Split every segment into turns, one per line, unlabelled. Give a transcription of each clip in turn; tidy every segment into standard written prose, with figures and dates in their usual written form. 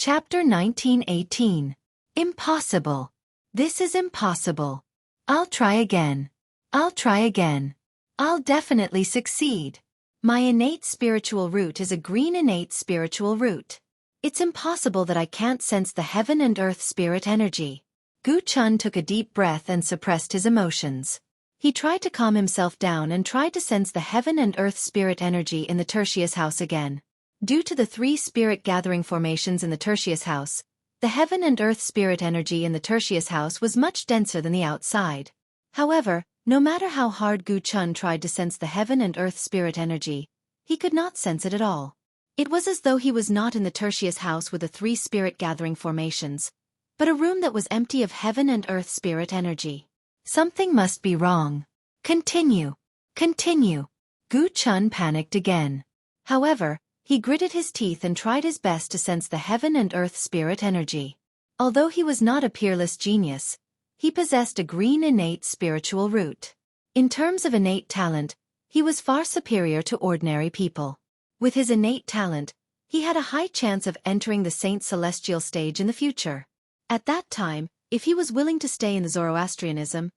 Chapter 1918. Impossible. This is impossible. I'll try again. I'll try again. I'll definitely succeed. My innate spiritual root is a green innate spiritual root. It's impossible that I can't sense the heaven and earth spirit energy. Gu Chun took a deep breath and suppressed his emotions. He tried to calm himself down and tried to sense the heaven and earth spirit energy in the Tertius house again. Due to the 3 spirit gathering formations in the Tertius house, the heaven and earth spirit energy in the Tertius house was much denser than the outside. However, no matter how hard Gu Chun tried to sense the heaven and earth spirit energy, he could not sense it at all. It was as though he was not in the Tertius house with the 3 spirit gathering formations, but a room that was empty of heaven and earth spirit energy. Something must be wrong. Continue. Continue. Gu Chun panicked again. However, he gritted his teeth and tried his best to sense the heaven and earth spirit energy. Although he was not a peerless genius, he possessed a green innate spiritual root. In terms of innate talent, he was far superior to ordinary people. With his innate talent, he had a high chance of entering the Saint Celestial stage in the future. At that time, if he was willing to stay in the Zoroastrianism,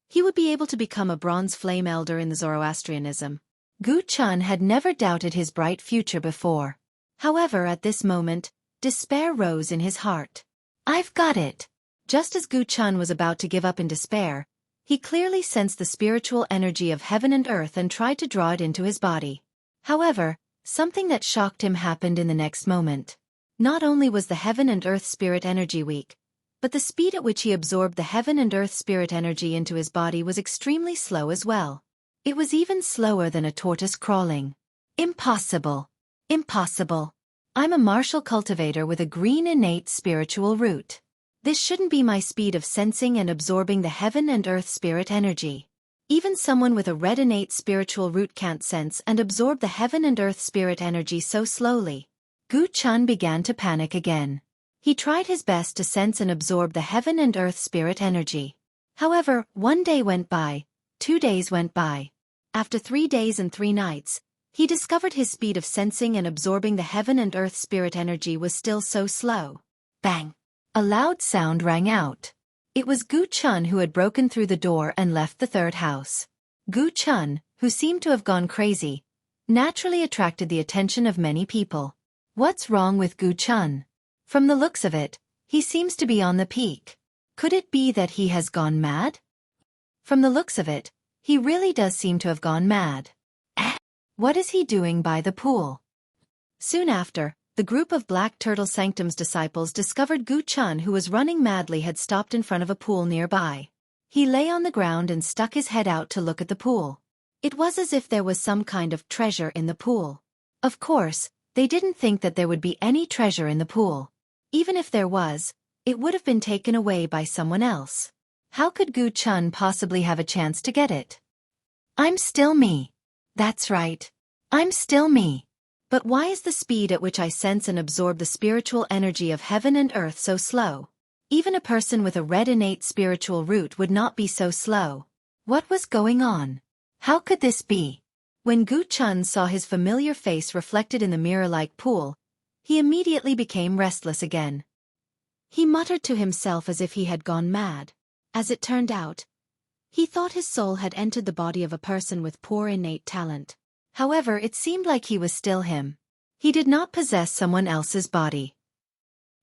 he would be able to become a bronze flame elder in the Zoroastrianism. Gu Chun had never doubted his bright future before. However, at this moment, despair rose in his heart. I've got it. Just as Gu Chun was about to give up in despair, he clearly sensed the spiritual energy of heaven and earth and tried to draw it into his body. However, something that shocked him happened in the next moment. Not only was the heaven and earth spirit energy weak, but the speed at which he absorbed the heaven and earth spirit energy into his body was extremely slow as well. It was even slower than a tortoise crawling. Impossible. Impossible. I'm a martial cultivator with a green innate spiritual root. This shouldn't be my speed of sensing and absorbing the heaven and earth spirit energy. Even someone with a red innate spiritual root can't sense and absorb the heaven and earth spirit energy so slowly. Gu Chun began to panic again. He tried his best to sense and absorb the heaven and earth spirit energy. However, 1 day went by, 2 days went by. After 3 days and 3 nights, he discovered his speed of sensing and absorbing the heaven and earth spirit energy was still so slow. Bang! A loud sound rang out. It was Gu Chun who had broken through the door and left the 3rd house. Gu Chun, who seemed to have gone crazy, naturally attracted the attention of many people. What's wrong with Gu Chun? From the looks of it, he seems to be on the peak. Could it be that he has gone mad? From the looks of it, he really does seem to have gone mad. What is he doing by the pool? Soon after, the group of Black Turtle Sanctum's disciples discovered Gu Chun, who was running madly, had stopped in front of a pool nearby. He lay on the ground and stuck his head out to look at the pool. It was as if there was some kind of treasure in the pool. Of course, they didn't think that there would be any treasure in the pool. Even if there was, it would have been taken away by someone else. How could Gu Chun possibly have a chance to get it? I'm still me. That's right. I'm still me. But why is the speed at which I sense and absorb the spiritual energy of heaven and earth so slow? Even a person with a red innate spiritual root would not be so slow. What was going on? How could this be? When Gu Chun saw his familiar face reflected in the mirror-like pool, he immediately became restless again. He muttered to himself as if he had gone mad. As it turned out, he thought his soul had entered the body of a person with poor innate talent. However, it seemed like he was still him. He did not possess someone else's body.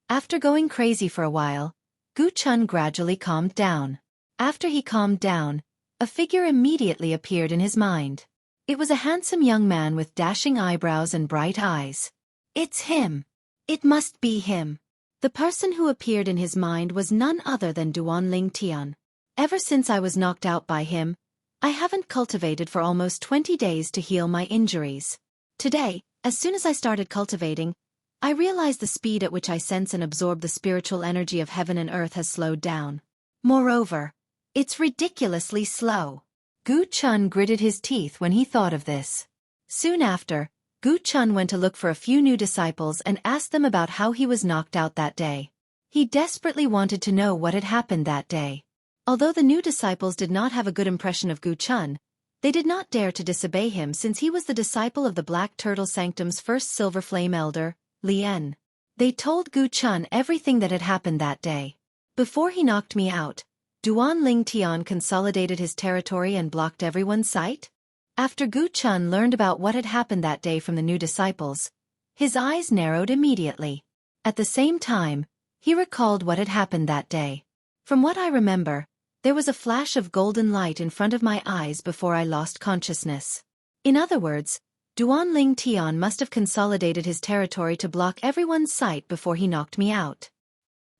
After going crazy for a while, Gu Chun gradually calmed down. After he calmed down, a figure immediately appeared in his mind. It was a handsome young man with dashing eyebrows and bright eyes. It's him. It must be him. The person who appeared in his mind was none other than Duan Ling Tian. Ever since I was knocked out by him, I haven't cultivated for almost 20 days to heal my injuries. Today, as soon as I started cultivating, I realized the speed at which I sense and absorb the spiritual energy of heaven and earth has slowed down. Moreover, it's ridiculously slow. Gu Chun gritted his teeth when he thought of this. Soon after, Gu Chun went to look for a few new disciples and asked them about how he was knocked out that day. He desperately wanted to know what had happened that day. Although the new disciples did not have a good impression of Gu Chun, they did not dare to disobey him since he was the disciple of the Black Turtle Sanctum's first Silver Flame Elder, Lien. They told Gu Chun everything that had happened that day. Before he knocked me out, Duan Ling Tian consolidated his territory and blocked everyone's sight? After Gu Chun learned about what had happened that day from the new disciples, his eyes narrowed immediately. At the same time, he recalled what had happened that day. From what I remember, there was a flash of golden light in front of my eyes before I lost consciousness. In other words, Duan Ling Tian must have consolidated his territory to block everyone's sight before he knocked me out.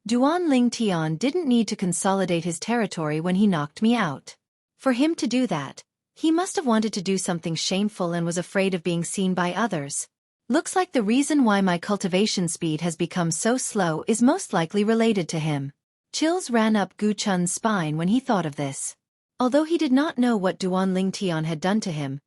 Duan Ling Tian didn't need to consolidate his territory when he knocked me out. For him to do that, he must have wanted to do something shameful and was afraid of being seen by others. Looks like the reason why my cultivation speed has become so slow is most likely related to him. Chills ran up Gu Chun's spine when he thought of this. Although he did not know what Duan Ling Tian had done to him,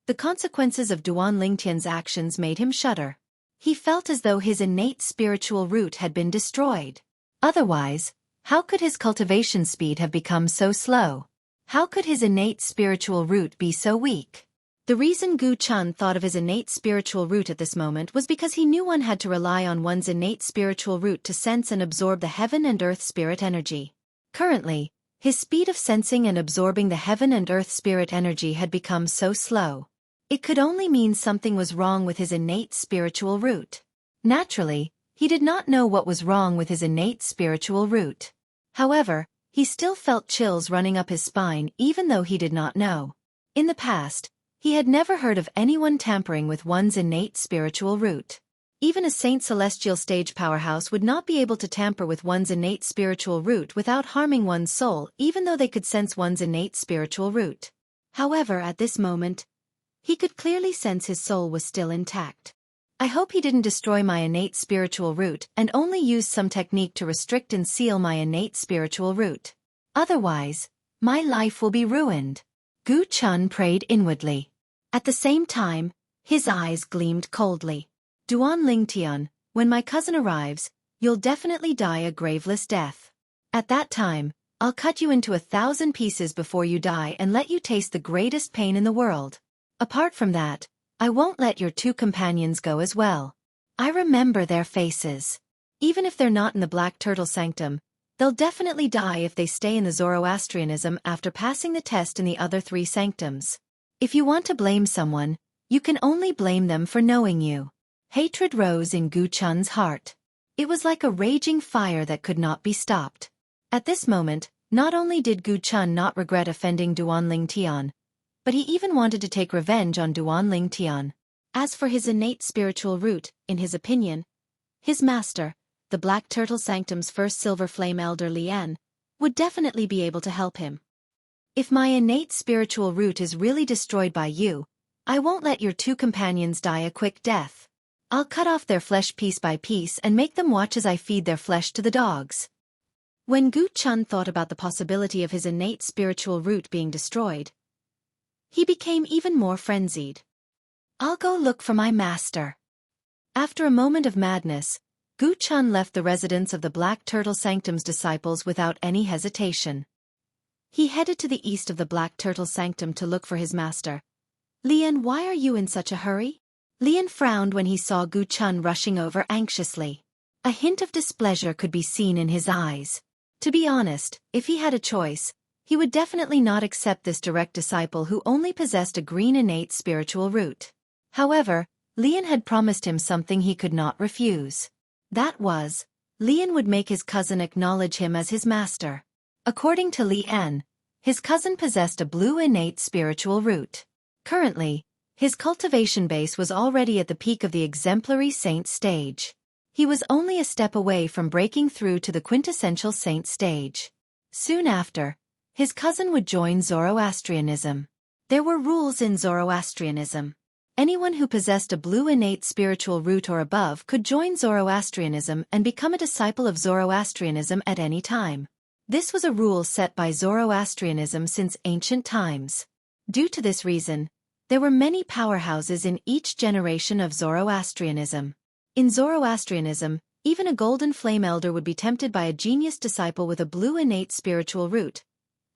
the consequences of Duan Ling Tian's actions made him shudder. He felt as though his innate spiritual root had been destroyed. Otherwise, how could his cultivation speed have become so slow? How could his innate spiritual root be so weak? The reason Gu Chun thought of his innate spiritual root at this moment was because he knew one had to rely on one's innate spiritual root to sense and absorb the heaven and earth spirit energy. Currently, his speed of sensing and absorbing the heaven and earth spirit energy had become so slow. It could only mean something was wrong with his innate spiritual root. Naturally, he did not know what was wrong with his innate spiritual root. However, he still felt chills running up his spine even though he did not know. In the past, he had never heard of anyone tampering with one's innate spiritual root. Even a Saint Celestial stage powerhouse would not be able to tamper with one's innate spiritual root without harming one's soul even though they could sense one's innate spiritual root. However, at this moment, he could clearly sense his soul was still intact. I hope he didn't destroy my innate spiritual root and only used some technique to restrict and seal my innate spiritual root. Otherwise, my life will be ruined. Gu Chun prayed inwardly. At the same time, his eyes gleamed coldly. Duan Ling Tian, when my cousin arrives, you'll definitely die a graveless death. At that time, I'll cut you into 1,000 pieces before you die and let you taste the greatest pain in the world. Apart from that, I won't let your 2 companions go as well. I remember their faces. Even if they're not in the Black Turtle Sanctum, they'll definitely die if they stay in the Zoroastrianism after passing the test in the other 3 sanctums. If you want to blame someone, you can only blame them for knowing you. Hatred rose in Gu Chun's heart. It was like a raging fire that could not be stopped. At this moment, not only did Gu Chun not regret offending Duan Ling Tian, but he even wanted to take revenge on Duan Ling Tian. As for his innate spiritual root, in his opinion, his master, the Black Turtle Sanctum's first Silver Flame Elder Lian, would definitely be able to help him. If my innate spiritual root is really destroyed by you, I won't let your 2 companions die a quick death. I'll cut off their flesh piece by piece and make them watch as I feed their flesh to the dogs. When Gu Chun thought about the possibility of his innate spiritual root being destroyed, he became even more frenzied. I'll go look for my master. After a moment of madness, Gu Chun left the residence of the Black Turtle Sanctum's disciples without any hesitation. He headed to the east of the Black Turtle Sanctum to look for his master. Lian, why are you in such a hurry? Lian frowned when he saw Gu Chun rushing over anxiously. A hint of displeasure could be seen in his eyes. To be honest, if he had a choice, he would definitely not accept this direct disciple who only possessed a green innate spiritual root. However, Lian had promised him something he could not refuse. That was, Lian would make his cousin acknowledge him as his master. According to Lian, his cousin possessed a blue innate spiritual root. Currently, his cultivation base was already at the peak of the exemplary saint stage. He was only a step away from breaking through to the quintessential saint stage. Soon after, his cousin would join Zoroastrianism. There were rules in Zoroastrianism. Anyone who possessed a blue innate spiritual root or above could join Zoroastrianism and become a disciple of Zoroastrianism at any time. This was a rule set by Zoroastrianism since ancient times. Due to this reason, there were many powerhouses in each generation of Zoroastrianism. In Zoroastrianism, even a golden flame elder would be tempted by a genius disciple with a blue innate spiritual root.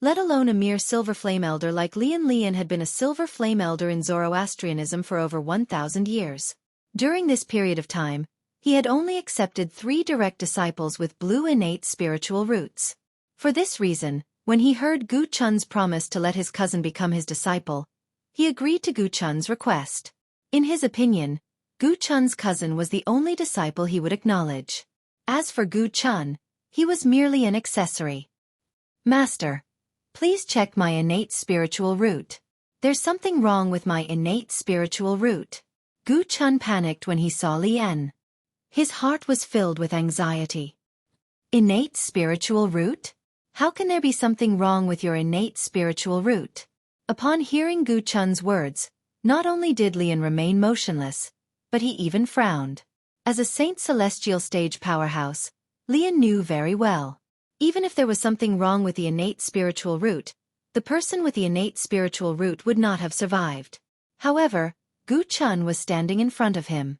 Let alone a mere silver flame elder like Lian. Lian had been a silver flame elder in Zoroastrianism for over 1,000 years. During this period of time, He had only accepted 3 direct disciples with blue innate spiritual roots. For this reason, when he heard Gu Chun's promise to let his cousin become his disciple, he agreed to Gu Chun's request. In his opinion, Gu Chun's cousin was the only disciple he would acknowledge. As for Gu Chun, he was merely an accessory. Master, please check my innate spiritual root. There's something wrong with my innate spiritual root. Gu Chun panicked when he saw Lian. His heart was filled with anxiety. Innate spiritual root? How can there be something wrong with your innate spiritual root? Upon hearing Gu Chun's words, not only did Lian remain motionless, but he even frowned. As a Saint Celestial stage powerhouse, Lian knew very well. Even if there was something wrong with the innate spiritual root, the person with the innate spiritual root would not have survived. However, Gu Chun was standing in front of him.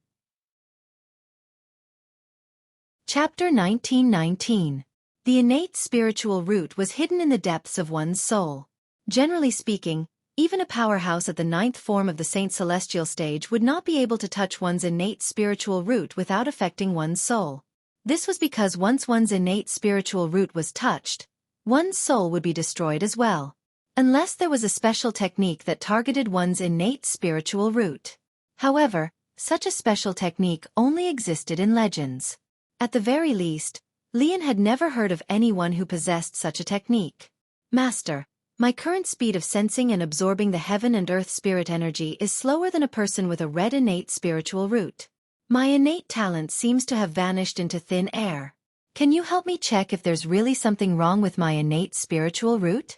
Chapter 1919. The innate spiritual root was hidden in the depths of one's soul. Generally speaking, even a powerhouse at the 9th form of the Saint Celestial stage would not be able to touch one's innate spiritual root without affecting one's soul. This was because once one's innate spiritual root was touched, one's soul would be destroyed as well. Unless there was a special technique that targeted one's innate spiritual root. However, such a special technique only existed in legends. At the very least, Lian had never heard of anyone who possessed such a technique. Master, my current speed of sensing and absorbing the heaven and earth spirit energy is slower than a person with a red innate spiritual root. My innate talent seems to have vanished into thin air. Can you help me check if there's really something wrong with my innate spiritual root?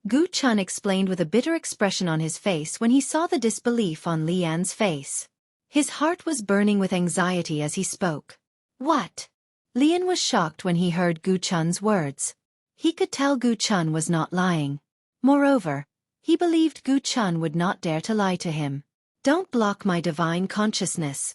Gu Chun explained with a bitter expression on his face when he saw the disbelief on Lian's face. His heart was burning with anxiety as he spoke. What? Lian was shocked when he heard Gu Chun's words. He could tell Gu Chun was not lying. Moreover, he believed Gu Chun would not dare to lie to him. Don't block my divine consciousness.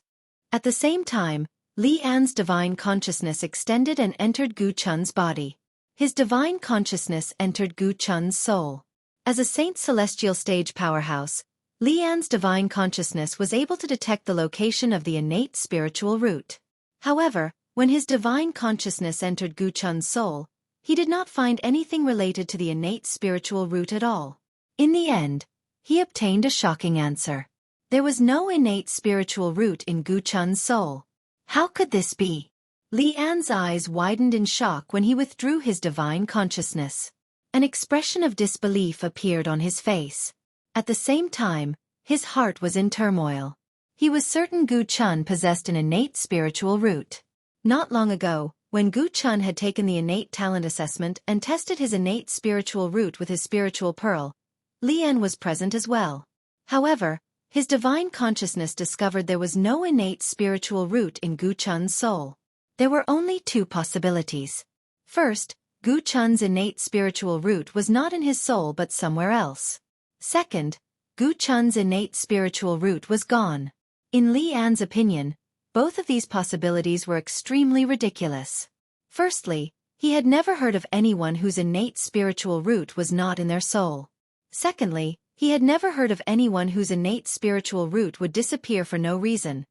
At the same time, Lian's divine consciousness extended and entered Gu Chun's body. His divine consciousness entered Gu Chun's soul. As a Saint Celestial stage powerhouse, Lian's divine consciousness was able to detect the location of the innate spiritual root. However, when his divine consciousness entered Gu Chun's soul, he did not find anything related to the innate spiritual root at all. In the end, he obtained a shocking answer. There was no innate spiritual root in Gu Chun's soul. How could this be? Lian's eyes widened in shock when he withdrew his divine consciousness. An expression of disbelief appeared on his face. At the same time, his heart was in turmoil. He was certain Gu Chun possessed an innate spiritual root. Not long ago, when Gu Chun had taken the innate talent assessment and tested his innate spiritual root with his spiritual pearl, Lian was present as well. However, his divine consciousness discovered there was no innate spiritual root in Gu Chun's soul. There were only 2 possibilities. First, Gu Chun's innate spiritual root was not in his soul but somewhere else. Second, Gu Chun's innate spiritual root was gone. In Lian's opinion, both of these possibilities were extremely ridiculous. Firstly, he had never heard of anyone whose innate spiritual root was not in their soul. Secondly, he had never heard of anyone whose innate spiritual root would disappear for no reason,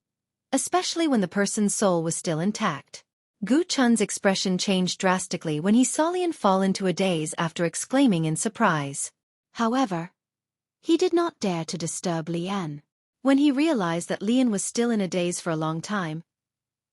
especially when the person's soul was still intact. Gu Chun's expression changed drastically when he saw Lian fall into a daze after exclaiming in surprise. However, he did not dare to disturb Lian. When he realized that Lian was still in a daze for a long time,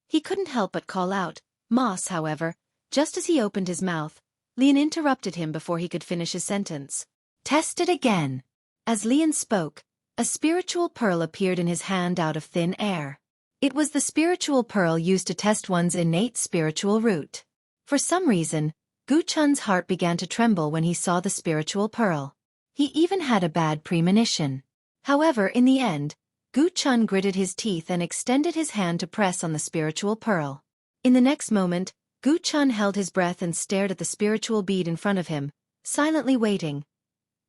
he couldn't help but call out, "Moss." However, just as he opened his mouth, Lian interrupted him before he could finish his sentence. "Test it again." As Lian spoke, a spiritual pearl appeared in his hand out of thin air. It was the spiritual pearl used to test one's innate spiritual root. For some reason, Gu Chun's heart began to tremble when he saw the spiritual pearl. He even had a bad premonition. However, in the end, Gu Chun gritted his teeth and extended his hand to press on the spiritual pearl. In the next moment, Gu Chun held his breath and stared at the spiritual bead in front of him, silently waiting.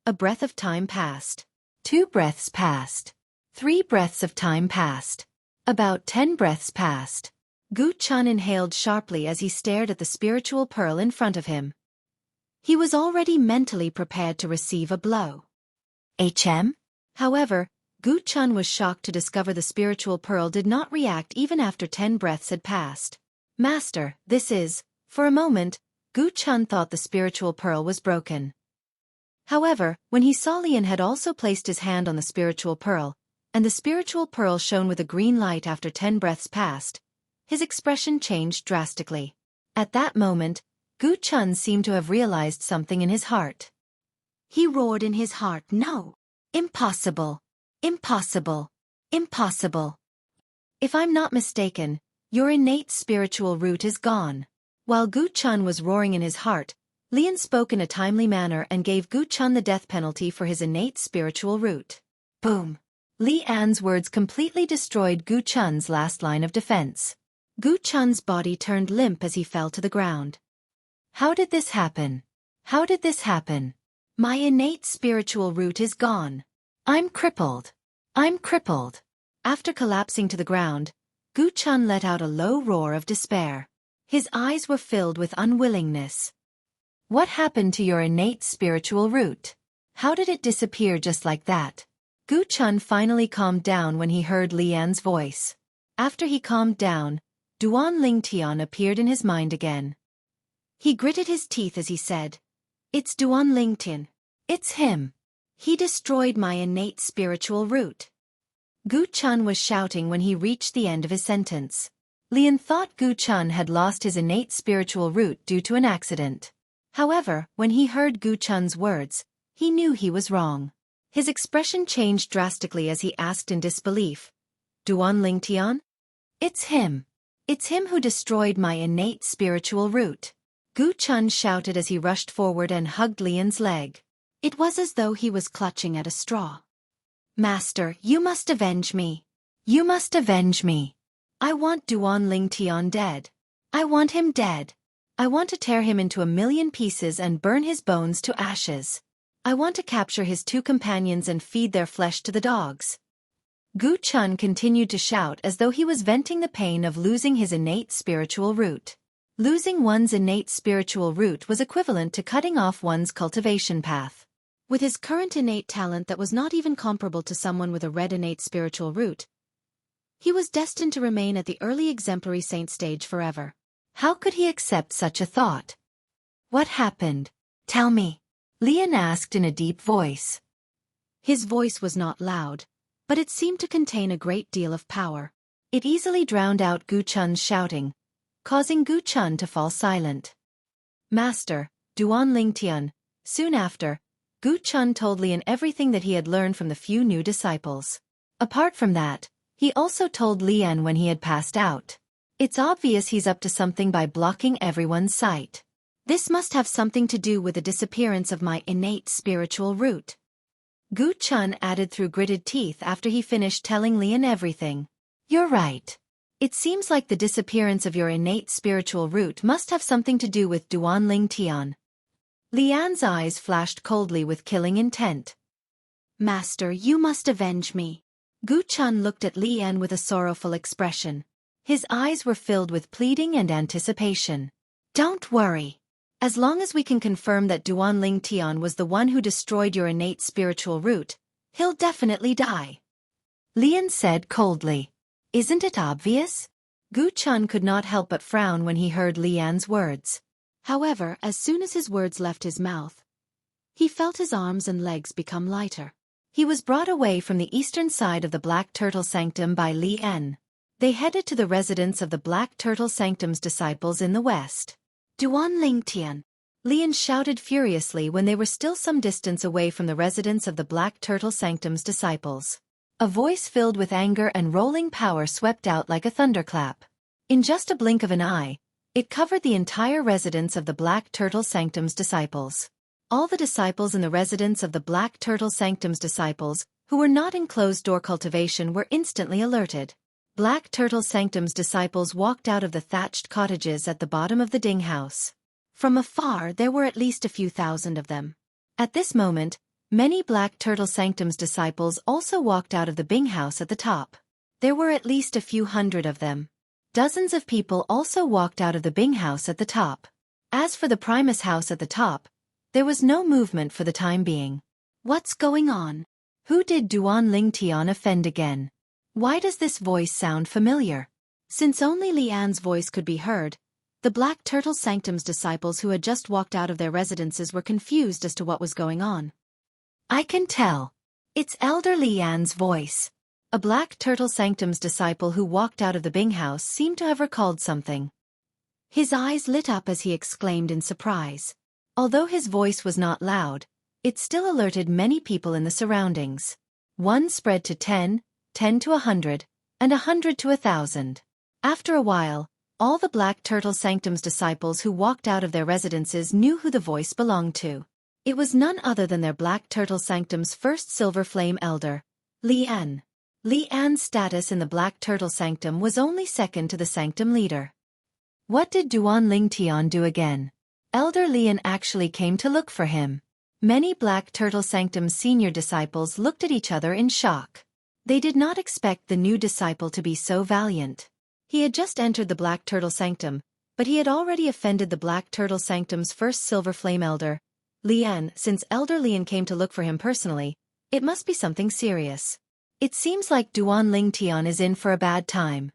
A breath of time passed. 2 breaths passed. 3 breaths of time passed. About 10 breaths passed. Gu Chun inhaled sharply as he stared at the spiritual pearl in front of him. He was already mentally prepared to receive a blow. HM? However, Gu Chun was shocked to discover the spiritual pearl did not react even after 10 breaths had passed. Master, this is... For a moment, Gu Chun thought the spiritual pearl was broken. However, when he saw Lian had also placed his hand on the spiritual pearl, and the spiritual pearl shone with a green light after 10 breaths passed, his expression changed drastically. At that moment, Gu Chun seemed to have realized something in his heart. He roared in his heart, "No! Impossible! Impossible! Impossible! If I'm not mistaken, your innate spiritual root is gone." While Gu Chun was roaring in his heart, Lian spoke in a timely manner and gave Gu Chun the death penalty for his innate spiritual root. Boom! Li An's words completely destroyed Gu Chun's last line of defense. Gu Chun's body turned limp as he fell to the ground. How did this happen? How did this happen? My innate spiritual root is gone. I'm crippled. I'm crippled. After collapsing to the ground, Gu Chun let out a low roar of despair. His eyes were filled with unwillingness. What happened to your innate spiritual root? How did it disappear just like that? Gu Chun finally calmed down when he heard Lian's voice. After he calmed down, Duan Lingtian appeared in his mind again. He gritted his teeth as he said, "It's Duan Lingtian. It's him. He destroyed my innate spiritual root." Gu Chun was shouting when he reached the end of his sentence. Lian thought Gu Chun had lost his innate spiritual root due to an accident. However, when he heard Gu Chun's words, he knew he was wrong. His expression changed drastically as he asked in disbelief, "Duan Lingtian? It's him. It's him who destroyed my innate spiritual root." Gu Chun shouted as he rushed forward and hugged Lian's leg. It was as though he was clutching at a straw. "Master, you must avenge me. You must avenge me. I want Duan Lingtian dead. I want him dead. I want to tear him into a million pieces and burn his bones to ashes. I want to capture his 2 companions and feed their flesh to the dogs." Gu Chun continued to shout as though he was venting the pain of losing his innate spiritual root. Losing one's innate spiritual root was equivalent to cutting off one's cultivation path. With his current innate talent that was not even comparable to someone with a red innate spiritual root, he was destined to remain at the early exemplary saint stage forever. How could he accept such a thought? "What happened? Tell me," Lian asked in a deep voice. His voice was not loud, but it seemed to contain a great deal of power. It easily drowned out Gu Chun's shouting, causing Gu Chun to fall silent. "Master, Duan Lingtian." Soon after, Gu Chun told Lian everything that he had learned from the few new disciples. Apart from that, he also told Lian when he had passed out. It's obvious he's up to something by blocking everyone's sight. This must have something to do with the disappearance of my innate spiritual root. Gu Chun added through gritted teeth after he finished telling Lian everything. "You're right. It seems like the disappearance of your innate spiritual root must have something to do with Duan Lingtian." Lian's eyes flashed coldly with killing intent. "Master, you must avenge me." Gu Chun looked at Lian with a sorrowful expression. His eyes were filled with pleading and anticipation. "Don't worry. As long as we can confirm that Duan Lingtian was the one who destroyed your innate spiritual root, he'll definitely die," Lian said coldly. "Isn't it obvious?" Gu Chun could not help but frown when he heard Lian's words. However, as soon as his words left his mouth, he felt his arms and legs become lighter. He was brought away from the eastern side of the Black Turtle Sanctum by Lian. They headed to the residence of the Black Turtle Sanctum's disciples in the west. "Duan Lingtian!" Lian shouted furiously when they were still some distance away from the residence of the Black Turtle Sanctum's disciples. A voice filled with anger and rolling power swept out like a thunderclap. In just a blink of an eye, it covered the entire residence of the Black Turtle Sanctum's disciples. All the disciples in the residence of the Black Turtle Sanctum's disciples, who were not in closed-door cultivation, were instantly alerted. Black Turtle Sanctum's disciples walked out of the thatched cottages at the bottom of the ding house. From afar there were at least a few thousand of them. At this moment, many Black Turtle Sanctum's disciples also walked out of the Bing house at the top. There were at least a few hundred of them. Dozens of people also walked out of the Bing house at the top. As for the Primus house at the top, there was no movement for the time being. "What's going on? Who did Duan Ling Tian offend again? Why does this voice sound familiar?
Since only Li An's voice could be heard, the Black Turtle Sanctum's disciples who had just walked out of their residences were confused as to what was going on.
I can tell. It's Elder Li An's voice. A Black Turtle Sanctum's disciple who walked out of the Bing house seemed to have recalled something.
His eyes lit up as he exclaimed in surprise.
Although his voice was not loud, it still alerted many people in the surroundings. 1 spread to 10, 10 to 100, and 100 to 1,000. After a while, all the Black Turtle Sanctum's disciples who walked out of their residences knew who the voice belonged to. It was none other than their Black Turtle Sanctum's first Silver Flame Elder, Li An. Li An's status in the Black Turtle Sanctum was only second to the Sanctum leader. What did Duan Ling Tian do again? Elder Li An actually came to look for him. Many Black Turtle Sanctum's senior disciples looked at each other in shock. They did not expect the new disciple to be so valiant. He had just entered the Black Turtle Sanctum, but he had already offended the Black Turtle Sanctum's first Silver Flame Elder, Li An. Since Elder Li An came to look for him personally, it must be something serious. It seems like Duan Ling Tian is in for a bad time.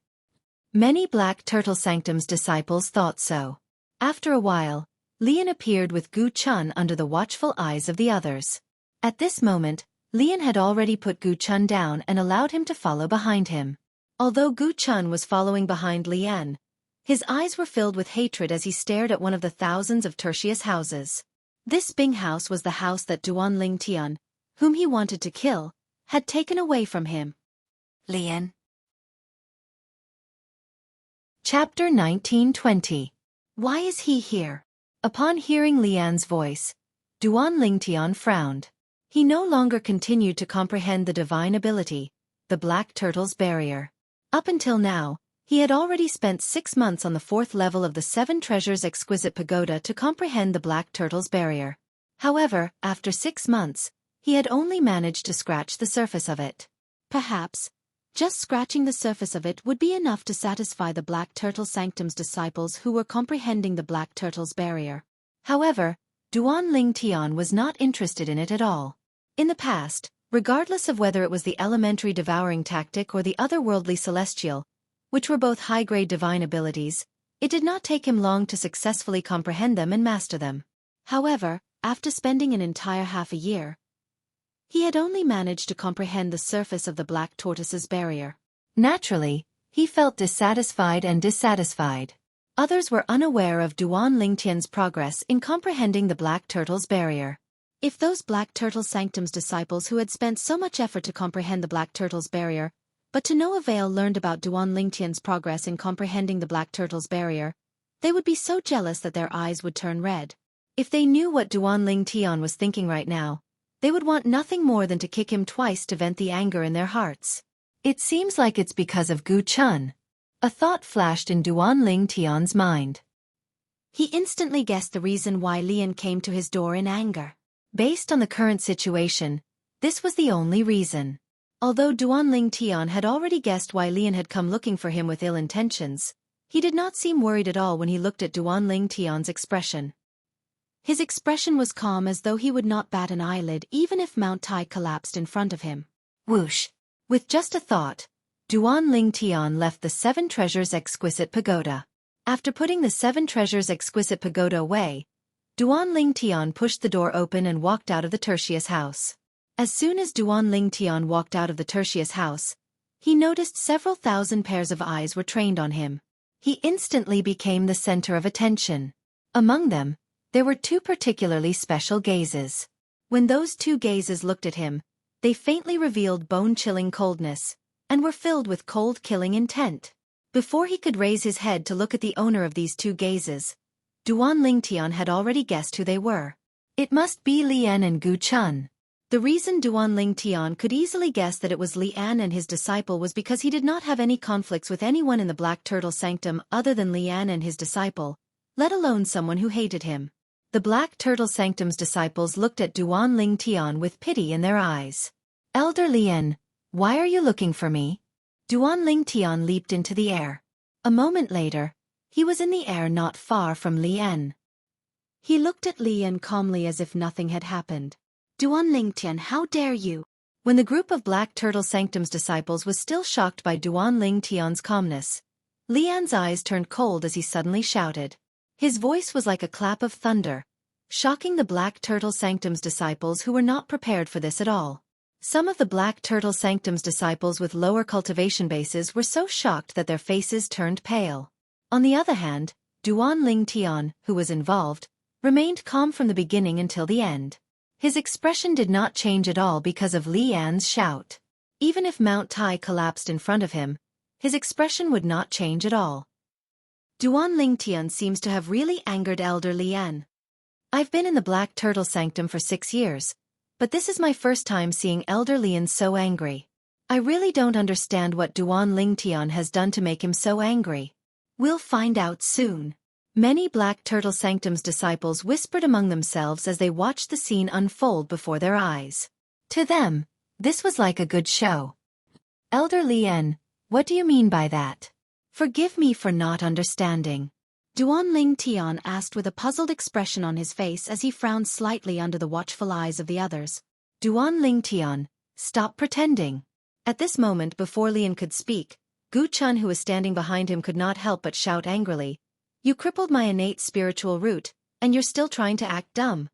Many Black Turtle Sanctum's disciples thought so. After a while, Li An appeared with Gu Chun under the watchful eyes of the others. At this moment, Li An had already put Gu Chun down and allowed him to follow behind him. Although Gu Chun was following behind Li An, his eyes were filled with hatred as he stared at one of the thousands of tertius houses. This Bing house was the house that Duan Ling Tian, whom he wanted to kill, had taken away from him. Li An. Chapter 1920. Why is he here? Upon hearing Li An's voice, Duan Ling Tian frowned. He no longer continued to comprehend the divine ability, the Black Turtle's barrier. Up until now, he had already spent 6 months on the 4th level of the 7 Treasures Exquisite Pagoda to comprehend the Black Turtle's barrier. However, after 6 months, he had only managed to scratch the surface of it.
Perhaps, just scratching the surface of it would be enough to satisfy the Black Turtle Sanctum's disciples who were comprehending the Black Turtle's barrier.
However, Duan Ling Tian was not interested in it at all. In the past, regardless of whether it was the elementary devouring tactic or the otherworldly celestial, which were both high-grade divine abilities, it did not take him long to successfully comprehend them and master them.
However, after spending an entire half a year, he had only managed to comprehend the surface of the Black Tortoise's barrier.
Naturally, he felt dissatisfied and dissatisfied. Others were unaware of Duan Ling Tian's progress in comprehending the Black Turtle's barrier.
If those Black Turtle Sanctum's disciples who had spent so much effort to comprehend the Black Turtle's barrier, but to no avail learned about Duan Ling Tian's progress in comprehending the Black Turtle's barrier, they would be so jealous that their eyes would turn red.
If they knew what Duan Ling Tian was thinking right now, they would want nothing more than to kick him twice to vent the anger in their hearts. It seems like it's because of Gu Chun. A thought flashed in Duan Ling Tian's mind.
He instantly guessed the reason why Li An came to his door in anger.
Based on the current situation, this was the only reason. Although Duan Ling Tian had already guessed why Li An had come looking for him with ill intentions, he did not seem worried at all when he looked at Duan Ling Tian's expression. His expression was calm as though he would not bat an eyelid even if Mount Tai collapsed in front of him. Whoosh! With just a thought, Duan Ling Tian left the 7 Treasures Exquisite Pagoda. After putting the 7 Treasures Exquisite Pagoda away, Duan Ling Tian pushed the door open and walked out of the Tertius house. As soon as Duan Ling Tian walked out of the Tertius house, he noticed several thousand pairs of eyes were trained on him. He instantly became the center of attention. Among them, there were 2 particularly special gazes. When those 2 gazes looked at him, they faintly revealed bone-chilling coldness, and were filled with cold-killing intent. Before he could raise his head to look at the owner of these 2 gazes, Duan Ling Tian had already guessed who they were. It must be Li An and Gu Chun. The reason Duan Ling Tian could easily guess that it was Li An and his disciple was because he did not have any conflicts with anyone in the Black Turtle Sanctum other than Li An and his disciple, let alone someone who hated him. The Black Turtle Sanctum's disciples looked at Duan Ling Tian with pity in their eyes. Elder Li An, why are you looking for me? Duan Ling Tian leaped into the air. A moment later, he was in the air not far from Li An. He looked at Li An calmly as if nothing had happened.
Duan Ling Tian, how dare you? When the group of Black Turtle Sanctum's disciples was still shocked by Duan Ling Tian's calmness, Lian's eyes turned cold as he suddenly shouted. His voice was like a clap of thunder, shocking the Black Turtle Sanctum's disciples who were not prepared for this at all. Some of the Black Turtle Sanctum's disciples with lower cultivation bases were so shocked that their faces turned pale. On the other hand, Duan Ling Tian, who was involved, remained calm from the beginning until the end. His expression did not change at all because of Lian's shout. Even if Mount Tai collapsed in front of him, his expression would not change at all. Duan Ling Tian seems to have really angered Elder Lian. I've been in the Black Turtle Sanctum for 6 years, but this is my first time seeing Elder Lian so angry. I really don't understand what Duan Ling Tian has done to make him so angry. We'll find out soon. Many Black Turtle Sanctum's disciples whispered among themselves as they watched the scene unfold before their eyes. To them, this was like a good show. Elder Lian, what do you mean by that? Forgive me for not understanding. Duan Ling Tian asked with a puzzled expression on his face as he frowned slightly under the watchful eyes of the others. Duan Ling Tian, stop pretending. At this moment before Lian could speak, Gu Chun who was standing behind him could not help but shout angrily. You crippled my innate spiritual root, and you're still trying to act dumb.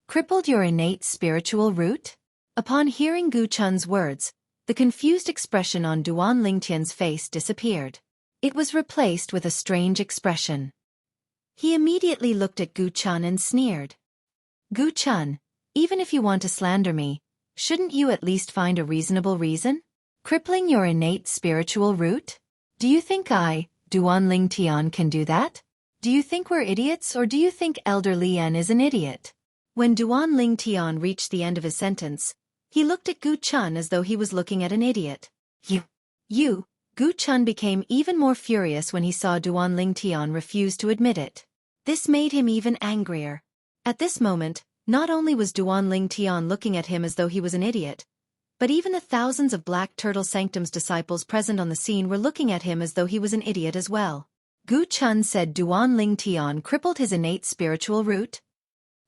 Crippled your innate spiritual root? Upon hearing Gu Chun's words, the confused expression on Duan Ling Tian's face disappeared. It was replaced with a strange expression. He immediately looked at Gu Chun and sneered. Gu Chun, even if you want to slander me, shouldn't you at least find a reasonable reason? Crippling your innate spiritual root? Do you think Duan Ling Tian can do that? Do you think we're idiots or do you think Elder Lian is an idiot? When Duan Ling Tian reached the end of his sentence, he looked at Gu Chun as though he was looking at an idiot. You, Gu Chun became even more furious when he saw Duan Ling Tian refuse to admit it. This made him even angrier. At this moment, not only was Duan Ling Tian looking at him as though he was an idiot, but even the thousands of Black Turtle Sanctum's disciples present on the scene were looking at him as though he was an idiot as well. Gu Chun said Duan Ling Tian crippled his innate spiritual root?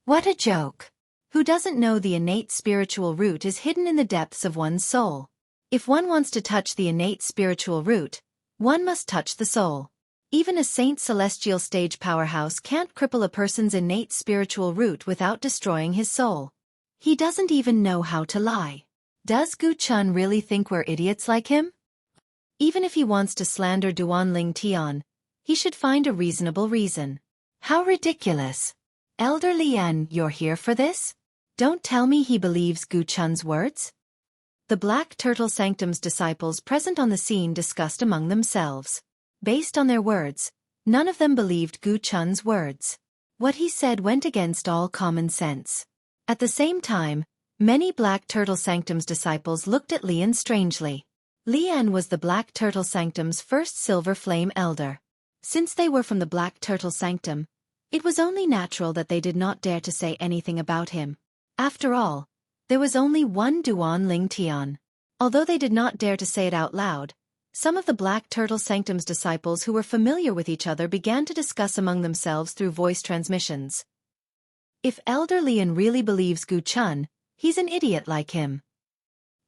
What a joke! Who doesn't know the innate spiritual root is hidden in the depths of one's soul? If one wants to touch the innate spiritual root, one must touch the soul. Even a Saint Celestial stage powerhouse can't cripple a person's innate spiritual root without destroying his soul. He doesn't even know how to lie. Does Gu Chun really think we're idiots like him? Even if he wants to slander Duan Ling Tian, he should find a reasonable reason. How ridiculous! Elder Lian, you're here for this? Don't tell me he believes Gu Chun's words? The Black Turtle Sanctum's disciples present on the scene discussed among themselves. Based on their words, none of them believed Gu Chun's words. What he said went against all common sense. At the same time, many Black Turtle Sanctum's disciples looked at Lian strangely. Lian was the Black Turtle Sanctum's first Silver Flame Elder. Since they were from the Black Turtle Sanctum, it was only natural that they did not dare to say anything about him. After all, there was only one Duan Ling Tian. Although they did not dare to say it out loud, some of the Black Turtle Sanctum's disciples who were familiar with each other began to discuss among themselves through voice transmissions. If Elder Lian really believes Gu Chun, he's an idiot like him.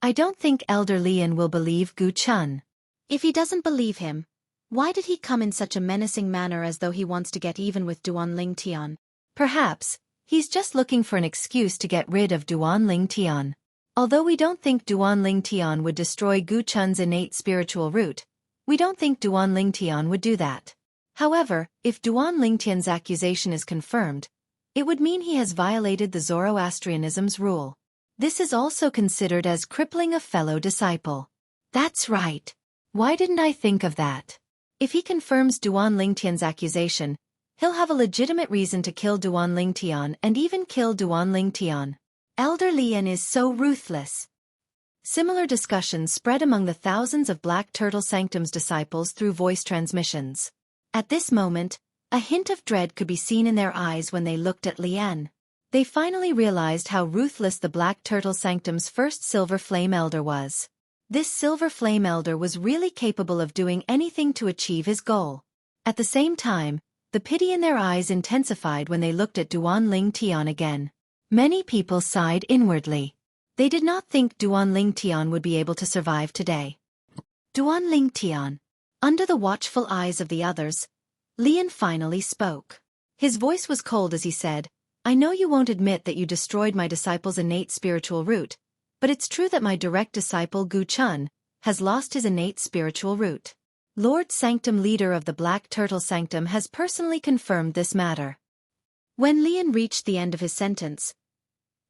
I don't think Elder Lian will believe Gu Chun. If he doesn't believe him, why did he come in such a menacing manner as though he wants to get even with Duan Ling Tian? Perhaps, he's just looking for an excuse to get rid of Duan Ling Tian. Although we don't think Duan Ling Tian would destroy Gu Chun's innate spiritual root, we don't think Duan Ling Tian would do that. However, if Duan Ling Tian's accusation is confirmed, it would mean he has violated the Zoroastrianism's rule. This is also considered as crippling a fellow disciple. That's right. Why didn't I think of that? If he confirms Duan Ling Tian's accusation, he'll have a legitimate reason to kill Duan Ling Tian and even kill Duan Ling Tian. Elder Lian is so ruthless. Similar discussions spread among the thousands of Black Turtle Sanctum's disciples through voice transmissions. At this moment, a hint of dread could be seen in their eyes when they looked at Lian. They finally realized how ruthless the Black Turtle Sanctum's first Silver Flame Elder was. This Silver Flame Elder was really capable of doing anything to achieve his goal. At the same time, the pity in their eyes intensified when they looked at Duan Ling Tian again. Many people sighed inwardly. They did not think Duan Lingtian would be able to survive today. Duan Lingtian. Under the watchful eyes of the others, Lian finally spoke. His voice was cold as he said, I know you won't admit that you destroyed my disciple's innate spiritual root, but it's true that my direct disciple Gu Chun has lost his innate spiritual root. Lord Sanctum leader of the Black Turtle Sanctum has personally confirmed this matter. When Lian reached the end of his sentence,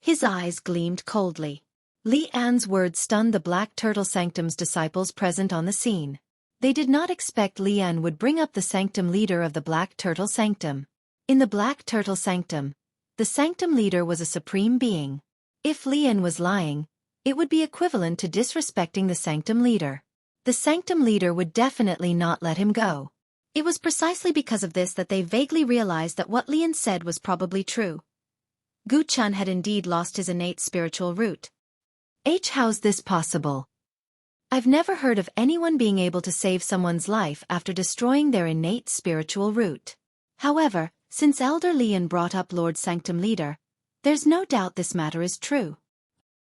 his eyes gleamed coldly. Li An's words stunned the Black Turtle Sanctum's disciples present on the scene. They did not expect Li An would bring up the Sanctum leader of the Black Turtle Sanctum. In the Black Turtle Sanctum, the Sanctum leader was a supreme being. If Li An was lying, it would be equivalent to disrespecting the Sanctum leader. The Sanctum leader would definitely not let him go. It was precisely because of this that they vaguely realized that what Li An said was probably true. Gu Chun had indeed lost his innate spiritual root.
How's this possible? I've never heard of anyone being able to save someone's life after destroying their innate spiritual root.
However, since Elder Lian brought up Lord Sanctum leader, there's no doubt this matter is true.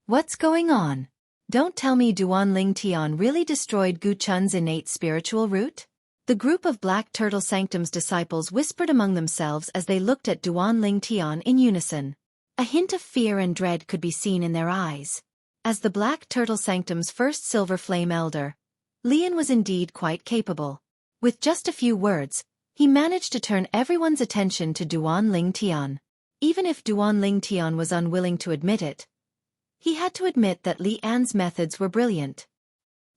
What's going on? Don't tell me Duan Lingtian really destroyed Gu Chun's innate spiritual root?
The group of Black Turtle Sanctum's disciples whispered among themselves as they looked at Duan Lingtian in unison. A hint of fear and dread could be seen in their eyes. As the Black Turtle Sanctum's first Silver Flame Elder, Lian was indeed quite capable. With just a few words, he managed to turn everyone's attention to Duan Lingtian. Even if Duan Lingtian was unwilling to admit it, he had to admit that Li An's methods were brilliant.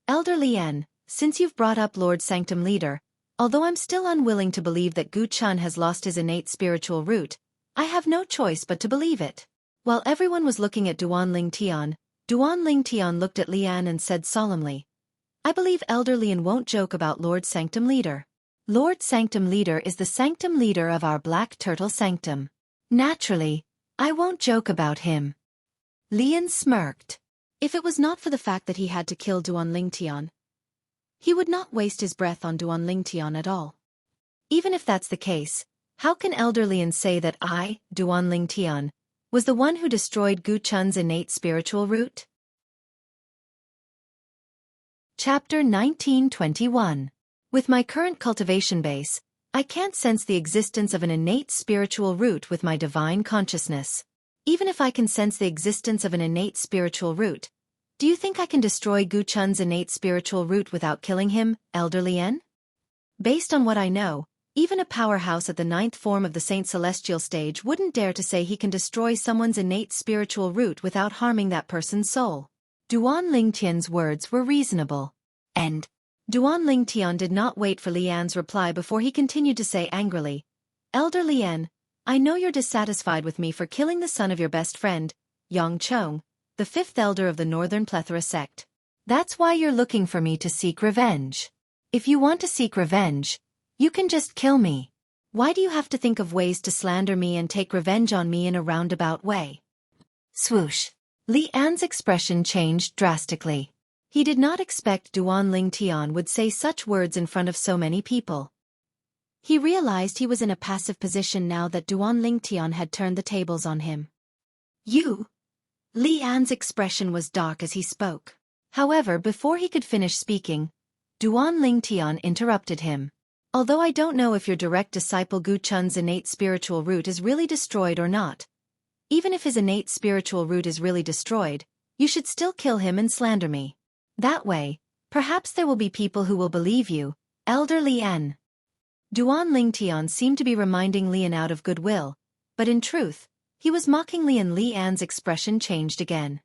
Elder Lian, since you've brought up Lord Sanctum leader, although I'm still unwilling to believe that Gu Chun has lost his innate spiritual root, I have no choice but to believe it. While everyone was looking at Duan Lingtian looked at Lian and said solemnly, I believe Elder Lian won't joke about Lord Sanctum leader. Lord Sanctum leader is the Sanctum leader of our Black Turtle Sanctum. Naturally, I won't joke about him. Lian smirked. If it was not for the fact that he had to kill Duan Lingtian, he would not waste his breath on Duan Lingtian at all. Even if that's the case, how can Elder Lian say that I, Duan Lingtian, was the one who destroyed Gu Chun's innate spiritual root?
Chapter 1921.
With my current cultivation base, I can't sense the existence of an innate spiritual root with my divine consciousness. Even if I can sense the existence of an innate spiritual root, do you think I can destroy Gu Chun's innate spiritual root without killing him, Elder Lian? Based on what I know, even a powerhouse at the 9th form of the Saint Celestial stage wouldn't dare to say he can destroy someone's innate spiritual root without harming that person's soul.
Duan Lingtian's words were reasonable.
And Duan Lingtian did not wait for Lian's reply before he continued to say angrily, Elder Lian, I know you're dissatisfied with me for killing the son of your best friend, Yang Chong, the 5th elder of the Northern Plethora sect.
That's why you're looking for me to seek revenge. If you want to seek revenge, you can just kill me.
Why do you have to think of ways to slander me and take revenge on me in a roundabout way?
Swoosh. Li An's expression changed drastically.
He did not expect Duan Lingtian would say such words in front of so many people. He realized he was in a passive position now that Duan Lingtian had turned the tables on him. You? Li An's expression was dark as he spoke. However, before he could finish speaking, Duan Lingtian interrupted him. Although I don't know if your direct disciple Gu Chun's innate spiritual root is really destroyed or not, even if his innate spiritual root is really destroyed, you should still kill him and slander me. That way, perhaps there will be people who will believe you, Elder Lian. Duan Lingtian seemed to be reminding Lian out of goodwill, but in truth, he was mocking Lian. Lian's expression changed again.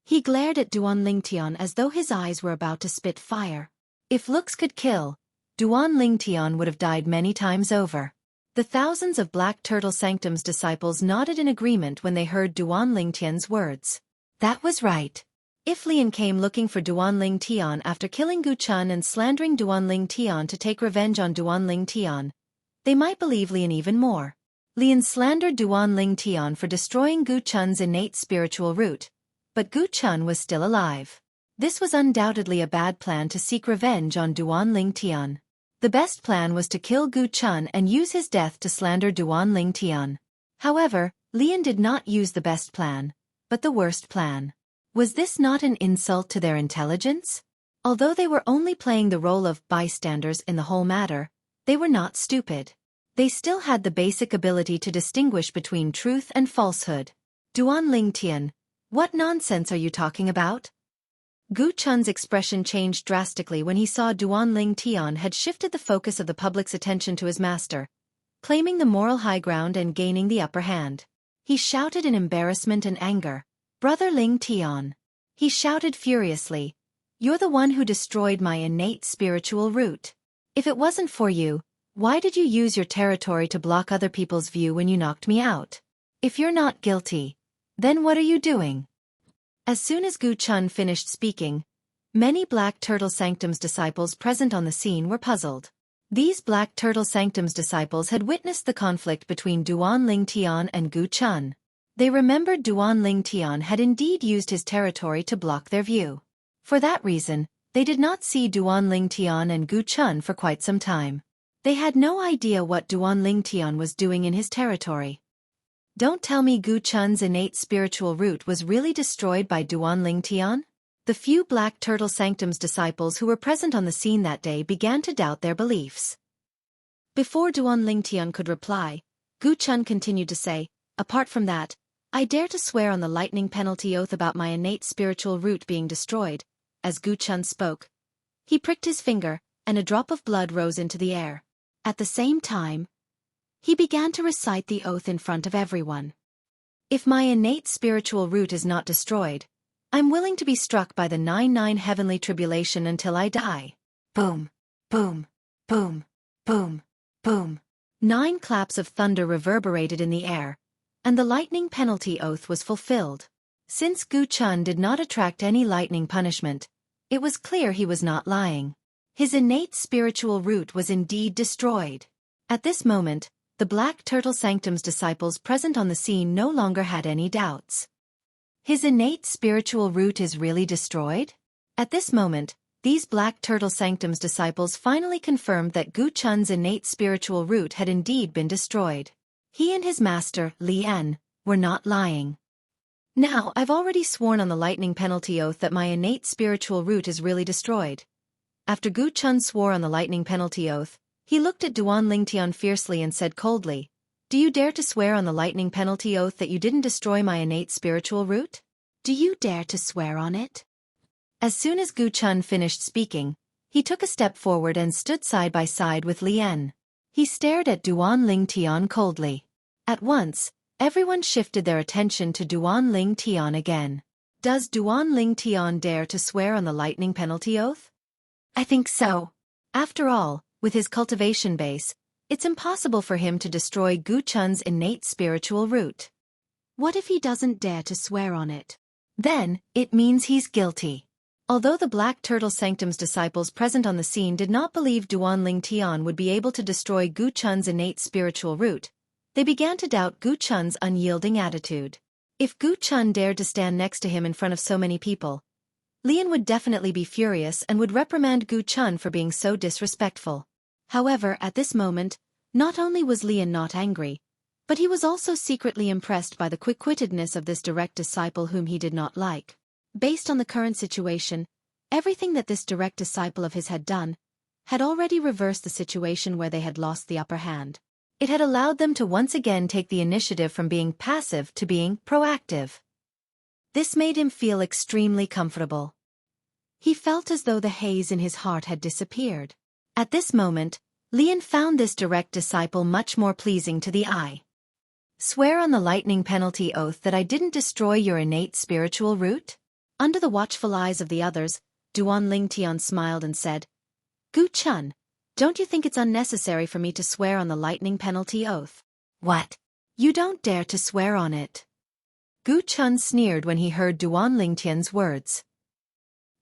He glared at Duan Lingtian as though his eyes were about to spit fire. If looks could kill, Duan Lingtian would have died many times over. The thousands of Black Turtle Sanctum's disciples nodded in agreement when they heard Duan Lingtian's words. That was right. If Lian came looking for Duan Lingtian after killing Gu Chun and slandering Duan Lingtian to take revenge on Duan Lingtian, they might believe Lian even more. Lian slandered Duan Lingtian for destroying Gu Chun's innate spiritual root, but Gu Chun was still alive. This was undoubtedly a bad plan to seek revenge on Duan Lingtian. The best plan was to kill Gu Chun and use his death to slander Duan Lingtian. However, Lian did not use the best plan, but the worst plan.
Was this not an insult to their intelligence? Although they were only playing the role of bystanders in the whole matter, they were not stupid. They still had the basic ability to distinguish between truth and falsehood. Duan Lingtian, what nonsense are you talking about? Gu Chun's expression changed drastically when he saw Duan Lingtian had shifted the focus of the public's attention to his master, claiming the moral high ground and gaining the upper hand. He shouted in embarrassment and anger, "Brother Lingtian!" He shouted furiously, "You're the one who destroyed my innate spiritual root. If it wasn't for you, why did you use your territory to block other people's view when you knocked me out? If you're not guilty, then what are you doing?" As soon as Gu Chun finished speaking, many Black Turtle Sanctum's disciples present on the scene were puzzled. These Black Turtle Sanctum's disciples had witnessed the conflict between Duan Lingtian and Gu Chun. They remembered Duan Lingtian had indeed used his territory to block their view. For that reason, they did not see Duan Lingtian and Gu Chun for quite some time. They had no idea what Duan Lingtian was doing in his territory. Don't tell me Gu Chun's innate spiritual root was really destroyed by Duan Lingtian? The few Black Turtle Sanctum's disciples who were present on the scene that day began to doubt their beliefs. Before Duan Lingtian could reply, Gu Chun continued to say, "Apart from that, I dare to swear on the lightning penalty oath about my innate spiritual root being destroyed." As Gu Chun spoke, he pricked his finger, and a drop of blood rose into the air. At the same time, he began to recite the oath in front of everyone. "If my innate spiritual root is not destroyed, I'm willing to be struck by the 99 heavenly tribulation until I die." Boom, boom, boom, boom, boom. 9 claps of thunder reverberated in the air, and the lightning penalty oath was fulfilled. Since Gu Chun did not attract any lightning punishment, it was clear he was not lying. His innate spiritual root was indeed destroyed. At this moment, the Black Turtle Sanctum's disciples present on the scene no longer had any doubts. His innate spiritual root is really destroyed? At this moment, these Black Turtle Sanctum's disciples finally confirmed that Gu Chun's innate spiritual root had indeed been destroyed. He and his master, Lian, were not lying. "Now, I've already sworn on the lightning penalty oath that my innate spiritual root is really destroyed." After Gu Chun swore on the lightning penalty oath, he looked at Duan Lingtian fiercely and said coldly, "Do you dare to swear on the lightning penalty oath that you didn't destroy my innate spiritual root? Do you dare to swear on it?" As soon as Gu Chun finished speaking, he took a step forward and stood side by side with Lian. He stared at Duan Lingtian coldly. At once, everyone shifted their attention to Duan Lingtian again. Does Duan Lingtian dare to swear on the lightning penalty oath? I think so. After all, with his cultivation base, it's impossible for him to destroy Gu Chun's innate spiritual root. What if he doesn't dare to swear on it? Then, it means he's guilty. Although the Black Turtle Sanctum's disciples present on the scene did not believe Duan Lingtian would be able to destroy Gu Chun's innate spiritual root, they began to doubt Gu Chun's unyielding attitude. If Gu Chun dared to stand next to him in front of so many people, Lian would definitely be furious and would reprimand Gu Chun for being so disrespectful. However, at this moment, not only was Lian not angry, but he was also secretly impressed by the quick-wittedness of this direct disciple whom he did not like. Based on the current situation, everything that this direct disciple of his had done had already reversed the situation where they had lost the upper hand. It had allowed them to once again take the initiative from being passive to being proactive. This made him feel extremely comfortable. He felt as though the haze in his heart had disappeared. At this moment, Lian found this direct disciple much more pleasing to the eye. "Swear on the lightning penalty oath that I didn't destroy your innate spiritual root?" Under the watchful eyes of the others, Duan Lingtian smiled and said, "Gu Chun, don't you think it's unnecessary for me to swear on the lightning penalty oath?" "What? You don't dare to swear on it?" Gu Chun sneered when he heard Duan Lingtian's words.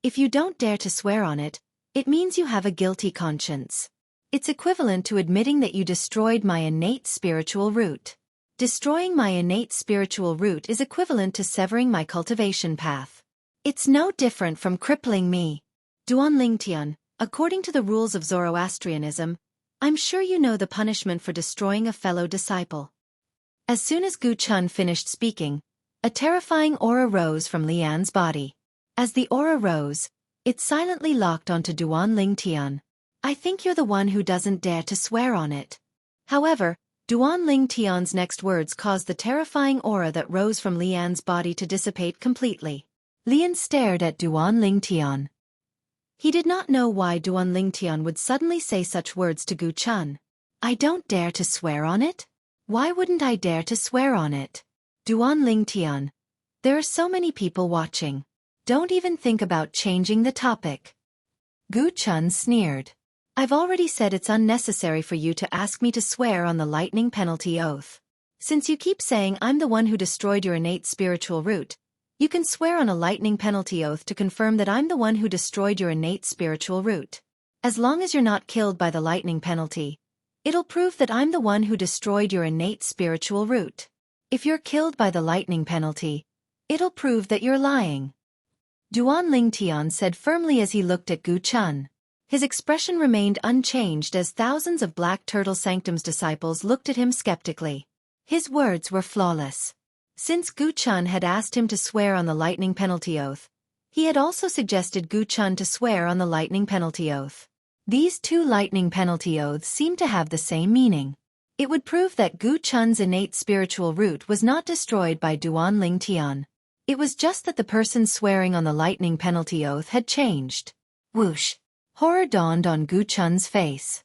"If you don't dare to swear on it, it means you have a guilty conscience. It's equivalent to admitting that you destroyed my innate spiritual root. Destroying my innate spiritual root is equivalent to severing my cultivation path. It's no different from crippling me. Duan Lingtian, according to the rules of Zoroastrianism, I'm sure you know the punishment for destroying a fellow disciple." As soon as Gu Chun finished speaking, A terrifying aura rose from Lian's body. As the aura rose, it silently locked onto Duan Lingtian. I think you're the one who doesn't dare to swear on it. However, Duan Lingtian's next words caused the terrifying aura that rose from Lian's body to dissipate completely. Lian stared at Duan Lingtian. He did not know why Duan Lingtian would suddenly say such words to Gu Chun. I don't dare to swear on it? Why wouldn't I dare to swear on it? Duan Lingtian, there are so many people watching. Don't even think about changing the topic. Gu Chun sneered. I've already said it's unnecessary for you to ask me to swear on the lightning penalty oath. Since you keep saying I'm the one who destroyed your innate spiritual root, you can swear on a lightning penalty oath to confirm that I'm the one who destroyed your innate spiritual root. As long as you're not killed by the lightning penalty, it'll prove that I'm the one who destroyed your innate spiritual root. If you're killed by the lightning penalty, it'll prove that you're lying. Duan Lingtian said firmly as he looked at Gu Chun. His expression remained unchanged as thousands of Black Turtle Sanctum's disciples looked at him skeptically. His words were flawless. Since Gu Chun had asked him to swear on the lightning penalty oath, he had also suggested Gu Chun to swear on the lightning penalty oath. These two lightning penalty oaths seemed to have the same meaning. It would prove that Gu Chun's innate spiritual root was not destroyed by Duan Lingtian. It was just that the person swearing on the lightning penalty oath had changed. Whoosh! Horror dawned on Gu Chun's face.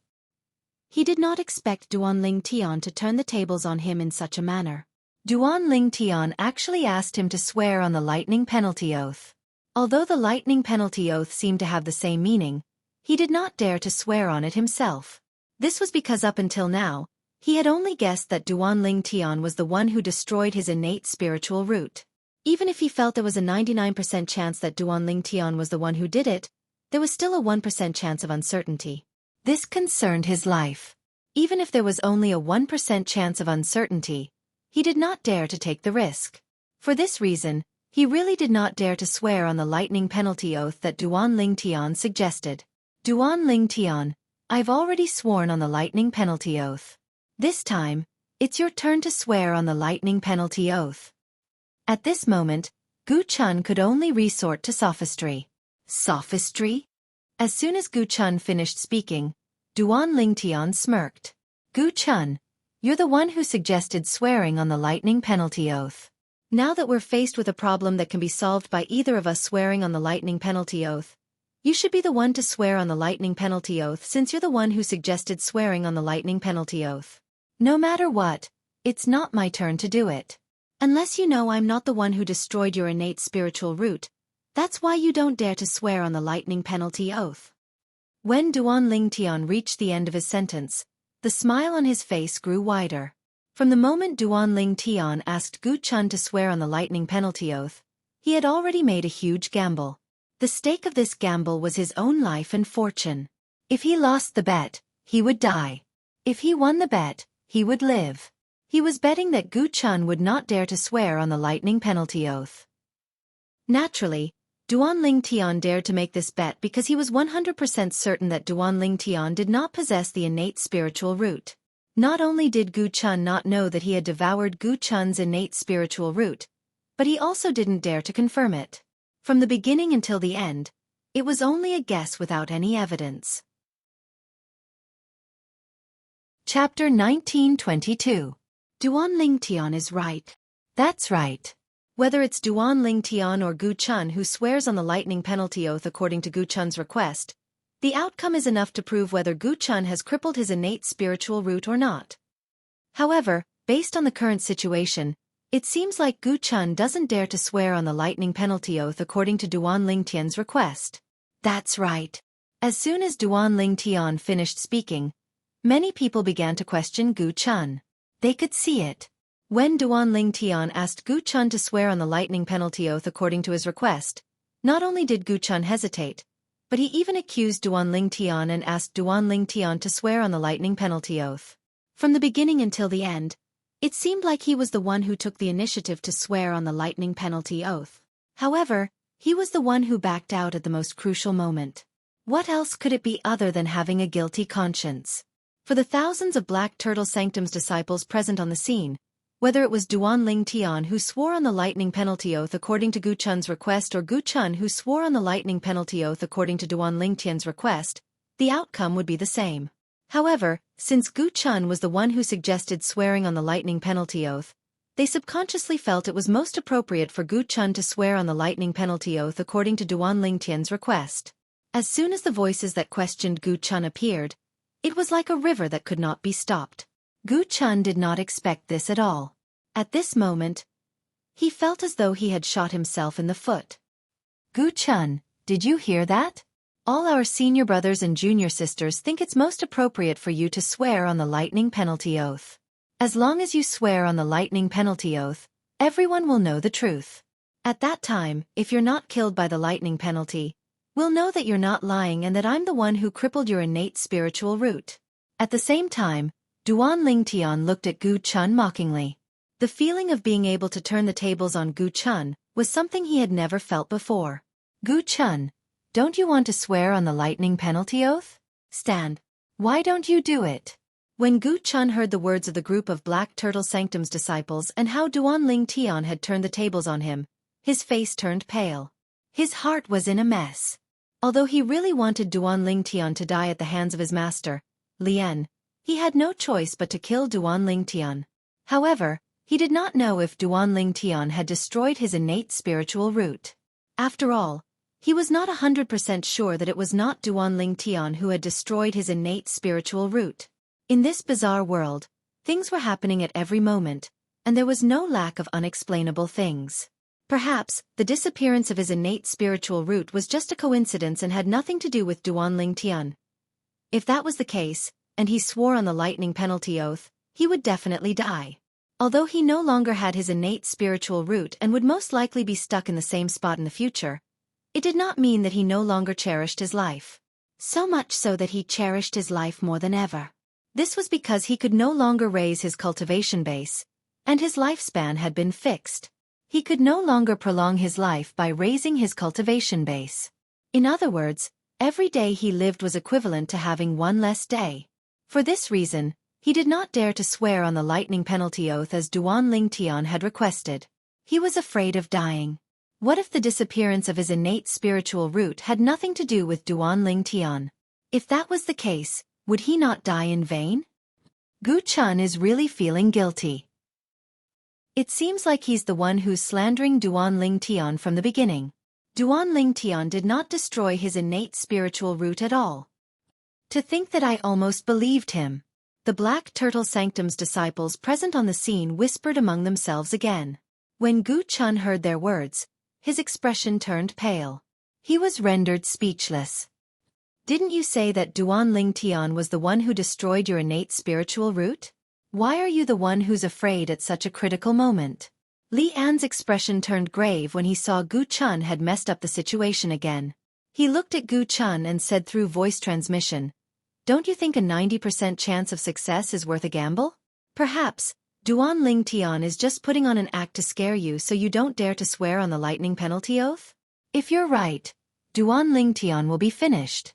He did not expect Duan Lingtian to turn the tables on him in such a manner. Duan Lingtian actually asked him to swear on the lightning penalty oath. Although the lightning penalty oath seemed to have the same meaning, he did not dare to swear on it himself. This was because up until now, he had only guessed that Duan Lingtian was the one who destroyed his innate spiritual root. Even if he felt there was a 99% chance that Duan Lingtian was the one who did it, there was still a 1% chance of uncertainty. This concerned his life. Even if there was only a 1% chance of uncertainty, he did not dare to take the risk. For this reason, he really did not dare to swear on the lightning penalty oath that Duan Lingtian suggested. Duan Lingtian, I've already sworn on the lightning penalty oath. This time, it's your turn to swear on the lightning penalty oath. At this moment, Gu Chun could only resort to sophistry. Sophistry? As soon as Gu Chun finished speaking, Duan Lingtian smirked. Gu Chun, you're the one who suggested swearing on the lightning penalty oath. Now that we're faced with a problem that can be solved by either of us swearing on the lightning penalty oath, you should be the one to swear on the lightning penalty oath since you're the one who suggested swearing on the lightning penalty oath. No matter what, it's not my turn to do it. Unless you know I'm not the one who destroyed your innate spiritual root, that's why you don't dare to swear on the lightning penalty oath. When Duan Lingtian reached the end of his sentence, the smile on his face grew wider. From the moment Duan Lingtian asked Gu Chun to swear on the lightning penalty oath, he had already made a huge gamble. The stake of this gamble was his own life and fortune. If he lost the bet, he would die. If he won the bet, he would live. He was betting that Gu Chun would not dare to swear on the lightning penalty oath. Naturally, Duan Lingtian dared to make this bet because he was 100% certain that Duan Lingtian did not possess the innate spiritual root. Not only did Gu Chun not know that he had devoured Gu Chun's innate spiritual root, but he also didn't dare to confirm it. From the beginning until the end, it was only a guess without any evidence. Chapter 1922. Duan Lingtian is right. That's right. Whether it's Duan Lingtian or Gu Chun who swears on the lightning penalty oath according to Gu Chun's request, the outcome is enough to prove whether Gu Chun has crippled his innate spiritual root or not. However, based on the current situation, it seems like Gu Chun doesn't dare to swear on the lightning penalty oath according to Duan Lingtian's request. That's right. As soon as Duan Lingtian finished speaking, many people began to question Gu Chun. They could see it. When Duan Lingtian asked Gu Chun to swear on the lightning penalty oath according to his request, not only did Gu Chun hesitate, but he even accused Duan Lingtian and asked Duan Lingtian to swear on the lightning penalty oath. From the beginning until the end, it seemed like he was the one who took the initiative to swear on the lightning penalty oath. However, he was the one who backed out at the most crucial moment. What else could it be other than having a guilty conscience? For the thousands of Black Turtle Sanctum's disciples present on the scene,
Whether it was Duan Ling Tian who swore on the lightning penalty oath according to Gu Chun's request or Gu Chun who swore on the lightning penalty oath according to Duan Ling Tian's request, the outcome would be the same. However, since Gu Chun was the one who suggested swearing on the lightning penalty oath, they subconsciously felt it was most appropriate for Gu Chun to swear on the lightning penalty oath according to Duan Ling Tian's request. As soon as the voices that questioned Gu Chun appeared, it was like a river that could not be stopped. Gu Chun did not expect this at all. At this moment, he felt as though he had shot himself in the foot.
Gu Chun, did you hear that? All our senior brothers and junior sisters think it's most appropriate for you to swear on the lightning penalty oath. As long as you swear on the lightning penalty oath, everyone will know the truth. At that time, if you're not killed by the lightning penalty, we'll know that you're not lying and that I'm the one who crippled your innate spiritual root. At the same time, Duan Ling Tian looked at Gu Chun mockingly. The feeling of being able to turn the tables on Gu Chun was something he had never felt before. Gu Chun, don't you want to swear on the lightning penalty oath? Stand. Why don't you do it? When Gu Chun heard the words of the group of Black Turtle Sanctum's disciples and how Duan Ling Tian had turned the tables on him, his face turned pale. His heart was in a mess. Although he really wanted Duan Ling Tian to die at the hands of his master, Lian, he had no choice but to kill Duan Ling Tian. However, he did not know if Duan Ling Tian had destroyed his innate spiritual root. After all, he was not 100% sure that it was not Duan Ling Tian who had destroyed his innate spiritual root. In this bizarre world, things were happening at every moment, and there was no lack of unexplainable things. Perhaps, the disappearance of his innate spiritual root was just a coincidence and had nothing to do with Duan Ling Tian. If that was the case, and he swore on the lightning penalty oath, he would definitely die. Although he no longer had his innate spiritual root and would most likely be stuck in the same spot in the future, it did not mean that he no longer cherished his life. So much so that he cherished his life more than ever. This was because he could no longer raise his cultivation base, and his lifespan had been fixed. He could no longer prolong his life by raising his cultivation base. In other words, every day he lived was equivalent to having one less day. For this reason, he did not dare to swear on the lightning penalty oath as Duan Ling Tian had requested. He was afraid of dying. What if the disappearance of his innate spiritual root had nothing to do with Duan Ling Tian? If that was the case, would he not die in vain? Gu Chun is really feeling guilty. It seems like he's the one who's slandering Duan Ling Tian from the beginning. Duan Ling Tian did not destroy his innate spiritual root at all. To think that I almost believed him. The Black Turtle Sanctum's disciples present on the scene whispered among themselves again. When Gu Chun heard their words, his expression turned pale. He was rendered speechless. Didn't you say that Duan Ling Tian was the one who destroyed your innate spiritual root? Why are you the one who's afraid at such a critical moment? Li An's expression turned grave when he saw Gu Chun had messed up the situation again. He looked at Gu Chun and said through voice transmission, "Don't you think a 90% chance of success is worth a gamble? Perhaps, Duan Ling Tian is just putting on an act to scare you so you don't dare to swear on the lightning penalty oath? If you're right, Duan Ling Tian will be finished."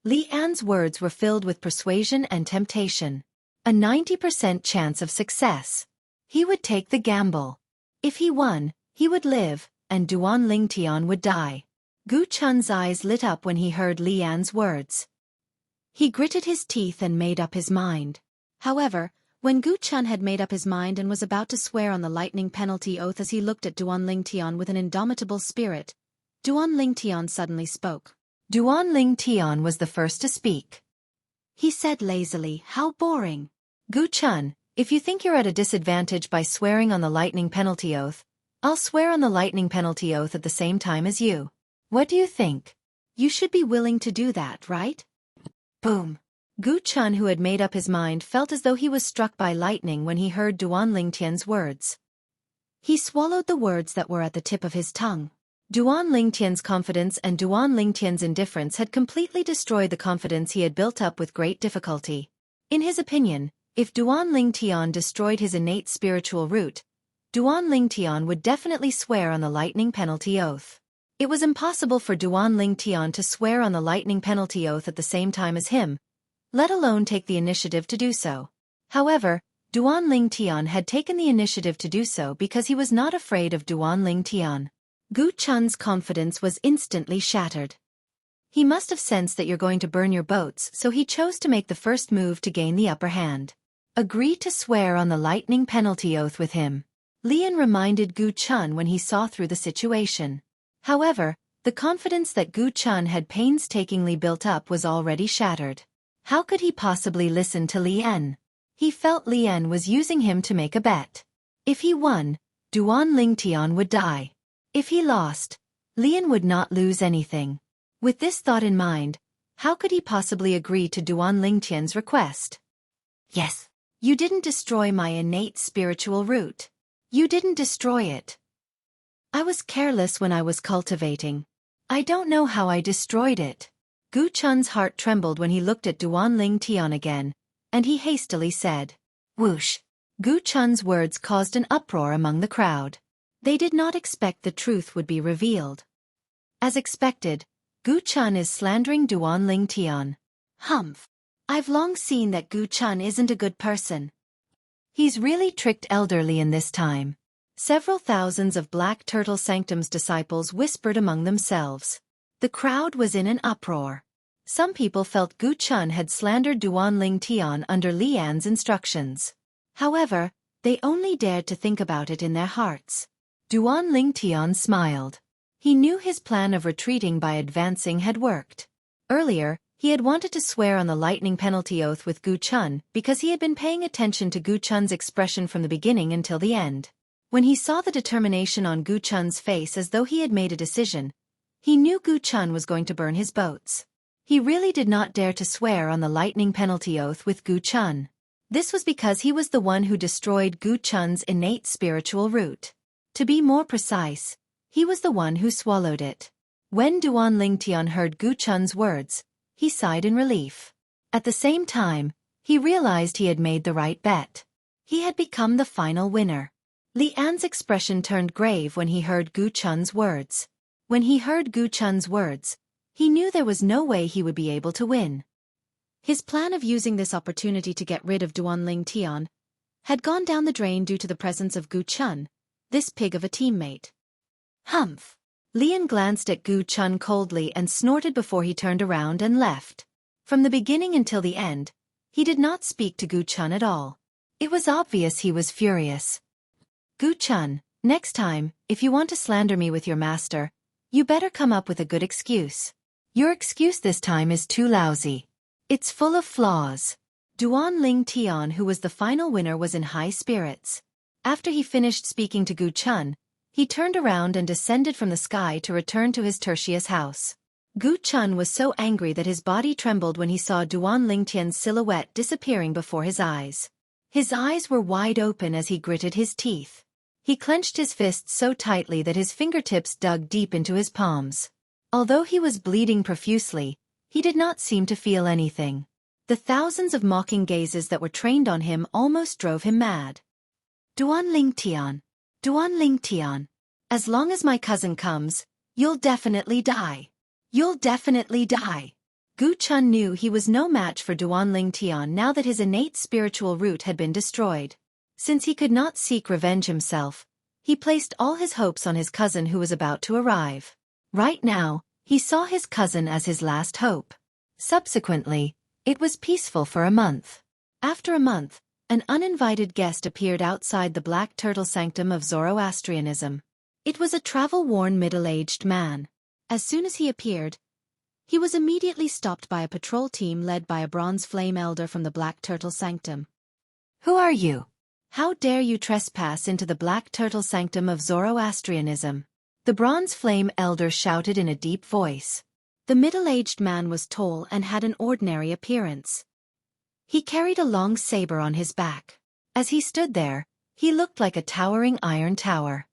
Li An's words were filled with persuasion and temptation. A 90% chance of success. He would take the gamble. If he won, he would live, and Duan Ling Tian would die. Gu Chun's eyes lit up when he heard Li An's words. He gritted his teeth and made up his mind. However, when Gu Chun had made up his mind and was about to swear on the lightning penalty oath as he looked at Duan Ling Tian with an indomitable spirit, Duan Ling Tian suddenly spoke. Duan Ling Tian was the first to speak.
He said lazily, "How boring."
Gu Chun, if you think you're at a disadvantage by swearing on the lightning penalty oath, I'll swear on the lightning penalty oath at the same time as you. What do you think?
You should be willing to do that, right?
Boom.
Gu Chun, who had made up his mind, felt as though he was struck by lightning when he heard Duan Ling Tian's words. He swallowed the words that were at the tip of his tongue. Duan Ling Tian's confidence and Duan Ling Tian's indifference had completely destroyed the confidence he had built up with great difficulty. In his opinion, if Duan Ling Tian destroyed his innate spiritual root, Duan Ling Tian would definitely swear on the lightning penalty oath. It was impossible for Duan Ling Tian to swear on the lightning penalty oath at the same time as him, let alone take the initiative to do so. However,
Duan Lingtian had taken the initiative to do so because he was not afraid of Duan Lingtian. Gu Chun's confidence was instantly shattered. He must have sensed that you're going to burn your boats, so he chose to make the first move to gain the upper hand. Agree to swear on the lightning penalty oath with him. Lian reminded Gu Chun when he saw through the situation. However, the confidence that Gu Chun had painstakingly built up was already shattered. How could he possibly listen to Lian? He felt Lian was using him to make a bet. If he won, Duan Lingtian would die. If he lost, Lian would not lose anything. With this thought in mind, how could he possibly agree to Duan Lingtian's request? Yes. You didn't destroy my innate spiritual root. You didn't destroy it. I was careless when I was cultivating. I don't know how I destroyed it. Gu Chun's heart trembled when he looked at Duan Lingtian again, and he hastily said, "Whoosh." Gu Chun's words caused an uproar among the crowd. They did not expect the truth would be revealed. As expected, Gu Chun is slandering Duan Lingtian. Humph. I've long seen that Gu Chun isn't a good person. He's really tricked Elder Lian this time. Several thousands of Black Turtle Sanctum's disciples whispered among themselves. The crowd was in an uproar. Some people felt Gu Chun had slandered Duan Lingtian under Lian's instructions. However, they only dared to think about it in their hearts. Duan Lingtian smiled. He knew his plan of retreating by advancing had worked. Earlier, he had wanted to swear on the lightning penalty oath with Gu Chun because he had been paying attention to Gu Chun's expression from the beginning until the end. When he saw the determination on Gu Chun's face as though he had made a decision, he knew Gu Chun was going to burn his boats. He really did not dare to swear on the lightning penalty oath with Gu Chun. This was because he was the one who destroyed Gu Chun's innate spiritual root. To be more precise, he was the one who swallowed it. When Duan Lingtian heard Gu Chun's words, he sighed in relief. At the same time, he realized he had made the right bet. He had become the final winner. Lian's expression turned grave when he heard Gu Chun's words. When he heard Gu Chun's words, he knew there was no way he would be able to win. His plan of using this opportunity to get rid of Duan Lingtian had gone down the drain due to the presence of Gu Chun, this pig of a teammate. Humph! Lian glanced at Gu Chun coldly and snorted before he turned around and left. From the beginning until the end, he did not speak to Gu Chun at all. It was obvious he was furious. Gu Chun, next time, if you want to slander me with your master, you better come up with a good excuse. Your excuse this time is too lousy. It's full of flaws. Duan Lingtian, who was the final winner, was in high spirits. After he finished speaking to Gu Chun, he turned around and descended from the sky to return to his tertius house. Gu Chun was so angry that his body trembled when he saw Duan Lingtian's silhouette disappearing before his eyes. His eyes were wide open as he gritted his teeth. He clenched his fists so tightly that his fingertips dug deep into his palms. Although he was bleeding profusely, he did not seem to feel anything. The thousands of mocking gazes that were trained on him almost drove him mad. Duan Lingtian. Duan Lingtian. As long as my cousin comes, you'll definitely die. You'll definitely die. Gu Chun knew he was no match for Duan Lingtian now that his innate spiritual root had been destroyed. Since he could not seek revenge himself, he placed all his hopes on his cousin who was about to arrive. Right now, he saw his cousin as his last hope. Subsequently, it was peaceful for a month. After a month, an uninvited guest appeared outside the Black Turtle Sanctum of Zoroastrianism. It was a travel-worn middle-aged man. As soon as he appeared, he was immediately stopped by a patrol team led by a bronze flame elder from the Black Turtle Sanctum. Who are you?
How dare you trespass into the Black Turtle Sanctum of Zoroastrianism? The bronze flame elder shouted in a deep voice. The middle-aged man was tall and had an ordinary appearance. He carried a long saber on his back. As he stood there, he looked like a towering iron tower.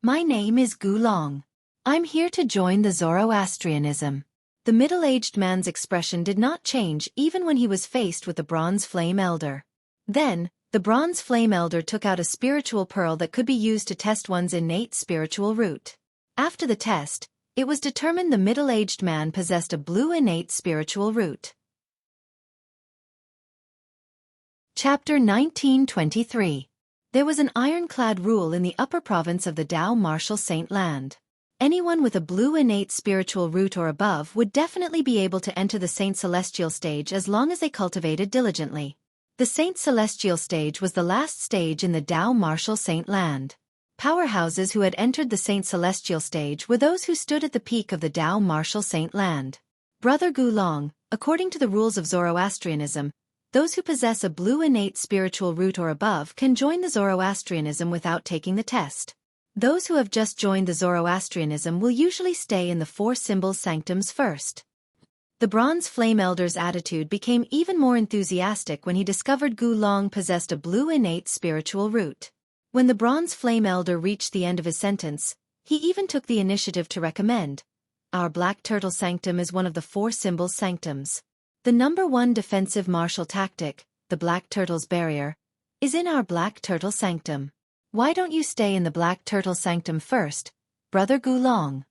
My name is Gu Long. I'm here to join the Zoroastrianism. The middle-aged man's expression did not change even when he was faced with the bronze flame elder. Then, the bronze flame elder took out a spiritual pearl that could be used to test one's innate spiritual root. After the test, it was determined the middle-aged man possessed a blue innate spiritual root.
Chapter 1923. There was an ironclad rule in the upper province of the Tao Martial Saint Land. Anyone with a blue innate spiritual root or above would definitely be able to enter the Saint Celestial stage as long as they cultivated diligently. The Saint Celestial stage was the last stage in the Tao Martial Saint Land. Powerhouses who had entered the Saint Celestial stage were those who stood at the peak of the Tao Martial Saint Land. Brother Gulong, according to the rules of Zoroastrianism, those who possess a blue innate spiritual root or above can join the Zoroastrianism without taking the test. Those who have just joined the Zoroastrianism will usually stay in the four symbol sanctums first. The Bronze Flame Elder's attitude became even more enthusiastic when he discovered Gulong possessed a blue innate spiritual root. When the Bronze Flame Elder reached the end of his sentence, he even took the initiative to recommend, "Our Black Turtle Sanctum is one of the four symbol sanctums. The number one defensive martial tactic, the Black Turtle's Barrier, is in our Black Turtle Sanctum. Why don't you stay in the Black Turtle Sanctum first, Brother Gulong?"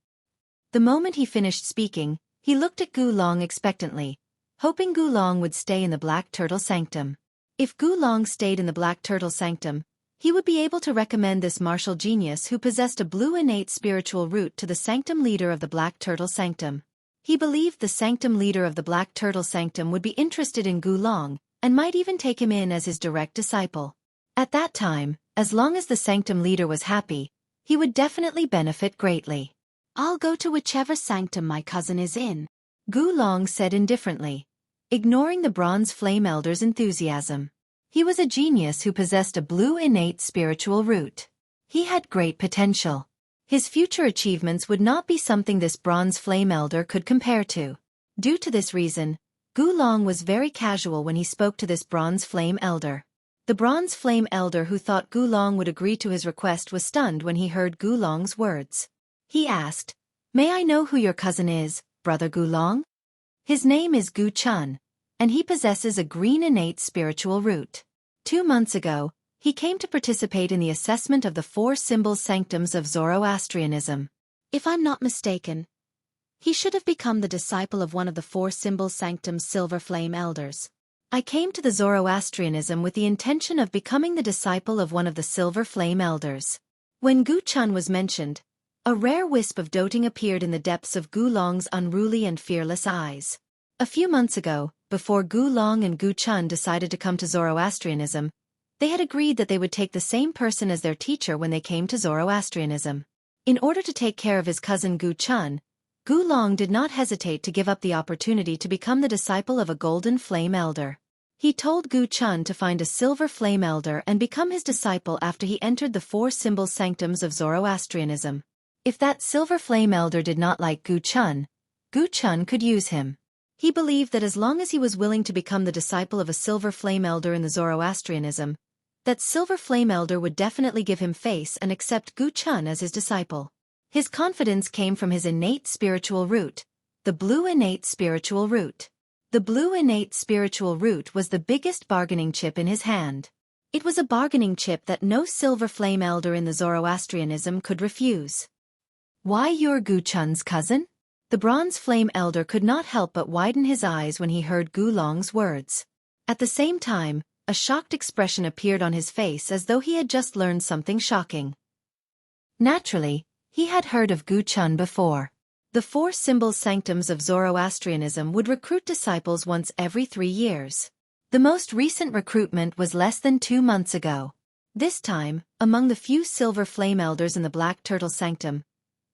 The moment he finished speaking, he looked at Gulong expectantly, hoping Gulong would stay in the Black Turtle Sanctum. If Gulong stayed in the Black Turtle Sanctum, he would be able to recommend this martial genius who possessed a blue innate spiritual root to the sanctum leader of the Black Turtle Sanctum. He believed the sanctum leader of the Black Turtle Sanctum would be interested in Gulong, and might even take him in as his direct disciple. At that time, as long as the sanctum leader was happy, he would definitely benefit greatly.
"I'll go to whichever sanctum my cousin is in,"
Gulong said indifferently, ignoring the Bronze Flame Elder's enthusiasm. He was a genius who possessed a blue innate spiritual root. He had great potential. His future achievements would not be something this Bronze Flame Elder could compare to. Due to this reason, Gulong was very casual when he spoke to this Bronze Flame Elder. The Bronze Flame Elder who thought Gulong would agree to his request was stunned when he heard Gulong's words. He asked, "May I know who your cousin is, Brother Gulong?" "His name is Gu Chun, and he possesses a green innate spiritual root. 2 months ago, he came to participate in the assessment of the four symbol sanctums of Zoroastrianism.
If I'm not mistaken, he should have become the disciple of one of the four symbol sanctums Silver Flame Elders.
I came to the Zoroastrianism with the intention of becoming the disciple of one of the Silver Flame Elders." When Gu Chun was mentioned, a rare wisp of doting appeared in the depths of Gulong's unruly and fearless eyes. A few months ago, before Gulong and Gu Chun decided to come to Zoroastrianism, they had agreed that they would take the same person as their teacher when they came to Zoroastrianism. In order to take care of his cousin Gu Chun, Gulong did not hesitate to give up the opportunity to become the disciple of a Golden Flame Elder. He told Gu Chun to find a Silver Flame Elder and become his disciple after he entered the four symbol sanctums of Zoroastrianism. If that Silver Flame Elder did not like Gu Chun could use him. He believed that as long as he was willing to become the disciple of a Silver Flame Elder in the Zoroastrianism, that Silver Flame Elder would definitely give him face and accept Gu Chun as his disciple. His confidence came from his innate spiritual root, the blue innate spiritual root. The blue innate spiritual root was the biggest bargaining chip in his hand. It was a bargaining chip that no Silver Flame Elder in the Zoroastrianism could refuse. "Why, you're Gu Chun's cousin?" The Bronze Flame Elder could not help but widen his eyes when he heard Gulong's words. At the same time, a shocked expression appeared on his face as though he had just learned something shocking. Naturally, he had heard of Gu Chun before. The four symbol sanctums of Zoroastrianism would recruit disciples once every 3 years. The most recent recruitment was less than 2 months ago. This time, among the few Silver Flame Elders in the Black Turtle Sanctum,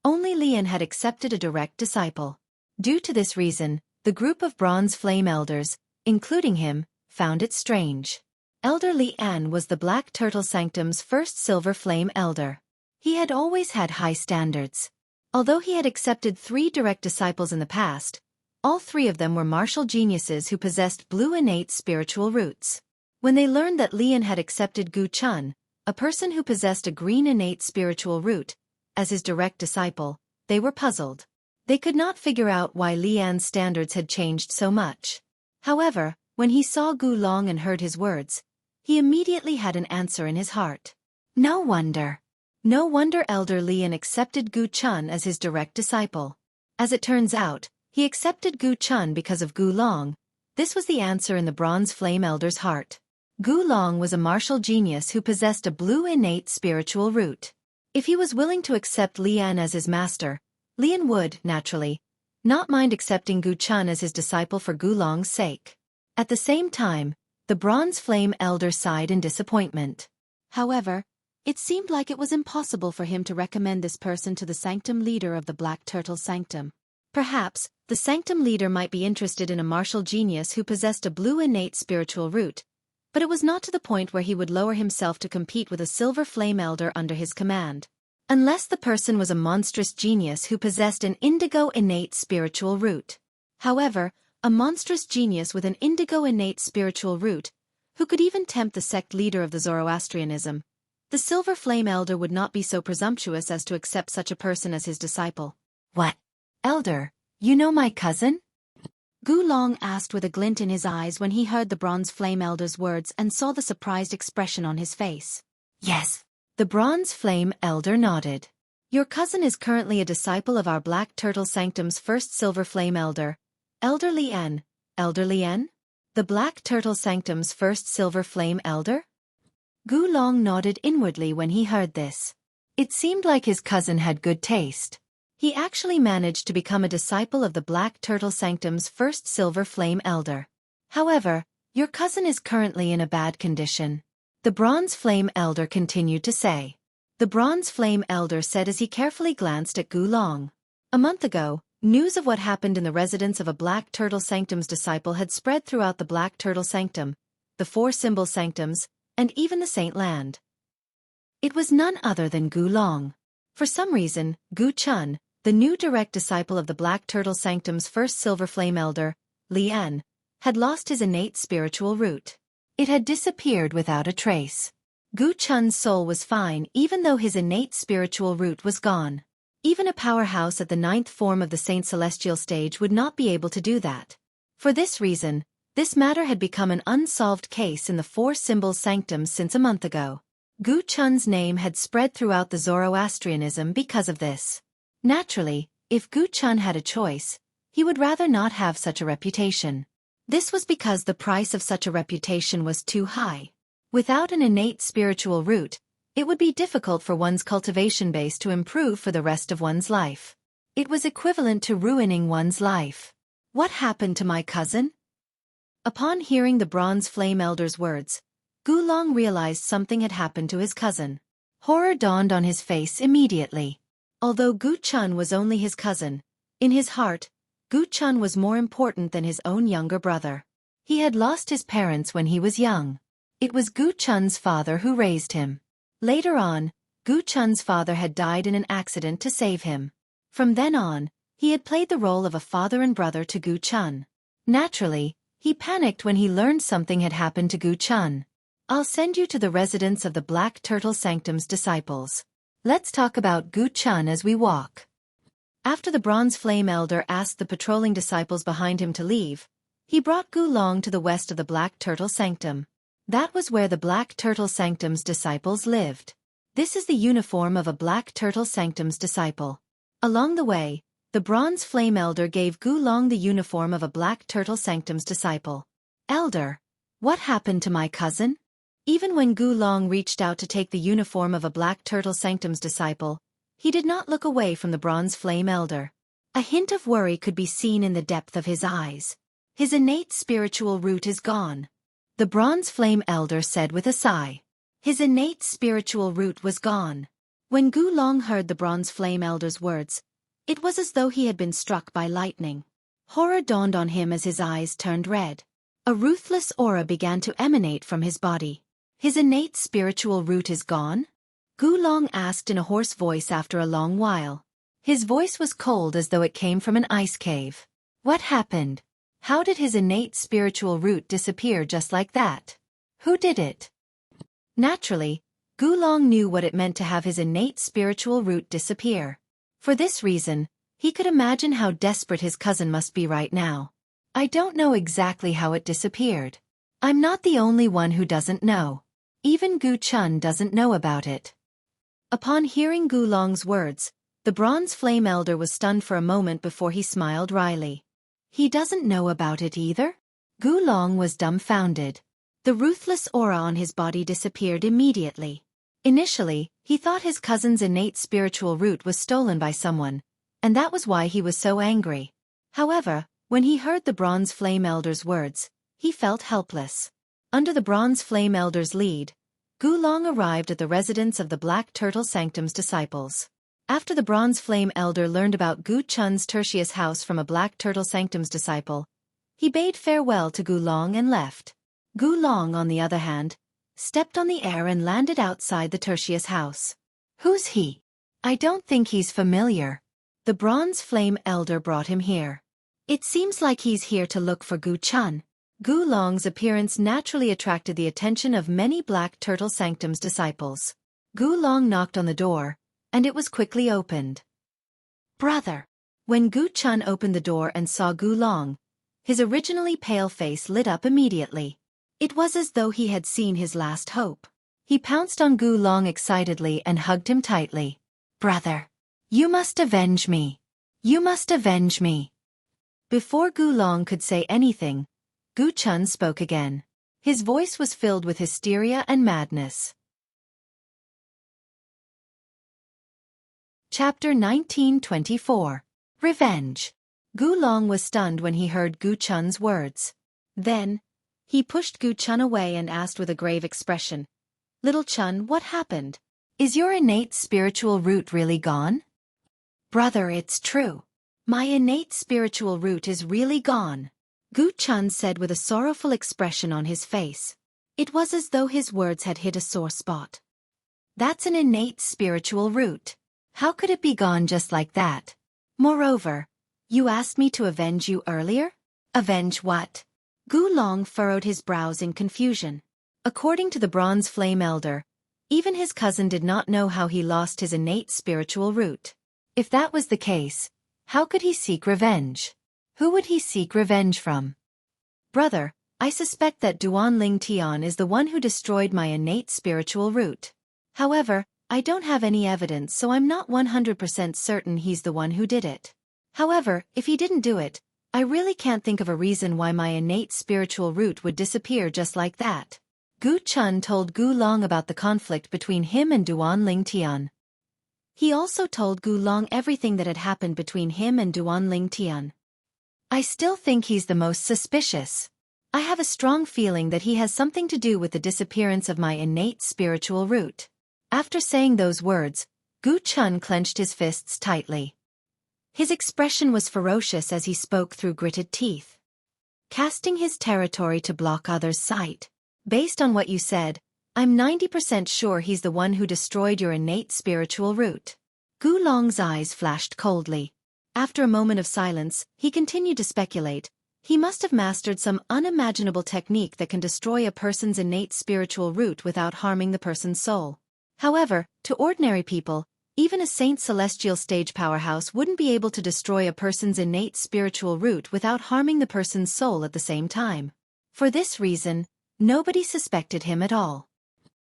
only Lian had accepted a direct disciple. Due to this reason, the group of Bronze Flame Elders, including him, found it strange. Elder Lian was the Black Turtle Sanctum's first Silver Flame Elder. He had always had high standards. Although he had accepted 3 direct disciples in the past, all 3 of them were martial geniuses who possessed blue innate spiritual roots. When they learned that Lian had accepted Gu Chun, a person who possessed a green innate spiritual root, as his direct disciple, they were puzzled. They could not figure out why Lian's standards had changed so much. However, when he saw Gulong and heard his words, he immediately had an answer in his heart. No wonder Elder Lian accepted Gu Chun as his direct disciple. As it turns out, he accepted Gu Chun because of Gulong. This was the answer in the Bronze Flame Elder's heart. Gu Long was a martial genius who possessed a blue innate spiritual root. If he was willing to accept Lian as his master, Lian would, naturally, not mind accepting Gu Chun as his disciple for Gu Long's sake. At the same time, the Bronze Flame Elder sighed in disappointment.
However, it seemed like it was impossible for him to recommend this person to the sanctum leader of the Black Turtle Sanctum. Perhaps, the sanctum leader might be interested in a martial genius who possessed a blue innate spiritual root, but it was not to the point where he would lower himself to compete with a silver flame elder under his command. Unless the person was a monstrous genius who possessed an indigo innate spiritual root. However, a monstrous genius with an indigo innate spiritual root, who could even tempt the sect leader of the Zoroastrianism, the silver flame elder would not be so presumptuous as to accept such a person as his disciple.
What? Elder, you know my cousin?
Gu Long asked with a glint in his eyes when he heard the Bronze Flame Elder's words and saw the surprised expression on his face.
Yes. The Bronze Flame Elder nodded. Your cousin is currently a disciple of our Black Turtle Sanctum's first Silver Flame Elder, Elder Lian. Elder Lian? The Black Turtle Sanctum's first Silver Flame Elder? Gu Long nodded inwardly when he heard this. It seemed like his cousin had good taste. He actually managed to become a disciple of the Black Turtle Sanctum's first Silver Flame Elder. However, your cousin is currently in a bad condition. The Bronze Flame Elder continued to say. The Bronze Flame Elder said as he carefully glanced at Gu Long. A month ago, news of what happened in the residence of a Black Turtle Sanctum's disciple had spread throughout the Black Turtle Sanctum, the Four Symbol Sanctums, and even the Saint Land. It was none other than Gu Long. For some reason, Gu Chun, the new direct disciple of the Black Turtle Sanctum's first Silver Flame Elder, Lian, had lost his innate spiritual root. It had disappeared without a trace. Gu Chun's soul was fine even though his innate spiritual root was gone. Even a powerhouse at the 9th form of the Saint Celestial stage would not be able to do that. For this reason, this matter had become an unsolved case in the Four Symbol Sanctums since a month ago. Gu Chun's name had spread throughout the Zoroastrianism because of this. Naturally, if Gu Chun had a choice, he would rather not have such a reputation. This was because the price of such a reputation was too high. Without an innate spiritual root, it would be difficult for one's cultivation base to improve for the rest of one's life. It was equivalent to ruining one's life. What happened to my cousin? Upon hearing the Bronze Flame Elder's words, Gu Long realized something had happened to his cousin. Horror dawned on his face immediately. Although Gu Chun was only his cousin, in his heart, Gu Chun was more important than his own younger brother. He had lost his parents when he was young. It was Gu Chun's father who raised him. Later on, Gu Chun's father had died in an accident to save him. From then on, he had played the role of a father and brother to Gu Chun. Naturally, he panicked when he learned something had happened to Gu Chun. I'll send you to the residence of the Black Turtle Sanctum's disciples. Let's talk about Gu Chun as we walk. After the Bronze Flame Elder asked the patrolling disciples behind him to leave, he brought Gu Long to the west of the Black Turtle Sanctum. That was where the Black Turtle Sanctum's disciples lived. This is the uniform of a Black Turtle Sanctum's disciple. Along the way, the Bronze Flame Elder gave Gu Long the uniform of a Black Turtle Sanctum's disciple. Elder, what happened to my cousin? Even when Gu Long reached out to take the uniform of a Black Turtle Sanctum's disciple, he did not look away from the Bronze Flame Elder. A hint of worry could be seen in the depth of his eyes. His innate spiritual root is gone. The Bronze Flame Elder said with a sigh. His innate spiritual root was gone. When Gu Long heard the Bronze Flame Elder's words, it was as though he had been struck by lightning. Horror dawned on him as his eyes turned red. A ruthless aura began to emanate from his body. His innate spiritual root is gone? Gu Long asked in a hoarse voice after a long while. His voice was cold as though it came from an ice cave. What happened? How did his innate spiritual root disappear just like that? Who did it? Naturally, Gu Long knew what it meant to have his innate spiritual root disappear. For this reason, he could imagine how desperate his cousin must be right now. I don't know exactly how it disappeared. I'm not the only one who doesn't know. Even Gu Chun doesn't know about it. Upon hearing Gu Long's words, the Bronze Flame Elder was stunned for a moment before he smiled wryly. He doesn't know about it either? Gu Long was dumbfounded.
The ruthless aura on his body disappeared immediately. Initially, he thought his cousin's innate spiritual root was stolen by someone, and that was why he was so angry. However, when he heard the Bronze Flame Elder's words, he felt helpless. Under the Bronze Flame Elder's lead, Gulong arrived at the residence of the Black Turtle Sanctum's disciples. After the Bronze Flame Elder learned about Gu Chun's tertius house from a Black Turtle Sanctum's disciple, he bade farewell to Gulong and left. Gulong, on the other hand, stepped on the air and landed outside the tertius house.
Who's he? I don't think he's familiar.
The Bronze Flame Elder brought him here. It seems like he's here to look for Gu Chun. Gulong's appearance naturally attracted the attention of many Black Turtle Sanctum's disciples. Gulong knocked on the door, and it was quickly opened.
Brother.
When Gu Chun opened the door and saw Gulong, his originally pale face lit up immediately. It was as though he had seen his last hope.
He pounced on Gulong excitedly and hugged him tightly. Brother. You must avenge me. You must avenge me.
Before Gulong could say anything, Gu Chun spoke again. His voice was filled with hysteria and madness.
Chapter 1924. Revenge.
Gulong was stunned when he heard Gu Chun's words. Then, he pushed Gu Chun away and asked with a grave expression, "Little Chun, what happened?
Is your innate spiritual root really gone?"
Brother, it's true. My innate spiritual root is really gone, Gu Chun said with a sorrowful expression on his face. It was as though his words had hit a sore spot.
That's an innate spiritual root. How could it be gone just like that?
Moreover, you asked me to avenge you earlier?
Avenge what?
Gulong furrowed his brows in confusion. According to the Bronze Flame Elder, even his cousin did not know how he lost his innate spiritual root.
If that was the case, how could he seek revenge? Who would he seek revenge from?
Brother, I suspect that Duan Ling Tian is the one who destroyed my innate spiritual root. However, I don't have any evidence, so I'm not 100% certain he's the one who did it. However, if he didn't do it, I really can't think of a reason why my innate spiritual root would disappear just like that. Gu Chun told Gulong about the conflict between him and Duan Ling Tian. He also told Gulong everything that had happened between him and Duan Ling Tian.
I still think he's the most suspicious.
I have a strong feeling that he has something to do with the disappearance of my innate spiritual root.
After saying those words, Gu Chun clenched his fists tightly.
His expression was ferocious as he spoke through gritted teeth. Casting his territory to block others' sight. Based on what you said, I'm 90% sure he's the one who destroyed your innate spiritual root. Gulong's eyes flashed coldly. After a moment of silence, he continued to speculate. He must have mastered some unimaginable technique that can destroy a person's innate spiritual root without harming the person's soul. However, to ordinary people, even a Saint Celestial stage powerhouse wouldn't be able to destroy a person's innate spiritual root without harming the person's soul at the same time. For this reason, nobody suspected him at all.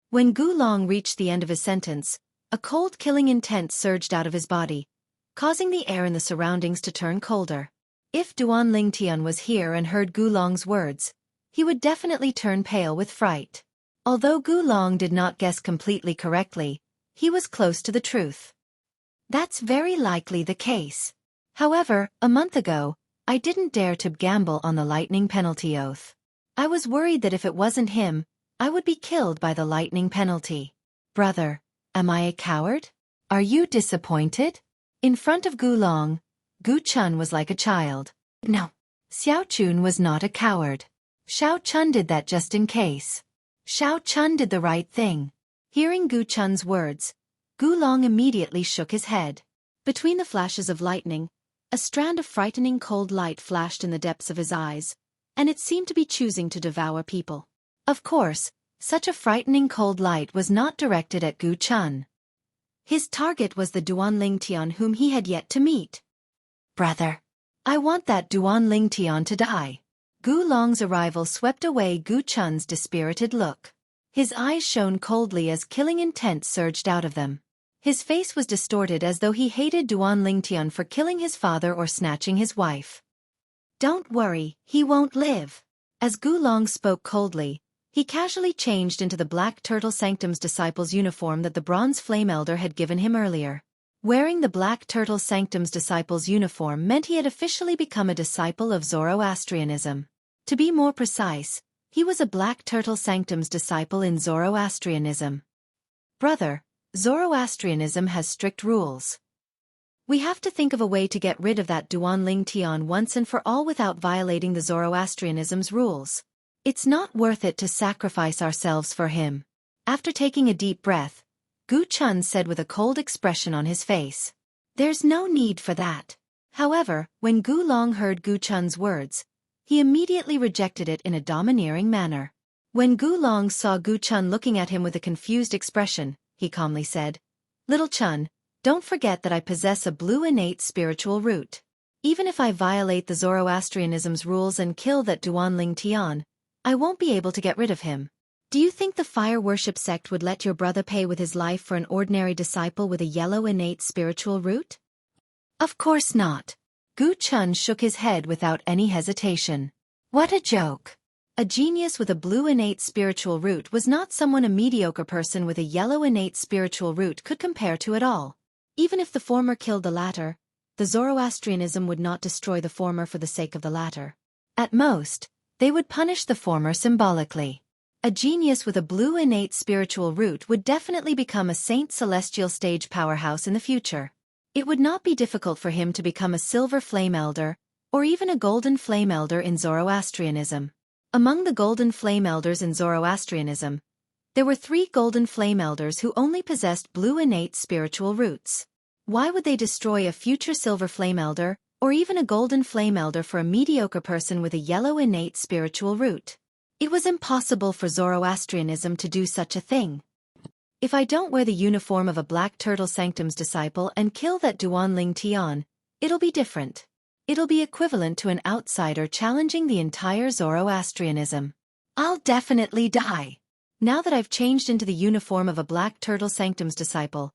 When Gulong reached the end of his sentence, a cold killing intent surged out of his body, causing the air in the surroundings to turn colder. If Duan Ling Tian was here and heard Gulong's words, he would definitely turn pale with fright. Although Gulong did not guess completely correctly, he was close to the truth.
That's very likely the case.
However, a month ago, I didn't dare to gamble on the lightning penalty oath. I was worried that if it wasn't him, I would be killed by the lightning penalty.
Brother, am I a coward? Are you disappointed?
In front of Gulong, Gu Chun was like a child.
No, Xiao Chun was not a coward. Xiao Chun did that just in case. Xiao Chun did the right thing.
Hearing Gu Chun's words, Gulong immediately shook his head. Between the flashes of lightning, a strand of frightening cold light flashed in the depths of his eyes, and it seemed to be choosing to devour people. Of course, such a frightening cold light was not directed at Gu Chun. His target was the Duan Ling Tian whom he had yet to meet.
Brother,
I want that Duan Ling Tian to die. Gulong's arrival swept away Gu Chun's dispirited look. His eyes shone coldly as killing intent surged out of them. His face was distorted as though he hated Duan Ling Tian for killing his father or snatching his wife. Don't worry, he won't live. As Gulong spoke coldly, He casually changed into the Black Turtle Sanctum's disciple's uniform that the Bronze Flame Elder had given him earlier. Wearing the Black Turtle Sanctum's disciple's uniform meant he had officially become a disciple of Zoroastrianism. To be more precise, he was a Black Turtle Sanctum's disciple in Zoroastrianism. Brother, Zoroastrianism has strict rules. We have to think of a way to get rid of that Duanling Tian once and for all without violating the Zoroastrianism's rules. It's not worth it to sacrifice ourselves for him. After taking a deep breath, Gu Chun said with a cold expression on his face. There's no need for that. However, when Gu Long heard Gu Chun's words, he immediately rejected it in a domineering manner. When Gu Long saw Gu Chun looking at him with a confused expression, he calmly said, Little Chun, don't forget that I possess a blue innate spiritual root. Even if I violate the Zoroastrianism's rules and kill that Duanling Tian, I won't be able to get rid of him. Do you think the fire worship sect would let your brother pay with his life for an ordinary disciple with a yellow innate spiritual root?
Of course not. Gu Chun shook his head without any hesitation. What a joke.
A genius with a blue innate spiritual root was not someone a mediocre person with a yellow innate spiritual root could compare to at all. Even if the former killed the latter, the Zoroastrianism would not destroy the former for the sake of the latter.
At most, they would punish the former symbolically.
A genius with a blue innate spiritual root would definitely become a Saint Celestial stage powerhouse in the future. It would not be difficult for him to become a Silver Flame Elder, or even a Golden Flame Elder in Zoroastrianism. Among the Golden Flame Elders in Zoroastrianism, there were 3 Golden Flame Elders who only possessed blue innate spiritual roots. Why would they destroy a future Silver Flame Elder, or even a Golden Flame Elder for a mediocre person with a yellow innate spiritual root? It was impossible for Zoroastrianism to do such a thing. If I don't wear the uniform of a Black Turtle Sanctum's disciple and kill that Duanling Tian, it'll be different. It'll be equivalent to an outsider challenging the entire Zoroastrianism.
I'll definitely die.
Now that I've changed into the uniform of a Black Turtle Sanctum's disciple,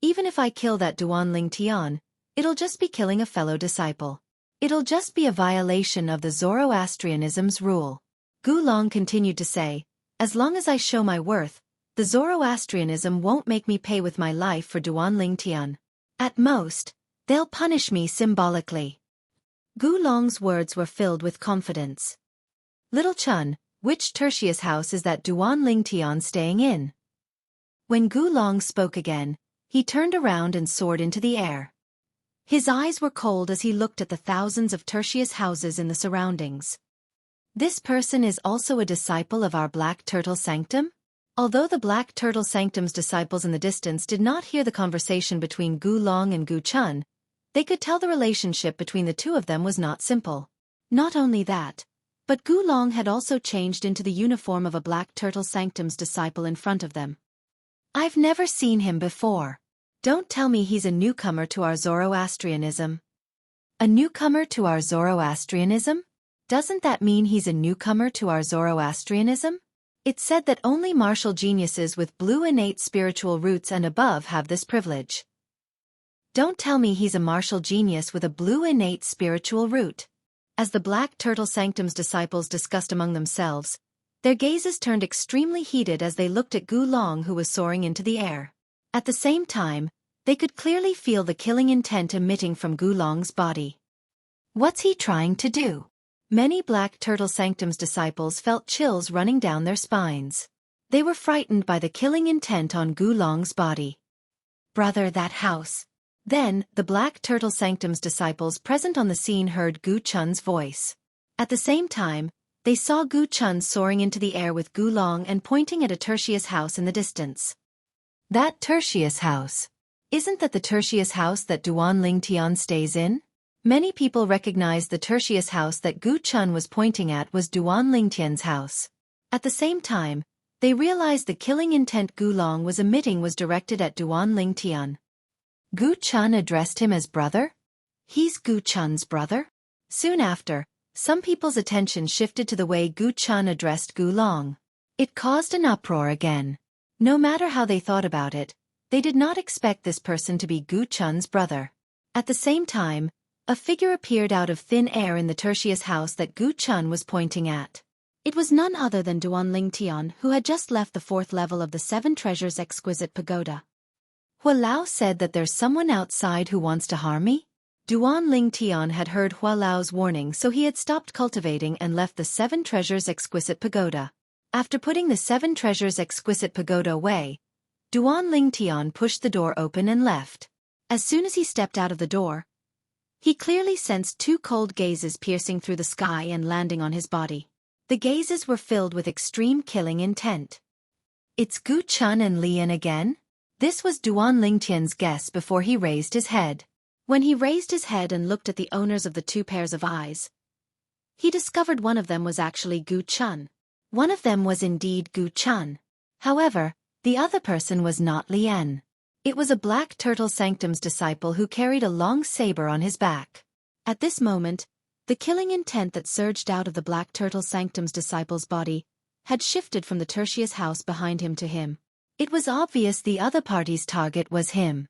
even if I kill that Duanling Tian, it'll just be killing a fellow disciple. It'll just be a violation of the Zoroastrianism's rule. Gu Long continued to say, as long as I show my worth, the Zoroastrianism won't make me pay with my life for Duanling Tian.
At most, they'll punish me symbolically.
Gu Long's words were filled with confidence. Little Chun, which Tertius house is that Duanling Tian staying in? When Gu Long spoke again, he turned around and soared into the air. His eyes were cold as he looked at the thousands of Tertius houses in the surroundings. This person is also a disciple of our Black Turtle Sanctum? Although the Black Turtle Sanctum's disciples in the distance did not hear the conversation between Gu Long and Gu Chun, they could tell the relationship between the two of them was not simple. Not only that, but Gu Long had also changed into the uniform of a Black Turtle Sanctum's disciple in front of them.
I've never seen him before.
Don't tell me he's a newcomer to our Zoroastrianism.
A newcomer to our Zoroastrianism?
Doesn't that mean he's a newcomer to our Zoroastrianism? It's said that only martial geniuses with blue innate spiritual roots and above have this privilege. Don't tell me he's a martial genius with a blue innate spiritual root. As the Black Turtle Sanctum's disciples discussed among themselves, their gazes turned extremely heated as they looked at Gu Long, who was soaring into the air. At the same time, they could clearly feel the killing intent emitting from Gu Long's body.
What's he trying to do?
Many Black Turtle Sanctum's disciples felt chills running down their spines. They were frightened by the killing intent on Gu Long's body.
Brother, that house.
Then, the Black Turtle Sanctum's disciples present on the scene heard Gu Chun's voice. At the same time, they saw Gu Chun soaring into the air with Gu Long and pointing at a Tertius house in the distance.
That Tertius house.
Isn't that the Tertius house that Duanling Tian stays in? Many people recognized the Tertius house that Gu Chun was pointing at was Duanling Tian's house. At the same time, they realized the killing intent Gu Long was emitting was directed at Duanling Tian.
Gu Chun addressed him as brother?
He's Gu Chun's brother? Soon after, some people's attention shifted to the way Gu Chun addressed Gu Long. It caused an uproar again. No matter how they thought about it, they did not expect this person to be Gu Chun's brother. At the same time, a figure appeared out of thin air in the Tertius house that Gu Chun was pointing at. It was none other than Duan Lingtian, who had just left the 4th level of the 7 Treasures Exquisite Pagoda.
Hua Lao said that there's someone outside who wants to harm me? Duan Lingtian had heard Hua Lao's warning, so he had stopped cultivating and left the 7 Treasures Exquisite Pagoda. After putting the 7 Treasures Exquisite Pagoda away, Duan Lingtian pushed the door open and left.
As soon as he stepped out of the door, he clearly sensed 2 cold gazes piercing through the sky and landing on his body. The gazes were filled with extreme killing intent.
It's Gu Chun and Lian again? This was Duan Lingtian's guess before he raised his head.
When he raised his head and looked at the owners of the 2 pairs of eyes, he discovered one of them was actually Gu Chun.
One of them was indeed Gu Chun. However, the other person was not Lian. It was a Black Turtle Sanctum's disciple who carried a long saber on his back.
At this moment, the killing intent that surged out of the Black Turtle Sanctum's disciple's body had shifted from the Tertius house behind him to him.
It was obvious the other party's target was him.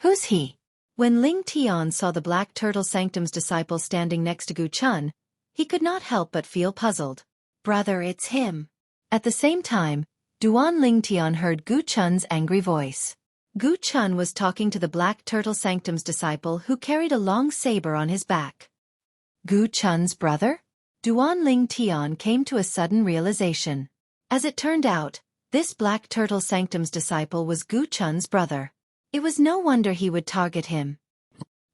Who's he? When Ling Tian saw the Black Turtle Sanctum's disciple standing next to Gu Chun, he could not help but feel puzzled. Brother, it's him. At the same time, Duan Lingtian heard Gu Chun's angry voice. Gu Chun was talking to the Black Turtle Sanctum's disciple who carried a long saber on his back. Gu Chun's brother? Duan Lingtian came to a sudden realization. As it turned out, this Black Turtle Sanctum's disciple was Gu Chun's brother. It was no wonder he would target him.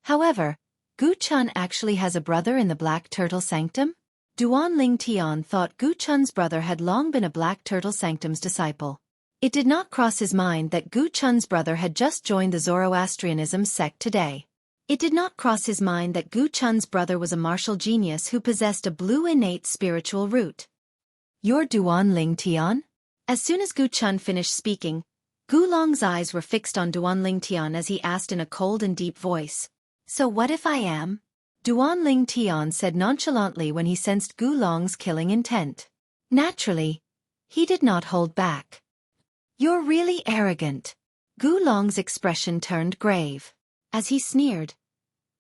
However, Gu Chun actually has a brother in the Black Turtle Sanctum? Duan Lingtian thought Gu Chun's brother had long been a Black Turtle Sanctum's disciple. It did not cross his mind that Gu Chun's brother had just joined the Zoroastrianism sect today. It did not cross his mind that Gu Chun's brother was a martial genius who possessed a blue innate spiritual root. You're Duan Lingtian? As soon as Gu Chun finished speaking, Gu Long's eyes were fixed on Duan Lingtian as he asked in a cold and deep voice. So what if I am? Duan Lingtian said nonchalantly when he sensed Gu Long's killing intent. Naturally, he did not hold back. You're really arrogant. Gu Long's expression turned grave. As he sneered,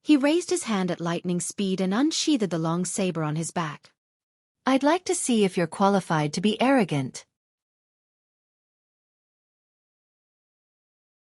he raised his hand at lightning speed and unsheathed the long saber on his back. I'd like to see if you're qualified to be arrogant.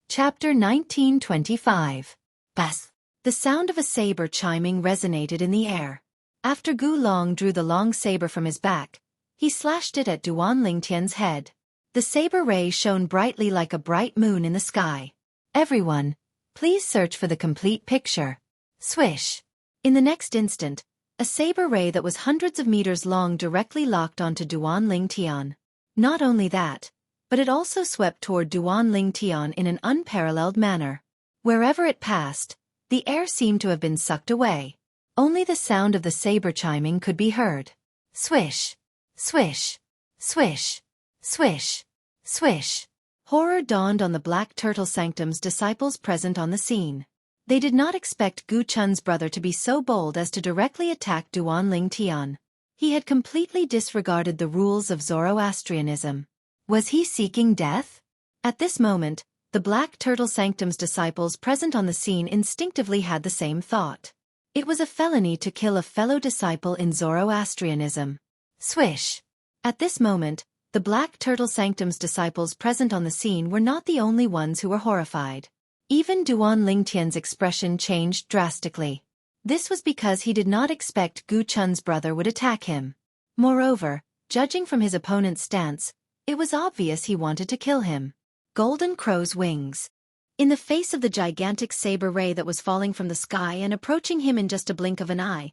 Chapter 1925. Bas. The sound of a saber chiming resonated in the air. After Gu Long drew the long saber from his back, he slashed it at Duan Lingtian's head. The saber ray shone brightly like a bright moon in the sky. Everyone, please search for the complete picture. Swish. In the next instant, a saber ray that was hundreds of meters long directly locked onto Duan Lingtian. Not only that, but it also swept toward Duan Lingtian in an unparalleled manner. Wherever it passed, the air seemed to have been sucked away. Only the sound of the saber chiming could be heard. Swish. Swish. Swish. Swish. Swish. Horror dawned on the Black Turtle Sanctum's disciples present on the scene. They did not expect Gu Chun's brother to be so bold as to directly attack Duan Lingtian. He had completely disregarded the rules of Zoroastrianism. Was he seeking death? At this moment, the Black Turtle Sanctum's disciples present on the scene instinctively had the same thought. It was a felony to kill a fellow disciple in Zoroastrianism. Swish. At this moment, the Black Turtle Sanctum's disciples present on the scene were not the only ones who were horrified. Even Duan Lingtian's expression changed drastically. This was because he did not expect Gu Chun's brother would attack him. Moreover, judging from his opponent's stance, it was obvious he wanted to kill him. Golden Crow's wings. In the face of the gigantic saber ray that was falling from the sky and approaching him in just a blink of an eye,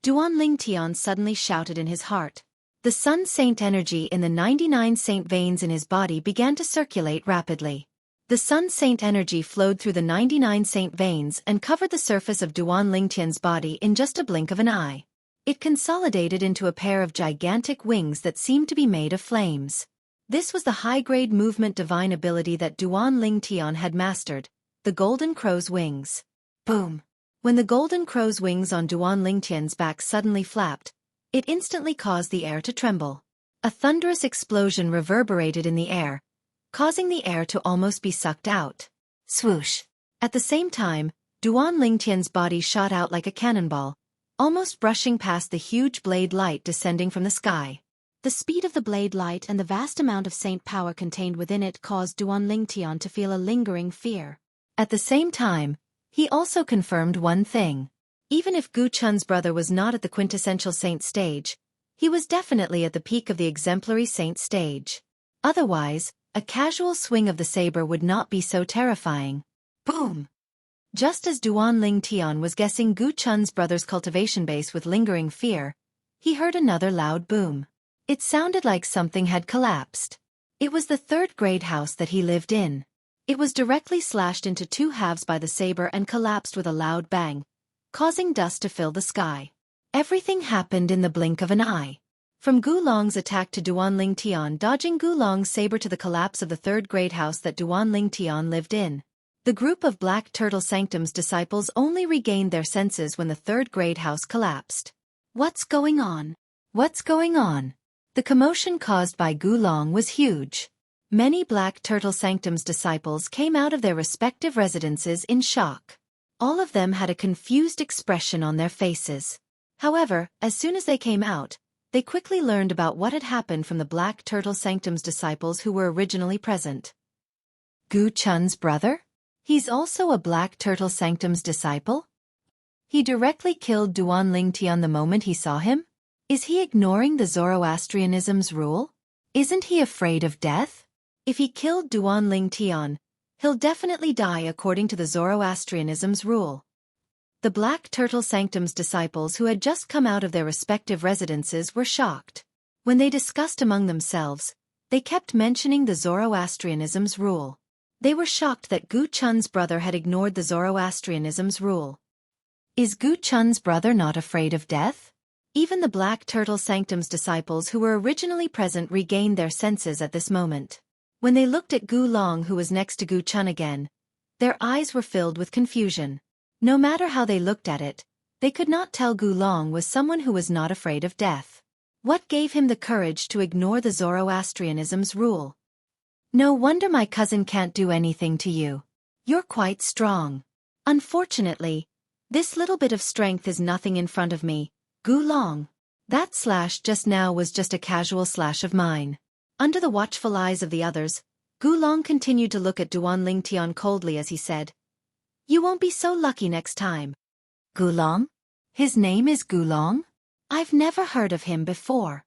Duan Lingtian suddenly shouted in his heart. The Sun Saint energy in the 99 Saint veins in his body began to circulate rapidly. The Sun Saint energy flowed through the 99 Saint veins and covered the surface of Duan Lingtian's body in just a blink of an eye. It consolidated into a pair of gigantic wings that seemed to be made of flames. This was the high-grade movement divine ability that Duan Lingtian had mastered, the Golden Crow's wings. Boom! When the Golden Crow's wings on Duan Lingtian's back suddenly flapped, it instantly caused the air to tremble. A thunderous explosion reverberated in the air, causing the air to almost be sucked out. Swoosh! At the same time, Duan Lingtian's body shot out like a cannonball, almost brushing past the huge blade light descending from the sky.
The speed of the blade light and the vast amount of saint power contained within it caused Duan Lingtian to feel a lingering fear.
At the same time, he also confirmed one thing. Even if Gu Chun's brother was not at the quintessential saint stage, he was definitely at the peak of the exemplary saint stage. Otherwise, a casual swing of the saber would not be so terrifying. Boom! Just as Duan Lingtian was guessing Gu Chun's brother's cultivation base with lingering fear, he heard another loud boom. It sounded like something had collapsed. It was the third-grade house that he lived in. It was directly slashed into two halves by the saber and collapsed with a loud bang, causing dust to fill the sky. Everything happened in the blink of an eye. From Gu Long's attack to Duan Lingtian dodging Gu Long's saber to the collapse of the third-grade house that Duan Lingtian lived in. The group of Black Turtle Sanctum's disciples only regained their senses when the third-grade house collapsed. What's going on? What's going on? The commotion caused by Gu Long was huge. Many Black Turtle Sanctum's disciples came out of their respective residences in shock. All of them had a confused expression on their faces. However, as soon as they came out, they quickly learned about what had happened from the Black Turtle Sanctum's disciples who were originally present. Gu Chun's brother? He's also a Black Turtle Sanctum's disciple? He directly killed Duan Lingtian the moment he saw him? Is he ignoring the Zoroastrianism's rule? Isn't he afraid of death? If he killed Duan Lingtian, he'll definitely die according to the Zoroastrianism's rule. The Black Turtle Sanctum's disciples who had just come out of their respective residences were shocked. When they discussed among themselves, they kept mentioning the Zoroastrianism's rule. They were shocked that Gu Chun's brother had ignored the Zoroastrianism's rule. Is Gu Chun's brother not afraid of death? Even the Black Turtle Sanctum's disciples who were originally present regained their senses at this moment. When they looked at Gu Long who was next to Gu Chun again, their eyes were filled with confusion. No matter how they looked at it, they could not tell Gu Long was someone who was not afraid of death. What gave him the courage to ignore the Zoroastrianism's rule? No wonder my cousin can't do anything to you. You're quite strong. Unfortunately, this little bit of strength is nothing in front of me, Gu Long. That slash just now was just a casual slash of mine. Under the watchful eyes of the others, Gu Long continued to look at Duan Lingtian coldly as he said, "You won't be so lucky next time." Gu Long? His name is Gu Long? I've never heard of him before.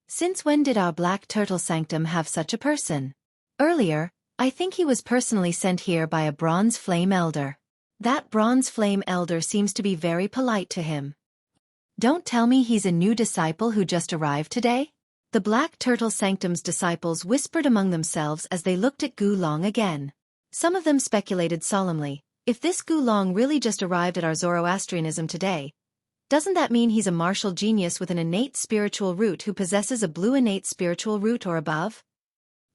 Since when did our Black Turtle Sanctum have such a person? Earlier, I think he was personally sent here by a Bronze Flame Elder. That Bronze Flame Elder seems to be very polite to him. Don't tell me he's a new disciple who just arrived today? The Black Turtle Sanctum's disciples whispered among themselves as they looked at Gu Long again. Some of them speculated solemnly, if this Gu Long really just arrived at our Zoroastrianism today, doesn't that mean he's a martial genius with an innate spiritual root who possesses a blue innate spiritual root or above?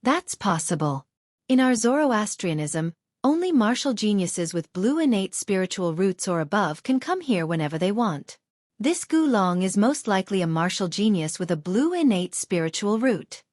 That's possible. In our Zoroastrianism, only martial geniuses with blue innate spiritual roots or above can come here whenever they want. This Gu Long is most likely a martial genius with a blue innate spiritual root.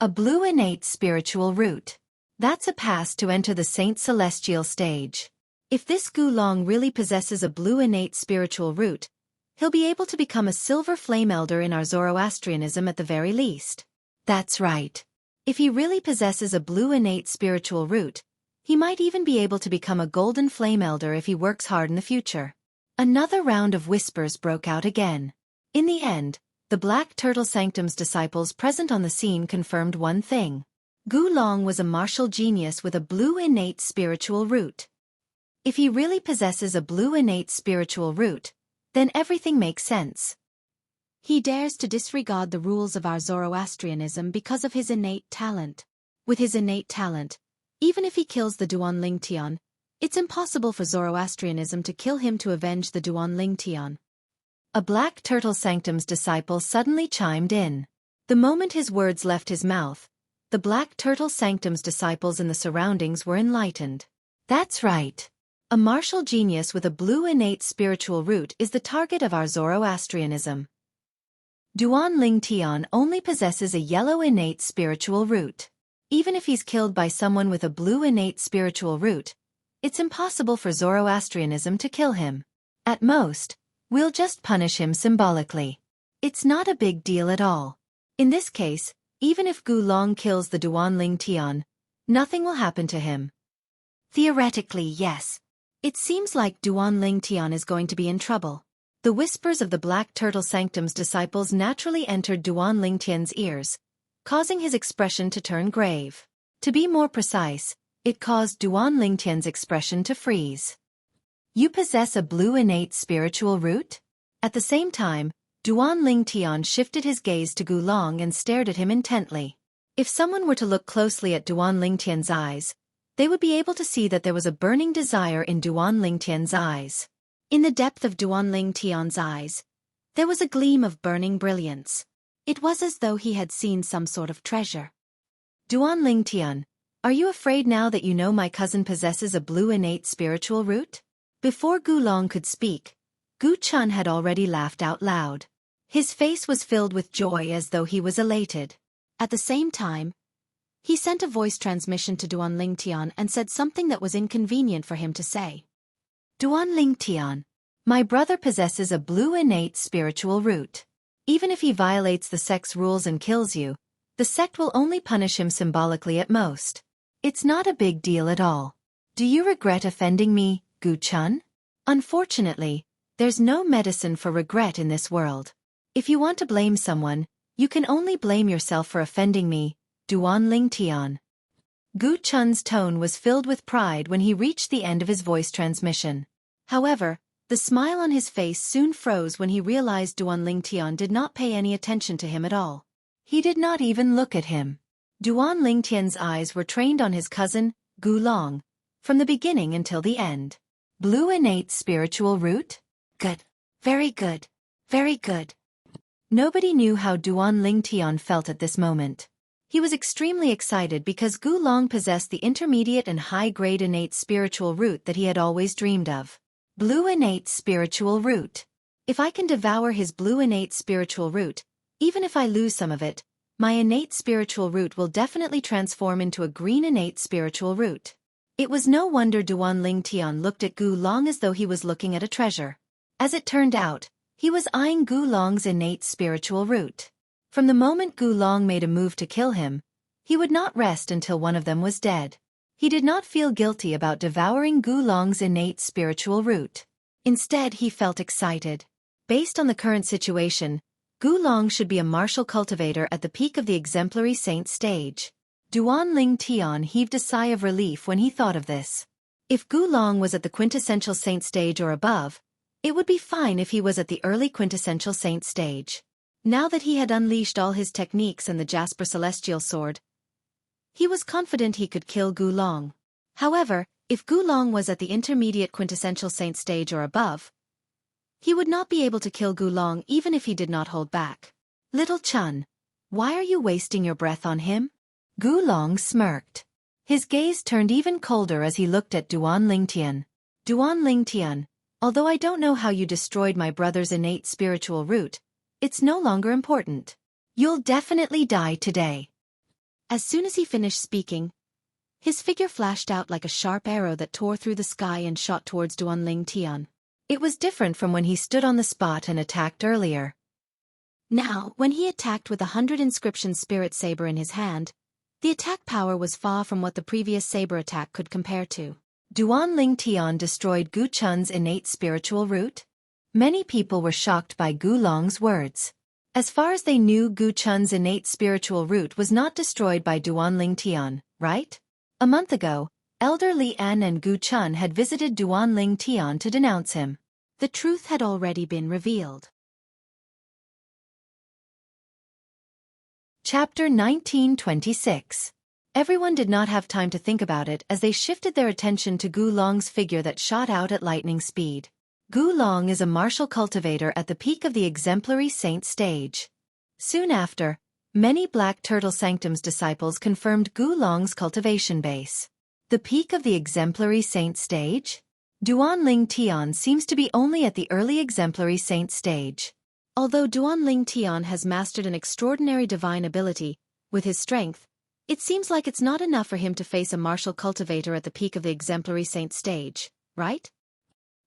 A blue innate spiritual root. That's a pass to enter the Saint Celestial stage. If this Gu Long really possesses a blue innate spiritual root, he'll be able to become a Silver Flame Elder in our Zoroastrianism at the very least. That's right. If he really possesses a blue innate spiritual root, he might even be able to become a Golden Flame Elder if he works hard in the future. Another round of whispers broke out again. In the end, the Black Turtle Sanctum's disciples present on the scene confirmed one thing. Gu Long was a martial genius with a blue innate spiritual root. If he really possesses a blue innate spiritual root, then everything makes sense.
He dares to disregard the rules of our Zoroastrianism because of his innate talent. With his innate talent, even if he kills the Duan Lingtian, it's impossible for Zoroastrianism to kill him to avenge the Duan Lingtian. A Black Turtle Sanctum's disciple suddenly chimed in. The moment his words left his mouth, the Black Turtle Sanctum's disciples in the surroundings were enlightened. That's right. A martial genius with a blue innate spiritual root is the target of our Zoroastrianism. Duan Lingtian only possesses a yellow innate spiritual root. Even if he's killed by someone with a blue innate spiritual root, it's impossible for Zoroastrianism to kill him. At most, we'll just punish him symbolically. It's not a big deal at all.
In this case, even if Gu Long kills the Duan Ling Tian, nothing will happen to him. Theoretically, yes. It seems like Duan Ling Tian is going to be in trouble. The whispers of the Black Turtle Sanctum's disciples naturally entered Duan Ling Tian's ears, causing his expression to turn grave. To be more precise, it caused Duan Ling Tian's expression to freeze. You possess a blue innate spiritual root? At the same time, Duan Ling Tian shifted his gaze to Gu Long and stared at him intently. If someone were to look closely at Duan Ling Tian's eyes, they would be able to see that there was a burning desire in Duan Ling Tian's eyes. In the depth of Duan Ling Tian's eyes, there was a gleam of burning brilliance. It was as though he had seen some sort of treasure. Duan Ling Tian, are you afraid now that you know my cousin possesses a blue innate spiritual root? Before Gu Long could speak, Gu Chun had already laughed out loud. His face was filled with joy as though he was elated. At the same time, he sent a voice transmission to Duan Ling Tian and said something that was inconvenient for him to say. Duan Ling Tian, my brother possesses a blue innate spiritual root. Even if he violates the sect's rules and kills you, the sect will only punish him symbolically at most. It's not a big deal at all. Do you regret offending me, Gu Chun? Unfortunately, there's no medicine for regret in this world. If you want to blame someone, you can only blame yourself for offending me, Duan Ling Tian. Gu Chun's tone was filled with pride when he reached the end of his voice transmission. However, the smile on his face soon froze when he realized Duan Ling Tian did not pay any attention to him at all. He did not even look at him. Duan Ling Tian's eyes were trained on his cousin, Gu Long, from the beginning until the end. Blue innate spiritual root? Good. Very good. Very good. Nobody knew how Duan Ling Tian felt at this moment. He was extremely excited because Gu Long possessed the intermediate and high-grade innate spiritual root that he had always dreamed of. Blue innate spiritual root. If I can devour his blue innate spiritual root, even if I lose some of it, my innate spiritual root will definitely transform into a green innate spiritual root. It was no wonder Duan Ling Tian looked at Gu Long as though he was looking at a treasure. As it turned out, he was eyeing Gu Long's innate spiritual root. From the moment Gu Long made a move to kill him, he would not rest until one of them was dead. He did not feel guilty about devouring Gu Long's innate spiritual root. Instead, he felt excited. Based on the current situation, Gu Long should be a martial cultivator at the peak of the exemplary saint stage. Duan Ling Tian heaved a sigh of relief when he thought of this. If Gu Long was at the quintessential saint stage or above, it would be fine if he was at the early quintessential saint stage. Now that he had unleashed all his techniques and the Jasper Celestial Sword, he was confident he could kill Gu Long. However, if Gu Long was at the intermediate quintessential saint stage or above, he would not be able to kill Gu Long even if he did not hold back. Little Chun, why are you wasting your breath on him? Gu Long smirked. His gaze turned even colder as he looked at Duan Ling Tian. Duan Ling Tian, although I don't know how you destroyed my brother's innate spiritual root, it's no longer important. You'll definitely die today. As soon as he finished speaking, his figure flashed out like a sharp arrow that tore through the sky and shot towards Duan Ling Tian. It was different from when he stood on the spot and attacked earlier. Now, when he attacked with 100 inscription spirit saber in his hand, the attack power was far from what the previous saber attack could compare to. Duan Ling Tian destroyed Gu Chun's innate spiritual root? Many people were shocked by Gu Long's words. As far as they knew, Gu Chun's innate spiritual root was not destroyed by Duan Ling Tian, right? A month ago, Elder Li An and Gu Chun had visited Duan Ling Tian to denounce him. The truth had already been revealed. Chapter 1926. Everyone did not have time to think about it as they shifted their attention to Gu Long's figure that shot out at lightning speed. Gu Long is a martial cultivator at the peak of the exemplary saint stage. Soon after, many Black Turtle Sanctum's disciples confirmed Gu Long's cultivation base. The peak of the exemplary saint stage? Duan Ling Tian seems to be only at the early exemplary saint stage. Although Duan Ling Tian has mastered an extraordinary divine ability, with his strength, it seems like it's not enough for him to face a martial cultivator at the peak of the exemplary saint stage, right?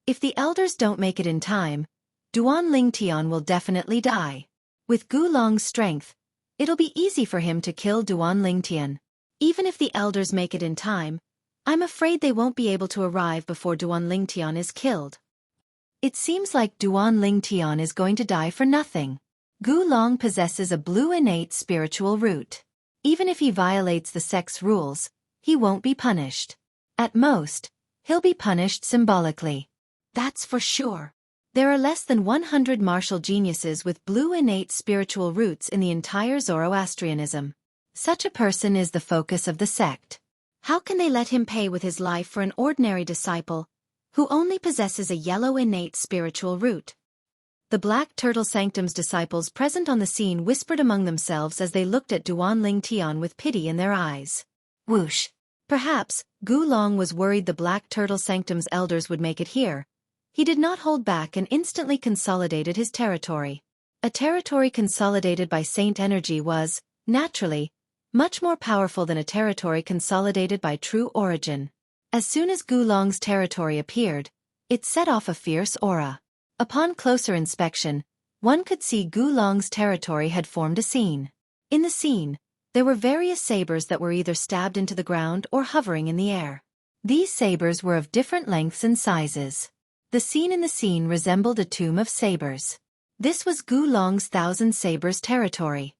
If the elders don't make it in time, Duan Ling Tian will definitely die. With Gu Long's strength, It'll be easy for him to kill Duan Lingtian.
Even if the elders make it in time, I'm afraid they won't be able to arrive before Duan Lingtian is killed.
It seems like Duan Lingtian is going to die for nothing. Gu Long possesses a blue innate spiritual root. Even if he violates the sect's rules, he won't be punished. At most, he'll be punished symbolically.
That's for sure. There are less than 100 martial geniuses with blue innate spiritual roots in the entire Zoroastrianism.
Such a person is the focus of the sect.
How can they let him pay with his life for an ordinary disciple, who only possesses a yellow innate spiritual root?
The Black Turtle Sanctum's disciples present on the scene whispered among themselves as they looked at Duan Lingtian with pity in their eyes. Whoosh! Perhaps, Gu Long was worried the Black Turtle Sanctum's elders would make it here. He did not hold back and instantly consolidated his territory. A territory consolidated by Saint energy was, naturally, much more powerful than a territory consolidated by true origin. As soon as Gu Long's territory appeared, it set off a fierce aura. Upon closer inspection, one could see Gu Long's territory had formed a scene. In the scene, there were various sabers that were either stabbed into the ground or hovering in the air. These sabers were of different lengths and sizes. The scene in the scene resembled a tomb of sabers. This was Gu Long's 1,000 sabers territory.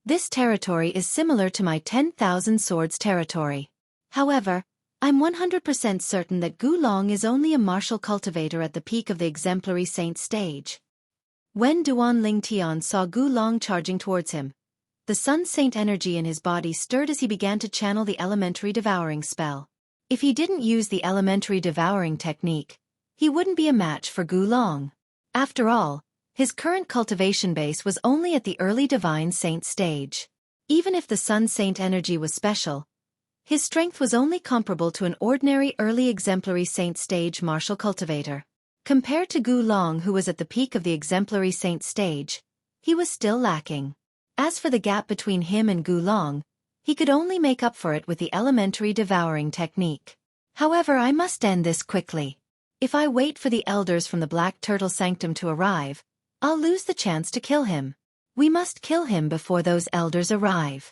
This territory is similar to my 10,000 swords territory. However, I'm 100% certain that Gu Long is only a martial cultivator at the peak of the exemplary saint stage. When Duan Lingtian saw Gu Long charging towards him, the sun saint energy in his body stirred as he began to channel the elementary devouring spell. If he didn't use the elementary devouring technique, he wouldn't be a match for Gu Long. After all, his current cultivation base was only at the early divine saint stage. Even if the sun saint energy was special, his strength was only comparable to an ordinary early exemplary saint stage martial cultivator. Compared to Gu Long, who was at the peak of the exemplary saint stage, he was still lacking. As for the gap between him and Gu Long, he could only make up for it with the elementary devouring technique. However, I must end this quickly. If I wait for the elders from the Black Turtle Sanctum to arrive, I'll lose the chance to kill him. We must kill him before those elders arrive.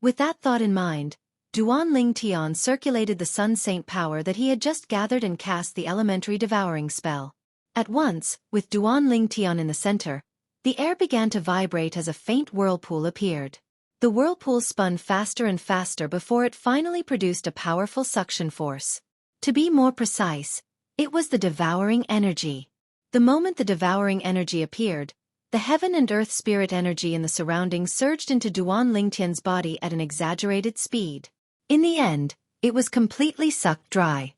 With that thought in mind, Duan Lingtian circulated the sun saint power that he had just gathered and cast the elementary devouring spell. At once, with Duan Lingtian in the center, the air began to vibrate as a faint whirlpool appeared. The whirlpool spun faster and faster before it finally produced a powerful suction force. To be more precise, it was the devouring energy. The moment the devouring energy appeared, the heaven and earth spirit energy in the surroundings surged into Duan Lingtian's body at an exaggerated speed. In the end, it was completely sucked dry.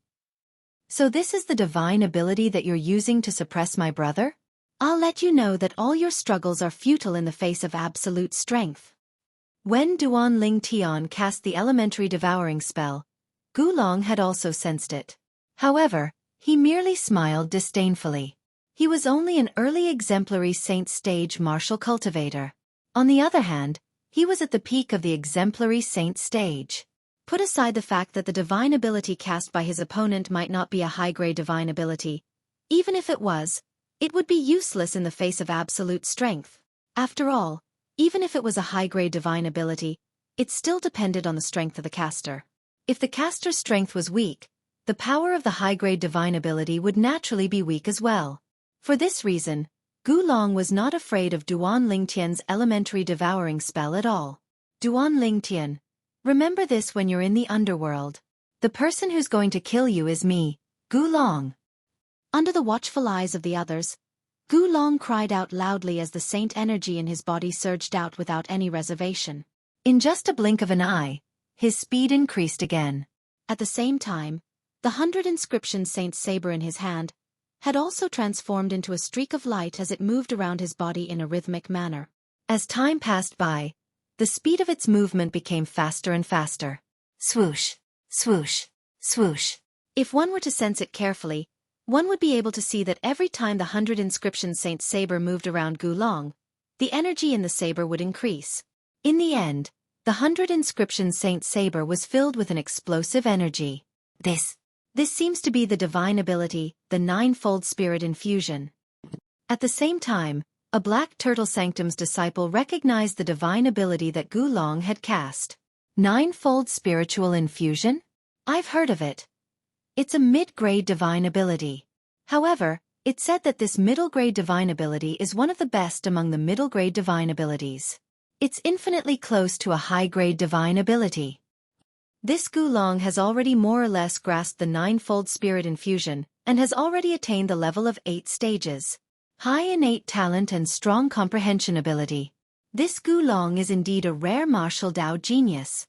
So this is the divine ability that you're using to suppress my brother? I'll let you know that all your struggles are futile in the face of absolute strength. When Duan Lingtian cast the elementary devouring spell, Gu Long had also sensed it. However, he merely smiled disdainfully. He was only an early exemplary saint stage martial cultivator. On the other hand, he was at the peak of the exemplary saint stage. Put aside the fact that the divine ability cast by his opponent might not be a high-grade divine ability. Even if it was, it would be useless in the face of absolute strength. After all, even if it was a high-grade divine ability, it still depended on the strength of the caster. If the caster's strength was weak, the power of the high-grade divine ability would naturally be weak as well. For this reason, Gu Long was not afraid of Duan Lingtian's elementary devouring spell at all. Duan Lingtian, remember this when you're in the underworld. The person who's going to kill you is me, Gu Long.
Under the watchful eyes of the others, Gu Long cried out loudly as the saint energy in his body surged out without any reservation.
In just a blink of an eye, his speed increased again.
At the same time, the 100 inscription saint's saber in his hand had also transformed into a streak of light as it moved around his body in a rhythmic manner.
As time passed by, the speed of its movement became faster and faster. Swoosh, swoosh, swoosh.
If one were to sense it carefully, one would be able to see that every time the 100 inscription saint's saber moved around Gu Long, the energy in the saber would increase. In the end, the 100 inscription saint's saber was filled with an explosive energy. This seems to be the divine ability, the ninefold spirit infusion. At the same time,
A Black Turtle Sanctum's disciple recognized the divine ability that Gu Long had cast. Ninefold Spiritual Infusion? I've heard of it. It's a mid-grade divine ability. However, it said that this middle-grade divine ability is one of the best among the middle-grade divine abilities. It's infinitely close to a high-grade divine ability. This Gu Long has already more or less grasped the ninefold spirit infusion, and has already attained the level of 8 stages. High innate talent and strong comprehension ability. This Gu Long is indeed a rare martial Dao genius.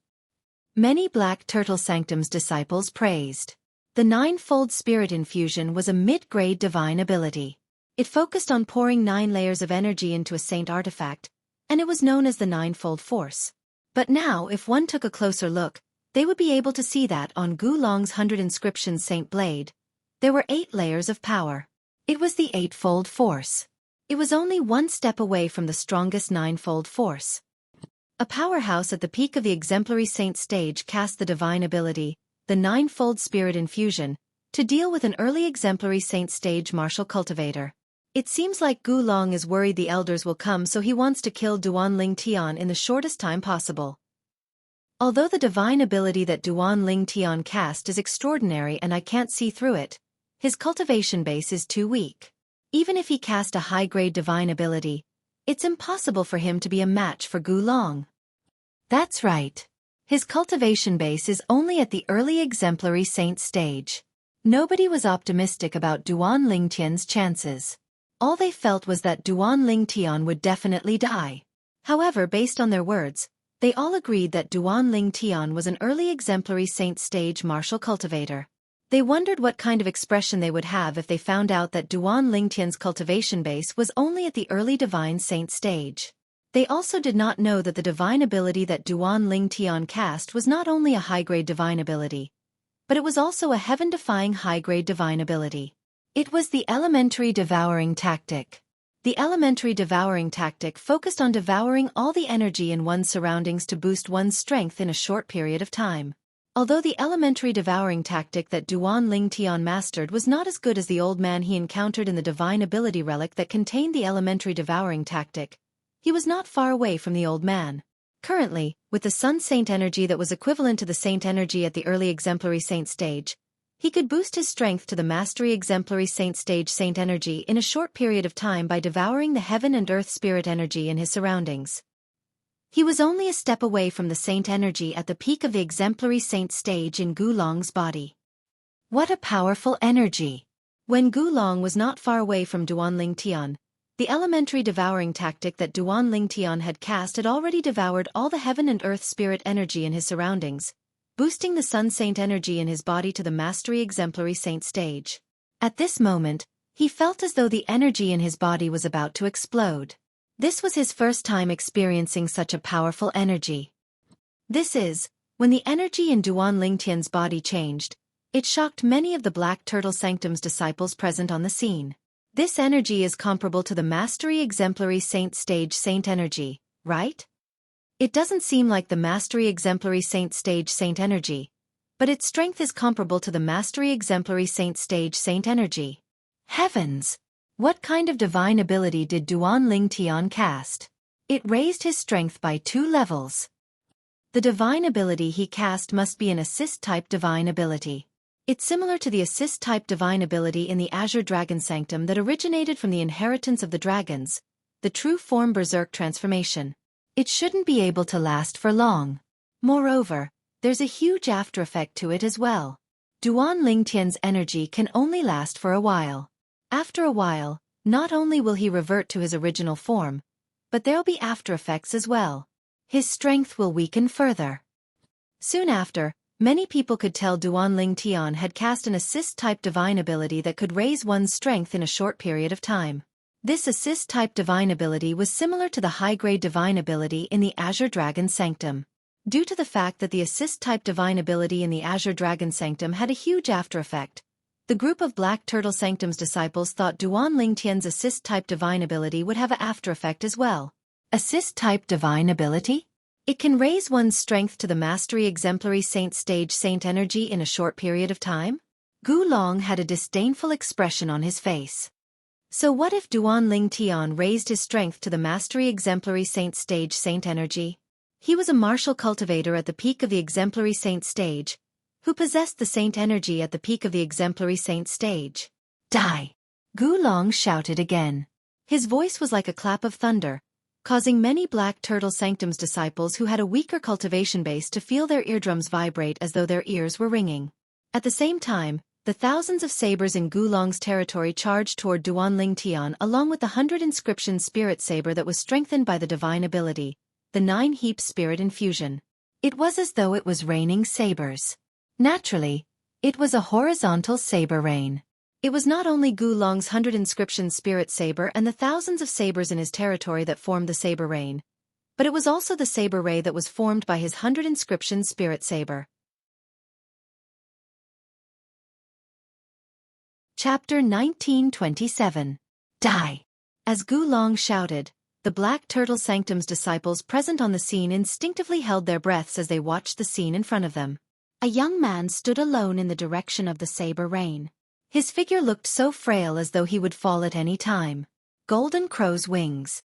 Many Black Turtle Sanctum's disciples praised. The ninefold spirit infusion was a mid-grade divine ability. It focused on pouring 9 layers of energy into a saint artifact, and it was known as the ninefold force. But now, if one took a closer look, they would be able to see that on Gu Long's 100 inscriptions saint blade, there were 8 layers of power. It was the eightfold force. It was only one step away from the strongest ninefold force. A powerhouse at the peak of the exemplary saint stage cast the divine ability, the ninefold spirit infusion, to deal with an early exemplary saint stage martial cultivator. It seems like Gu Long is worried the elders will come, so he wants to kill Duan Ling Tian in the shortest time possible. Although the divine ability that Duan Ling Tian cast is extraordinary and I can't see through it, his cultivation base is too weak. Even if he cast a high-grade divine ability, it's impossible for him to be a match for Gu Long. That's right. His cultivation base is only at the early exemplary saint stage. Nobody was optimistic about Duan Ling Tian's chances. All they felt was that Duan Ling Tian would definitely die. However, based on their words, they all agreed that Duan Ling Tian was an early exemplary saint stage martial cultivator. They wondered what kind of expression they would have if they found out that Duan Ling Tian's cultivation base was only at the early divine saint stage. They also did not know that the divine ability that Duan Ling Tian cast was not only a high-grade divine ability, but it was also a heaven-defying high-grade divine ability. It was the elementary devouring tactic. The elementary devouring tactic focused on devouring all the energy in one's surroundings to boost one's strength in a short period of time. Although the elementary devouring tactic that Duan Ling Tian mastered was not as good as the old man he encountered in the divine ability relic that contained the elementary devouring tactic, he was not far away from the old man. Currently, with the Sun Saint energy that was equivalent to the Saint energy at the early exemplary Saint stage, he could boost his strength to the Mastery exemplary Saint stage Saint energy in a short period of time by devouring the heaven and earth spirit energy in his surroundings. He was only a step away from the Saint energy at the peak of the exemplary Saint stage in Gu Long's body. What a powerful energy! When Gu Long was not far away from Duan Ling Tian, the elementary devouring tactic that Duan Ling Tian had cast had already devoured all the heaven and earth spirit energy in his surroundings, boosting the Sun Saint energy in his body to the Mastery exemplary Saint stage. At this moment, he felt as though the energy in his body was about to explode. This was his first time experiencing such a powerful energy. This is, when the energy in Duan Ling Tian's body changed, it shocked many of the Black Turtle Sanctum's disciples present on the scene. This energy is comparable to the Mastery exemplary Saint stage Saint energy, right? It doesn't seem like the Mastery exemplary Saint stage Saint energy, but its strength is comparable to the Mastery exemplary Saint stage Saint energy. Heavens! What kind of divine ability did Duan Ling Tian cast? It raised his strength by 2 levels. The divine ability he cast must be an assist-type divine ability. It's similar to the assist-type divine ability in the Azure Dragon Sanctum that originated from the inheritance of the dragons, the true form Berserk transformation. It shouldn't be able to last for long. Moreover, there's a huge after-effect to it as well. Duan Ling Tian's energy can only last for a while. After a while, not only will he revert to his original form, but there'll be after-effects as well. His strength will weaken further. Soon after, many people could tell Duan Ling Tian had cast an assist-type divine ability that could raise one's strength in a short period of time. This assist-type divine ability was similar to the high-grade divine ability in the Azure Dragon Sanctum. Due to the fact that the assist-type divine ability in the Azure Dragon Sanctum had a huge after-effect, the group of Black Turtle Sanctum's disciples thought Duan Ling Tian's assist-type divine ability would have an after-effect as well. Assist-type divine ability? It can raise one's strength to the Mastery exemplary Saint stage Saint energy in a short period of time? Gu Long had a disdainful expression on his face. So what if Duan Ling Tian raised his strength to the Mastery Exemplary Saint stage Saint energy? He was a martial cultivator at the peak of the Exemplary Saint stage, who possessed the Saint energy at the peak of the Exemplary Saint stage. Die! Gu Long shouted again. His voice was like a clap of thunder, causing many Black Turtle Sanctum's disciples who had a weaker cultivation base to feel their eardrums vibrate as though their ears were ringing. At the same time, the thousands of sabers in Gu Long's territory charged toward Duan Ling Tian along with the 100 inscription spirit saber that was strengthened by the divine ability, the 9 heap spirit infusion. It was as though it was raining sabers. Naturally, it was a horizontal saber rain. It was not only Gu Long's 100 inscription spirit saber and the thousands of sabers in his territory that formed the saber rain, but it was also the saber ray that was formed by his 100 inscription spirit saber. Chapter 1927. Die! As Gu Long shouted, the Black Turtle Sanctum's disciples present on the scene instinctively held their breaths as they watched the scene in front of them. A young man stood alone in the direction of the saber rain. His figure looked so frail as though he would fall at any time. Golden crow's wings.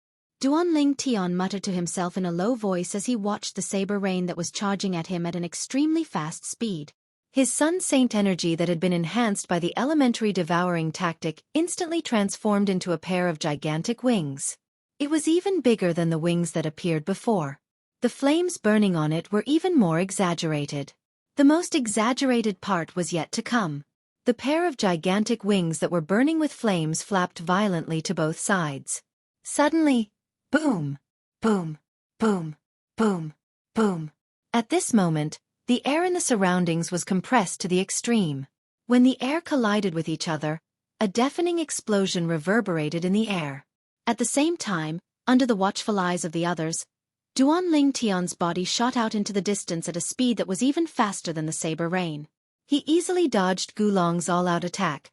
Duan Ling Tian muttered to himself in a low voice as he watched the saber rain that was charging at him at an extremely fast speed. His Sun Saint energy that had been enhanced by the elementary devouring tactic instantly transformed into a pair of gigantic wings. It was even bigger than the wings that appeared before. The flames burning on it were even more exaggerated. The most exaggerated part was yet to come. The pair of gigantic wings that were burning with flames flapped violently to both sides. Suddenly, boom, boom, boom, boom, boom. At this moment, the air in the surroundings was compressed to the extreme. When the air collided with each other, a deafening explosion reverberated in the air. At the same time, under the watchful eyes of the others, Duan Ling Tian's body shot out into the distance at a speed that was even faster than the saber rain. He easily dodged Gu Long's all-out attack,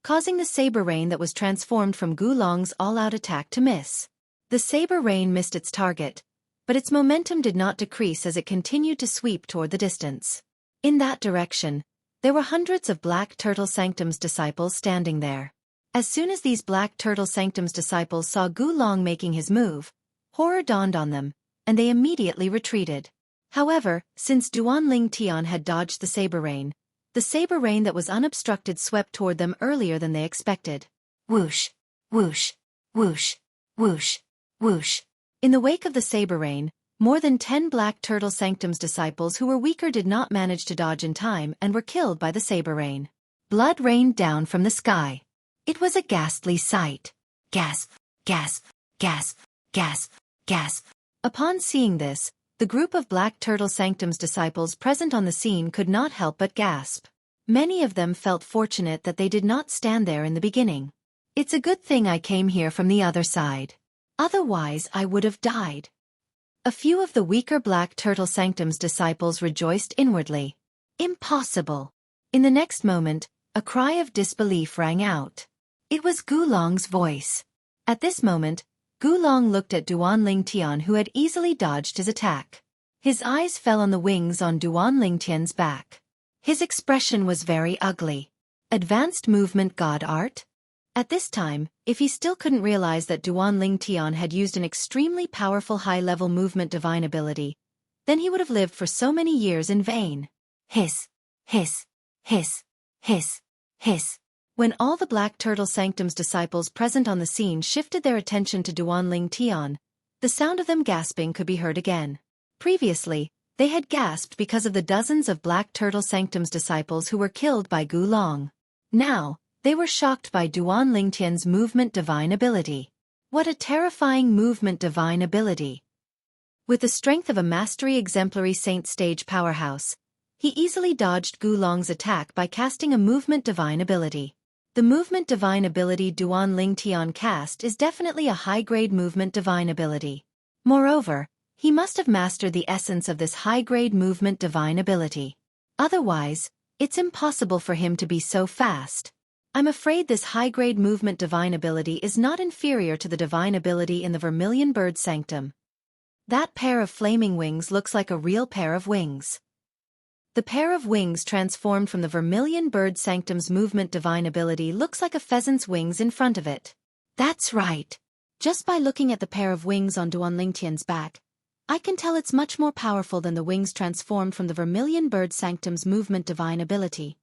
causing the saber rain that was transformed from Gu Long's all-out attack to miss. The saber rain missed its target, but its momentum did not decrease as it continued to sweep toward the distance. In that direction, there were hundreds of Black Turtle Sanctum's disciples standing there. As soon as these Black Turtle Sanctum's disciples saw Gu Long making his move, horror dawned on them, and they immediately retreated. However, since Duan Ling Tian had dodged the saber rain that was unobstructed swept toward them earlier than they expected. Whoosh, whoosh, whoosh, whoosh, whoosh. In the wake of the saber rain, more than 10 Black Turtle Sanctum's disciples who were weaker did not manage to dodge in time and were killed by the saber rain. Blood rained down from the sky. It was a ghastly sight. Gasp, gasp, gasp, gasp, gasp. Upon seeing this, the group of Black Turtle Sanctum's disciples present on the scene could not help but gasp. Many of them felt fortunate that they did not stand there in the beginning. It's a good thing I came here from the other side. Otherwise I would have died. A few of the weaker Black Turtle Sanctum's disciples rejoiced inwardly. Impossible! In the next moment, a cry of disbelief rang out. It was Gu Long's voice. At this moment, Gu Long looked at Duan Ling Tian who had easily dodged his attack. His eyes fell on the wings on Duan Ling Tian's back. His expression was very ugly. Advanced movement god art? At this time, if he still couldn't realize that Duan Ling Tian had used an extremely powerful high-level movement divine ability, then he would have lived for so many years in vain. Hiss, hiss, hiss, hiss, hiss. When all the Black Turtle Sanctum's disciples present on the scene shifted their attention to Duan Ling Tian, the sound of them gasping could be heard again. Previously, they had gasped because of the dozens of Black Turtle Sanctum's disciples who were killed by Gu Long. Now, they were shocked by Duan Ling Tian's movement divine ability. What a terrifying movement divine ability! With the strength of a Mastery Exemplary Saint stage powerhouse, he easily dodged Gu Long's attack by casting a movement divine ability. The movement divine ability Duan Ling Tian cast is definitely a high-grade movement divine ability. Moreover, he must have mastered the essence of this high-grade movement divine ability. Otherwise, it's impossible for him to be so fast. I'm afraid this high-grade movement divine ability is not inferior to the divine ability in the Vermilion Bird Sanctum. That pair of flaming wings looks like a real pair of wings. The pair of wings transformed from the Vermilion Bird Sanctum's movement divine ability looks like a pheasant's wings in front of it. That's right.
Just by looking at the pair of wings on Duan Lingtian's back, I can tell it's much more powerful than the wings transformed from the Vermilion Bird Sanctum's movement divine ability.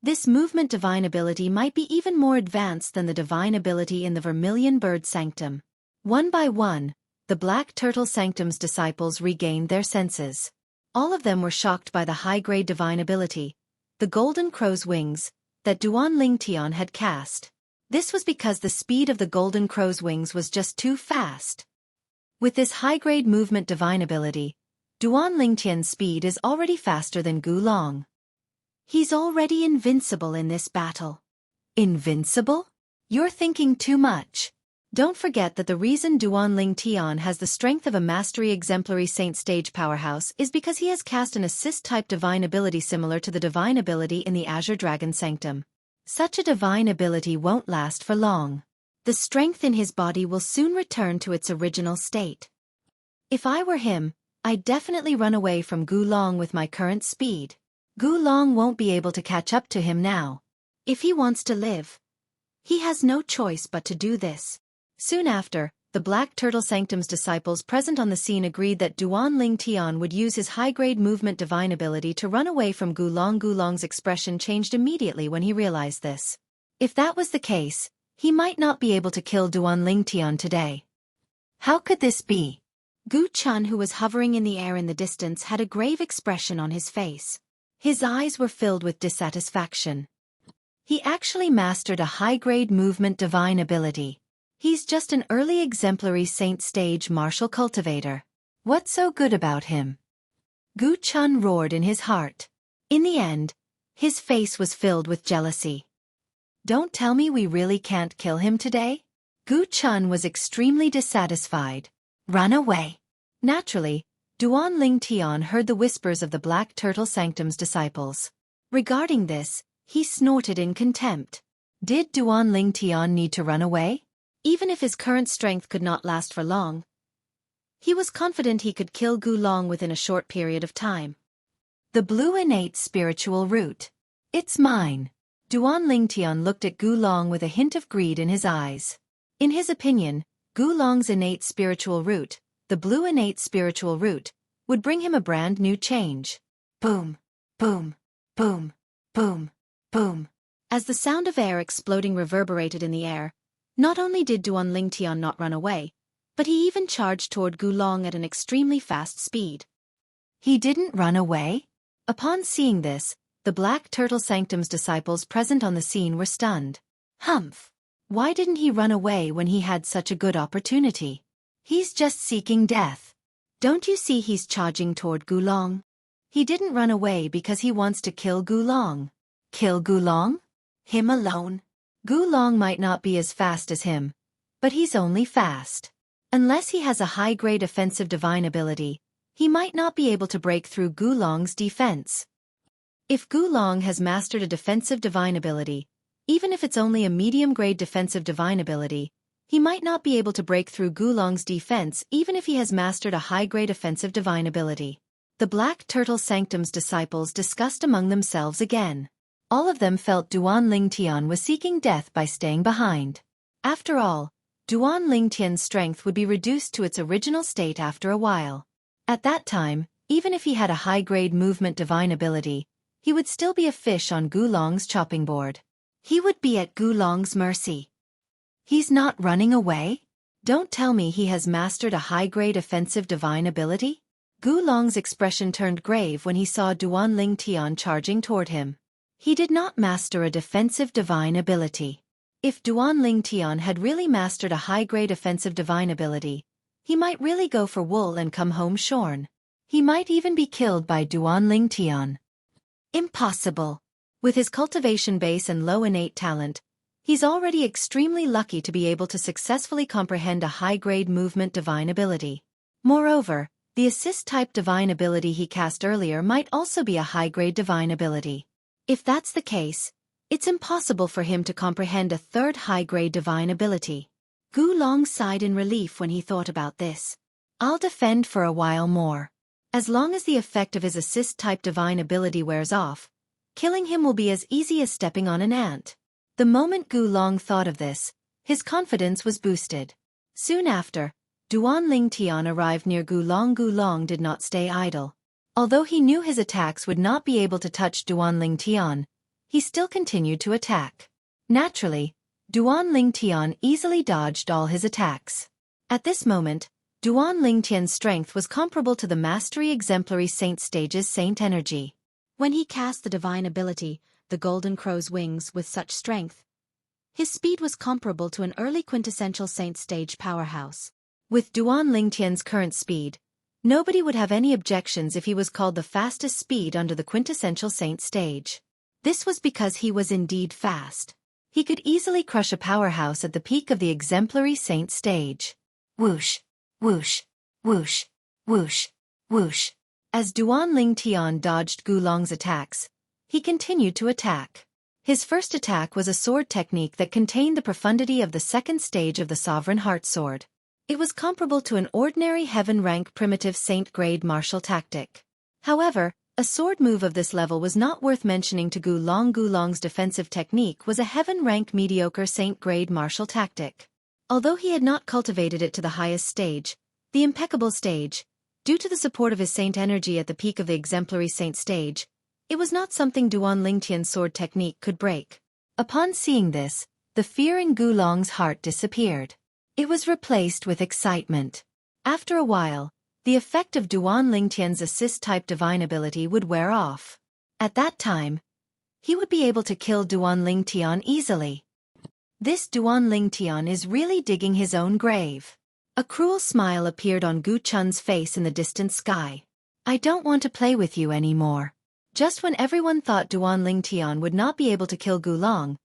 This movement divine ability might be even more advanced than the divine ability in the Vermilion Bird Sanctum. One by one, the Black Turtle Sanctum's disciples regained their senses. All of them were shocked by the high-grade divine ability, the Golden Crow's wings, that Duan Lingtian had cast. This was because the speed of the Golden Crow's wings was just too fast. With this high-grade movement divine ability, Duan Lingtian's speed is already faster than Gu Long. He's already invincible in this battle.
Invincible? You're thinking too much.
Don't forget that the reason Duan Lingtian has the strength of a Mastery Exemplary Saint stage powerhouse is because he has cast an assist-type divine ability similar to the divine ability in the Azure Dragon Sanctum. Such a divine ability won't last for long. The strength in his body will soon return to its original state. If I were him, I'd definitely run away from Gu Long with my current speed. Gu Long won't be able to catch up to him now. If he wants to live, he has no choice but to do this. Soon after, the Black Turtle Sanctum's disciples present on the scene agreed that Duan Lingtian would use his high-grade movement divine ability to run away from Gu Long. Gu Long's expression changed immediately when he realized this. If that was the case, he might not be able to kill Duan Lingtian today.
How could this be?
Gu Chun, who was hovering in the air in the distance, had a grave expression on his face. His eyes were filled with dissatisfaction.
He actually mastered a high-grade movement divine ability. He's just an early exemplary saint stage martial cultivator. What's so good about him? Gu Chun roared in his heart. In the end, his face was filled with jealousy. Don't tell me we really can't kill him today? Gu Chun was extremely dissatisfied. Run away. Naturally, Duan Lingtian heard the whispers of the Black Turtle Sanctum's disciples. Regarding this, he snorted in contempt. Did Duan Lingtian need to run away?
Even if his current strength could not last for long, he was confident he could kill Gu Long within a short period of time.
The blue innate spiritual root. It's mine. Duan Lingtian looked at Gu Long with a hint of greed in his eyes. In his opinion, Gu Long's innate spiritual root, the blue innate spiritual root, would bring him a brand new change. Boom, boom, boom, boom, boom.
As the sound of air exploding reverberated in the air, not only did Duan Lingtian not run away, but he even charged toward Gu Long at an extremely fast speed.
He didn't run away?
Upon seeing this, the Black Turtle Sanctum's disciples present on the scene were stunned.
Humph! Why didn't he run away when he had such a good opportunity? He's just seeking death. Don't you see he's charging toward Gu Long? He didn't run away because he wants to kill Gu Long. Kill Gu Long? Him alone? Gu Long might not be as fast as him, but he's only fast. Unless he has a high-grade offensive divine ability, he might not be able to break through Gu Long's defense. If Gu Long has mastered a defensive divine ability, even if it's only a medium-grade defensive divine ability, he might not be able to break through Gu Long's defense even if he has mastered a high-grade offensive divine ability. The Black Turtle Sanctum's disciples discussed among themselves again. All of them felt Duan Lingtian was seeking death by staying behind. After all, Duan Lingtian's strength would be reduced to its original state after a while. At that time, even if he had a high-grade movement divine ability, he would still be a fish on Gu Long's chopping board. He would be at Gu Long's mercy. He's not running away? Don't tell me he has mastered a high-grade offensive divine ability? Gu Long's expression turned grave when he saw Duan Lingtian charging toward him. He did not master a defensive divine ability. If Duan Lingtian had really mastered a high-grade offensive divine ability, he might really go for wool and come home shorn. He might even be killed by Duan Lingtian. Impossible. With his cultivation base and low innate talent, he's already extremely lucky to be able to successfully comprehend a high-grade movement divine ability. Moreover, the assist-type divine ability he cast earlier might also be a high-grade divine ability. If that's the case, it's impossible for him to comprehend a third high-grade divine ability. Gu Long sighed in relief when he thought about this. I'll defend for a while more. As long as the effect of his assist-type divine ability wears off, killing him will be as easy as stepping on an ant. The moment Gu Long thought of this, His confidence was boosted. Soon after, Duan Lingtian arrived near Gulong. Gulong did not stay idle. Although he knew his attacks would not be able to touch Duan Lingtian, he still continued to attack. Naturally, Duan Lingtian easily dodged all his attacks. At this moment, Duan Lingtian's strength was comparable to the Mastery Exemplary Saint Stage's Saint Energy.
When he cast the divine ability, the Golden Crow's Wings, with such strength, his speed was comparable to an early quintessential Saint Stage powerhouse.
With Duan Lingtian's current speed, nobody would have any objections if he was called the fastest speed under the quintessential Saint Stage. This was because he was indeed fast. He could easily crush a powerhouse at the peak of the exemplary Saint Stage. Whoosh, whoosh, whoosh, whoosh, whoosh. As Duan Lingtian dodged Gulong's attacks, he continued to attack. His first attack was a sword technique that contained the profundity of the second stage of the Sovereign Heart Sword. It was comparable to an ordinary heaven-rank primitive saint-grade martial tactic. However, a sword move of this level was not worth mentioning to Gulong. Gulong's defensive technique was a heaven-rank mediocre saint-grade martial tactic. Although he had not cultivated it to the highest stage, the impeccable stage, due to the support of his saint energy at the peak of the exemplary saint stage, it was not something Duan Lingtian's sword technique could break. Upon seeing this, the fear in Gulong's heart disappeared. It was replaced with excitement. After a while, the effect of Duan Lingtian's assist-type divine ability would wear off. At that time, he would be able to kill Duan Lingtian easily. This Duan Lingtian is really digging his own grave. A cruel smile appeared on Gu Chun's face in the distant sky. I don't want to play with you anymore. Just when everyone thought Duan Lingtian would not be able to kill Gulong,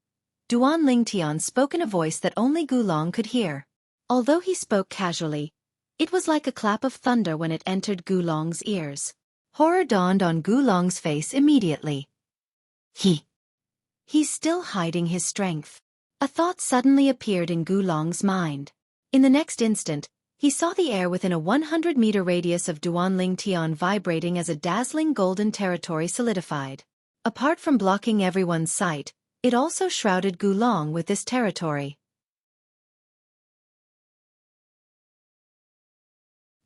Duan Lingtian spoke in a voice that only Gulong could hear. Although he spoke casually, it was like a clap of thunder when it entered Gulong's ears. Horror dawned on Gulong's face immediately. He's still hiding his strength. A thought suddenly appeared in Gulong's mind. In the next instant, he saw the air within a 100-meter radius of Duan Lingtian vibrating as a dazzling golden territory solidified. Apart from blocking everyone's sight, it also shrouded Gulong with this territory.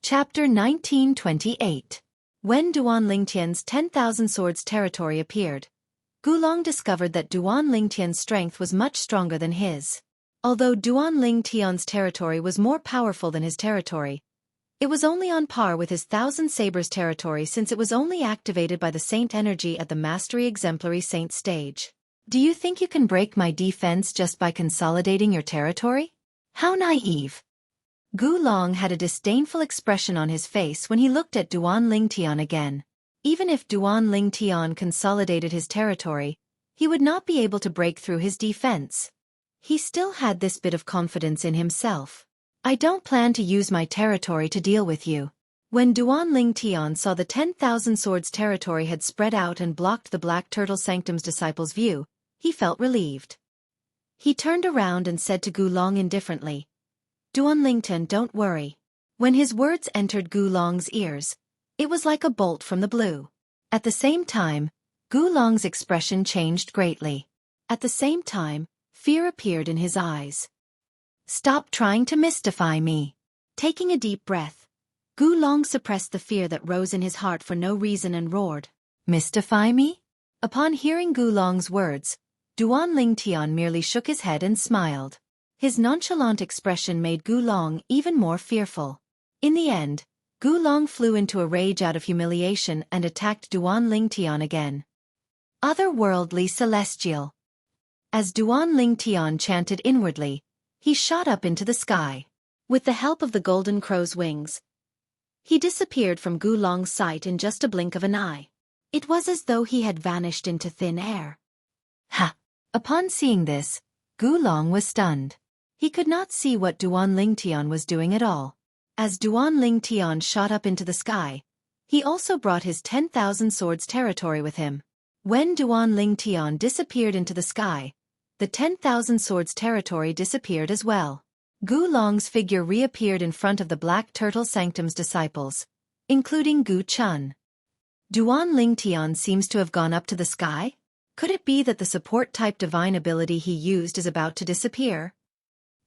Chapter 1928. When Duan Lingtian's 10,000 Swords territory appeared, Gulong discovered that Duan Lingtian's strength was much stronger than his. Although Duan Lingtian's territory was more powerful than his territory, it was only on par with his Thousand Sabers territory since it was only activated by the Saint energy at the Mastery Exemplary Saint stage. Do you think you can break my defense just by consolidating your territory? How naive! Gulong had a disdainful expression on his face when he looked at Duan Lingtian again. Even if Duan Lingtian consolidated his territory, he would not be able to break through his defense. He still had this bit of confidence in himself. I don't plan to use my territory to deal with you. When Duan Lingtian saw the 10,000 Swords territory had spread out and blocked the Black Turtle Sanctum's disciples' view, he felt relieved. He turned around and said to Gulong indifferently, Duan Lingtian, don't worry. When his words entered Gulong's ears, it was like a bolt from the blue. At the same time, Gulong's expression changed greatly. At the same time, fear appeared in his eyes. Stop trying to mystify me. Taking a deep breath, Gulong suppressed the fear that rose in his heart for no reason and roared, Mystify me? Upon hearing Gulong's words, Duan Lingtian merely shook his head and smiled. His nonchalant expression made Gulong even more fearful. In the end, Gulong flew into a rage out of humiliation and attacked Duan Lingtian again. Otherworldly Celestial. As Duan Lingtian chanted inwardly, he shot up into the sky. With the help of the Golden Crow's wings, he disappeared from Gulong's sight in just a blink of an eye. It was as though he had vanished into thin air. Ha! Upon seeing this, Gulong was stunned. He could not see what Duan Lingtian was doing at all. As Duan Lingtian shot up into the sky, he also brought his 10,000 Swords territory with him. When Duan Lingtian disappeared into the sky, the 10,000 Swords territory disappeared as well. Gulong's figure reappeared in front of the Black Turtle Sanctum's disciples, including Gu Chun. Duan Lingtian seems to have gone up to the sky? Could it be that the support-type divine ability he used is about to disappear?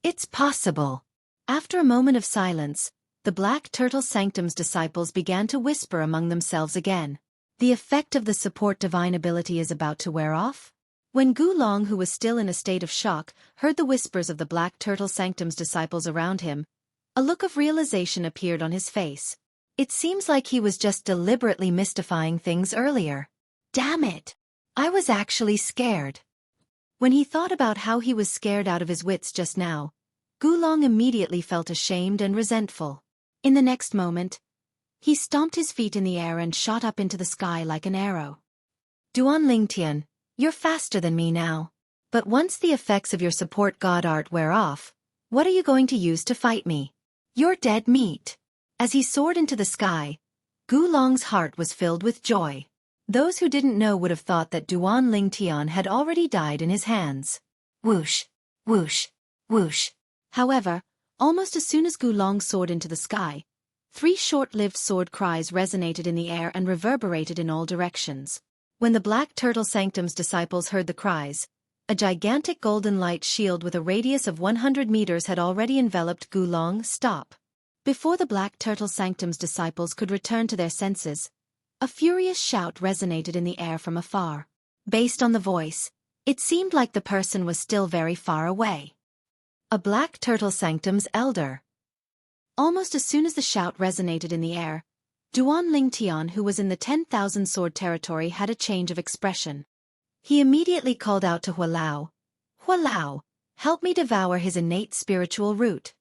It's possible.
After a moment of silence, the Black Turtle Sanctum's disciples began to whisper among themselves again. The effect of the support divine ability is about to wear off? When Gulong, who was still in a state of shock, heard the whispers of the Black Turtle Sanctum's disciples around him, a look of realization appeared on his face.
It seems like he was just deliberately mystifying things earlier. Damn it! I was actually scared.
When he thought about how he was scared out of his wits just now, Gulong immediately felt ashamed and resentful. In the next moment, he stomped his feet in the air and shot up into the sky like an arrow.
Duan Lingtian, you're faster than me now. But once the effects of your support god art wear off, what are you going to use to fight me? You're dead meat. As he soared into the sky, Gulong's heart was filled with joy. Those who didn't know would have thought that Duan Lingtian had already died in his hands. Whoosh, whoosh, whoosh.
However, almost as soon as Gulong soared into the sky, 3 short-lived sword cries resonated in the air and reverberated in all directions. When the Black Turtle Sanctum's disciples heard the cries, a gigantic golden light shield with a radius of 100 meters had already enveloped Gulong. Stop. Before the Black Turtle Sanctum's disciples could return to their senses, a furious shout resonated in the air from afar. Based on the voice, it seemed like the person was still very far away. A Black Turtle Sanctum's elder. Almost as soon as the shout resonated in the air, Duan Lingtian, who was in the 10,000 sword territory, had a change of expression. He immediately called out to Hualao, "Hualao, help me devour his innate spiritual root."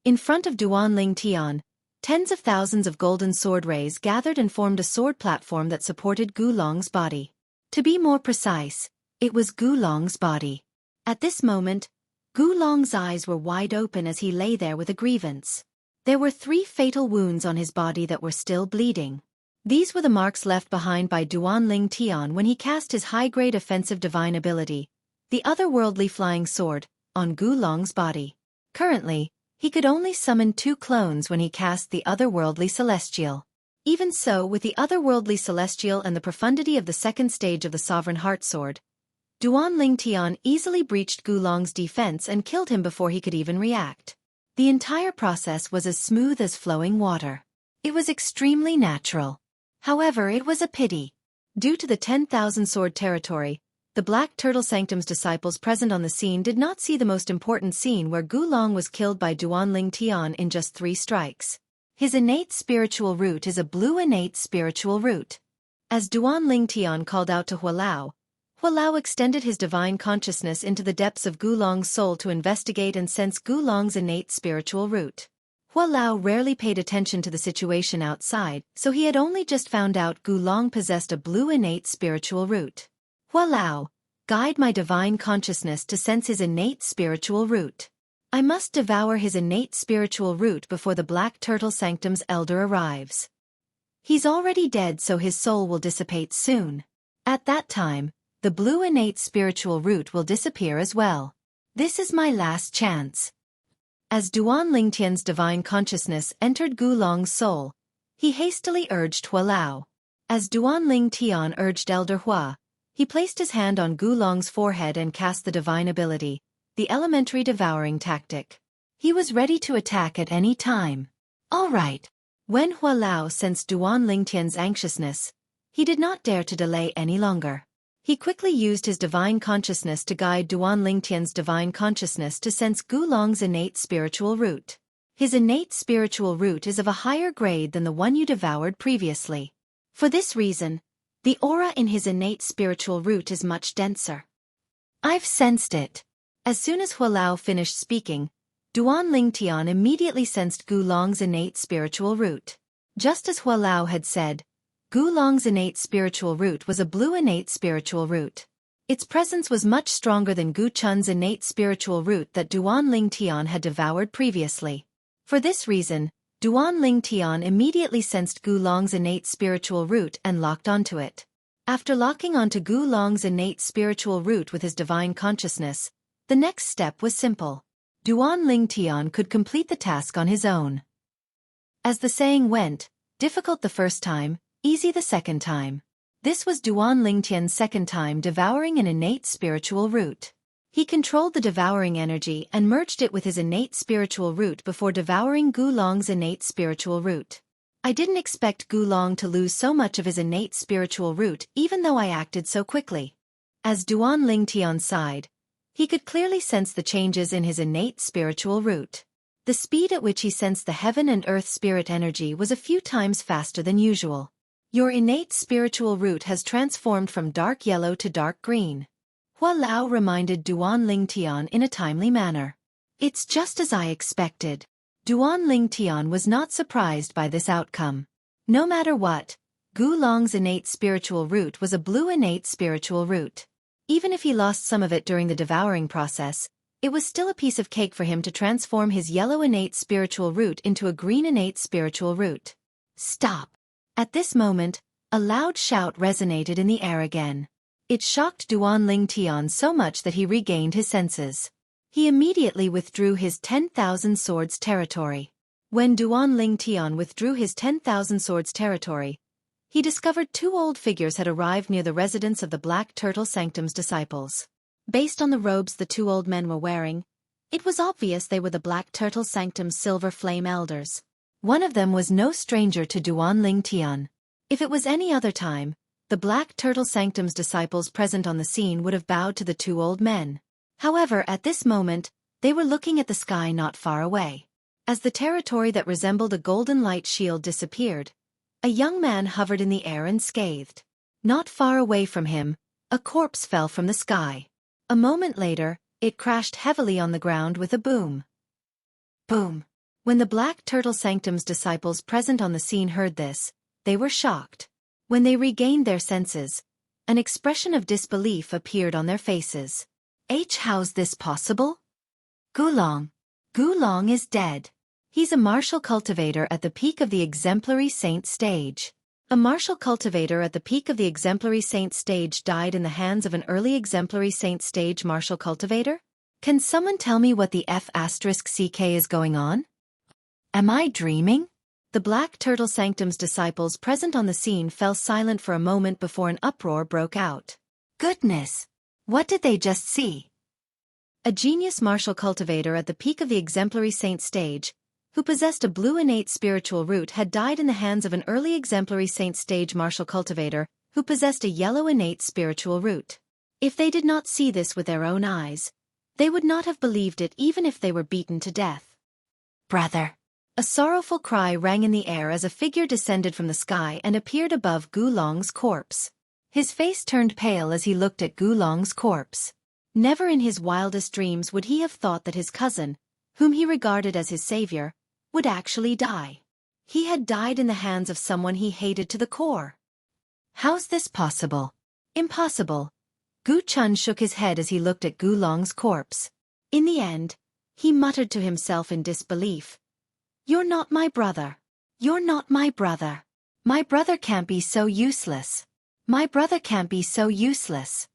In front of Duan Lingtian, tens of thousands of golden sword rays gathered and formed a sword platform that supported Gulong's body. To be more precise, it was Gulong's body. At this moment, Gulong's eyes were wide open as he lay there with a grievance. There were 3 fatal wounds on his body that were still bleeding. These were the marks left behind by Duan Lingtian when he cast his high-grade offensive divine ability, the otherworldly flying sword, on Gulong's body. Currently, he could only summon 2 clones when he cast the otherworldly celestial. Even so, with the otherworldly celestial and the profundity of the 2nd stage of the Sovereign Heart Sword, Duan Lingtian easily breached Gulong's defense and killed him before he could even react. The entire process was as smooth as flowing water.
It was extremely natural. However, it was a pity.
Due to the 10,000 sword territory, the Black Turtle Sanctum's disciples present on the scene did not see the most important scene where Gulong was killed by Duan Lingtian in just 3 strikes.
His innate spiritual root is a blue innate spiritual root.
As Duan Lingtian called out to Hualao, Hualao extended his divine consciousness into the depths of Gulong's soul to investigate and sense Gulong's innate spiritual root. Hualao rarely paid attention to the situation outside, so he had only just found out Gulong possessed a blue innate spiritual root. Hualao, guide my divine consciousness to sense his innate spiritual root. I must devour his innate spiritual root before the Black Turtle Sanctum's elder arrives. He's already dead, so his soul will dissipate soon. At that time, the blue innate spiritual root will disappear as well. This is my last chance. As Duan Lingtian's divine consciousness entered Gulong's soul, he hastily urged Hualao. As Duan Lingtian urged Elder Hua, he placed his hand on Gulong's forehead and cast the divine ability, the elementary devouring tactic. He was ready to attack at any time.
All right.
When Hualao sensed Duan Lingtian's anxiousness, he did not dare to delay any longer. He quickly used his divine consciousness to guide Duan Lingtian's divine consciousness to sense Gulong's innate spiritual root. His innate spiritual root is of a higher grade than the one you devoured previously. For this reason, the aura in his innate spiritual root is much denser.
I've sensed it.
As soon as Hualao finished speaking, Duan Lingtian immediately sensed Gulong's innate spiritual root. Just as Hualao had said, Gulong's innate spiritual root was a blue innate spiritual root. Its presence was much stronger than Gu Chun's innate spiritual root that Duan Lingtian had devoured previously. For this reason, Duan Lingtian immediately sensed Gulong's innate spiritual root and locked onto it. After locking onto Gulong's innate spiritual root with his divine consciousness, the next step was simple. Duan Lingtian could complete the task on his own. As the saying went, difficult the first time, easy the second time. This was Duan Lingtian's second time devouring an innate spiritual root. He controlled the devouring energy and merged it with his innate spiritual root before devouring Gulong's innate spiritual root. I didn't expect Gulong to lose so much of his innate spiritual root even though I acted so quickly. As Duan Lingtian sighed, he could clearly sense the changes in his innate spiritual root. The speed at which he sensed the heaven and earth spirit energy was a few times faster than usual. Your innate spiritual root has transformed from dark yellow to dark green. Hua Lao reminded Duan Lingtian in a timely manner. It's just as I expected. Duan Lingtian was not surprised by this outcome. No matter what, Gulong's innate spiritual root was a blue innate spiritual root. Even if he lost some of it during the devouring process, it was still a piece of cake for him to transform his yellow innate spiritual root into a green innate spiritual root. Stop! At this moment, a loud shout resonated in the air again. It shocked Duan Lingtian so much that he regained his senses. He immediately withdrew his 10,000 swords territory. When Duan Lingtian withdrew his 10,000 swords territory, he discovered two old figures had arrived near the residence of the Black Turtle Sanctum's disciples. Based on the robes the two old men were wearing, it was obvious they were the Black Turtle Sanctum's Silver Flame Elders. One of them was no stranger to Duan Lingtian. If it was any other time, the Black Turtle Sanctum's disciples present on the scene would have bowed to the two old men. However, at this moment, they were looking at the sky not far away. As the territory that resembled a golden light shield disappeared, a young man hovered in the air unscathed. Not far away from him, a corpse fell from the sky. A moment later, it crashed heavily on the ground with a boom. Boom! When the Black Turtle Sanctum's disciples present on the scene heard this, they were shocked. When they regained their senses, an expression of disbelief appeared on their faces. How's this possible? Gulong. Gulong is dead. He's a martial cultivator at the peak of the exemplary saint stage. A martial cultivator at the peak of the exemplary saint stage died in the hands of an early exemplary saint stage martial cultivator? Can someone tell me what the F***ck is going on? Am I dreaming? The Black Turtle Sanctum's disciples present on the scene fell silent for a moment before an uproar broke out. Goodness! What did they just see? A genius martial cultivator at the peak of the exemplary saint stage, who possessed a blue innate spiritual root, had died in the hands of an early exemplary saint stage martial cultivator, who possessed a yellow innate spiritual root. If they did not see this with their own eyes, they would not have believed it even if they were beaten to death. Brother! A sorrowful cry rang in the air as a figure descended from the sky and appeared above Gulong's corpse. His face turned pale as he looked at Gulong's corpse. Never in his wildest dreams would he have thought that his cousin, whom he regarded as his savior, would actually die. He had died in the hands of someone he hated to the core. How's this possible? Impossible. Gu Chun shook his head as he looked at Gulong's corpse. In the end, he muttered to himself in disbelief. You're not my brother. You're not my brother. My brother can't be so useless. My brother can't be so useless.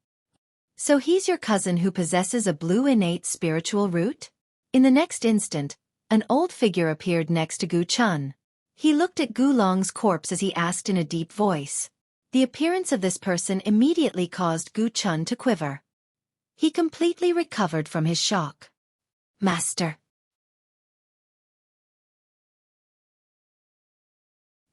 So he's your cousin who possesses a blue innate spiritual root? In the next instant, an old figure appeared next to Gu Chun. He looked at Gulong's corpse as he asked in a deep voice. The appearance of this person immediately caused Gu Chun to quiver. He completely recovered from his shock. Master.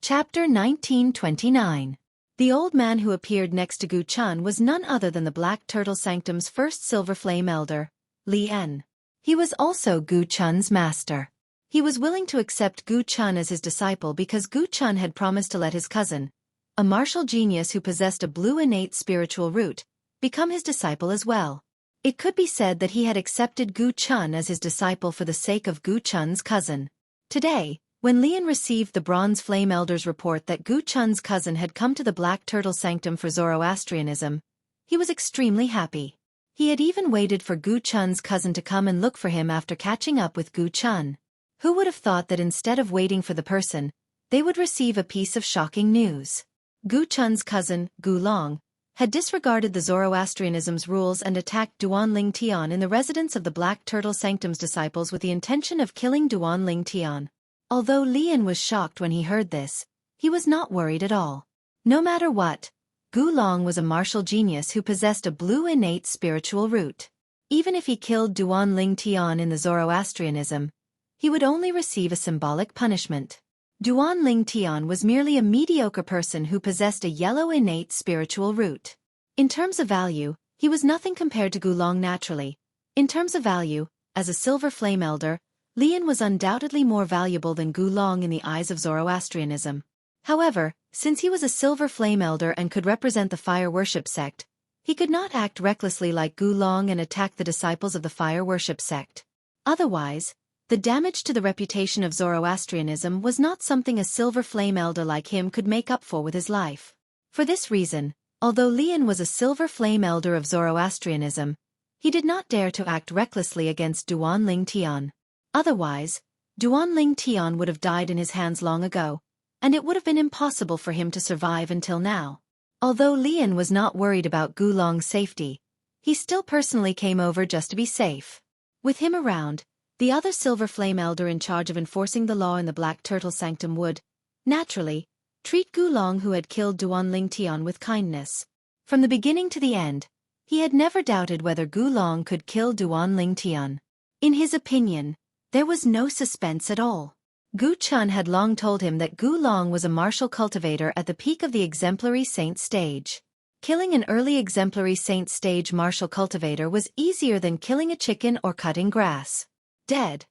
Chapter 1929. The old man who appeared next to Gu Chun was none other than the Black Turtle Sanctum's first Silver Flame Elder, Li En. He was also Gu Chun's master. He was willing to accept Gu Chun as his disciple because Gu Chun had promised to let his cousin, a martial genius who possessed a blue innate spiritual root, become his disciple as well. It could be said that he had accepted Gu Chun as his disciple for the sake of Gu Chun's cousin. Today, when Lian received the Bronze Flame Elder's report that Gu Chun's cousin had come to the Black Turtle Sanctum for Zoroastrianism, he was extremely happy. He had even waited for Gu Chun's cousin to come and look for him after catching up with Gu Chun. Who would have thought that instead of waiting for the person, they would receive a piece of shocking news? Gu Chun's cousin, Gu Long, had disregarded the Zoroastrianism's rules and attacked Duan Lingtian in the residence of the Black Turtle Sanctum's disciples with the intention of killing Duan Lingtian. Although Lian was shocked when he heard this, he was not worried at all. No matter what, Gu Long was a martial genius who possessed a blue innate spiritual root.
Even if he killed Duan Ling Tian in the Zoroastrianism, he would only receive a symbolic punishment. Duan Ling Tian was merely a mediocre person who possessed a yellow innate spiritual root. In terms of value, he was nothing compared to Gulong naturally. In terms of value, as a silver flame elder, Lian was undoubtedly more valuable than Gulong in the eyes of Zoroastrianism. However, since he was a silver flame elder and could represent the fire worship sect, he could not act recklessly like Gulong and attack the disciples of the fire worship sect. Otherwise, the damage to the reputation of Zoroastrianism was not something a silver flame elder like him could make up for with his life. For this reason, although Lian was a silver flame elder of Zoroastrianism, he did not dare to act recklessly against Duan Ling Tian. Otherwise, Duan Ling Tian would have died in his hands long ago, and it would have been impossible for him to survive until now. Although Lian was not worried about Gulong's safety, he still personally came over just to be safe. With him around, the other silver flame elder in charge of enforcing the law in the Black Turtle Sanctum would, naturally, treat Gulong who had killed Duan Ling Tian with kindness. From the beginning to the end, he had never doubted whether Gulong could kill Duan Ling Tian. In his opinion, there was no suspense at all. Gu Chun had long told him that Gulong was a martial cultivator at the peak of the exemplary saint stage. Killing an early exemplary saint stage martial cultivator was easier than killing a chicken or cutting grass. Dead.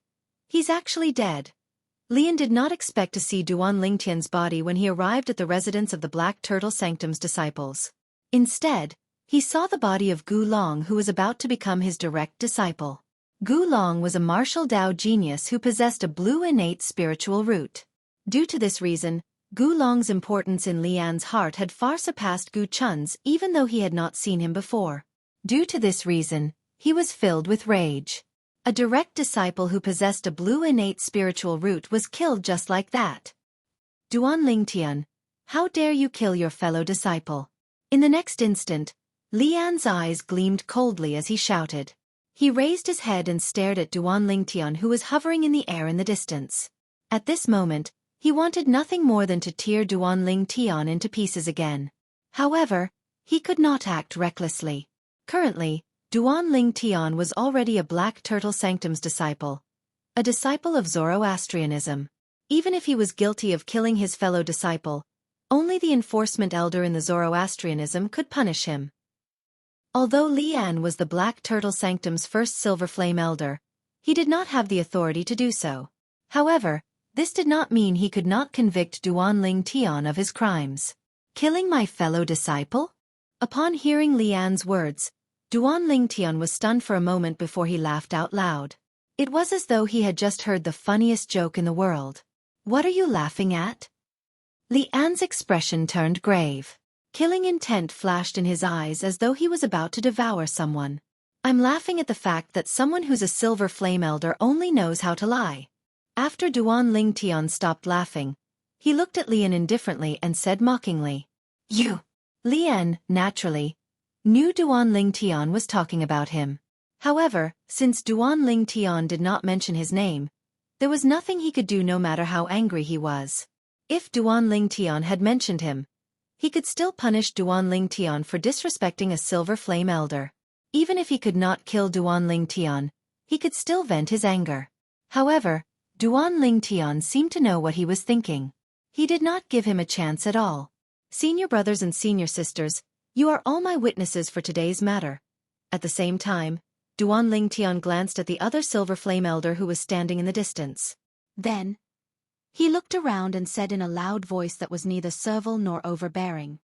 He's actually dead. Lian did not expect to see Duan Ling Tian's body when he arrived at the residence of the Black Turtle Sanctum's disciples. Instead, he saw the body of Gulong who was about to become his direct disciple. Gulong was a martial Dao genius who possessed a blue innate spiritual root. Due to this reason, Gulong's importance in Lian's heart had far surpassed Gu Chun's even though he had not seen him before. Due to this reason, he was filled with rage. A direct disciple who possessed a blue innate spiritual root was killed just like that. Duan Ling Tian, how dare you kill your fellow disciple? In the next instant, Lian's eyes gleamed coldly as he shouted. He raised his head and stared at Duan Ling Tian who was hovering in the air in the distance. At this moment, he wanted nothing more than to tear Duan Ling Tian into pieces again. However, he could not act recklessly. Currently, Duan Ling Tian was already a Black Turtle Sanctum's disciple, a disciple of Zoroastrianism. Even if he was guilty of killing his fellow disciple, only the enforcement elder in the Zoroastrianism could punish him. Although Lian was the Black Turtle Sanctum's first silver flame elder, he did not have the authority to do so. However, this did not mean he could not convict Duan Ling Tian of his crimes. Killing my fellow disciple? Upon hearing Lian's words, Duan Ling Tian was stunned for a moment before he laughed out loud. It was as though he had just heard the funniest joke in the world. What are you laughing at? Lian's expression turned grave. Killing intent flashed in his eyes as though he was about to devour someone. I'm laughing at the fact that someone who's a silver flame elder only knows how to lie. After Duan Ling Tian stopped laughing, he looked at Lian indifferently and said mockingly, You. Lian, naturally, knew Duan Ling Tian was talking about him. However, since Duan Ling Tian did not mention his name, there was nothing he could do no matter how angry he was. If Duan Ling Tian had mentioned him, he could still punish Duan Ling Tian for disrespecting a silver flame elder. Even if he could not kill Duan Ling Tian, he could still vent his anger. However, Duan Ling Tian seemed to know what he was thinking. He did not give him a chance at all. Senior brothers and senior sisters, you are all my witnesses for today's matter. At the same time, Duan Ling Tian glanced at the other silver flame elder who was standing in the distance. Then, he looked around and said in a loud voice that was neither servile nor overbearing.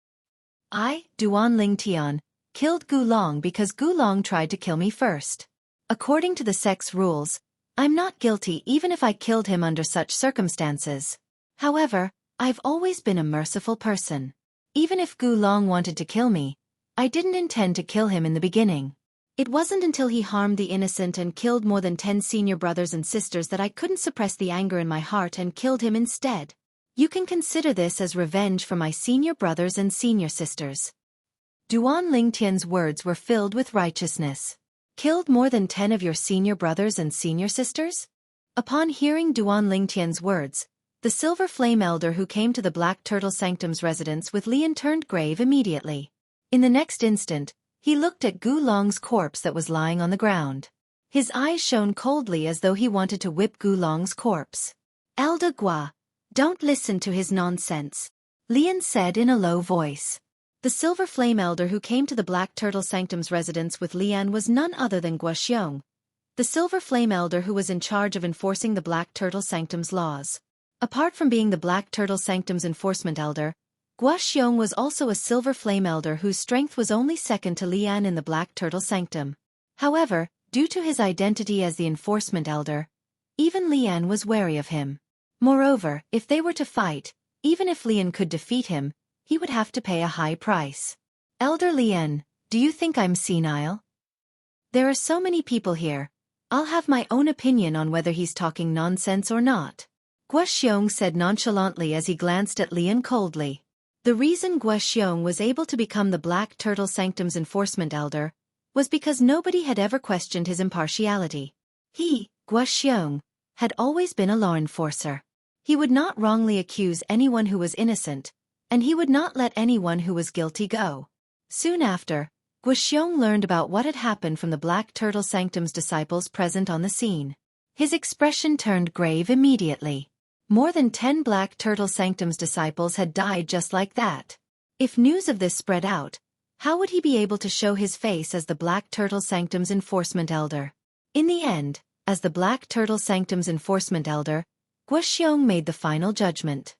I, Duan Ling Tian, killed Gulong because Gulong tried to kill me first. According to the sect's rules, I'm not guilty even if I killed him under such circumstances. However, I've always been a merciful person. Even if Gulong wanted to kill me, I didn't intend to kill him in the beginning. It wasn't until he harmed the innocent and killed more than 10 senior brothers and sisters that I couldn't suppress the anger in my heart and killed him instead. You can consider this as revenge for my senior brothers and senior sisters. Duan Ling Tian's words were filled with righteousness. Killed more than 10 of your senior brothers and senior sisters? Upon hearing Duan Ling Tian's words, the silver flame elder who came to the Black Turtle Sanctum's residence with Lian turned grave immediately. In the next instant, He looked at Gu Long's corpse that was lying on the ground. His eyes shone coldly as though he wanted to whip Gu Long's corpse.
Elder Gua, don't listen to his nonsense,
Lian said in a low voice.
The Silver Flame Elder who came to the Black Turtle Sanctum's residence with Lian was none other than Xueqi, the Silver Flame Elder who was in charge of enforcing the Black Turtle Sanctum's laws. Apart from being the Black Turtle Sanctum's enforcement elder, Xueqi was also a Silver Flame Elder whose strength was only second to Lian in the Black Turtle Sanctum. However, due to his identity as the enforcement elder, even Lian was wary of him. Moreover, if they were to fight, even if Lian could defeat him, he would have to pay a high price.
Elder Lian, do you think I'm senile?
There are so many people here. I'll have my own opinion on whether he's talking nonsense or not,
Xueqi said nonchalantly as he glanced at Lian coldly.
The reason Xueqi was able to become the Black Turtle Sanctum's enforcement elder was because nobody had ever questioned his impartiality. He, Xueqi, had always been a law enforcer. He would not wrongly accuse anyone who was innocent, and he would not let anyone who was guilty go. Soon after, Xueqi learned about what had happened from the Black Turtle Sanctum's disciples present on the scene.
His expression turned grave immediately. More than 10 Black Turtle Sanctum's disciples had died just like that.
If news of this spread out, how would he be able to show his face as the Black Turtle Sanctum's enforcement elder? In the end, as the Black Turtle Sanctum's enforcement elder, Xueqi made the final judgment.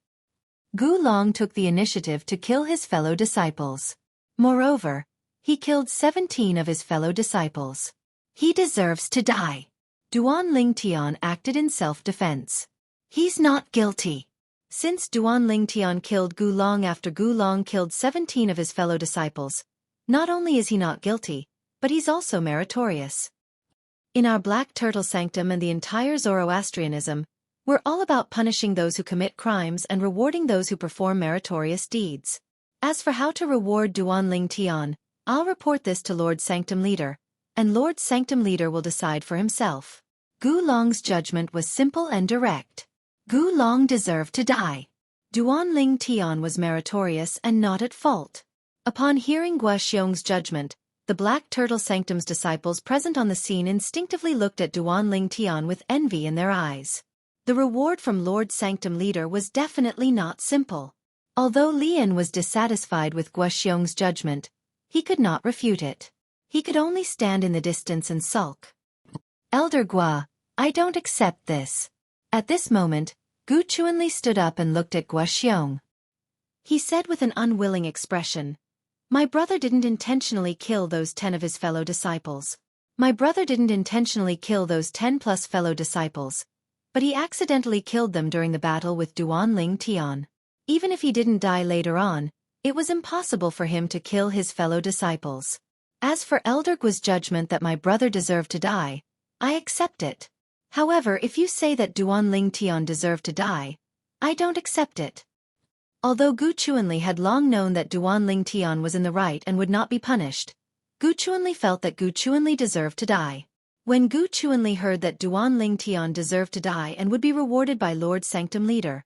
Gu Long took the initiative to kill his fellow disciples. Moreover, he killed 17 of his fellow disciples.
He deserves to die.
Duan Lingtian acted in self-defense.
He's not guilty.
Since Duan Lingtian killed Gu Long after Gu Long killed 17 of his fellow disciples, not only is he not guilty, but he's also meritorious.
In our Black Turtle Sanctum and the entire Zoroastrianism, we're all about punishing those who commit crimes and rewarding those who perform meritorious deeds. As for how to reward Duan Lingtian, I'll report this to Lord Sanctum Leader, and Lord Sanctum Leader will decide for himself.
Gu Long's judgment was simple and direct.
Gu Long deserved to die.
Duan Lingtian was meritorious and not at fault.
Upon hearing Xueqi's judgment, the Black Turtle Sanctum's disciples present on the scene instinctively looked at Duan Lingtian with envy in their eyes. The reward from Lord Sanctum Leader was definitely not simple.
Although Lian was dissatisfied with Xueqi's judgment, he could not refute it. He could only stand in the distance and sulk.
Elder Gua, I don't accept this.
At this moment, Gu Chuanli stood up and looked at Xueqi.
He said with an unwilling expression, "My brother didn't intentionally kill those 10 of his fellow disciples.
My brother didn't intentionally kill those 10 plus fellow disciples, but he accidentally killed them during the battle with Duan Lingtian. Even if he didn't die later on, it was impossible for him to kill his fellow disciples. As for Elder Gua's judgment that my brother deserved to die, I accept it. However, if you say that Duan Lingtian deserved to die, I don't accept it." Although Gu Chuanli had long known that Duan Lingtian was in the right and would not be punished, Gu Chuanli felt that Gu Chuanli deserved to die. When Gu Chuanli heard that Duan Lingtian deserved to die and would be rewarded by Lord Sanctum Leader,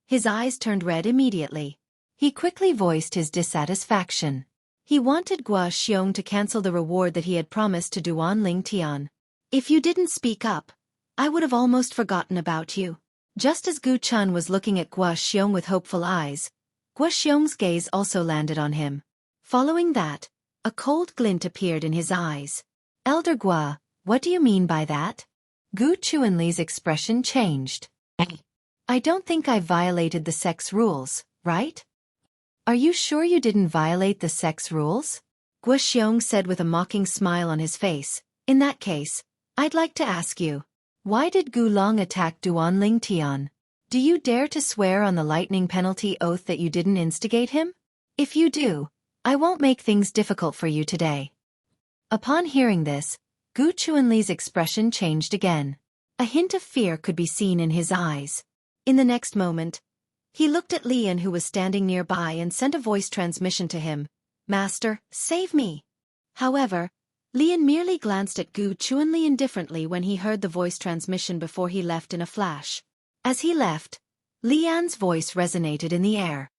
his eyes turned red immediately. He quickly voiced his dissatisfaction. He wanted Xueqi to cancel the reward that he had promised to Duan Lingtian.
"If you didn't speak up, I would have almost forgotten about you."
Just as Gu Chun was looking at Xueqi with hopeful eyes, Xueqi's gaze also landed on him. Following that, a cold glint appeared in his eyes. "Elder Gua, what do you mean by that?" Gu Chuanli's expression changed. "I don't think I violated the sex rules, right?" "Are you sure you didn't violate the sex rules?" Xueqi said with a mocking smile on his face. "In that case, I'd like to ask you, why did Gu Long attack Duan Lingtian? Do you dare to swear on the lightning penalty oath that you didn't instigate him? If you do, I won't make things difficult for you today." Upon hearing this, Gu Chuanli's expression changed again. A hint of fear could be seen in his eyes. In the next moment, he looked at Lian who was standing nearby and sent a voice transmission to him. "Master, save me." However, Lian merely glanced at Gu Chuanli indifferently when he heard the voice transmission before he left in a flash. As he left, Lian's voice resonated in the air.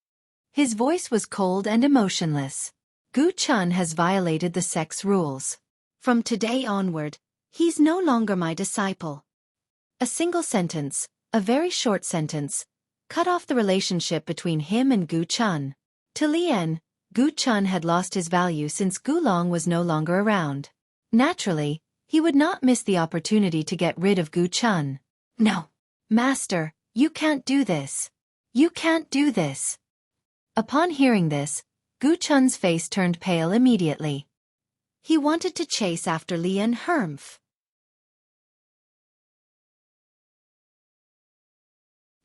His voice was cold and emotionless. Gu Chun has violated the sect's rules.
From today onward, he's no longer my disciple.
A single sentence, a very short sentence, cut off the relationship between him and Gu Chun. To Lian, Gu Chun had lost his value since Gu Long was no longer around. Naturally, he would not miss the opportunity to get rid of Gu Chun. No, master, you can't do this. You can't do this. Upon hearing this, Gu Chun's face turned pale immediately.
He wanted to chase after Lian Hermf.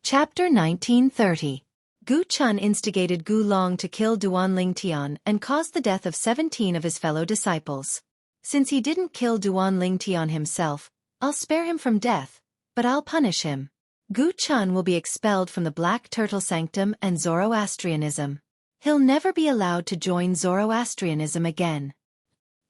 Chapter 1930. Gu Chun instigated Gu Long to kill Duan Lingtian and caused the death of 17 of his fellow disciples. Since he didn't kill Duan Lingtian himself, I'll spare him from death, but I'll punish him. Gu Chun will be expelled from the Black Turtle Sanctum and Zoroastrianism. He'll never be allowed to join Zoroastrianism again.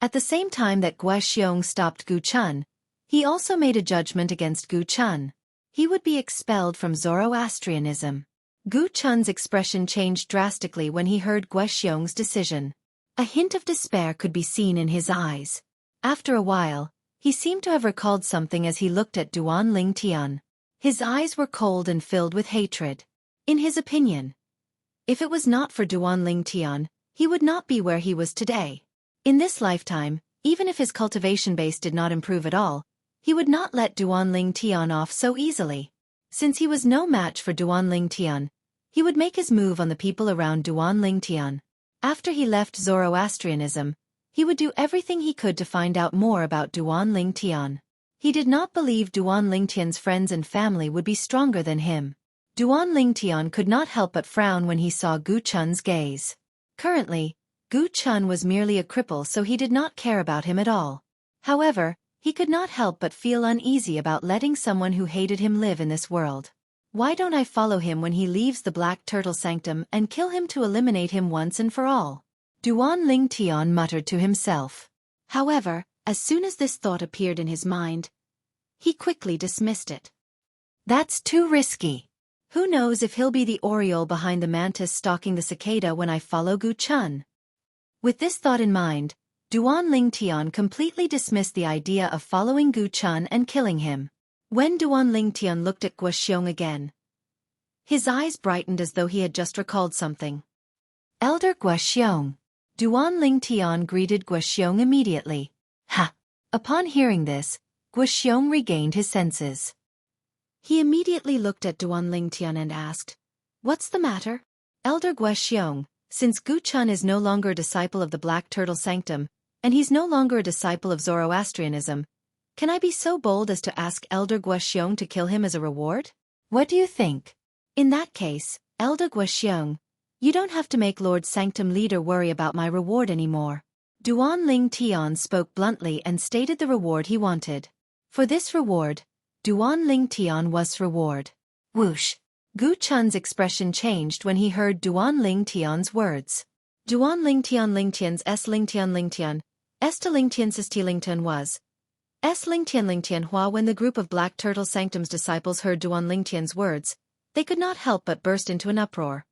At the same time that Guoxiong stopped Gu Chun, he also made a judgment against Gu Chun. He would be expelled from Zoroastrianism. Gu Chun's expression changed drastically when he heard Guoxiong's decision. A hint of despair could be seen in his eyes. After a while, he seemed to have recalled something as he looked at Duan Lingtian. His eyes were cold and filled with hatred. In his opinion, if it was not for Duan Lingtian, he would not be where he was today. In this lifetime, even if his cultivation base did not improve at all, he would not let Duan Lingtian off so easily. Since he was no match for Duan Lingtian, he would make his move on the people around Duan Lingtian. After he left Zoroastrianism, he would do everything he could to find out more about Duan Lingtian. He did not believe Duan Lingtian's friends and family would be stronger than him. Duan Lingtian could not help but frown when he saw Gu Chun's gaze. Currently, Gu Chun was merely a cripple, so he did not care about him at all. However, he could not help but feel uneasy about letting someone who hated him live in this world. Why don't I follow him when he leaves the Black Turtle Sanctum and kill him to eliminate him once and for all? Duan Lingtian muttered to himself.
However, as soon as this thought appeared in his mind, he quickly dismissed it.
That's too risky.
Who knows if he'll be the oriole behind the mantis stalking the cicada when I follow Gu Chun?
With this thought in mind, Duan Lingtian completely dismissed the idea of following Gu Chun and killing him.
When Duan Lingtian looked at Guoxiong again, his eyes brightened as though he had just recalled something.
Elder Guoxiong. Duan Lingtian greeted Guoxiong immediately. Ha! Upon hearing this, Guoxiong regained his senses.
He immediately looked at Duan Lingtian and asked, "What's the matter?"
Elder Guoxiong, since Gu Chun is no longer a disciple of the Black Turtle Sanctum, and he's no longer a disciple of Zoroastrianism, can I be so bold as to ask Elder Guoxiong to kill him as a reward? What do you think?
In that case, Elder Guoxiong, you don't have to make Lord Sanctum Leader worry about my reward anymore.
Duan Lingtian spoke bluntly and stated the reward he wanted. For this reward, Duan Lingtian was reward. Whoosh! Gu Chun's expression changed when he heard Duan Lingtian's words.
Duan Lingtian's S Lingtian, S to Lingtian's T Lingtian was. S Lingtian Hua. When the group of Black Turtle Sanctum's disciples heard Duan Lingtian's words, they could not help but burst into an uproar.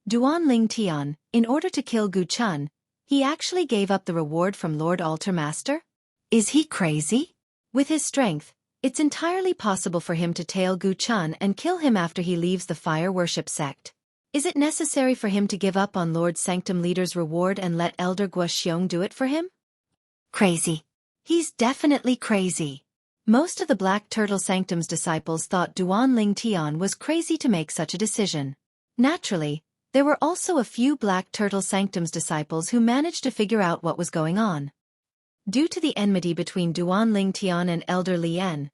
Duan Lingtian, in order to kill Gu Chun, he actually gave up the reward from Lord Altar Master? Is he crazy? With his strength, it's entirely possible for him to tail Gu Chun and kill him after he leaves the fire worship sect. Is it necessary for him to give up on Lord Sanctum Leader's reward and let Elder Guoxiong do it for him? Crazy. He's definitely crazy. Most of the Black Turtle Sanctum's disciples thought Duan Lingtian was crazy to make such a decision. Naturally, there were also a few Black Turtle Sanctum's disciples who managed to figure out what was going on. Due to the enmity between Duan Lingtian and Elder Lian,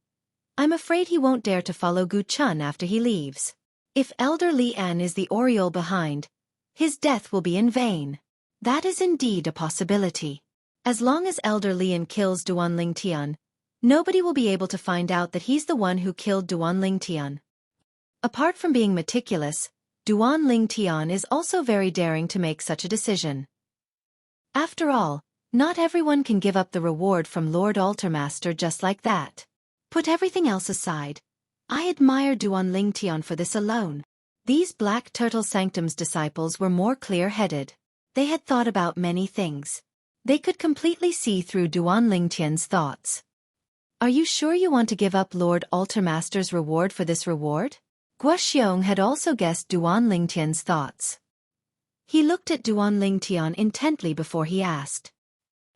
I'm afraid he won't dare to follow Gu Chun after he leaves. If Elder Lian is the oriole behind, his death will be in vain. That is indeed a possibility. As long as Elder Lian kills Duan Lingtian, nobody will be able to find out that he's the one who killed Duan Lingtian. Apart from being meticulous, Duan Lingtian is also very daring to make such a decision. After all, not everyone can give up the reward from Lord Altarmaster just like that. Put everything else aside, I admire Duan Lingtian for this alone. These Black Turtle Sanctum's disciples were more clear-headed. They had thought about many things. They could completely see through Duan Lingtian's thoughts. Are you sure you want to give up Lord Altermaster's reward for this reward? Guoxiong had also guessed Duan Lingtian's thoughts. He looked at Duan Lingtian intently before he asked.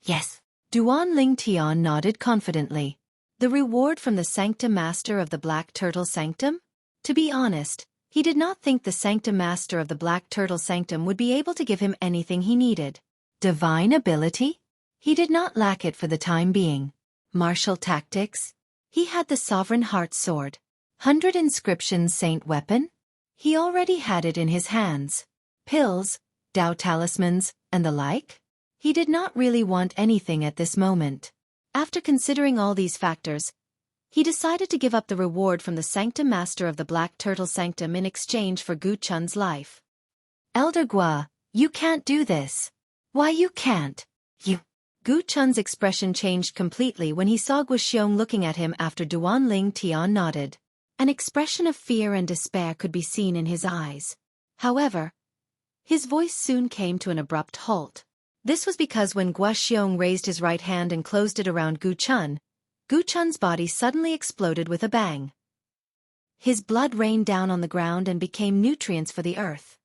Yes. Duan Lingtian nodded confidently. The reward from the Sanctum Master of the Black Turtle Sanctum? To be honest, he did not think the Sanctum Master of the Black Turtle Sanctum would be able to give him anything he needed. Divine ability? He did not lack it for the time being. Martial tactics? He had the Sovereign Heart Sword. 100 Inscriptions Saint Weapon? He already had it in his hands. Pills, Tao Talismans, and the like? He did not really want anything at this moment. After considering all these factors, he decided to give up the reward from the Sanctum Master of the Black Turtle Sanctum in exchange for Gu Chun's life. Elder Gua, you can't do this. Why you can't? You. Gu Chun's expression changed completely when he saw Guoxiong looking at him after Duan Lingtian nodded. An expression of fear and despair could be seen in his eyes. However, his voice soon came to an abrupt halt. This was because when Guoxiong raised his right hand and closed it around Gu Chun's body suddenly exploded with a bang. His blood rained down on the ground and became nutrients for the earth.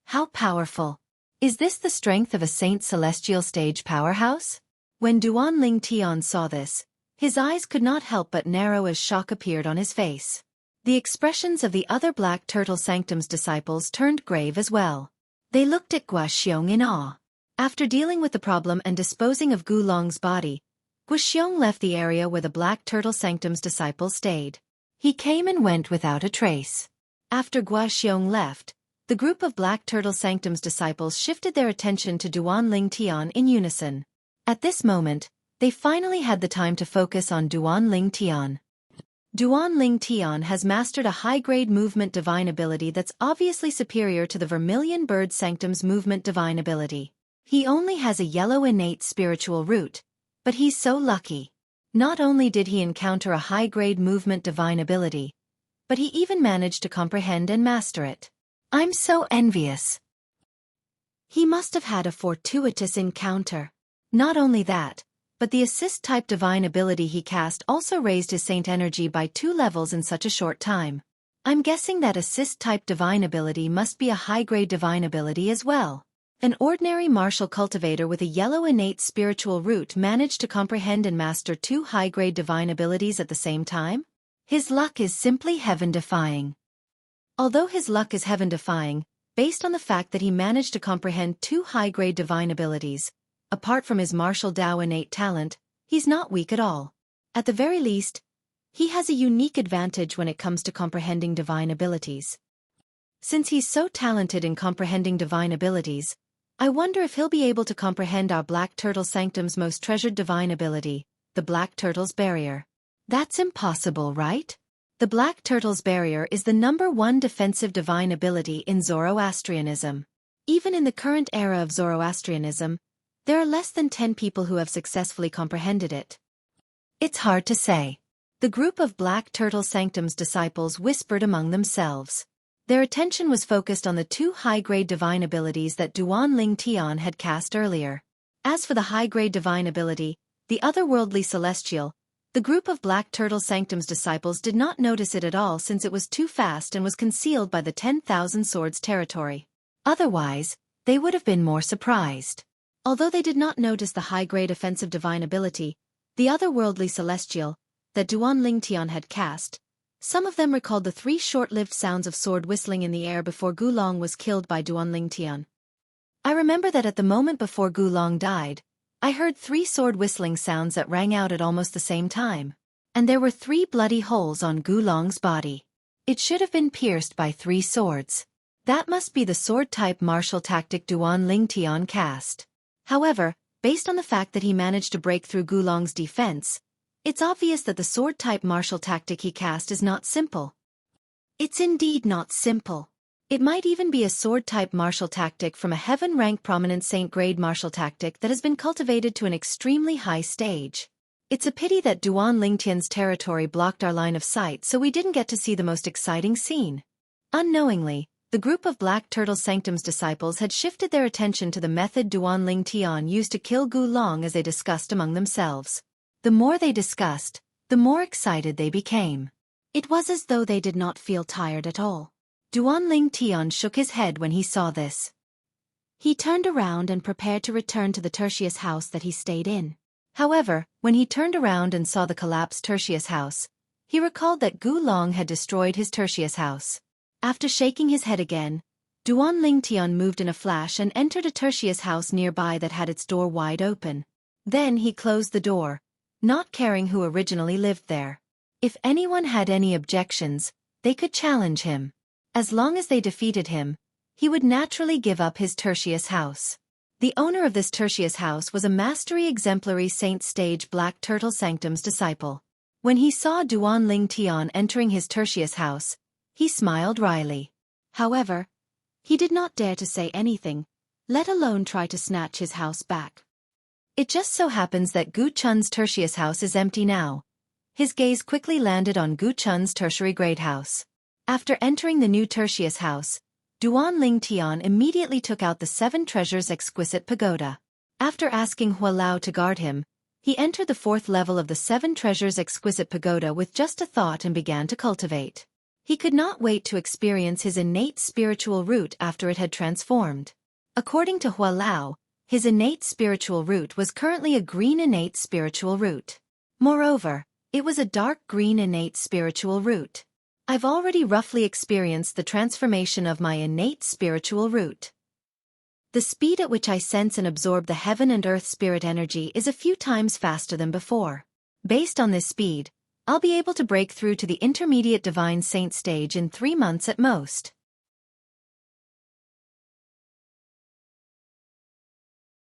How powerful! Is this the strength of a Saint Celestial stage powerhouse? When Duan Lingtian saw this, his eyes could not help but narrow as shock appeared on his face. The expressions of the other Black Turtle Sanctum's disciples turned grave as well. They looked at Guoxiong in awe. After dealing with the problem and disposing of Gu Long's body, Guoxiong left the area where the Black Turtle Sanctum's disciples stayed. He came and went without a trace. After Guoxiong left, the group of Black Turtle Sanctum's disciples shifted their attention to Duan Lingtian in unison. At this moment, they finally had the time to focus on Duan Lingtian. Duan Lingtian has mastered a high-grade movement divine ability that's obviously superior to the Vermilion Bird Sanctum's movement divine ability. He only has a yellow innate spiritual root, but he's so lucky. Not only did he encounter a high-grade movement divine ability, but he even managed to comprehend and master it. I'm so envious. He must have had a fortuitous encounter. Not only that, but the assist-type divine ability he cast also raised his saint energy by 2 levels in such a short time. I'm guessing that assist-type divine ability must be a high-grade divine ability as well. An ordinary martial cultivator with a yellow innate spiritual root managed to comprehend and master 2 high-grade divine abilities at the same time? His luck is simply heaven-defying. Although his luck is heaven-defying, based on the fact that he managed to comprehend 2 high-grade divine abilities, apart from his martial Tao innate talent, he's not weak at all. At the very least, he has a unique advantage when it comes to comprehending divine abilities. Since he's so talented in comprehending divine abilities, I wonder if he'll be able to comprehend our Black Turtle Sanctum's most treasured divine ability, the Black Turtle's Barrier. That's impossible, right? The Black Turtle's Barrier is the #1 defensive divine ability in Zoroastrianism. Even in the current era of Zoroastrianism, there are less than 10 people who have successfully comprehended it. It's hard to say. The group of Black Turtle Sanctum's disciples whispered among themselves. Their attention was focused on the 2 high-grade divine abilities that Duan Lingtian had cast earlier. As for the high-grade divine ability, the otherworldly celestial, the group of Black Turtle Sanctum's disciples did not notice it at all since it was too fast and was concealed by the 10,000 Swords territory. Otherwise, they would have been more surprised. Although they did not notice the high-grade offensive divine ability, the otherworldly celestial, that Duan Lingtian had cast, some of them recalled the 3 short-lived sounds of sword whistling in the air before Gu Long was killed by Duan Lingtian. I remember that at the moment before Gu Long died, I heard 3 sword whistling sounds that rang out at almost the same time. And there were 3 bloody holes on Gu Long's body. It should have been pierced by 3 swords. That must be the sword-type martial tactic Duan Lingtian cast. However, based on the fact that he managed to break through Gu Long's defense, it's obvious that the sword-type martial tactic he cast is not simple. It's indeed not simple. It might even be a sword-type martial tactic from a heaven-rank prominent saint-grade martial tactic that has been cultivated to an extremely high stage. It's a pity that Duan Lingtian's territory blocked our line of sight so we didn't get to see the most exciting scene. Unknowingly,
The group of Black Turtle Sanctum's disciples had shifted their attention to the method Duanling Tian used to kill Gu Long as they discussed among themselves. The more they discussed, the more excited they became. It was as though they did not feel tired at all. Duanling Tian shook his head when he saw this. He turned around and prepared to return to the Tertius house that he stayed in. However, when he turned around and saw the collapsed Tertius house, he recalled that Gu Long had destroyed his Tertius house. After shaking his head again, Duanling Tian moved in a flash and entered a Tertius house nearby that had its door wide open. Then he closed the door, not caring who originally lived there. If anyone had any objections, they could challenge him. As long as they defeated him, he would naturally give up his Tertius house. The owner of this Tertius house was a mastery exemplary Saint Stage Black Turtle Sanctum's disciple. When he saw Duanling Tian entering his Tertius house, he smiled wryly. However, he did not dare to say anything, let alone try to snatch his house back. It just so happens that Gu Chun's Tertius house is empty now. His gaze quickly landed on Gu Chun's tertiary grade house. After entering the new Tertius house, Duanling Tian immediately took out the 7 treasures exquisite pagoda. After asking Hua Lao to guard him, he entered the 4th level of the 7 treasures exquisite pagoda with just a thought and began to cultivate. He could not wait to experience his innate spiritual root after it had transformed. According to Hua Lao, his innate spiritual root was currently a green innate spiritual root. Moreover, it was a dark green innate spiritual root. I've already roughly experienced the transformation of my innate spiritual root. The speed at which I sense and absorb the heaven and earth spirit energy is a few times faster than before. Based on this speed, I'll be able to break through to the intermediate divine saint stage in 3 months at most.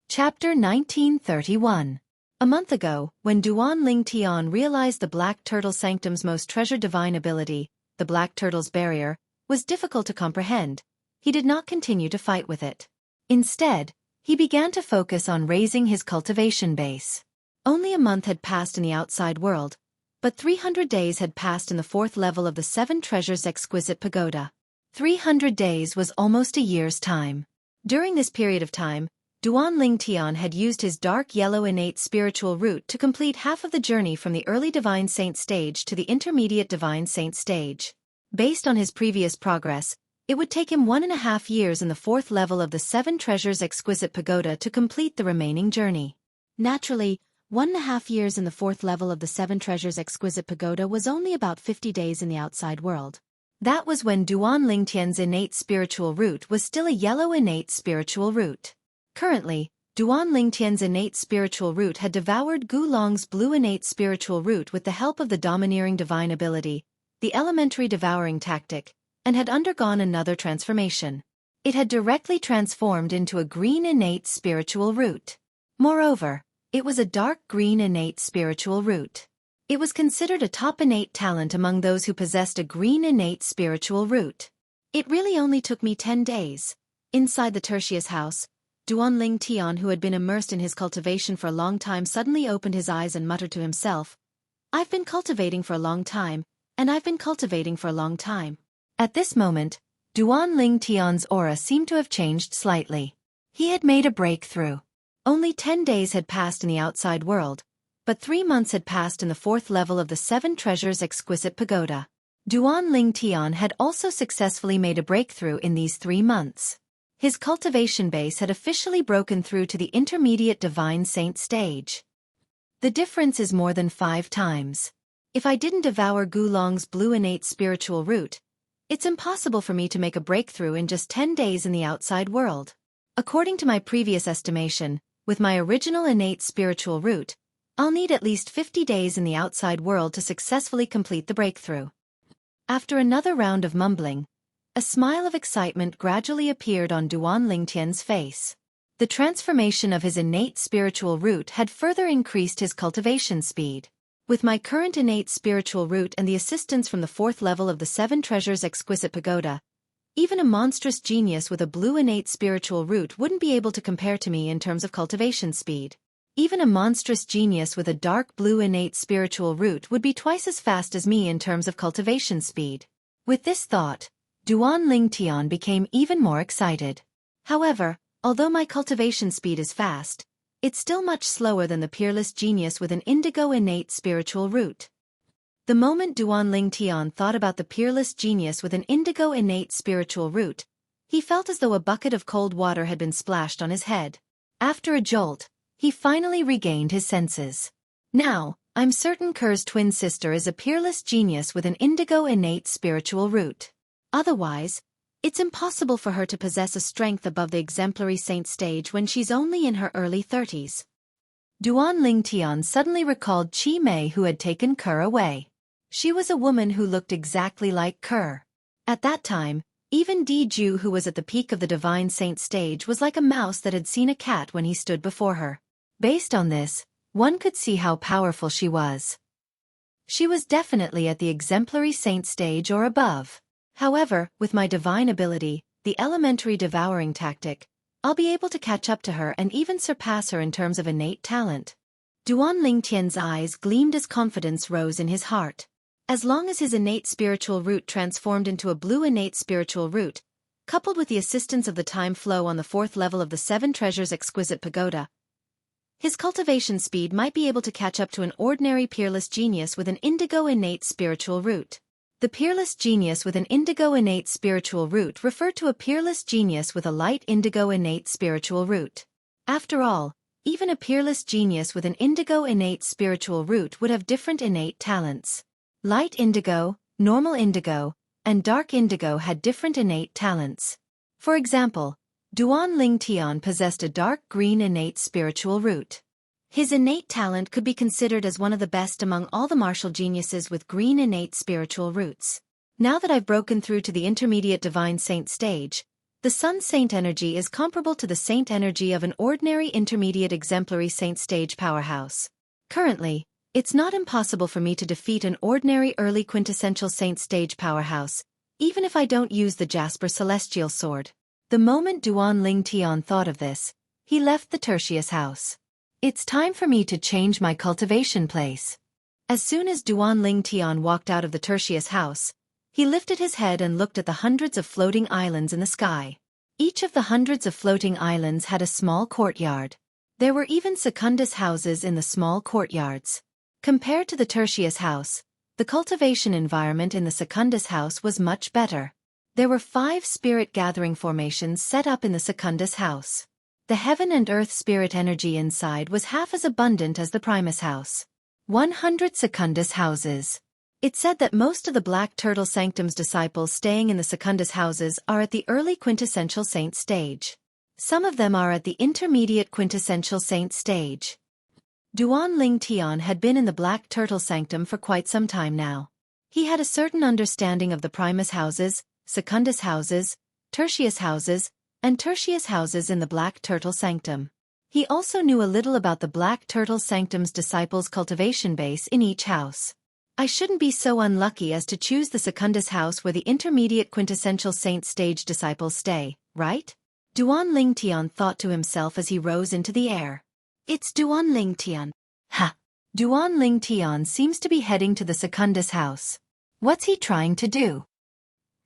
Chapter 1931. A month ago, when Duanling Tian realized the Black Turtle Sanctum's most treasured divine ability, the Black Turtle's barrier, was difficult to comprehend, he did not continue to fight with it. Instead, he began to focus on raising his cultivation base. Only a month had passed in the outside world, but 300 days had passed in the 4th level of the 7 treasures exquisite pagoda. 300 days was almost a year's time. During this period of time, Duanling Tian had used his dark yellow innate spiritual root to complete half of the journey from the early divine saint stage to the intermediate divine saint stage. Based on his previous progress, it would take him 1.5 years in the 4th level of the 7 treasures exquisite pagoda to complete the remaining journey. Naturally, 1.5 years in the 4th level of the 7 treasures exquisite pagoda was only about 50 days in the outside world. That was when Duanling Tian's innate spiritual root was still a yellow innate spiritual root. Currently, Duanling Tian's innate spiritual root had devoured Gu Long's blue innate spiritual root with the help of the domineering divine ability, the elementary devouring tactic, and had undergone another transformation. It had directly transformed into a green innate spiritual root. Moreover, it was a dark green innate spiritual root. It was considered a top innate talent among those who possessed a green innate spiritual root. It really only took me 10 days. Inside the Tertius house, Duanling Tian, who had been immersed in his cultivation for a long time, suddenly opened his eyes and muttered to himself, "I've been cultivating for a long time, and I've been cultivating for a long time." At this moment, Duanling Tian's aura seemed to have changed slightly. He had made a breakthrough. Only 10 days had passed in the outside world, but 3 months had passed in the 4th level of the 7 treasures exquisite pagoda. Duanling Tian had also successfully made a breakthrough in these 3 months. His cultivation base had officially broken through to the intermediate divine saint stage. The difference is more than 5 times. If I didn't devour Gu Long's blue innate spiritual root, it's impossible for me to make a breakthrough in just 10 days in the outside world. According to my previous estimation, with my original innate spiritual root, I'll need at least 50 days in the outside world to successfully complete the breakthrough. After another round of mumbling, a smile of excitement gradually appeared on Duanling Tian's face. The transformation of his innate spiritual root had further increased his cultivation speed. With my current innate spiritual root and the assistance from the 4th level of the 7 treasures exquisite pagoda, even a monstrous genius with a blue innate spiritual root wouldn't be able to compare to me in terms of cultivation speed. Even a monstrous genius with a dark blue innate spiritual root would be twice as fast as me in terms of cultivation speed. With this thought,
Duan Lingtian became even more excited.
However, although my cultivation speed is fast, it's still much slower than the peerless genius with an indigo innate spiritual root. The moment Duan Lingtian thought about the peerless genius with an indigo innate spiritual root, he felt as though a bucket of cold water had been splashed on his head. After a jolt, he finally regained his senses. Now, I'm certain Kerr's twin sister is a peerless genius with an indigo innate spiritual root. Otherwise, it's impossible for her to possess a strength above the exemplary saint stage when she's only in her early 30s.
Duan Lingtian suddenly recalled Qi Mei who had taken Kerr away. She was a woman who looked exactly like Kerr. At that time, even Di Ju, who was at the peak of the divine saint stage, was like a mouse that had seen a cat when he stood before her. Based on this, one could see how powerful she was. She was definitely at the exemplary saint stage or above. However, with my divine ability, the elementary devouring tactic, I'll be able to catch up to her and even surpass her in terms of innate talent. Duan Lingtian's eyes gleamed as confidence rose in his heart. As long as his innate spiritual root transformed into a blue innate spiritual root, coupled with the assistance of the time flow on the 4th level of the 7 Treasures Exquisite Pagoda, his cultivation speed might be able to catch up to an ordinary peerless genius with an indigo innate spiritual root. The peerless genius with an indigo innate spiritual root referred to a peerless genius with a light indigo innate spiritual root. After all, even a peerless genius with an indigo innate spiritual root would have different innate talents. Light indigo, normal indigo, and dark indigo had different innate talents. For example, Duan Lingtian possessed a dark green innate spiritual root. His innate talent could be considered as one of the best among all the martial geniuses with green innate spiritual roots. Now that I've broken through to the intermediate divine saint stage, the sun saint energy is comparable to the saint energy of an ordinary intermediate exemplary saint stage powerhouse. Currently, it's not impossible for me to defeat an ordinary early quintessential saint stage powerhouse, even if I don't use the Jasper Celestial Sword. The moment Duan Lingtian thought of this, he left the Tertius house. It's time for me to change my cultivation place. As soon as Duan Lingtian walked out of the Tertius house, he lifted his head and looked at the hundreds of floating islands in the sky. Each of the hundreds of floating islands had a small courtyard. There were even secundus houses in the small courtyards. Compared to the Tertius house, the cultivation environment in the secundus house was much better. There were 5 spirit gathering formations set up in the secundus house. The heaven and earth spirit energy inside was half as abundant as the Primus house. 100 secundus houses. It said that most of the Black Turtle Sanctum's disciples staying in the secundus houses are at the early quintessential saint stage. Some of them are at the intermediate quintessential saint stage. Duan Lingtian had been in the Black Turtle Sanctum for quite some time now. He had a certain understanding of the Primus houses, secundus houses, tertius houses, and tertius houses in the Black Turtle Sanctum. He also knew a little about the Black Turtle Sanctum's disciples' cultivation base in each house. I shouldn't be so unlucky as to choose the secundus house where the intermediate quintessential saint stage disciples stay, right? Duan Lingtian thought to himself as he rose into the air. It's Duan Lingtian. Ha! Duan Lingtian seems to be heading to the secundus house. What's he trying to do?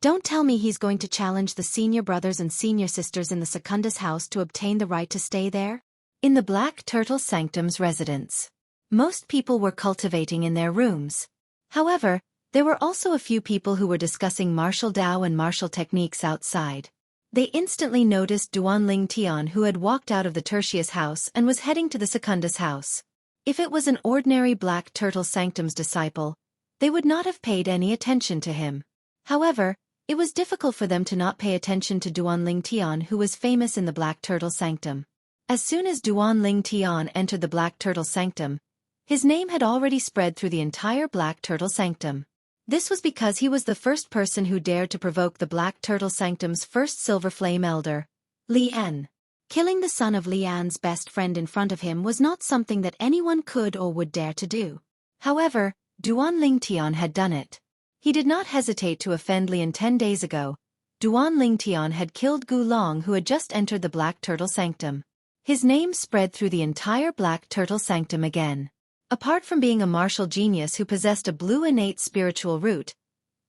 Don't tell me he's going to challenge the senior brothers and senior sisters in the secundus house to obtain the right to stay there?
In the Black Turtle Sanctum's residence, most people were cultivating in their rooms. However, there were also a few people who were discussing martial Dao and martial techniques outside. They instantly noticed Duan Lingtian, who had walked out of the Tertius house and was heading to the secundus house. If it was an ordinary Black Turtle Sanctum's disciple, they would not have paid any attention to him. However, it was difficult for them to not pay attention to Duan Lingtian, who was famous in the Black Turtle Sanctum. As soon as Duan Lingtian entered the Black Turtle Sanctum, his name had already spread through the entire Black Turtle Sanctum. This was because he was the first person who dared to provoke the Black Turtle Sanctum's first Silver Flame Elder, Li En. Killing the son of Li An's best friend in front of him was not something that anyone could or would dare to do. However, Duan Lingtian had done it. He did not hesitate to offend Lian 10 days ago. Duan Lingtian had killed Gu Long, who had just entered the Black Turtle Sanctum. His name spread through the entire Black Turtle Sanctum again. Apart from being a martial genius who possessed a blue innate spiritual root,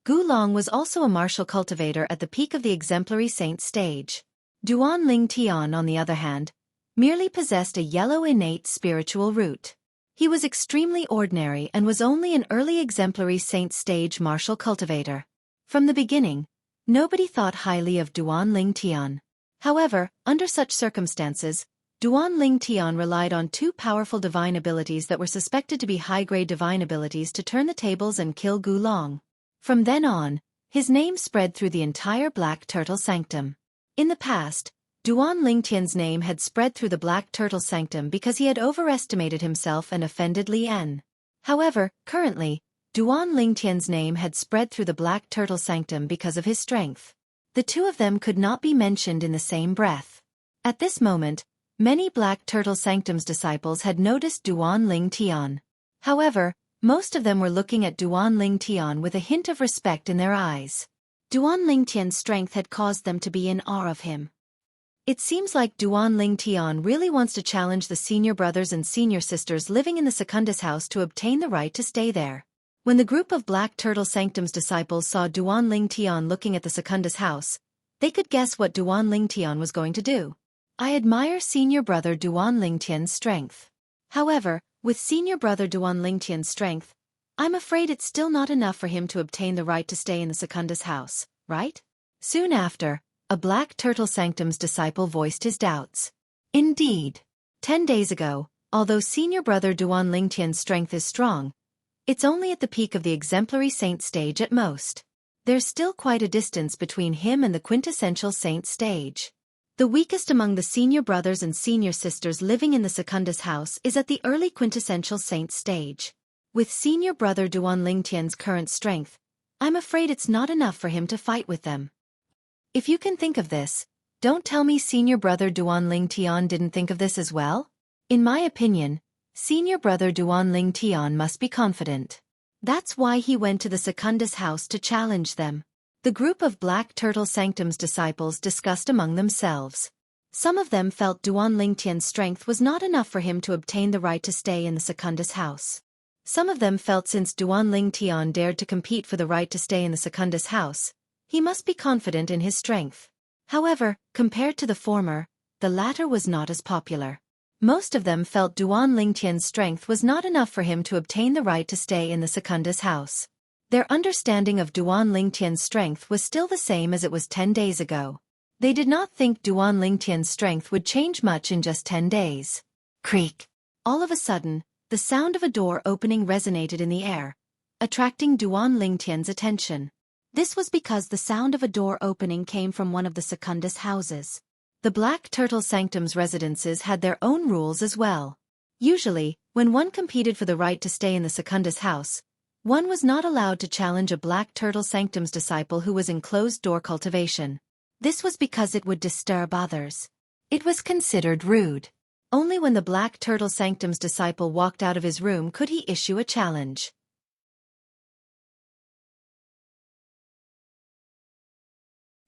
Gu Long was also a martial cultivator at the peak of the exemplary saint stage. Duan Ling Tian, on the other hand, merely possessed a yellow innate spiritual root. He was extremely ordinary and was only an early exemplary saint stage martial cultivator. From the beginning, nobody thought highly of Duan Ling Tian. However, under such circumstances, Duan Ling Tian relied on two powerful divine abilities that were suspected to be high-grade divine abilities to turn the tables and kill Gu Long. From then on, his name spread through the entire Black Turtle Sanctum. In the past, Duan Ling Tian's name had spread through the Black Turtle Sanctum because he had overestimated himself and offended Lien. However, currently, Duan Ling Tian's name had spread through the Black Turtle Sanctum because of his strength. The two of them could not be mentioned in the same breath. At this moment, many Black Turtle Sanctum's disciples had noticed Duan Ling Tian. However, most of them were looking at Duan Ling Tian with a hint of respect in their eyes. Duan Ling Tian's strength had caused them to be in awe of him. It seems like Duan Ling Tian really wants to challenge the senior brothers and senior sisters living in the Secundus house to obtain the right to stay there. When the group of Black Turtle Sanctum's disciples saw Duan Ling Tian looking at the Secundus house, they could guess what Duan Ling Tian was going to do. I admire senior brother Duan Ling Tian's strength. However, with senior brother Duan Ling Tian's strength, I'm afraid it's still not enough for him to obtain the right to stay in the Secundus house, right? Soon after, a Black Turtle Sanctum's disciple voiced his doubts. Indeed. 10 days ago, although senior brother Duan Ling Tian's strength is strong, it's only at the peak of the exemplary saint stage at most. There's still quite a distance between him and the quintessential saint stage. The weakest among the senior brothers and senior sisters living in the Secundus house is at the early quintessential saint stage. With senior brother Duan Ling Tian's current strength, I'm afraid it's not enough for him to fight with them. If you can think of this, don't tell me senior brother Duan Ling Tian didn't think of this as well? In my opinion, senior brother Duan Ling Tian must be confident. That's why he went to the Secundus house to challenge them. The group of Black Turtle Sanctum's disciples discussed among themselves. Some of them felt Duan Ling Tian's strength was not enough for him to obtain the right to stay in the Secundus house. Some of them felt since Duan Ling Tian dared to compete for the right to stay in the Secundus house, he must be confident in his strength. However, compared to the former, the latter was not as popular. Most of them felt Duan Ling Tian's strength was not enough for him to obtain the right to stay in the Secundus house. Their understanding of Duan Ling Tian's strength was still the same as it was 10 days ago. They did not think Duan Ling Tian's strength would change much in just 10 days. Creak. All of a sudden, the sound of a door opening resonated in the air, attracting Duan Ling Tian's attention. This was because the sound of a door opening came from one of the Secundus houses. The Black Turtle Sanctum's residences had their own rules as well. Usually, when one competed for the right to stay in the Secundus house, one was not allowed to challenge a Black Turtle Sanctum's disciple who was in closed-door cultivation. This was because it would disturb others. It was considered rude. Only when the Black Turtle Sanctum's disciple walked out of his room could he issue a challenge.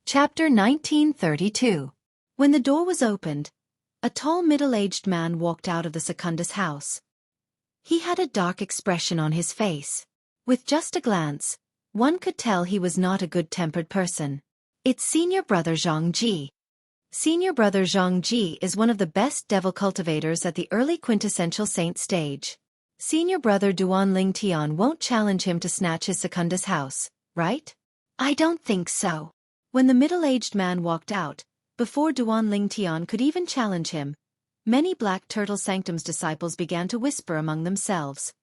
Chapter 1932. When the door was opened, a tall middle-aged man walked out of the Secundus house. He had a dark expression on his face. With just a glance, one could tell he was not a good-tempered person. It's senior brother Zhang Ji. Senior brother Zhang Ji is one of the best devil cultivators at the early quintessential saint stage. Senior brother Duan Ling Tian won't challenge him to snatch his Secundus house, right? I don't think so. When the middle-aged man walked out, before Duan Ling Tian could even challenge him, many Black Turtle Sanctum's disciples began to whisper among themselves.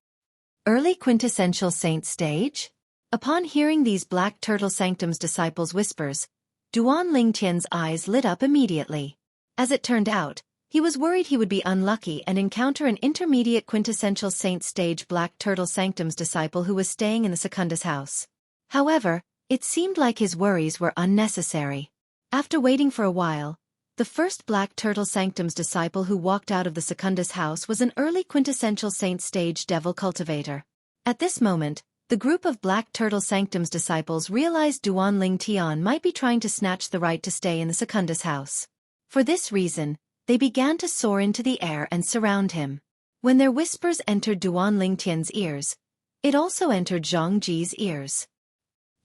Early quintessential saint stage? Upon hearing these Black Turtle Sanctum's disciples' whispers, Duan Ling Tian's eyes lit up immediately. As it turned out, he was worried he would be unlucky and encounter an intermediate quintessential saint stage Black Turtle Sanctum's disciple who was staying in the Secundus house. However, it seemed like his worries were unnecessary. After waiting for a while, the first Black Turtle Sanctum's disciple who walked out of the Secundus house was an early quintessential saint stage devil cultivator. At this moment, the group of Black Turtle Sanctum's disciples realized Duan Ling Tian might be trying to snatch the right to stay in the Secundus house. For this reason, they began to soar into the air and surround him. When their whispers entered Duan Ling Tian's ears, it also entered Zhang Ji's ears.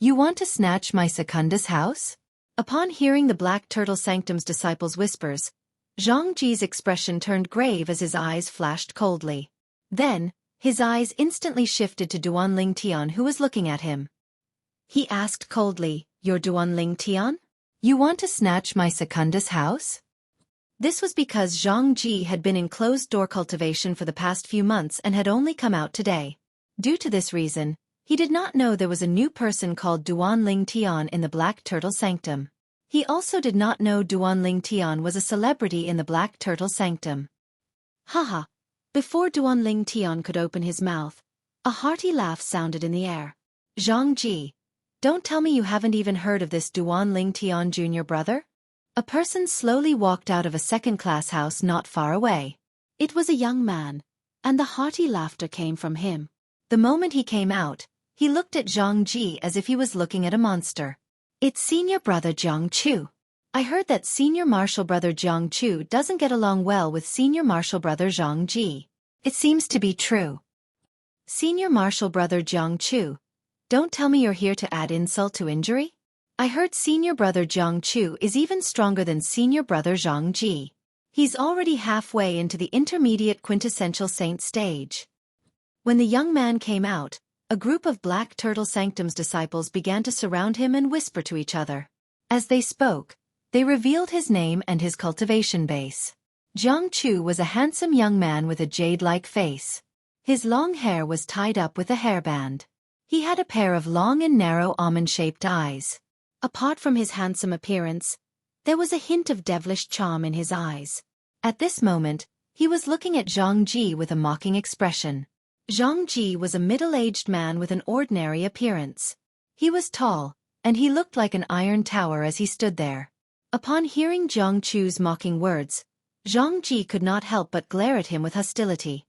You want to snatch my Secunda's house?
Upon hearing the Black Turtle Sanctum's disciples' whispers, Zhang Ji's expression turned grave as his eyes flashed coldly. Then, his eyes instantly shifted to Duanling Tian, who was looking at him. He asked coldly, "You're Duanling Tian?
You want to snatch my Secunda's house?"
This was because Zhang Ji had been in closed-door cultivation for the past few months and had only come out today. Due to this reason, he did not know there was a new person called Duanling Tian in the Black Turtle Sanctum. He also did not know Duanling Tian was a celebrity in the Black Turtle Sanctum. Haha! Before Duanling Tian could open his mouth, a hearty laugh sounded in the air. Zhang Ji, don't tell me you haven't even heard of this Duanling Tian junior brother? A person slowly walked out of a second-class house not far away. It was a young man, and the hearty laughter came from him. The moment he came out, he looked at Zhang Ji as if he was looking at a monster. It's senior brother Jiang Chu. I heard that senior martial brother Jiang Chu doesn't get along well with senior martial brother Zhang Ji.
It seems to be true.
Senior martial brother Jiang Chu, don't tell me you're here to add insult to injury? I heard senior brother Jiang Chu is even stronger than senior brother Zhang Ji. He's already halfway into the intermediate quintessential saint stage. When the young man came out, a group of Black Turtle Sanctum's disciples began to surround him and whisper to each other. As they spoke, they revealed his name and his cultivation base. Jiang Chu was a handsome young man with a jade-like face. His long hair was tied up with a hairband. He had a pair of long and narrow almond-shaped eyes. Apart from his handsome appearance, there was a hint of devilish charm in his eyes. At this moment, he was looking at Zhang Ji with a mocking expression. Zhang Ji was a middle-aged man with an ordinary appearance. He was tall, and he looked like an iron tower as he stood there. Upon hearing Jiang Chu's mocking words, Zhang Ji could not help but glare at him with hostility.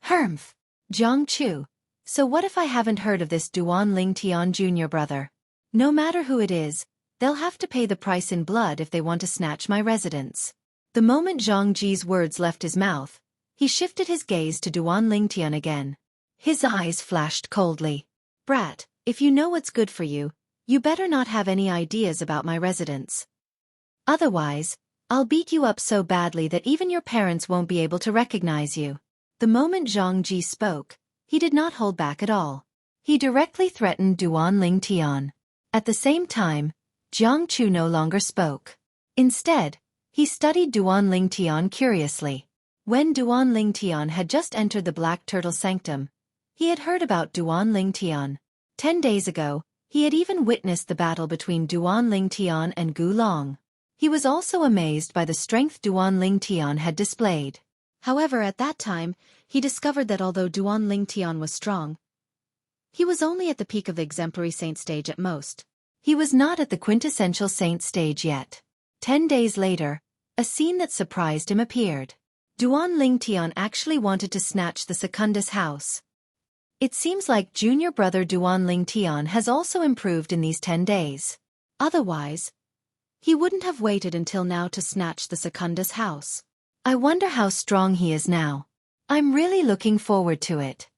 Humph! Jiang Chu, so what if I haven't heard of this Duanling Tian junior brother? No matter who it is, they'll have to pay the price in blood if they want to snatch my residence. The moment Zhang Ji's words left his mouth, he shifted his gaze to Duanling Tian again. His eyes flashed coldly. Brat, if you know what's good for you, you better not have any ideas about my residence. Otherwise, I'll beat you up so badly that even your parents won't be able to recognize you. The moment Zhang Ji spoke, he did not hold back at all. He directly threatened Duanling Tian. At the same time, Jiang Chu no longer spoke. Instead, he studied Duanling Tian curiously. When Duanling Tian had just entered the Black Turtle Sanctum, he had heard about Duanling Tian. 10 days ago, he had even witnessed the battle between Duanling Tian and Gu Long. He was also amazed by the strength Duanling Tian had displayed. However, at that time, he discovered that although Duanling Tian was strong, he was only at the peak of the exemplary saint stage at most. He was not at the quintessential saint stage yet. 10 days later, a scene that surprised him appeared. Duanling Tian actually wanted to snatch the Secunda's house. It seems like junior brother Duanling Tian has also improved in these 10 days. Otherwise, he wouldn't have waited until now to snatch the Secunda's house. I wonder how strong he is now. I'm really looking forward to it.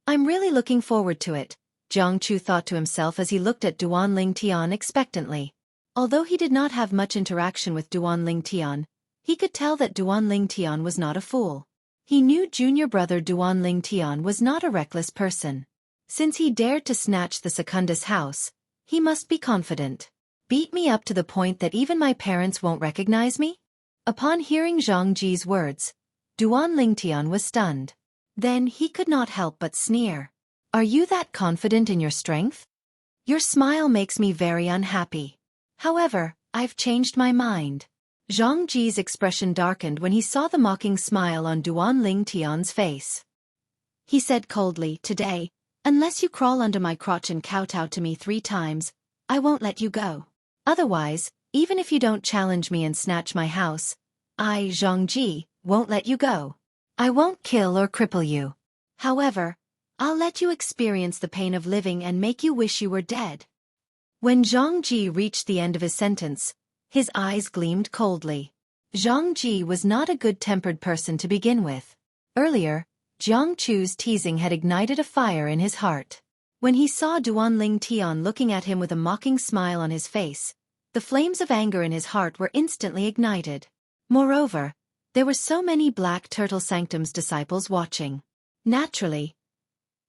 Jiang Chu thought to himself as he looked at Duanling Tian expectantly. Although he did not have much interaction with Duanling Tian, he could tell that Duanling Tian was not a fool. He knew junior brother Duanling Tian was not a reckless person. Since he dared to snatch the Secunda's house, he must be confident. Beat me up to the point that even my parents won't recognize me? Upon hearing Zhang Ji's words, Duanling Tian was stunned. Then he could not help but sneer. Are you that confident in your strength? Your smile makes me very unhappy. However, I've changed my mind. Zhang Ji's expression darkened when he saw the mocking smile on Duanling Tian's face. He said coldly, "Today, unless you crawl under my crotch and kowtow to me 3 times, I won't let you go. Otherwise, even if you don't challenge me and snatch my house, I, Zhang Ji, won't let you go. I won't kill or cripple you. However, I'll let you experience the pain of living and make you wish you were dead." When Zhang Ji reached the end of his sentence, his eyes gleamed coldly. Zhang Ji was not a good-tempered person to begin with. Earlier, Jiang Chu's teasing had ignited a fire in his heart. When he saw Duan Tian looking at him with a mocking smile on his face, the flames of anger in his heart were instantly ignited. Moreover, there were so many Black Turtle Sanctum's disciples watching. Naturally,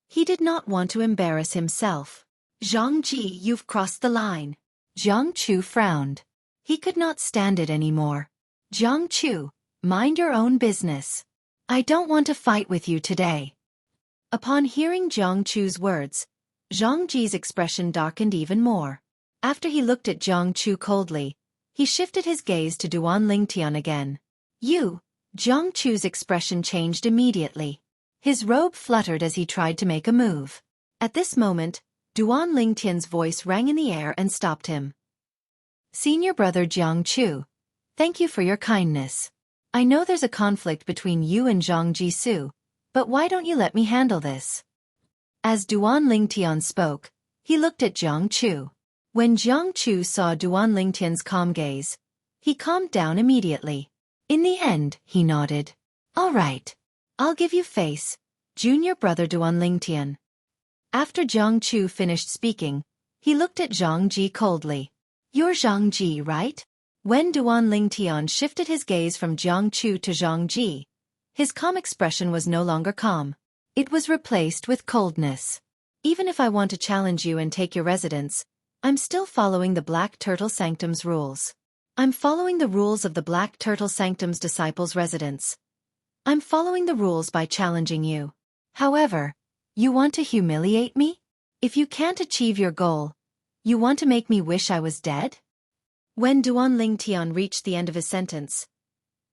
he did not want to embarrass himself.
Zhangji, you've crossed the line. Jiang Chu frowned. He could not stand it anymore. Jiang Chu, mind your own business. I don't want to fight with you today.
Upon hearing Jiang Chu's words, Zhang Ji's expression darkened even more. After he looked at Jiang Chu coldly, he shifted his gaze to Duan Lingtian again.
You, Jiang Chu's expression changed immediately. His robe fluttered as he tried to make a move.
At this moment, Duan Lingtian's voice rang in the air and stopped him.
Senior brother Jiang Chu, thank you for your kindness. I know there's a conflict between you and Zhang Jisoo, but why don't you let me handle this? As Duan Lingtian spoke, he looked at Jiang Chu. When Jiang Chu saw Duan Lingtian's calm gaze, he calmed down immediately. In the end, he nodded. All right. I'll give you face, junior brother Duan Lingtian. After Jiang Chu finished speaking, he looked at Zhang Ji coldly. You're Zhang Ji, right? When Duan Lingtian shifted his gaze from Jiang Chu to Zhang Ji, his calm expression was no longer calm. It was replaced with coldness. Even if I want to challenge you and take your residence, I'm still following the Black Turtle Sanctum's rules. I'm following the rules of the Black Turtle Sanctum's disciples' residence. I'm following the rules by challenging you. However, you want to humiliate me? If you can't achieve your goal, you want to make me wish I was dead?
When Duan Lingtian reached the end of his sentence,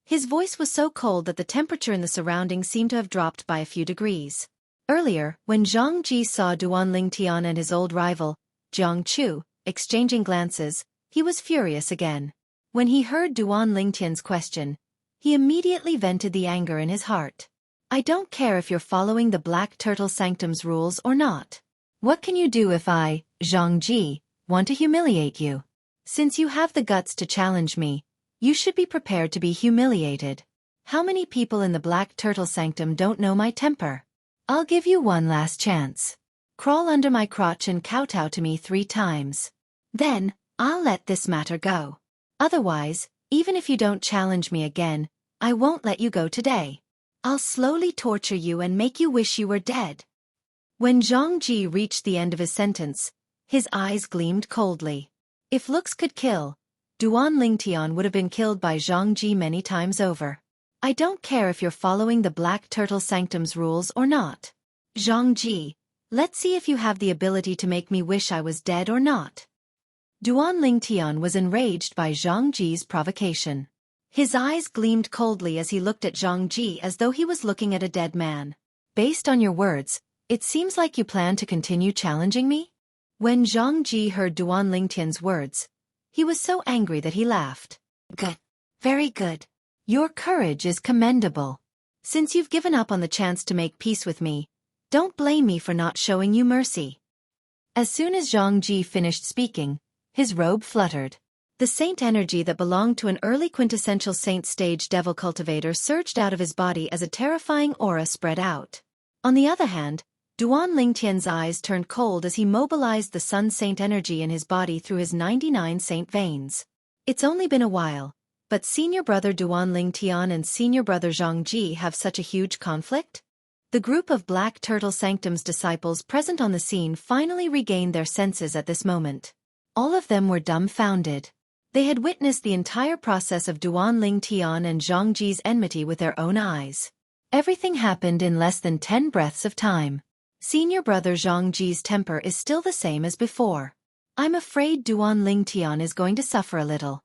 his voice was so cold that the temperature in the surroundings seemed to have dropped by a few degrees. Earlier, when Zhang Ji saw Duan Lingtian and his old rival, Jiang Chu, exchanging glances, he was furious again. When he heard Duan Lingtian's question, he immediately vented the anger in his heart. I don't care if you're following the Black Turtle Sanctum's rules or not. What can you do if I, Zhang Ji, want to humiliate you? Since you have the guts to challenge me, you should be prepared to be humiliated. How many people in the Black Turtle Sanctum don't know my temper? I'll give you one last chance. Crawl under my crotch and kowtow to me 3 times. Then, I'll let this matter go. Otherwise, even if you don't challenge me again, I won't let you go today. I'll slowly torture you and make you wish you were dead. When Zhang Ji reached the end of his sentence, his eyes gleamed coldly. If looks could kill, Duan Lingtian would have been killed by Zhang Ji many times over. I don't care if you're following the Black Turtle Sanctum's rules or not. Zhang Ji, let's see if you have the ability to make me wish I was dead or not. Duan Lingtian was enraged by Zhang Ji's provocation. His eyes gleamed coldly as he looked at Zhang Ji as though he was looking at a dead man. Based on your words, it seems like you plan to continue challenging me? When Zhang Ji heard Duan Lingtian's words, he was so angry that he laughed. Good. Very good. Your courage is commendable. Since you've given up on the chance to make peace with me, don't blame me for not showing you mercy. As soon as Zhang Ji finished speaking, his robe fluttered. The saint energy that belonged to an early quintessential saint stage devil cultivator surged out of his body as a terrifying aura spread out. On the other hand, Duan Lingtian's eyes turned cold as he mobilized the sun saint energy in his body through his 99 saint veins. It's only been a while, but senior brother Duan Lingtian and senior brother Zhang Ji have such a huge conflict? The group of Black Turtle Sanctum's disciples present on the scene finally regained their senses at this moment. All of them were dumbfounded. They had witnessed the entire process of Duan Lingtian and Zhang Ji's enmity with their own eyes. Everything happened in less than 10 breaths of time. Senior brother Zhang Ji's temper is still the same as before. I'm afraid Duan Lingtian is going to suffer a little.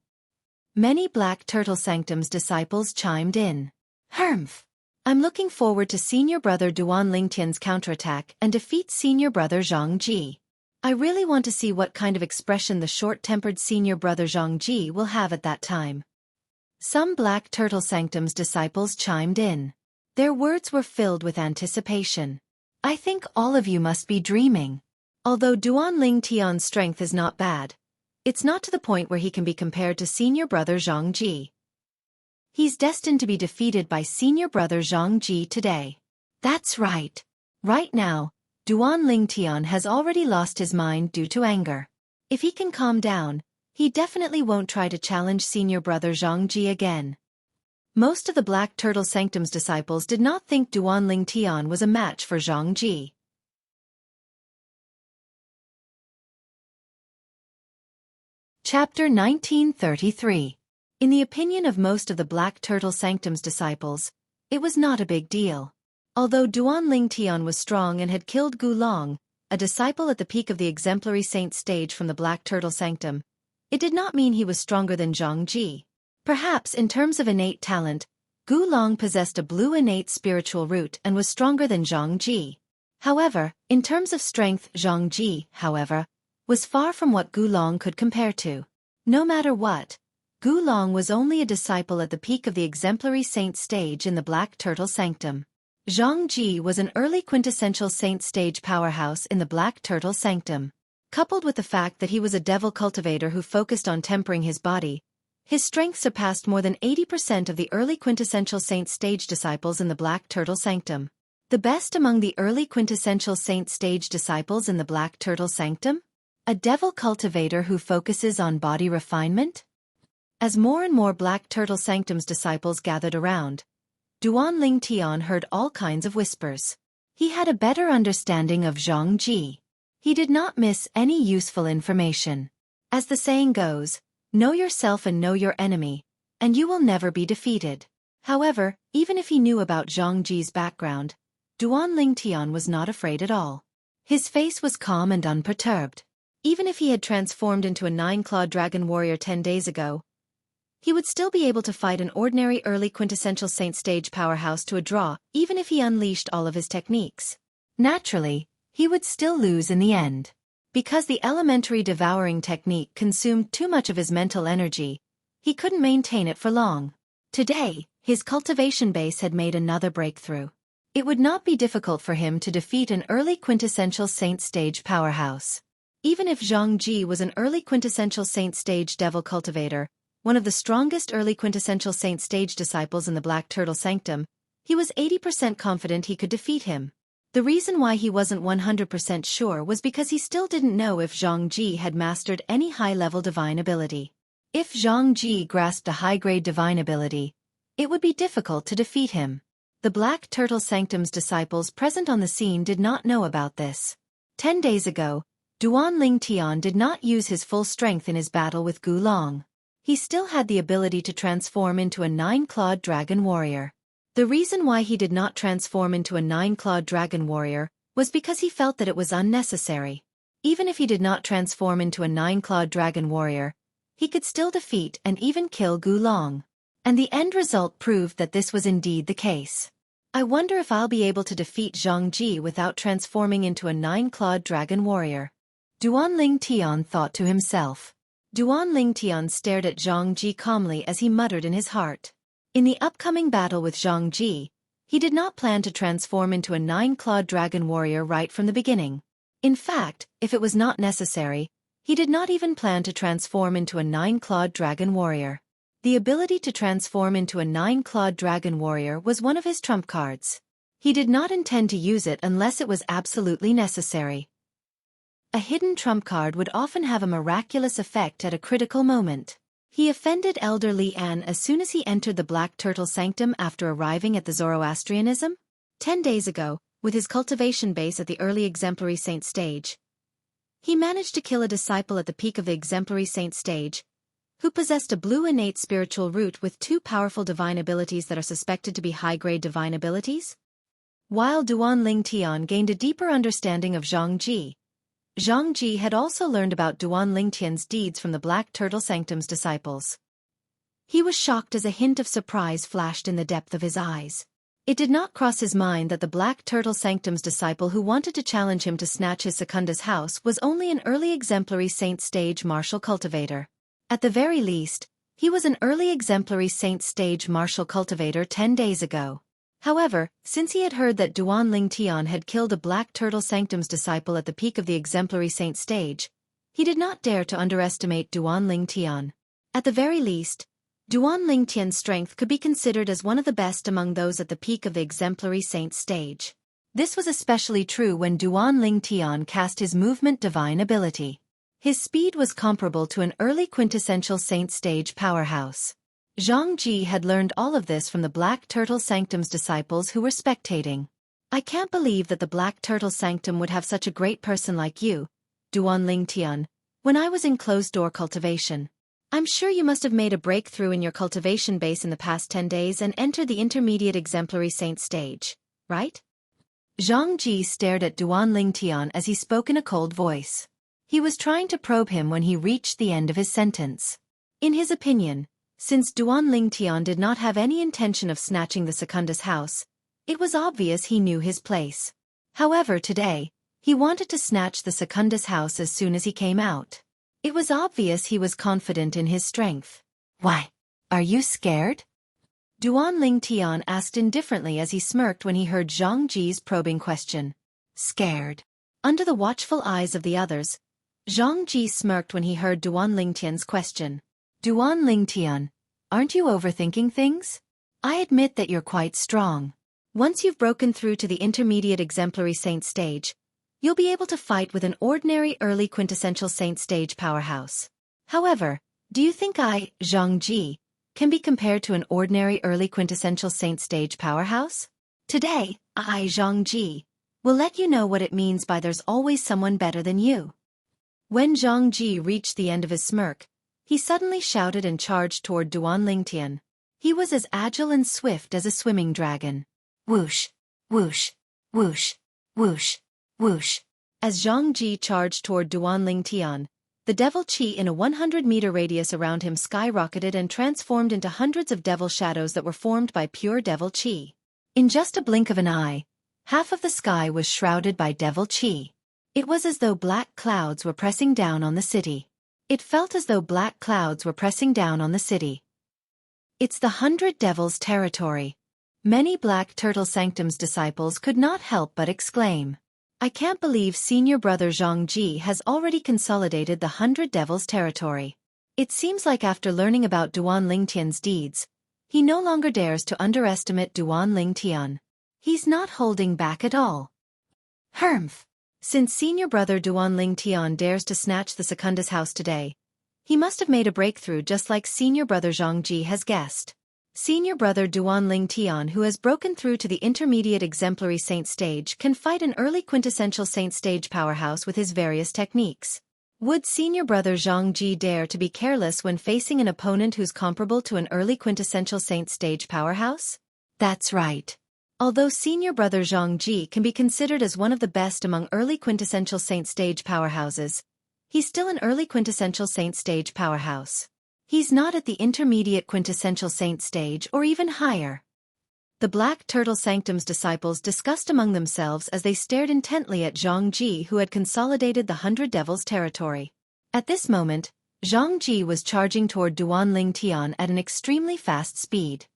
Many Black Turtle Sanctum's disciples chimed in. Humph! I'm looking forward to senior brother Duan Lingtian's counterattack and defeat senior brother Zhang Ji. I really want to see what kind of expression the short-tempered senior brother Zhang Ji will have at that time. Some Black Turtle Sanctum's disciples chimed in. Their words were filled with anticipation. I think all of you must be dreaming. Although Duan Lingtian's strength is not bad, it's not to the point where he can be compared to senior brother Zhang Ji. He's destined to be defeated by senior brother Zhang Ji today. That's right. Right now,
Duan Lingtian has already lost his mind due to anger. If he can calm down, he definitely won't try to challenge senior brother Zhang Ji again. Most of the Black Turtle Sanctum's disciples did not think Duan Lingtian was a match for Zhang Ji. Chapter 1933. In the opinion of most of the Black Turtle Sanctum's disciples, it was not a big deal. Although Duan Lingtian was strong and had killed Gu Long, a disciple at the peak of the exemplary saint stage from the Black Turtle Sanctum, it did not mean he was stronger than Zhang Ji. Perhaps in terms of innate talent, Gu Long possessed a blue innate spiritual root and was stronger than Zhang Ji. However, in terms of strength, Zhang Ji, however, was far from what Gu Long could compare to. No matter what, Gu Long was only a disciple at the peak of the exemplary saint stage in the Black Turtle Sanctum. Zhang Ji was an early quintessential saint stage powerhouse in the Black Turtle Sanctum. Coupled with the fact that he was a devil cultivator who focused on tempering his body, his strength surpassed more than 80% of the early quintessential saint stage disciples in the Black Turtle Sanctum. The best among the early quintessential saint stage disciples in the Black Turtle Sanctum? A devil cultivator who focuses on body refinement? As more and more Black Turtle Sanctum's disciples gathered around, Duan Lingtian heard all kinds of whispers. He had a better understanding of Zhang Ji. He did not miss any useful information. As the saying goes, know yourself and know your enemy, and you will never be defeated. However, even if he knew about Zhang Ji's background, Duan Lingtian was not afraid at all. His face was calm and unperturbed. Even if he had transformed into a 9-clawed dragon warrior 10 days ago, he would still be able to fight an ordinary early quintessential saint stage powerhouse to a draw, even if he unleashed all of his techniques. Naturally, he would still lose in the end. Because the elementary devouring technique consumed too much of his mental energy, he couldn't maintain it for long. Today, his cultivation base had made another breakthrough. It would not be difficult for him to defeat an early quintessential saint stage powerhouse. Even if Zhang Ji was an early quintessential saint stage devil cultivator, one of the strongest early quintessential saint stage disciples in the Black Turtle Sanctum, he was 80% confident he could defeat him. The reason why he wasn't 100% sure was because he still didn't know if Zhang Ji had mastered any high-level divine ability. If Zhang Ji grasped a high-grade divine ability, it would be difficult to defeat him. The Black Turtle Sanctum's disciples present on the scene did not know about this. 10 days ago, Duan Lingtian did not use his full strength in his battle with Gu Long. He still had the ability to transform into a 9-clawed dragon warrior. The reason why he did not transform into a 9-clawed dragon warrior was because he felt that it was unnecessary. Even if he did not transform into a 9-clawed dragon warrior, he could still defeat and even kill Gu Long. And the end result proved that this was indeed the case. I wonder if I'll be able to defeat Zhang Ji without transforming into a 9-clawed dragon warrior. Duan Lingtian thought to himself. Duan Lingtian stared at Zhang Ji calmly as he muttered in his heart. In the upcoming battle with Zhang Ji, he did not plan to transform into a 9-clawed dragon warrior right from the beginning. In fact, if it was not necessary, he did not even plan to transform into a 9-clawed dragon warrior. The ability to transform into a 9-clawed dragon warrior was one of his trump cards. He did not intend to use it unless it was absolutely necessary. A hidden trump card would often have a miraculous effect at a critical moment. He offended Elder Li An as soon as he entered the Black Turtle Sanctum after arriving at the Zoroastrianism. 10 days ago, with his cultivation base at the early exemplary saint stage, he managed to kill a disciple at the peak of the exemplary saint stage, who possessed a blue innate spiritual root with 2 powerful divine abilities that are suspected to be high-grade divine abilities. While Duan Lingtian gained a deeper understanding of Zhang Ji had also learned about Duan Lingtian's deeds from the Black Turtle Sanctum's disciples. He was shocked as a hint of surprise flashed in the depth of his eyes. It did not cross his mind that the Black Turtle Sanctum's disciple who wanted to challenge him to snatch his Secunda's house was only an early exemplary saint stage martial cultivator. At the very least, he was an early exemplary saint stage martial cultivator 10 days ago. However, since he had heard that Duan Lingtian had killed a Black Turtle Sanctum's disciple at the peak of the exemplary saint stage, he did not dare to underestimate Duan Lingtian. At the very least, Duan Lingtian's strength could be considered as one of the best among those at the peak of the exemplary saint stage. This was especially true when Duan Ling Tian cast his movement divine ability. His speed was comparable to an early quintessential saint stage powerhouse. Zhang Ji had learned all of this from the Black Turtle Sanctum's disciples who were spectating. I can't believe that the Black Turtle Sanctum would have such a great person like you, Duan Ling Tian, when I was in closed-door cultivation. I'm sure you must have made a breakthrough in your cultivation base in the past 10 days and entered the intermediate exemplary saint stage, right? Zhang Ji stared at Duan Ling Tian as he spoke in a cold voice. He was trying to probe him when he reached the end of his sentence. In his opinion, since Duan Ling Tian did not have any intention of snatching the Secundus house, it was obvious he knew his place. However, today, he wanted to snatch the Secundus house as soon as he came out. It was obvious he was confident in his strength. Why? Are you scared? Duan Ling Tian asked indifferently as he smirked when he heard Zhang Ji's probing question. Scared? Under the watchful eyes of the others, Zhang Ji smirked when he heard Duan Ling Tian's question. Duan Ling Tian, aren't you overthinking things? I admit that you're quite strong. Once you've broken through to the intermediate exemplary saint stage, you'll be able to fight with an ordinary early quintessential saint stage powerhouse. However, do you think I, Zhang Ji, can be compared to an ordinary early quintessential saint stage powerhouse? Today, I, Zhang Ji, will let you know what it means by there's always someone better than you. When Zhang Ji reached the end of his smirk, he suddenly shouted and charged toward Duan Ling Tian. He was as agile and swift as a swimming dragon. Whoosh, whoosh, whoosh, whoosh, whoosh. As Zhang Ji charged toward Duan Ling Tian, the devil qi in a 100-meter radius around him skyrocketed and transformed into hundreds of devil shadows that were formed by pure devil qi. In just a blink of an eye, half of the sky was shrouded by devil qi. It was as though black clouds were pressing down on the city. It felt as though black clouds were pressing down on the city. It's the 100 Devils territory. Many Black Turtle Sanctum's disciples could not help but exclaim. I can't believe senior brother Zhang Ji has already consolidated the 100 Devils territory. It seems like after learning about Duan Ling Tian's deeds, he no longer dares to underestimate Duan Ling Tian. He's not holding back at all. Humph! Since senior brother Duan Ling Tian dares to snatch the Secundus house today, he must have made a breakthrough just like senior brother Zhang Ji has guessed. Senior brother Duan Ling Tian, who has broken through to the intermediate exemplary saint stage, can fight an early quintessential saint stage powerhouse with his various techniques. Would senior brother Zhang Ji dare to be careless when facing an opponent who's comparable to an early quintessential saint stage powerhouse? That's right. Although senior brother Zhang Ji can be considered as one of the best among early quintessential saint stage powerhouses, he's still an early quintessential saint stage powerhouse. He's not at the intermediate quintessential saint stage or even higher. The Black Turtle Sanctum's disciples discussed among themselves as they stared intently at Zhang Ji, who had consolidated the 100 Devils territory. At this moment, Zhang Ji was charging toward Duan Ling Tian at an extremely fast speed.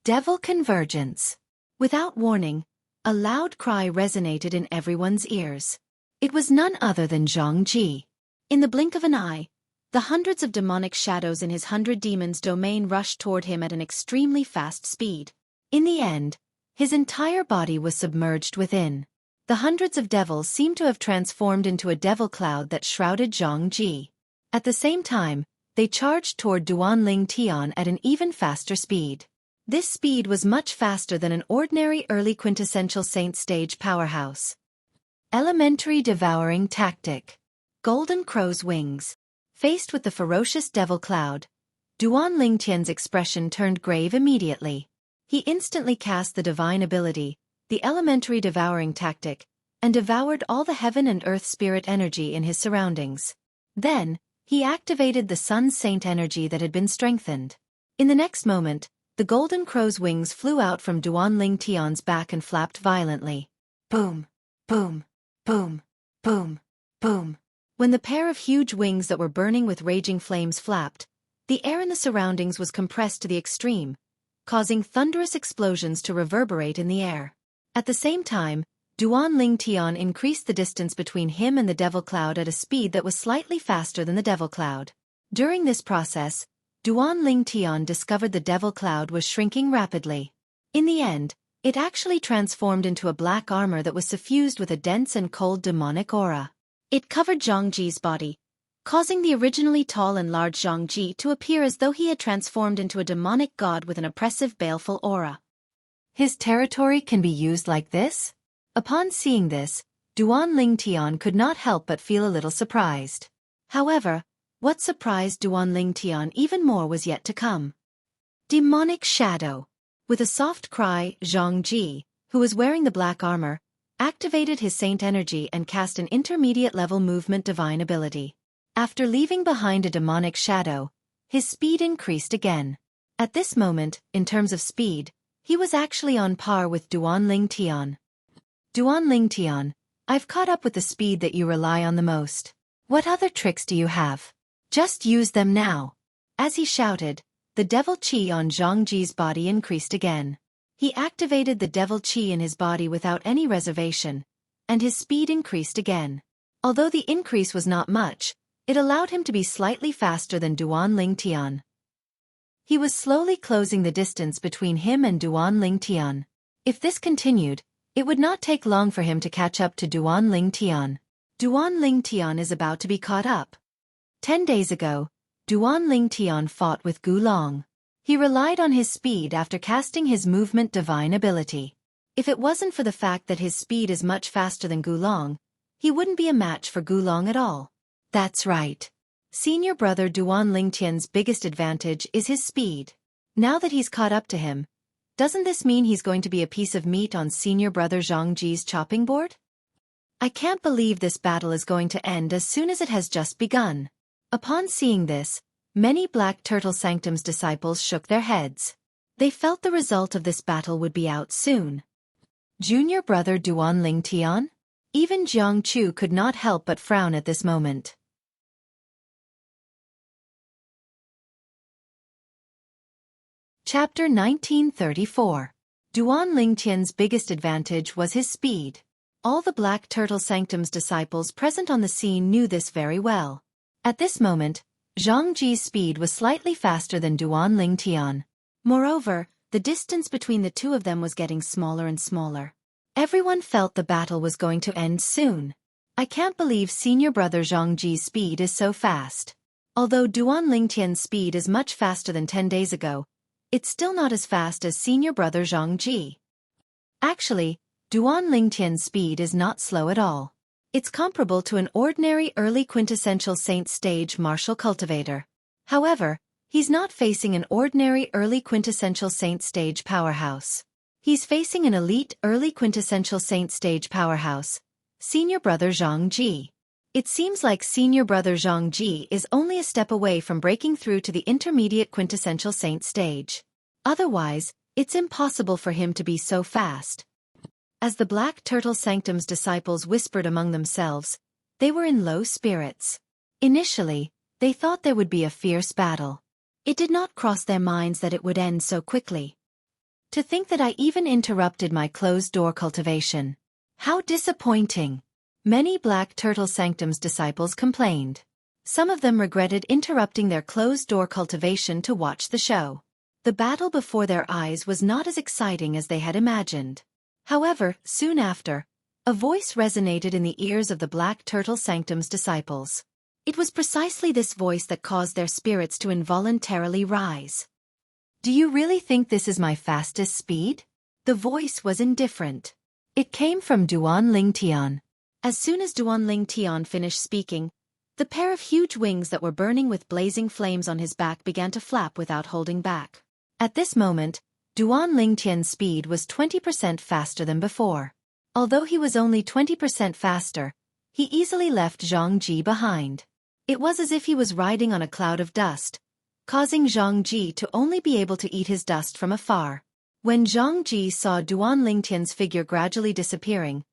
Devil Convergence. Without warning, a loud cry resonated in everyone's ears. It was none other than Zhang Ji. In the blink of an eye, the hundreds of demonic shadows in his 100 demons domain rushed toward him at an extremely fast speed. In the end, his entire body was submerged within. The hundreds of devils seemed to have transformed into a devil cloud that shrouded Zhang Ji. At the same time, they charged toward Duan Ling Tian at an even faster speed. This speed was much faster than an ordinary early quintessential saint stage powerhouse. Elementary Devouring Tactic. Golden Crow's Wings. Faced with the ferocious devil cloud, Duan Ling Tian's expression turned grave immediately. He instantly cast the divine ability, the Elementary Devouring Tactic, and devoured all the heaven and earth spirit energy in his surroundings. Then, he activated the Sun Saint energy that had been strengthened. In the next moment, the golden crow's wings flew out from Duan Ling Tian's back and flapped violently. Boom! Boom! Boom! Boom! Boom! When the pair of huge wings that were burning with raging flames flapped, the air in the surroundings was compressed to the extreme, causing thunderous explosions to reverberate in the air. At the same time, Duan Ling Tian increased the distance between him and the devil cloud at a speed that was slightly faster than the devil cloud. During this process, Duan Ling Tian discovered the devil cloud was shrinking rapidly. In the end, It actually transformed into a black armor that was suffused with a dense and cold demonic aura.
It covered Zhangji's body, causing the originally tall and large Zhangji to appear as though he had transformed into a demonic god with an oppressive, baleful aura.
His territory can be used like this? Upon seeing this, Duan Lingtian could not help but feel a little surprised.
However, what surprised Duan Lingtian even more was yet to come. Demonic shadow. With a soft cry, Zhangji, who was wearing the black armor, activated his saint energy and cast an intermediate-level movement divine ability. After leaving behind a demonic shadow, his speed increased again. At this moment, in terms of speed, he was actually on par with Duan Lingtian. Duan Lingtian, I've caught up with the speed that you rely on the most. What other tricks do you have? Just use them now. As he shouted, the devil chi on Zhangji's body increased again. He activated the devil chi in his body without any reservation, and his speed increased again. Although the increase was not much, it allowed him to be slightly faster than Duan Lingtian. He was slowly closing the distance between him and Duan Lingtian. If this continued, it would not take long for him to catch up to Duan Lingtian. Duan Lingtian is about to be caught up. 10 days ago, Duan Lingtian fought with Gu Long. He relied on his speed after casting his movement divine ability. If it wasn't for the fact that his speed is much faster than Gu Long, he wouldn't be a match for Gu Long at all. That's right. Senior brother Duan Lingtian's biggest advantage is his speed. Now that he's caught up to him, doesn't this mean he's going to be a piece of meat on senior brother Zhangji's chopping board? I can't believe this battle is going to end as soon as it has just begun. Upon seeing this, many Black Turtle Sanctum's disciples shook their heads. They felt the result of this battle would be out soon. Junior brother Duan Lingtian? Even Jiang Chu could not help but frown at this moment. Chapter 1934. Duan Lingtian's biggest advantage was his speed. All the Black Turtle Sanctum's disciples present on the scene knew this very well. At this moment, Zhangji's speed was slightly faster than Duan Lingtian. Moreover, the distance between the two of them was getting smaller and smaller. Everyone felt the battle was going to end soon. I can't believe senior brother Zhangji's speed is so fast. Although Duan Lingtian's speed is much faster than 10 days ago, it's still not as fast as senior brother Zhangji. Actually, Duan Lingtian's speed is not slow at all. It's comparable to an ordinary early quintessential saint stage martial cultivator. However, he's not facing an ordinary early quintessential saint stage powerhouse. He's facing an elite early quintessential saint stage powerhouse, senior brother Zhangji. It seems like senior brother Zhangji is only a step away from breaking through to the intermediate quintessential saint stage. Otherwise, it's impossible for him to be so fast. As the Black Turtle Sanctum's disciples whispered among themselves, they were in low spirits. Initially, they thought there would be a fierce battle. It did not cross their minds that it would end so quickly. To think that I even interrupted my closed-door cultivation. How disappointing! Many Black Turtle Sanctum's disciples complained. Some of them regretted interrupting their closed-door cultivation to watch the show. The battle before their eyes was not as exciting as they had imagined. However, soon after, a voice resonated in the ears of the Black Turtle Sanctum's disciples. It was precisely this voice that caused their spirits to involuntarily rise. Do you really think this is my fastest speed? The voice was indifferent. It came from Duan Lingtian. As soon as Duan Lingtian finished speaking, the pair of huge wings that were burning with blazing flames on his back began to flap without holding back. At this moment, Duan Lingtian's speed was 20% faster than before. Although he was only 20% faster, he easily left Zhangji behind. It was as if he was riding on a cloud of dust, causing Zhangji to only be able to eat his dust from afar. When Zhangji saw Duan Lingtian's figure gradually disappearing,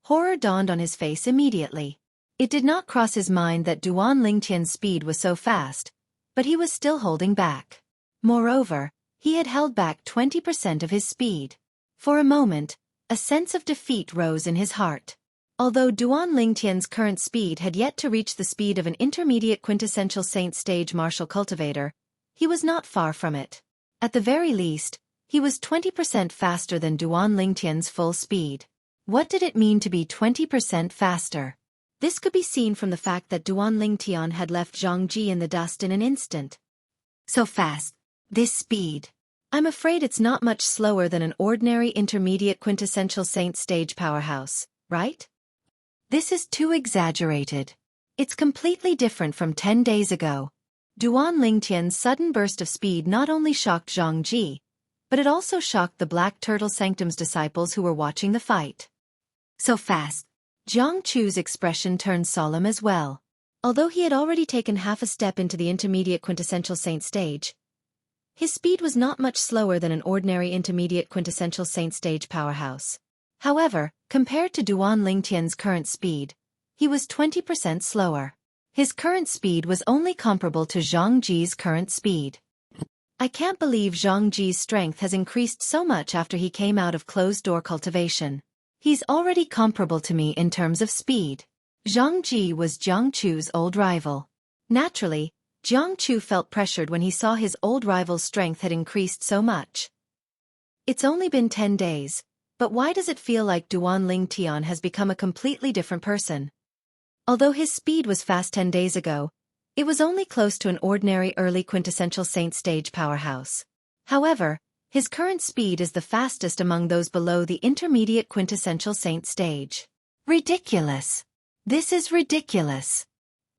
horror dawned on his face immediately. It did not cross his mind that Duan Lingtian's speed was so fast, but he was still holding back. Moreover, he had held back 20% of his speed. For a moment, a sense of defeat rose in his heart. Although Duan Lingtian's current speed had yet to reach the speed of an intermediate quintessential saint stage martial cultivator, he was not far from it. At the very least,
He was 20% faster than Duan Lingtian's full speed. What did it mean to be 20% faster?
This could be seen from the fact that Duan Lingtian had left Zhang Ji in the dust in an instant.
So fast. This speed.
I'm afraid it's not much slower than an ordinary intermediate quintessential saint stage powerhouse, right?
This is too exaggerated. It's completely different from 10 days ago. Duan Lingtian's sudden burst of speed not only shocked Zhang Ji, but it also shocked the Black Turtle Sanctum's disciples who were watching the fight.
So fast. Jiang Chu's expression turned solemn as well. Although he had already taken half a step into the intermediate quintessential saint stage, his speed was not much slower than an ordinary intermediate quintessential saint stage powerhouse. However, compared to Duan Lingtian's current speed, he was 20% slower. His current speed was only comparable to Zhang Ji's current speed.
I can't believe Zhang Ji's strength has increased so much after he came out of closed-door cultivation. He's already comparable to me in terms of speed. Zhang Ji was Jiang Chu's old rival. Naturally, Jiang Chu felt pressured when he saw his old rival's strength had increased so much. It's only been 10 days, but why does it feel like Duan Lingtian has become a completely different person? Although his speed was fast 10 days ago, it was only close to an ordinary early quintessential saint stage powerhouse. However, his current speed is the fastest among those below the intermediate quintessential saint stage. Ridiculous. This is ridiculous.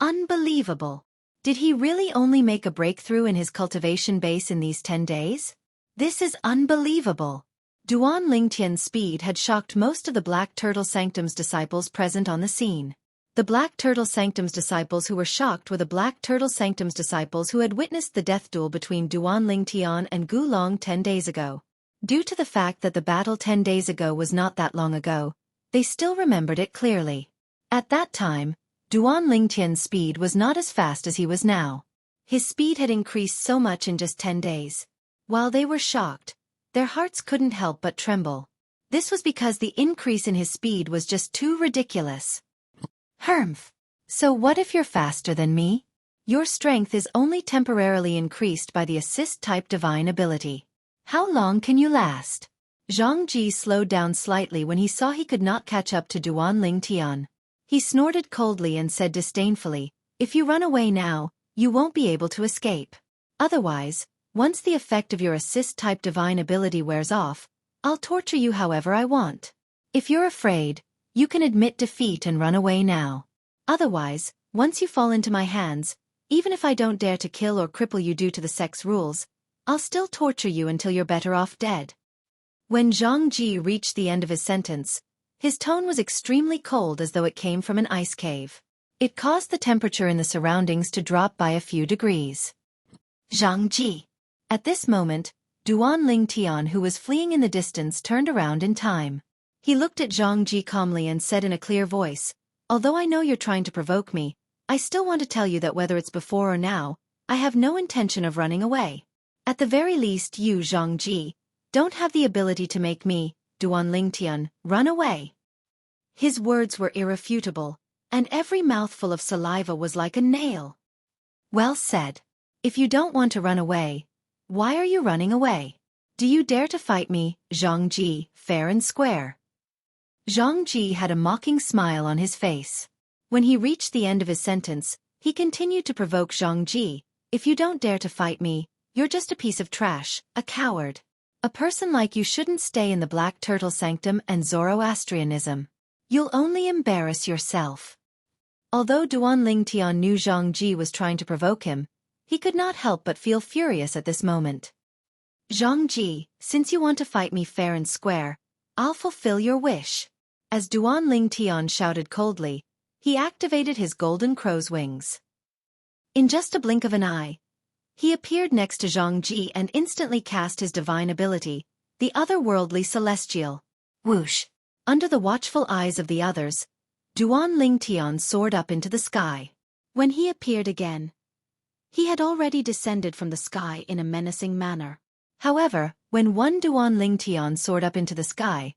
Unbelievable. Did he really only make a breakthrough in his cultivation base in these 10 days? This is unbelievable. Duan Lingtian's speed had shocked most of the Black Turtle Sanctum's disciples present on the scene. The Black Turtle Sanctum's disciples who were shocked were the Black Turtle Sanctum's disciples who had witnessed the death duel between Duan Lingtian and Gu Long 10 days ago. Due to the fact that the battle 10 days ago was not that long ago, they still remembered it clearly. At that time, Duan Lingtian's speed was not as fast as he was now. His speed had increased so much in just 10 days. While they were shocked, their hearts couldn't help but tremble. This was because the increase in his speed was just too ridiculous. Humph. So what if you're faster than me? Your strength is only temporarily increased by the assist-type divine ability. How long can you last? Zhang Ji slowed down slightly when he saw he could not catch up to Duan Lingtian. He snorted coldly and said disdainfully, "If you run away now, you won't be able to escape. Otherwise, once the effect of your assist-type divine ability wears off, I'll torture you however I want. If you're afraid, you can admit defeat and run away now. Otherwise, once you fall into my hands, even if I don't dare to kill or cripple you due to the sex rules, I'll still torture you until you're better off dead." When Zhang Ji reached the end of his sentence, his tone was extremely cold as though it came from an ice cave. It caused the temperature in the surroundings to drop by a few degrees. Zhang Ji. At this moment, Duan Lingtian, who was fleeing in the distance, turned around in time. He looked at Zhang Ji calmly and said in a clear voice, "Although I know you're trying to provoke me, I still want to tell you that whether it's before or now, I have no intention of running away. At the very least you, Zhang Ji, don't have the ability to make me, Duan Lingtian, run away." His words were irrefutable, and every mouthful of saliva was like a nail. Well said. If you don't want to run away, why are you running away? Do you dare to fight me, Zhang Ji, fair and square? Zhang Ji had a mocking smile on his face. When he reached the end of his sentence, he continued to provoke Zhang Ji, "If you don't dare to fight me, you're just a piece of trash, a coward. A person like you shouldn't stay in the Black Turtle Sanctum and Zoroastrianism. You'll only embarrass yourself." Although Duan Lingtian knew Zhang Ji was trying to provoke him, he could not help but feel furious at this moment. "Zhang Ji, since you want to fight me fair and square, I'll fulfill your wish." As Duan Lingtian shouted coldly, he activated his golden crow's wings. In just a blink of an eye, he appeared next to Zhang Ji and instantly cast his divine ability, the otherworldly celestial. Whoosh! Under the watchful eyes of the others, Duan Lingtian soared up into the sky. When he appeared again, he had already descended from the sky in a menacing manner. However, when one Duan Lingtian soared up into the sky,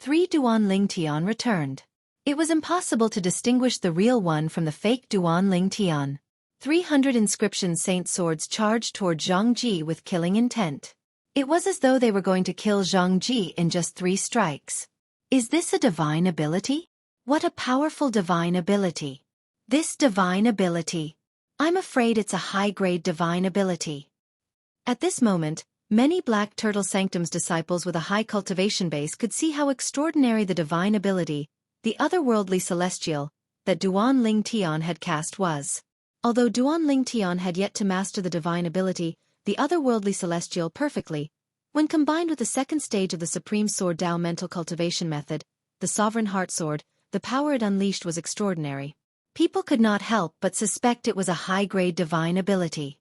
3 Duan Lingtian returned. It was impossible to distinguish the real one from the fake Duan Lingtian. 300 inscription saint swords charged toward Zhang Ji with killing intent. It was as though they were going to kill Zhang Ji in just 3 strikes. Is this a divine ability? What a powerful divine ability. This divine ability. I'm afraid it's a high-grade divine ability. At this moment, many Black Turtle Sanctum's disciples with a high cultivation base could see how extraordinary the divine ability, the otherworldly celestial, that Duan Ling Tian had cast was. Although Duan Ling Tian had yet to master the divine ability, the otherworldly celestial perfectly, when combined with the second stage of the Supreme Sword Tao mental cultivation method, the Sovereign Heart Sword, the power it unleashed was extraordinary. People could not help but suspect it was a high-grade divine ability.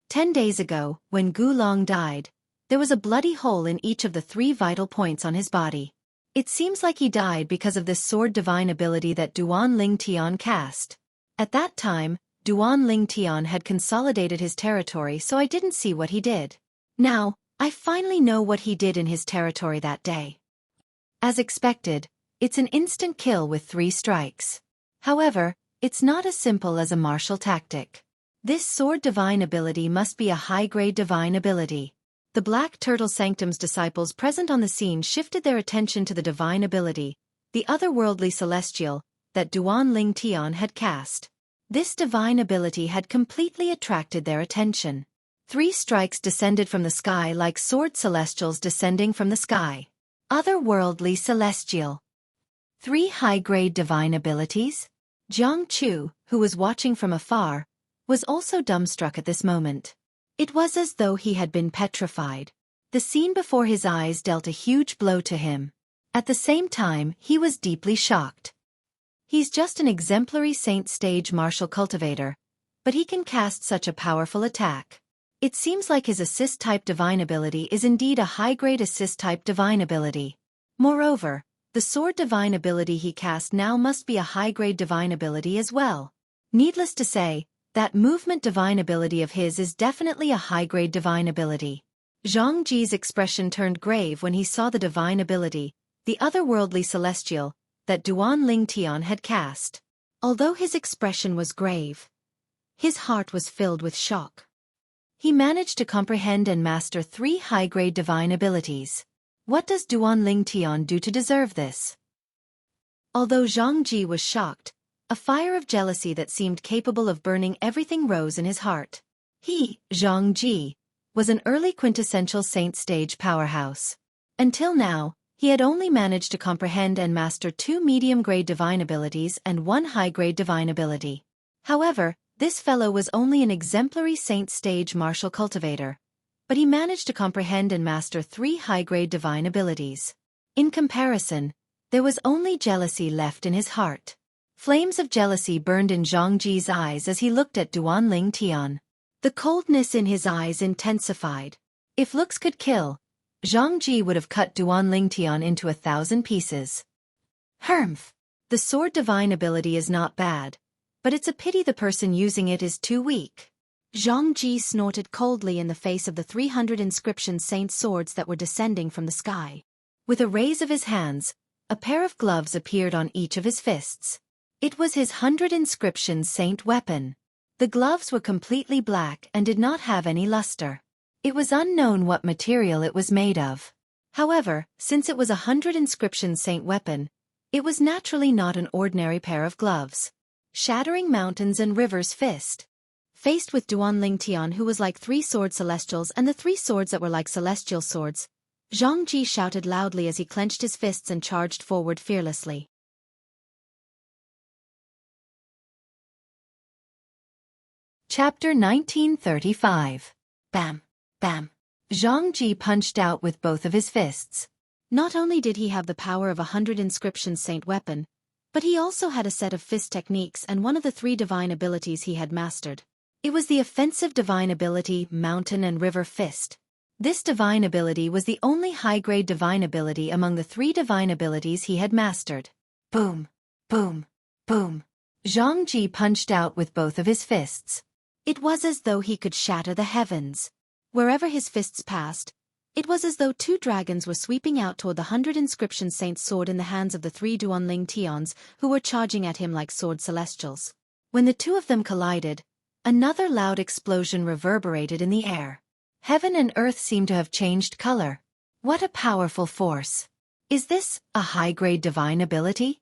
10 days ago, when Gu Long died, there was a bloody hole in each of the 3 vital points on his body. It seems like he died because of this sword divine ability that Duan Ling Tian cast. At that time, Duan Ling Tian had consolidated his territory, so I didn't see what he did. Now, I finally know what he did in his territory that day. As expected, it's an instant kill with 3 strikes. However, it's not as simple as a martial tactic. This sword divine ability must be a high-grade divine ability. The Black Turtle Sanctum's disciples present on the scene shifted their attention to the divine ability, the otherworldly celestial, that Duan Ling Tian had cast. This divine ability had completely attracted their attention. 3 strikes descended from the sky like sword celestials descending from the sky. Otherworldly celestial. 3 high-grade divine abilities? Jiang Chu, who was watching from afar, was also dumbstruck at this moment. It was as though he had been petrified. The scene before his eyes dealt a huge blow to him. At the same time, he was deeply shocked. He's just an exemplary saint stage martial cultivator, but he can cast such a powerful attack. It seems like his assist-type divine ability is indeed a high-grade assist-type divine ability. Moreover, the sword divine ability he cast now must be a high-grade divine ability as well. Needless to say, that movement divine ability of his is definitely a high-grade divine ability. Zhang Ji's expression turned grave when he saw the divine ability, the otherworldly celestial, that Duan Ling Tian had cast. Although his expression was grave, his heart was filled with shock. He managed to comprehend and master 3 high-grade divine abilities. What does Duan Ling Tian do to deserve this? Although Zhang Ji was shocked, a fire of jealousy that seemed capable of burning everything rose in his heart. He, Zhang Ji, was an early quintessential saint stage powerhouse. Until now, he had only managed to comprehend and master 2 medium-grade divine abilities and 1 high-grade divine ability. However, this fellow was only an exemplary saint stage martial cultivator, but he managed to comprehend and master 3 high-grade divine abilities. In comparison, there was only jealousy left in his heart. Flames of jealousy burned in Zhang Ji's eyes as he looked at Duan Ling Tian. The coldness in his eyes intensified. If looks could kill, Zhang Ji would have cut Duan Ling Tian into 1,000 pieces. Humph! The sword divine ability is not bad, but it's a pity the person using it is too weak. Zhang Ji snorted coldly in the face of the 300 inscription saint swords that were descending from the sky. With a raise of his hands, a pair of gloves appeared on each of his fists. It was his 100 inscription saint weapon. The gloves were completely black and did not have any luster. It was unknown what material it was made of. However, since it was a 100 inscription saint weapon, it was naturally not an ordinary pair of gloves. Shattering mountains and rivers fist. Faced with Duan Ling Tian, who was like 3 sword celestials and the 3 swords that were like celestial swords, Zhang Ji shouted loudly as he clenched his fists and charged forward fearlessly. Chapter 1935. Bam! Bam! Zhang Ji punched out with both of his fists.
Not only did he have the power of a 100 inscription saint weapon, but he also had a set of fist techniques and one of the 3 divine abilities he had mastered. It was the offensive divine ability, Mountain and River Fist. This divine ability was the only high-grade divine ability among the 3 divine abilities he had mastered. Boom! Boom! Boom! Zhang Ji punched out with both of his fists. It was as though he could shatter the heavens. Wherever his fists passed, it was as though 2 dragons were sweeping out toward the 100 inscription saint's sword in the hands of the 3 Duan Ling Tians, who were charging at him like sword celestials. When the 2 of them collided, another loud explosion reverberated in the air.
Heaven and earth seem to have changed color. What a powerful force. Is this a high-grade divine ability?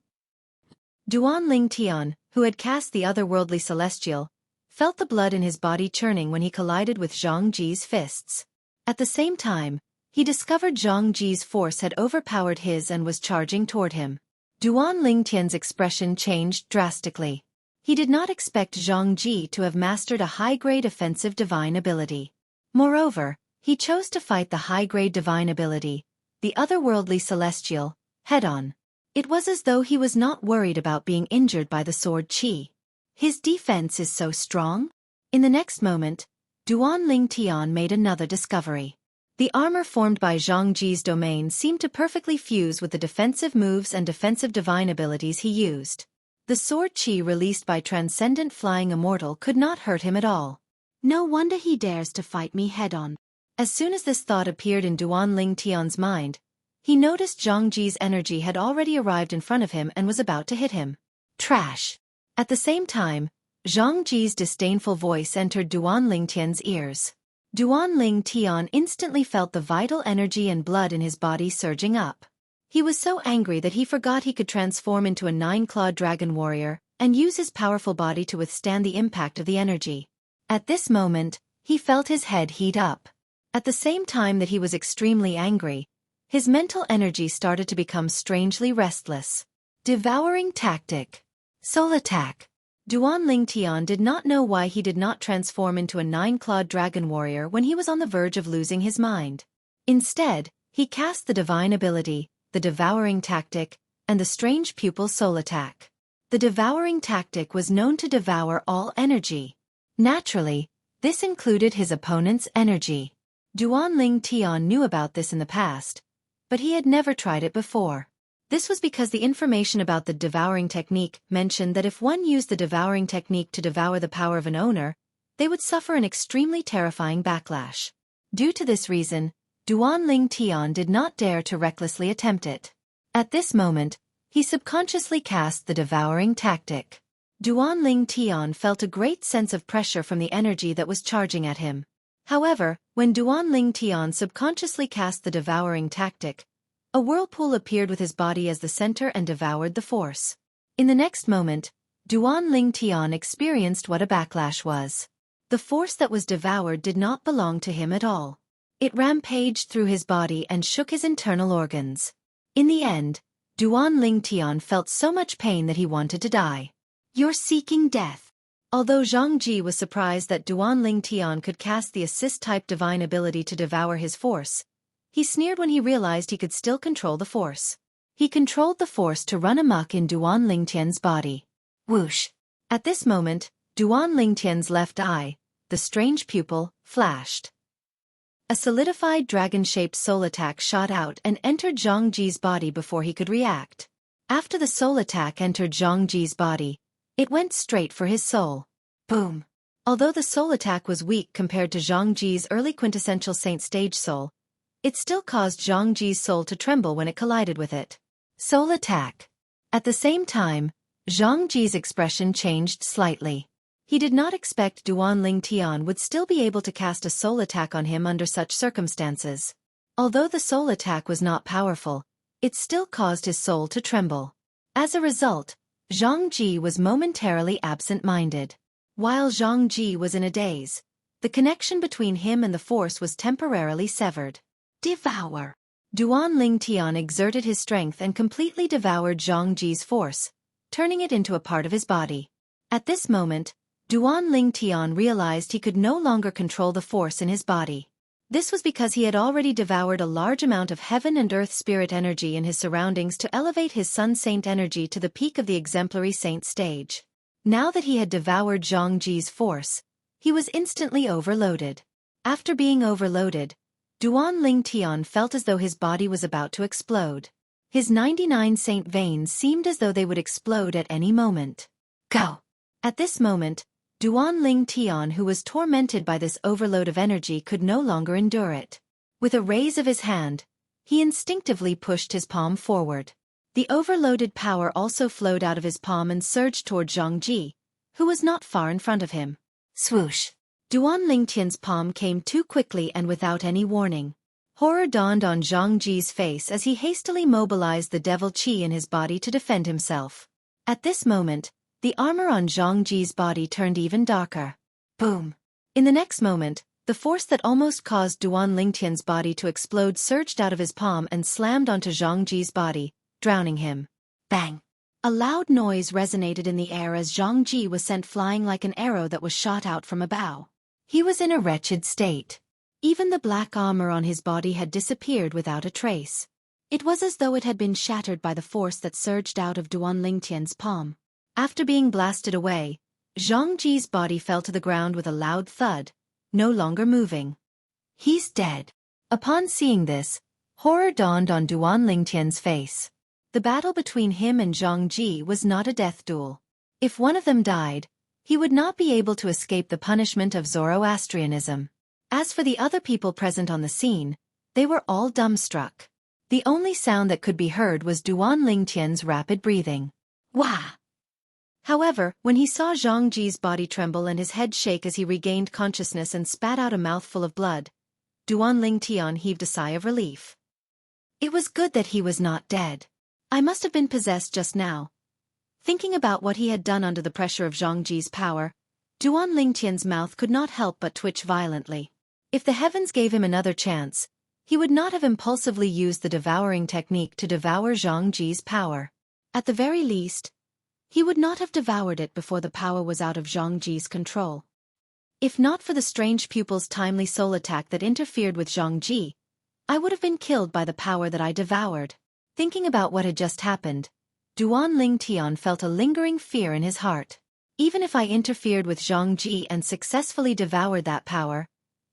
Duan Ling Tian, who had cast the otherworldly celestial, felt the blood in his body churning when he collided with Zhang Ji's fists. At the same time, he discovered Zhang Ji's force had overpowered his and was charging toward him. Duan Ling Tian's expression changed drastically. He did not expect Zhang Ji to have mastered a high-grade offensive divine ability. Moreover, he chose to fight the high-grade divine ability, the otherworldly celestial, head-on. It was as though he was not worried about being injured by the sword qi. His defense is so strong? In the next moment, Duan Ling Tian made another discovery. The armor formed by Zhang Ji's domain seemed to perfectly fuse with the defensive moves and defensive divine abilities he used. The sword qi released by Transcendent Flying Immortal could not hurt him at all. No wonder he dares to fight me head-on. As soon as this thought appeared in Duan Ling Tian's mind, he noticed Zhang Ji's energy had already arrived in front of him and was about to hit him. Trash! At the same time, Zhang Ji's disdainful voice entered Duan Ling Tian's ears. Duan Ling Tian instantly felt the vital energy and blood in his body surging up. He was so angry that he forgot he could transform into a 9-clawed dragon warrior and use his powerful body to withstand the impact of the energy. At this moment, he felt his head heat up. At the same time that he was extremely angry, his mental energy started to become strangely restless. Devouring tactic. Soul attack. Duan Ling Tian did not know why he did not transform into a 9-clawed dragon warrior when he was on the verge of losing his mind. Instead, he cast the divine ability, the devouring tactic, and the strange pupil soul attack. The devouring tactic was known to devour all energy. Naturally, this included his opponent's energy. Duan Ling Tian knew about this in the past, but he had never tried it before. This was because the information about the devouring technique mentioned that if one used the devouring technique to devour the power of an owner, they would suffer an extremely terrifying backlash. Due to this reason, Duan Ling Tian did not dare to recklessly attempt it. At this moment, he subconsciously cast the devouring tactic. Duan Ling Tian felt a great sense of pressure from the energy that was charging at him. However, when Duan Ling Tian subconsciously cast the devouring tactic, a whirlpool appeared with his body as the center and devoured the force. In the next moment, Duan Ling Tian experienced what a backlash was. The force that was devoured did not belong to him at all. It rampaged through his body and shook his internal organs. In the end, Duan Ling Tian felt so much pain that he wanted to die. You're seeking death. Although Zhang Ji was surprised that Duan Ling Tian could cast the assist-type divine ability to devour his force, he sneered when he realized he could still control the force. He controlled the force to run amok in Duan Ling Tian's body. Whoosh! At this moment, Duan Ling Tian's left eye, the strange pupil, flashed. A solidified dragon-shaped soul attack shot out and entered Zhang Ji's body before he could react. After the soul attack entered Zhang Ji's body, it went straight for his soul. Boom! Although the soul attack was weak compared to Zhang Ji's early quintessential saint stage soul, it still caused Zhang Ji's soul to tremble when it collided with it. Soul attack. At the same time, Zhang Ji's expression changed slightly. He did not expect Duan Ling Tian would still be able to cast a soul attack on him under such circumstances. Although the soul attack was not powerful, it still caused his soul to tremble. As a result, Zhang Ji was momentarily absent-minded. While Zhang Ji was in a daze, the connection between him and the force was temporarily severed. Devour. Duan Ling Tian exerted his strength and completely devoured Zhang Ji's force, turning it into a part of his body. At this moment, Duan Ling Tian realized he could no longer control the force in his body. This was because he had already devoured a large amount of heaven and earth spirit energy in his surroundings to elevate his sun saint energy to the peak of the exemplary saint stage. Now that he had devoured Zhang Ji's force, he was instantly overloaded. After being overloaded, Duan Ling Tian felt as though his body was about to explode. His 99 saint veins seemed as though they would explode at any moment. Go! At this moment, Duan Ling Tian, who was tormented by this overload of energy, could no longer endure it. With a raise of his hand, he instinctively pushed his palm forward. The overloaded power also flowed out of his palm and surged toward Zhang Ji, who was not far in front of him. Swoosh!
Duan Lingtian's palm came too quickly and without any warning. Horror dawned on Zhang Ji's face as he hastily mobilized the devil qi in his body to defend himself. At this moment, the armor on Zhang Ji's body turned even darker. Boom! In the next moment, the force that almost caused Duan Lingtian's body to explode surged out of his palm and slammed onto Zhang Ji's body, drowning him. Bang! A loud noise resonated in the air as Zhang Ji was sent flying like an arrow that was shot out from a bow.
He was in a wretched state.
Even the black armor on his body had disappeared without a trace. It was as though it had been shattered by the force that surged out of Duan Lingtian's palm. After being blasted away, Zhang Ji's body fell to the ground with a loud thud, no longer moving.
He's dead. Upon seeing this, horror dawned on Duan Lingtian's face.
The battle between him and Zhang Ji was not a death duel. If one of them died, he would not be able to escape the punishment of Zoroastrianism. As for the other people present on the scene, they were all dumbstruck. The only sound that could be heard was Duan Lingtian's rapid breathing. Wah! However, when he saw Zhang Ji's body tremble and his head shake as he regained consciousness and spat out a mouthful of blood, Duan Lingtian heaved a sigh of relief. It was good that he was not dead. I must have been possessed just now. Thinking about what he had done under the pressure of Zhang Ji's power, Duan Lingtian's mouth could not help but twitch violently. If the heavens gave him another chance, he would not have impulsively used the devouring technique to devour Zhang Ji's power. At the very least, he would not have devoured it before the power was out of Zhang Ji's control. If not for the strange pupil's timely soul attack that interfered with Zhang Ji, I would have been killed by the power that I devoured. Thinking about what had just happened, Duan Lingtian felt a lingering fear in his heart. Even if I interfered with Zhang Ji and successfully devoured that power,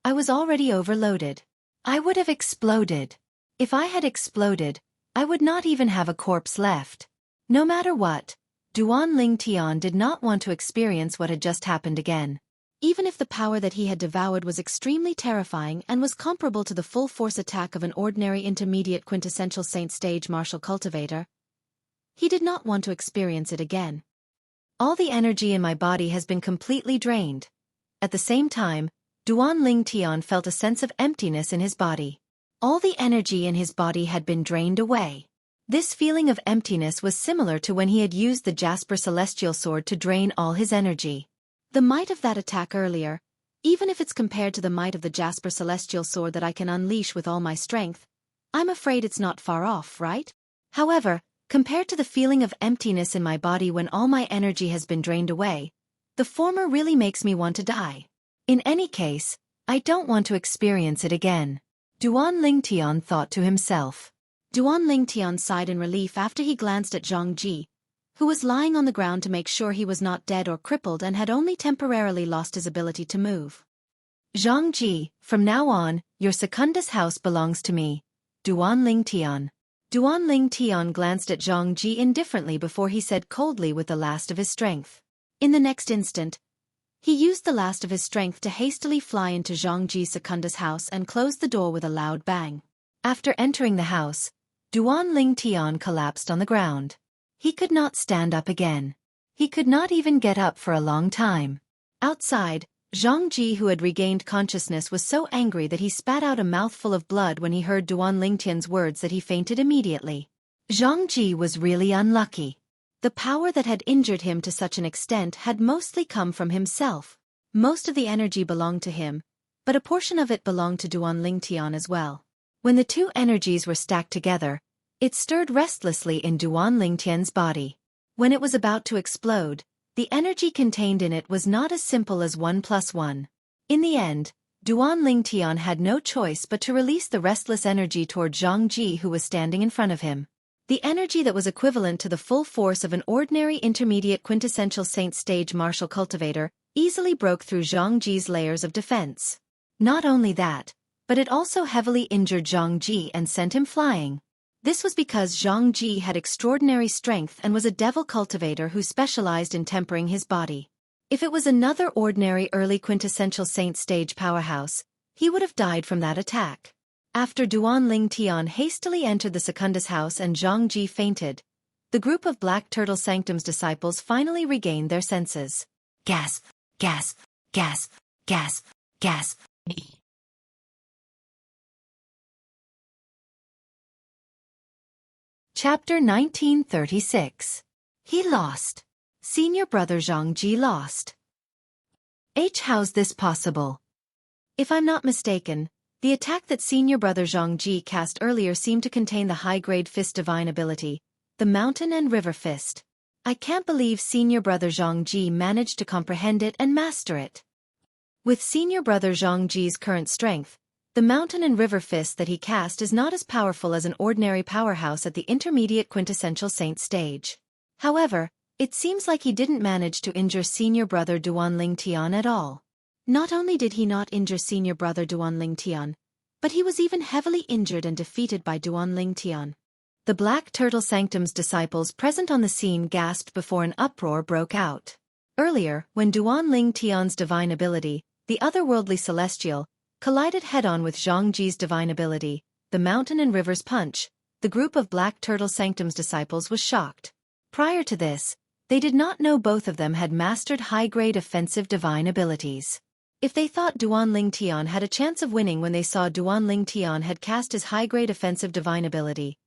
I was already overloaded. I would have exploded. If I had exploded, I would not even have a corpse left. No matter what, Duan Lingtian did not want to experience what had just happened again. Even if the power that he had devoured was extremely terrifying and was comparable to the full-force attack of an ordinary intermediate quintessential saint stage martial cultivator, he did not want to experience it again. All the energy in my body has been completely drained. At the same time, Duan Lingtian felt a sense of emptiness in his body. All the energy in his body had been drained away. This feeling of emptiness was similar to when he had used the Jasper Celestial Sword to drain all his energy. The might of that attack earlier, even if it's compared to the might of the Jasper Celestial Sword that I can unleash with all my strength, I'm afraid it's not far off, right? However, compared to the feeling of emptiness in my body when all my energy has been drained away, the former really makes me want to die. In any case, I don't want to experience it again. Duan Lingtian thought to himself. Duan Lingtian sighed in relief after he glanced at Zhang Ji, who was lying on the ground to make sure he was not dead or crippled and had only temporarily lost his ability to move.
Zhang Ji, from now on, your Secundus house belongs to me. Duan Lingtian.
Duan Lingtian glanced at Zhang Ji indifferently before he said coldly with the last of his strength. In the next instant, he used the last of his strength to hastily fly into Zhang Ji's Secundus house and closed the door with a loud bang.
After entering the house, Duan Lingtian collapsed on the ground. He could not stand up again. He could not even get up for a long time. Outside, Zhang Ji, who had regained consciousness, was so angry that he spat out a mouthful of blood when he heard Duan Lingtian's words that he fainted immediately. Zhang Ji was really unlucky. The power that had injured him to such an extent had mostly come from himself. Most of the energy belonged to him, but a portion of it belonged to Duan Lingtian as well. When the two energies were stacked together, it stirred restlessly in Duan Lingtian's body. When it was about to explode, the energy contained in it was not as simple as 1 + 1. In the end, Duan Lingtian had no choice but to release the restless energy toward Zhang Ji, who was standing in front of him. The energy that was equivalent to the full force of an ordinary intermediate quintessential saint stage martial cultivator easily broke through Zhang Ji's layers of defense. Not only that, but it also heavily injured Zhang Ji and sent him flying. This was because Zhang Ji had extraordinary strength and was a devil cultivator who specialized in tempering his body. If it was another ordinary early quintessential saint stage powerhouse, he would have died from that attack. After Duan Lingtian hastily entered the Secundus house and Zhang Ji fainted, the group of Black Turtle Sanctum's disciples finally regained their senses. Gasp! Gasp! Gasp! Gasp, gasp. Chapter 1936. He lost. Senior brother Xueqi lost. How's this possible?
If I'm not mistaken, the attack that senior brother Xueqi cast earlier seemed to contain the high-grade fist divine ability, the mountain and river fist. I can't believe senior brother Xueqi managed to comprehend it and master it. With senior brother Xueqi's current strength, the mountain and river fist that he cast is not as powerful as an ordinary powerhouse at the intermediate quintessential saint stage. However, it seems like he didn't manage to injure senior brother Duanling Tian at all. Not only did he not injure senior brother Duanling Tian, but he was even heavily injured and defeated by Duanling Tian. The Black Turtle Sanctum's disciples present on the scene gasped before an uproar broke out. Earlier, when Duanling Tian's divine ability, the otherworldly celestial, collided head-on with Xueqi's divine ability, the mountain and river's punch, the group of Black Turtle Sanctum's disciples was shocked. Prior to this, they did not know both of them had mastered high-grade offensive divine abilities. If they thought Duanling Tian had a chance of winning when they saw Duanling Tian had cast his high-grade offensive divine ability,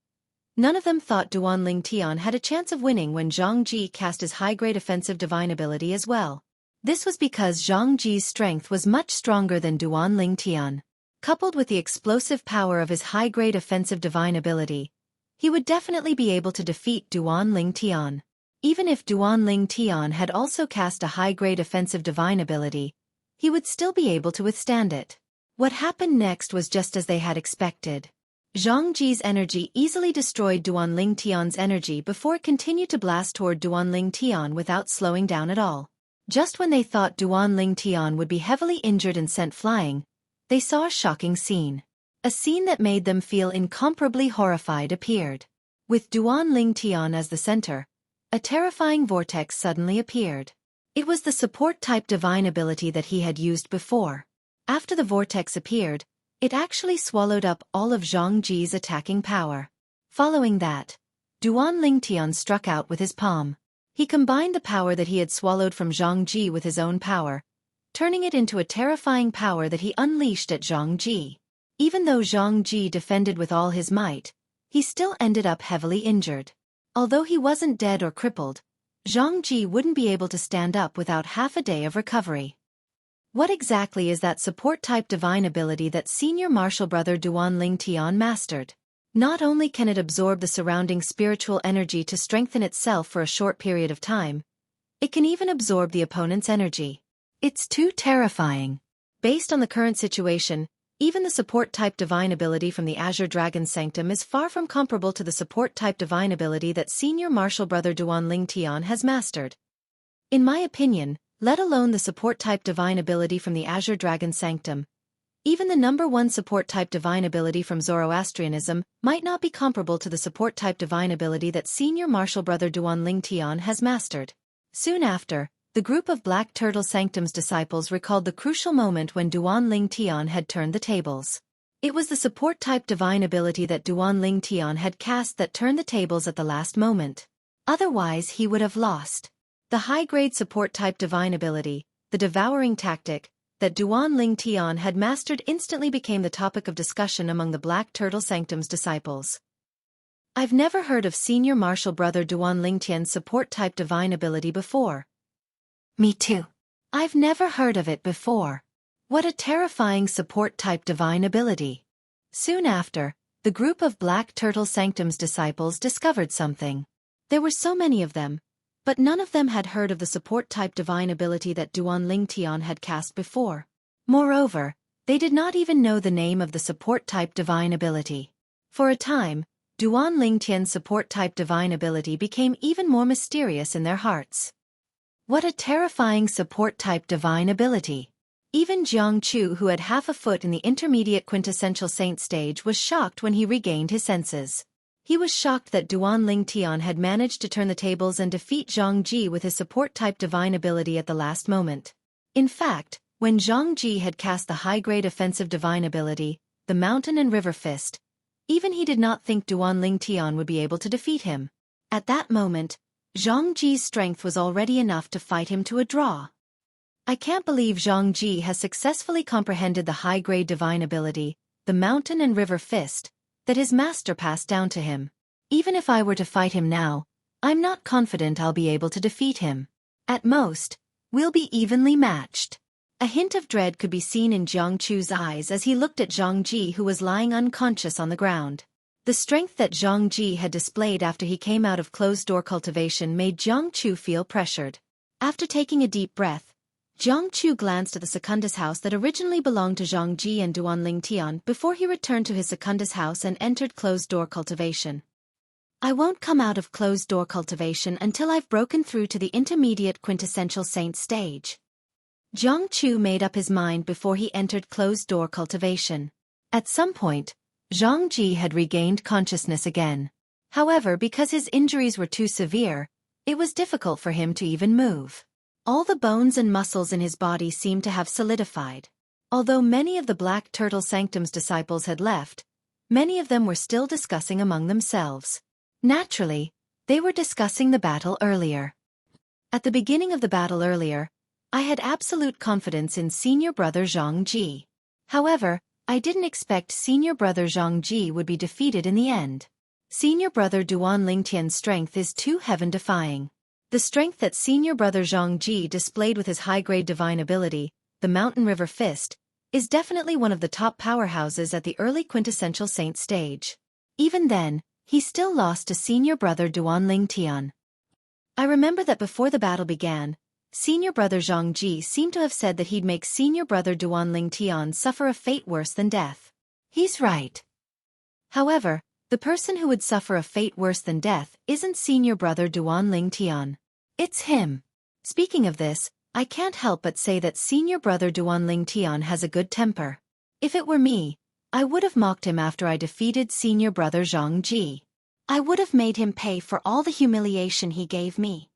none of them thought Duanling Tian had a chance of winning when Xueqi cast his high-grade offensive divine ability as well. This was because Xueqi's strength was much stronger than Duanling Tian. Coupled with the explosive power of his high-grade offensive divine ability, he would definitely be able to defeat Duanling Tian. Even if Duanling Tian had also cast a high-grade offensive divine ability, he would still be able to withstand it. What happened next was just as they had expected. Xueqi's energy easily destroyed Duanling Tian's energy before it continued to blast toward Duanling Tian without slowing down at all. Just when they thought Duanling Tian would be heavily injured and sent flying, they saw a shocking scene. A scene that made them feel incomparably horrified appeared. With Duanling Tian as the center, a terrifying vortex suddenly appeared. It was the support-type divine ability that he had used before. After the vortex appeared, it actually swallowed up all of Xueqi's attacking power. Following that, Duanling Tian struck out with his palm. He combined the power that he had swallowed from Xueqi with his own power, turning it into a terrifying power that he unleashed at Xueqi. Even though Xueqi defended with all his might, he still ended up heavily injured. Although he wasn't dead or crippled, Xueqi wouldn't be able to stand up without half a day of recovery. What exactly is that support-type divine ability that senior martial brother Duanling Tian mastered? Not only can it absorb the surrounding spiritual energy to strengthen itself for a short period of time, it can even absorb the opponent's energy. It's too terrifying. Based on the current situation, even the support-type divine ability from the Azure Dragon Sanctum is far from comparable to the support-type divine ability that senior martial brother Duanling Tian has mastered. In my opinion, let alone the support-type divine ability from the Azure Dragon Sanctum, even the #1 support-type divine ability from Zoroastrianism might not be comparable to the support-type divine ability that senior martial brother Duanling Tian has mastered. Soon after, the group of Black Turtle Sanctum's disciples recalled the crucial moment when Duanling Tian had turned the tables. It was the support-type divine ability that Duanling Tian had cast that turned the tables at the last moment. Otherwise he would have lost. The high-grade support-type divine ability, the devouring tactic, that Duanling Tian had mastered instantly became the topic of discussion among the Black Turtle Sanctum's disciples. I've never heard of senior martial brother Duanling Tian's support-type divine ability before.
Me too.
I've never heard of it before. What a terrifying support-type divine ability. Soon after, the group of Black Turtle Sanctum's disciples discovered something. There were so many of them, but none of them had heard of the support-type divine ability that Duanling Tian had cast before. Moreover, they did not even know the name of the support-type divine ability. For a time, Duanling Tian's support-type divine ability became even more mysterious in their hearts. What a terrifying support-type divine ability. Even Jiangchu, who had half a foot in the intermediate quintessential saint stage, was shocked when he regained his senses. He was shocked that Duanling Tian had managed to turn the tables and defeat Xueqi with his support-type divine ability at the last moment. In fact, when Xueqi had cast the high-grade offensive divine ability, the Mountain and River Fist, even he did not think Duanling Tian would be able to defeat him. At that moment, Xueqi's strength was already enough to fight him to a draw.
I can't believe Xueqi has successfully comprehended the high-grade divine ability, the mountain and river fist, that his master passed down to him. Even if I were to fight him now, I'm not confident I'll be able to defeat him. At most, we'll be evenly matched. A hint of dread could be seen in Jiang Chu's eyes as he looked at Xueqi, who was lying unconscious on the ground. The strength that Xueqi had displayed after he came out of closed-door cultivation made Jiang Chu feel pressured. After taking a deep breath, Jiang Chu glanced at the Secundus house that originally belonged to Xueqi and Duan Tian before he returned to his Secundus house and entered closed-door cultivation. I won't come out of closed-door cultivation until I've broken through to the intermediate quintessential saint stage. Jiang Chu made up his mind before he entered closed-door cultivation. At some point, Xueqi had regained consciousness again. However, because his injuries were too severe, it was difficult for him to even move. All the bones and muscles in his body seemed to have solidified. Although many of the Black Turtle Sanctum's disciples had left, many of them were still discussing among themselves. Naturally, they were discussing the battle earlier. At the beginning of the battle earlier, I had absolute confidence in senior brother Xueqi. However, I didn't expect senior brother Xueqi would be defeated in the end. Senior brother Duan Tian's strength is too heaven-defying. The strength that senior brother Xueqi displayed with his high-grade divine ability, the Mountain River Fist, is definitely one of the top powerhouses at the early quintessential saint stage. Even then, he still lost to senior brother Duan Tian. I remember that before the battle began, senior brother Xueqi seemed to have said that he'd make senior brother Duan Tian suffer a fate worse than death. He's right. However, the person who would suffer a fate worse than death isn't senior brother Duan Tian. It's him. Speaking of this, I can't help but say that senior brother Duan Tian has a good temper. If it were me, I would have mocked him after I defeated senior brother Xueqi. I would have made him pay for all the humiliation he gave me.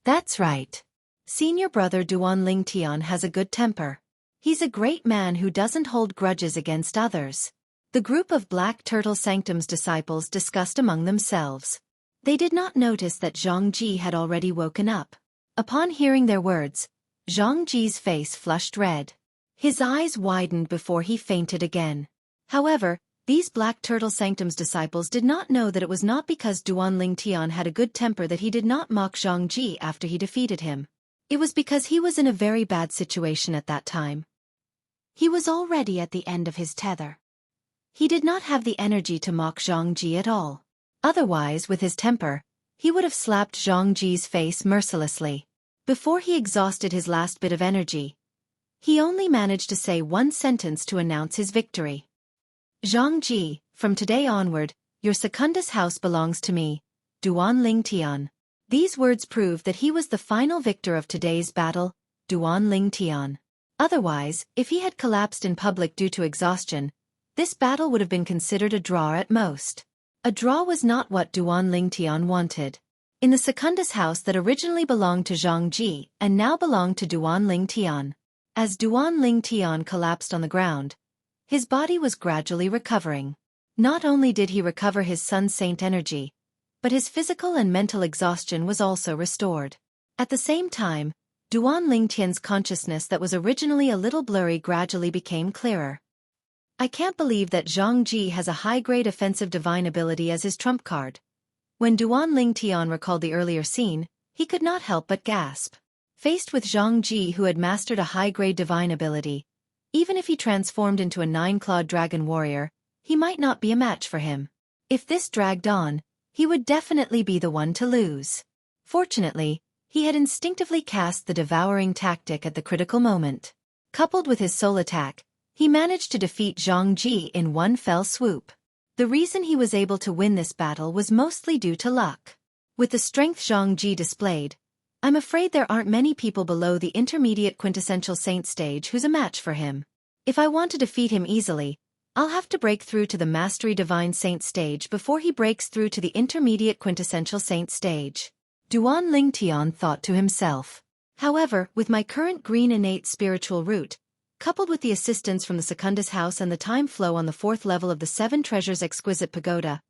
That's right. Senior brother Duan Tian has a good temper. He's a great man who doesn't hold grudges against others. The group of Black Turtle Sanctum's disciples discussed among themselves. They did not notice that Xueqi had already woken up. Upon hearing their words, Xueqi's face flushed red. His eyes widened before he fainted again. However, these Black Turtle Sanctum's disciples did not know that it was not because Duan Tian had a good temper that he did not mock Xueqi after he defeated him. It was because he was in a very bad situation at that time. He was already at the end of his tether. He did not have the energy to mock Xueqi at all. Otherwise, with his temper, he would have slapped Xueqi's face mercilessly. Before he exhausted his last bit of energy, he only managed to say one sentence to announce his victory. Xueqi, from today onward, your Secundus house belongs to me, Duan Tian. These words proved that he was the final victor of today's battle, Duan Tian. Otherwise, if he had collapsed in public due to exhaustion, this battle would have been considered a draw at most. A draw was not what Duan Tian wanted. In the Secundus house that originally belonged to Xueqi and now belonged to Duan Tian. As Duan Tian collapsed on the ground, his body was gradually recovering. Not only did he recover his son's saint energy, but his physical and mental exhaustion was also restored. At the same time, Duan Tian's consciousness that was originally a little blurry gradually became clearer. I can't believe that Xueqi has a high-grade offensive divine ability as his trump card. When Duan Tian recalled the earlier scene, he could not help but gasp. Faced with Xueqi, who had mastered a high-grade divine ability, even if he transformed into a 9-clawed dragon warrior, he might not be a match for him. If this dragged on, he would definitely be the one to lose. Fortunately, he had instinctively cast the devouring tactic at the critical moment. Coupled with his soul attack, he managed to defeat Xueqi in one fell swoop. The reason he was able to win this battle was mostly due to luck. With the strength Xueqi displayed, I'm afraid there aren't many people below the intermediate quintessential saint stage who's a match for him. If I want to defeat him easily, I'll have to break through to the mastery divine saint stage before he breaks through to the intermediate quintessential saint stage. Duan Tian thought to himself. However, with my current green innate spiritual root, coupled with the assistance from the Secundus house and the time flow on the 4th level of the 7 Treasures Exquisite Pagoda,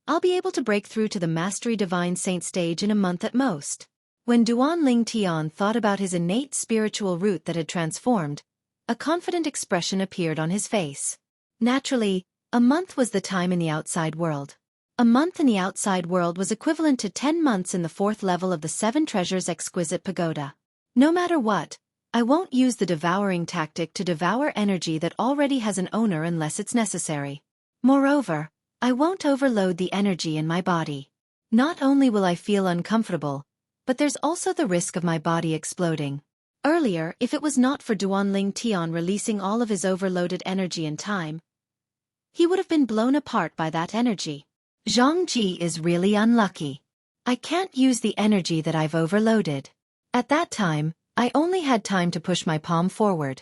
I'll be able to break through to the Mastery Divine Saint stage in a month at most. When Duan Ling Tian thought about his innate spiritual root that had transformed, a confident expression appeared on his face. Naturally, a month was the time in the outside world. A month in the outside world was equivalent to 10 months in the 4th level of the 7 Treasures Exquisite Pagoda. No matter what, I won't use the devouring tactic to devour energy that already has an owner unless it's necessary. Moreover, I won't overload the energy in my body. Not only will I feel uncomfortable, but there's also the risk of my body exploding. Earlier, if it was not for Duan Ling Tian releasing all of his overloaded energy in time, he would have been blown apart by that energy. Zhang Ji is really unlucky. I can't use the energy that I've overloaded. At that time, I only had time to push my palm forward.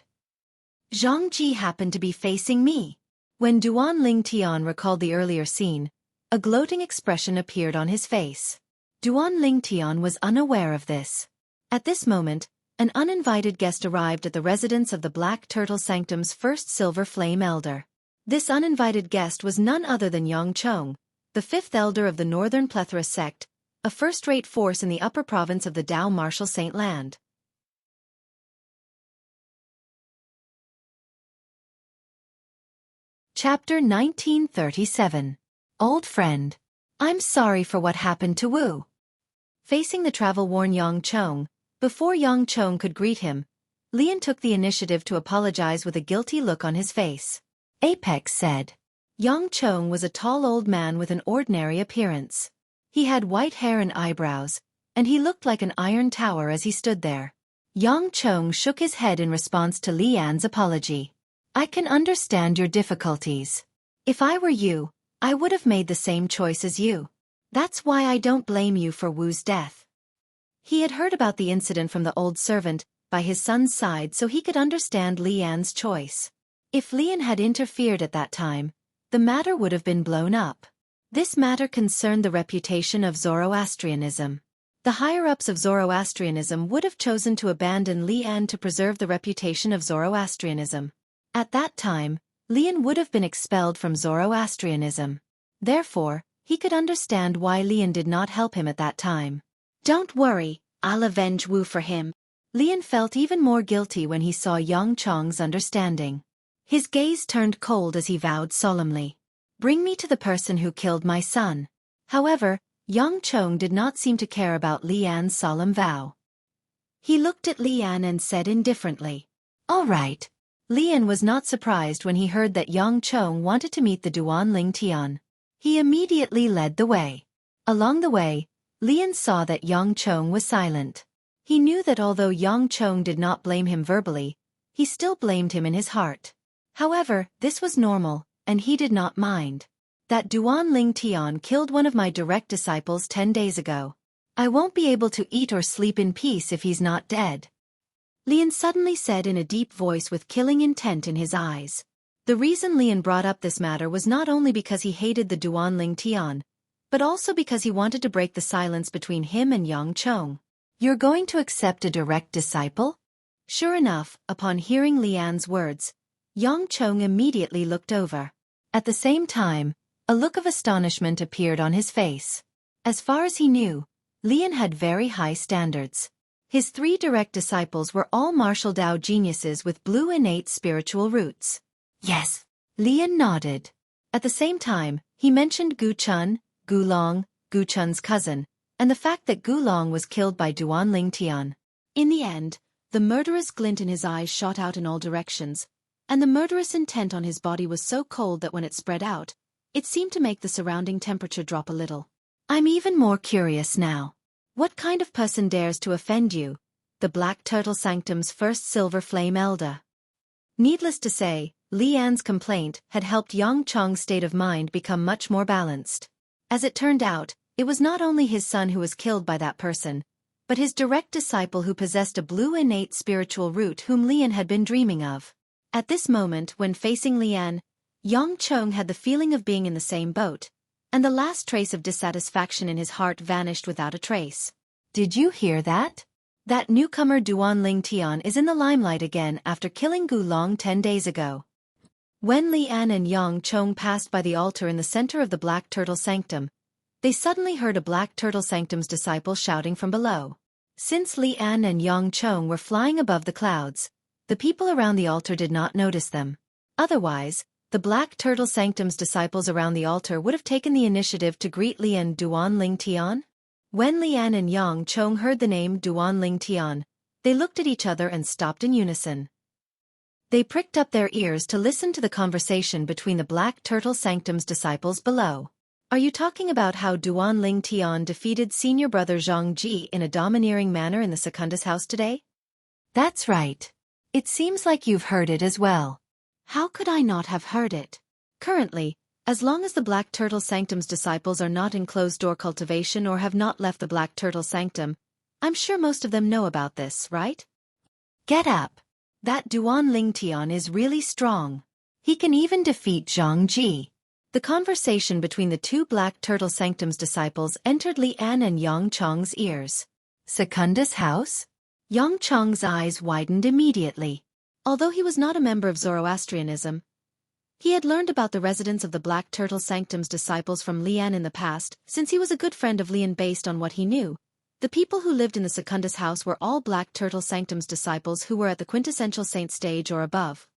Zhang Ji happened to be facing me. When Duan Ling Tian recalled the earlier scene, a gloating expression appeared on his face. Duan Ling Tian was unaware of this. At this moment, an uninvited guest arrived at the residence of the Black Turtle Sanctum's first Silver Flame Elder. This uninvited guest was none other than Yang Chong, the 5th elder of the Northern Plethora sect, a first-rate force in the upper province of the Dao Martial Saint Land. Chapter 1937. Old Friend. I'm sorry for what happened to Wu. Facing the travel-worn Yang Chong, before Yang Chong could greet him, Lian took the initiative to apologize with a guilty look on his face. Apex said. Yang Chong was a tall old man with an ordinary appearance. He had white hair and eyebrows, and he looked like an iron tower as he stood there. Yang Chong shook his head in response to Lian's apology. I can understand your difficulties. If I were you, I would have made the same choice as you. That's why I don't blame you for Wu's death. He had heard about the incident from the old servant, by his son's side, so he could understand Lian's choice. If Lian had interfered at that time, the matter would have been blown up. This matter concerned the reputation of Zoroastrianism. The higher-ups of Zoroastrianism would have chosen to abandon Lian to preserve the reputation of Zoroastrianism. At that time, Lian would have been expelled from Zoroastrianism. Therefore, he could understand why Lian did not help him at that time. Don't worry, I'll avenge Wu for him. Lian felt even more guilty when he saw Yang Chong's understanding. His gaze turned cold as he vowed solemnly. Bring me to the person who killed my son. However, Yang Chong did not seem to care about Lian's solemn vow. He looked at Lian and said indifferently, All right. Lian was not surprised when he heard that Yang Chong wanted to meet the Duan Ling Tian. He immediately led the way. Along the way, Lian saw that Yang Chong was silent. He knew that although Yang Chong did not blame him verbally, he still blamed him in his heart. However, this was normal, and he did not mind. That Duan Ling Tian killed one of my direct disciples 10 days ago. I won't be able to eat or sleep in peace if he's not dead. Lian suddenly said in a deep voice with killing intent in his eyes. The reason Lian brought up this matter was not only because he hated the Duan Ling Tian, but also because he wanted to break the silence between him and Yang Chong. You're going to accept a direct disciple? Sure enough, upon hearing Lian's words, Yang Chong immediately looked over. At the same time, a look of astonishment appeared on his face. As far as he knew, Lian had very high standards. His 3 direct disciples were all martial Dao geniuses with blue innate spiritual roots. Yes, Lian nodded. At the same time, he mentioned Gu Chun, Gu Long, Gu Chun's cousin, and the fact that Gu Long was killed by Duan Ling Tian. In the end, the murderous glint in his eyes shot out in all directions, and the murderous intent on his body was so cold that when it spread out, it seemed to make the surrounding temperature drop a little. I'm even more curious now. What kind of person dares to offend you, the Black Turtle Sanctum's first Silver Flame Elder? Needless to say, Lian's complaint had helped Yang Chong's state of mind become much more balanced. As it turned out, it was not only his son who was killed by that person, but his direct disciple who possessed a blue innate spiritual root whom Lian had been dreaming of. At this moment, when facing Lian, Yang Chong had the feeling of being in the same boat, and the last trace of dissatisfaction in his heart vanished without a trace. Did you hear that? That newcomer Duan Ling Tian is in the limelight again after killing Gu Long 10 days ago. When Lian and Yang Chong passed by the altar in the center of the Black Turtle Sanctum, they suddenly heard a Black Turtle Sanctum's disciple shouting from below. Since Lian and Yang Chong were flying above the clouds, the people around the altar did not notice them. Otherwise, the Black Turtle Sanctum's disciples around the altar would have taken the initiative to greet Lian Duan Ling Tian. When Lian and Yang Chong heard the name Duan Ling Tian, they looked at each other and stopped in unison. They pricked up their ears to listen to the conversation between the Black Turtle Sanctum's disciples below. Are you talking about how Duan Ling Tian defeated senior brother Zhang Ji in a domineering manner in the Secundus house today? That's right. It seems like you've heard it as well.
How could I not have heard it? Currently, as long as the Black Turtle Sanctum's disciples are not in closed-door cultivation or have not left the Black Turtle Sanctum, I'm sure most of them know about this, right?
Get up. That Duan Ling Tian is really strong. He can even defeat Zhang Ji. The conversation between the two Black Turtle Sanctum's disciples entered Lian and Yang Chong's ears. Secundus house? Yang Chong's eyes widened immediately.
Although he was not a member of Zoroastrianism, he had learned about the residence of the Black Turtle Sanctum's disciples from Lian in the past, since he was a good friend of Lian based on what he knew. The people who lived in the Secundus house were all Black Turtle Sanctum's disciples who were at the quintessential saint stage or above.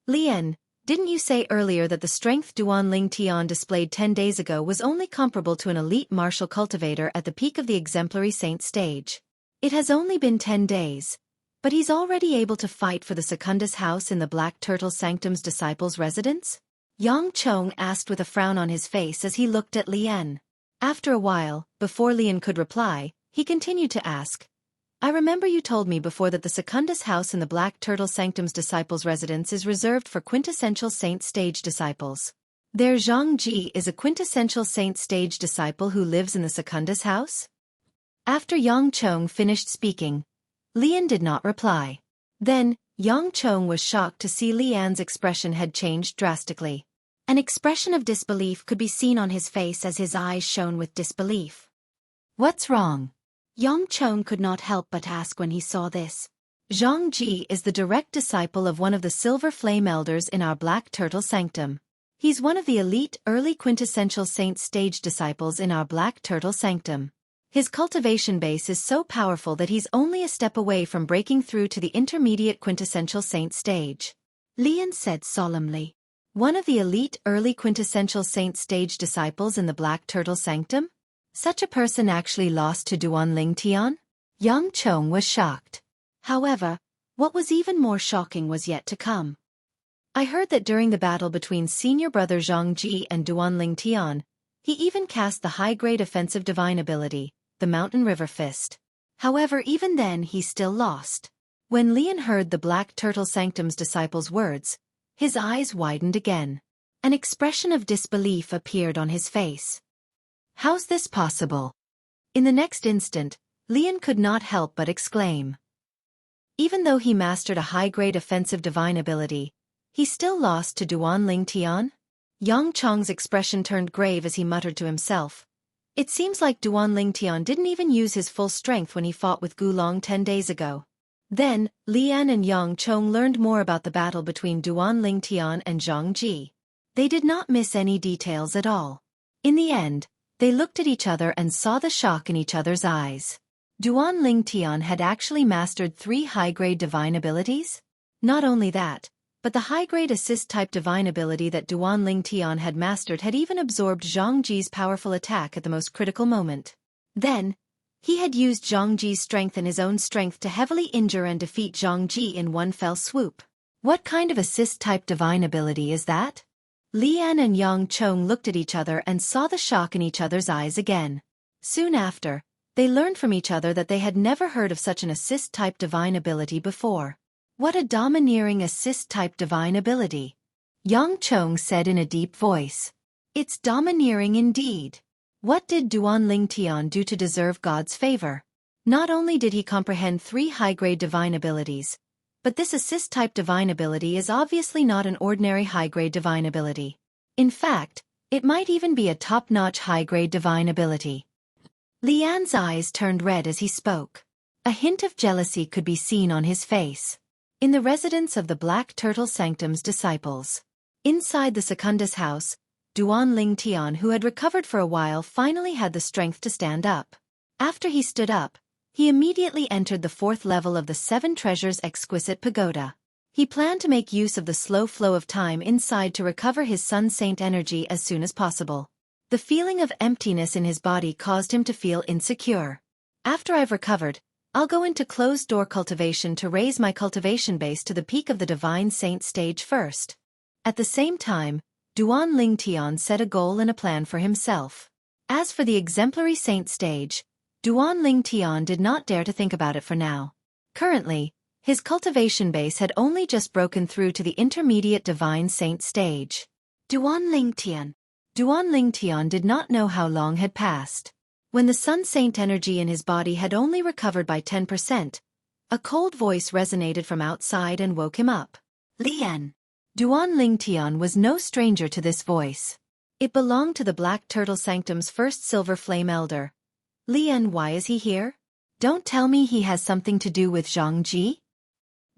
Lian, didn't you say earlier that the strength Duan Ling Tian displayed 10 days ago was only comparable to an elite martial cultivator at the peak of the exemplary saint stage? It has only been 10 days. But he's already able to fight for the Secundus house in the Black Turtle Sanctum's disciples' residence? Yang Chong asked with a frown on his face as he looked at Lian. After a while, before Lian could reply, he continued to ask, I remember you told me before that the Secundus house in the Black Turtle Sanctum's disciples' residence is reserved for quintessential saint stage disciples. Their Zhang Ji is a quintessential saint stage disciple who lives in the Secundus house? After Yang Chong finished speaking, Lian did not reply. Then, Yang Chong was shocked to see Lian's expression had changed drastically. An expression of disbelief could be seen on his face as his eyes shone with disbelief. What's wrong? Yang Chong could not help but ask when he saw this. Zhang Ji is the direct disciple of one of the Silver Flame Elders in our Black Turtle Sanctum. He's one of the elite early quintessential saint stage disciples in our Black Turtle Sanctum. His cultivation base is so powerful that he's only a step away from breaking through to the intermediate quintessential saint stage. Lian said solemnly. One of the elite early quintessential saint stage disciples in the Black Turtle Sanctum? Such a person actually lost to Duan Ling Tian? Yang Chong was shocked. However, what was even more shocking was yet to come. I heard that during the battle between senior brother Zhang Ji and Duan Ling Tian, he even cast the high-grade offensive divine ability, the Mountain River Fist. However, even then he still lost. When Lian heard the Black Turtle Sanctum's disciples' words, his eyes widened again. An expression of disbelief appeared on his face. How's this possible? In the next instant, Lian could not help but exclaim. Even though he mastered a high-grade offensive divine ability, he still lost to Duan Ling Tian? Yang Chong's expression turned grave as he muttered to himself. It seems like Duan Ling Tian didn't even use his full strength when he fought with Gulong 10 days ago. Then, Lian and Yang Chong learned more about the battle between Duan Ling Tian and Zhang Ji. They did not miss any details at all. In the end, they looked at each other and saw the shock in each other's eyes. Duan Ling Tian had actually mastered 3 high-grade divine abilities? Not only that, but the high-grade assist-type divine ability that Duan Ling Tian had mastered had even absorbed Zhang Ji's powerful attack at the most critical moment. Then, he had used Zhang Ji's strength and his own strength to heavily injure and defeat Zhang Ji in one fell swoop. What kind of assist-type divine ability is that? Lian and Yang Chong looked at each other and saw the shock in each other's eyes again. Soon after, they learned from each other that they had never heard of such an assist-type divine ability before. What a domineering assist-type divine ability! Yang Chong said in a deep voice. It's domineering indeed. What did Duan Ling Tian do to deserve God's favor? Not only did he comprehend 3 high-grade divine abilities, but this assist-type divine ability is obviously not an ordinary high-grade divine ability. In fact, it might even be a top-notch high-grade divine ability. Lian's eyes turned red as he spoke. A hint of jealousy could be seen on his face. In the residence of the Black Turtle Sanctum's disciples. Inside the Secundus house, Duan Ling Tian, who had recovered for a while, finally had the strength to stand up. After he stood up, He immediately entered the 4th level of the 7 Treasures Exquisite Pagoda. He planned to make use of the slow flow of time inside to recover his Sun Saint energy as soon as possible. The feeling of emptiness in his body caused him to feel insecure. After I've recovered, I'll go into closed-door cultivation to raise my cultivation base to the peak of the Divine Saint stage first. At the same time, Duan Lingtian set a goal and a plan for himself. As for the exemplary saint stage, Duan Lingtian did not dare to think about it for now. Currently, his cultivation base had only just broken through to the intermediate Divine Saint stage. Duan Lingtian did not know how long had passed. When the Sun Saint energy in his body had only recovered by 10%, a cold voice resonated from outside and woke him up. Lian. Duan Lingtian was no stranger to this voice. It belonged to the Black Turtle Sanctum's first Silver Flame Elder. Lian, why is he here? Don't tell me he has something to do with Zhangji?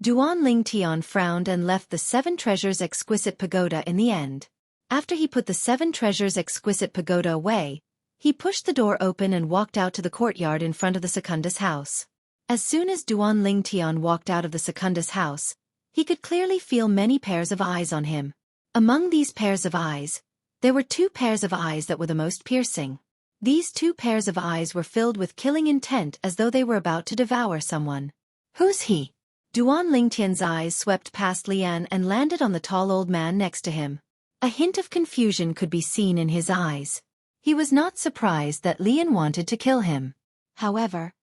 Duan Lingtian frowned and left the 7 Treasures Exquisite Pagoda in the end. After he put the 7 Treasures Exquisite Pagoda away, he pushed the door open and walked out to the courtyard in front of the Secundus house. As soon as Duan Lingtian walked out of the Secundus house, he could clearly feel many pairs of eyes on him. Among these pairs of eyes, there were 2 pairs of eyes that were the most piercing. These 2 pairs of eyes were filled with killing intent as though they were about to devour someone. Who's he? Duan Lingtian's eyes swept past Lian and landed on the tall old man next to him. A hint of confusion could be seen in his eyes. He was not surprised that Lian wanted to kill him. However,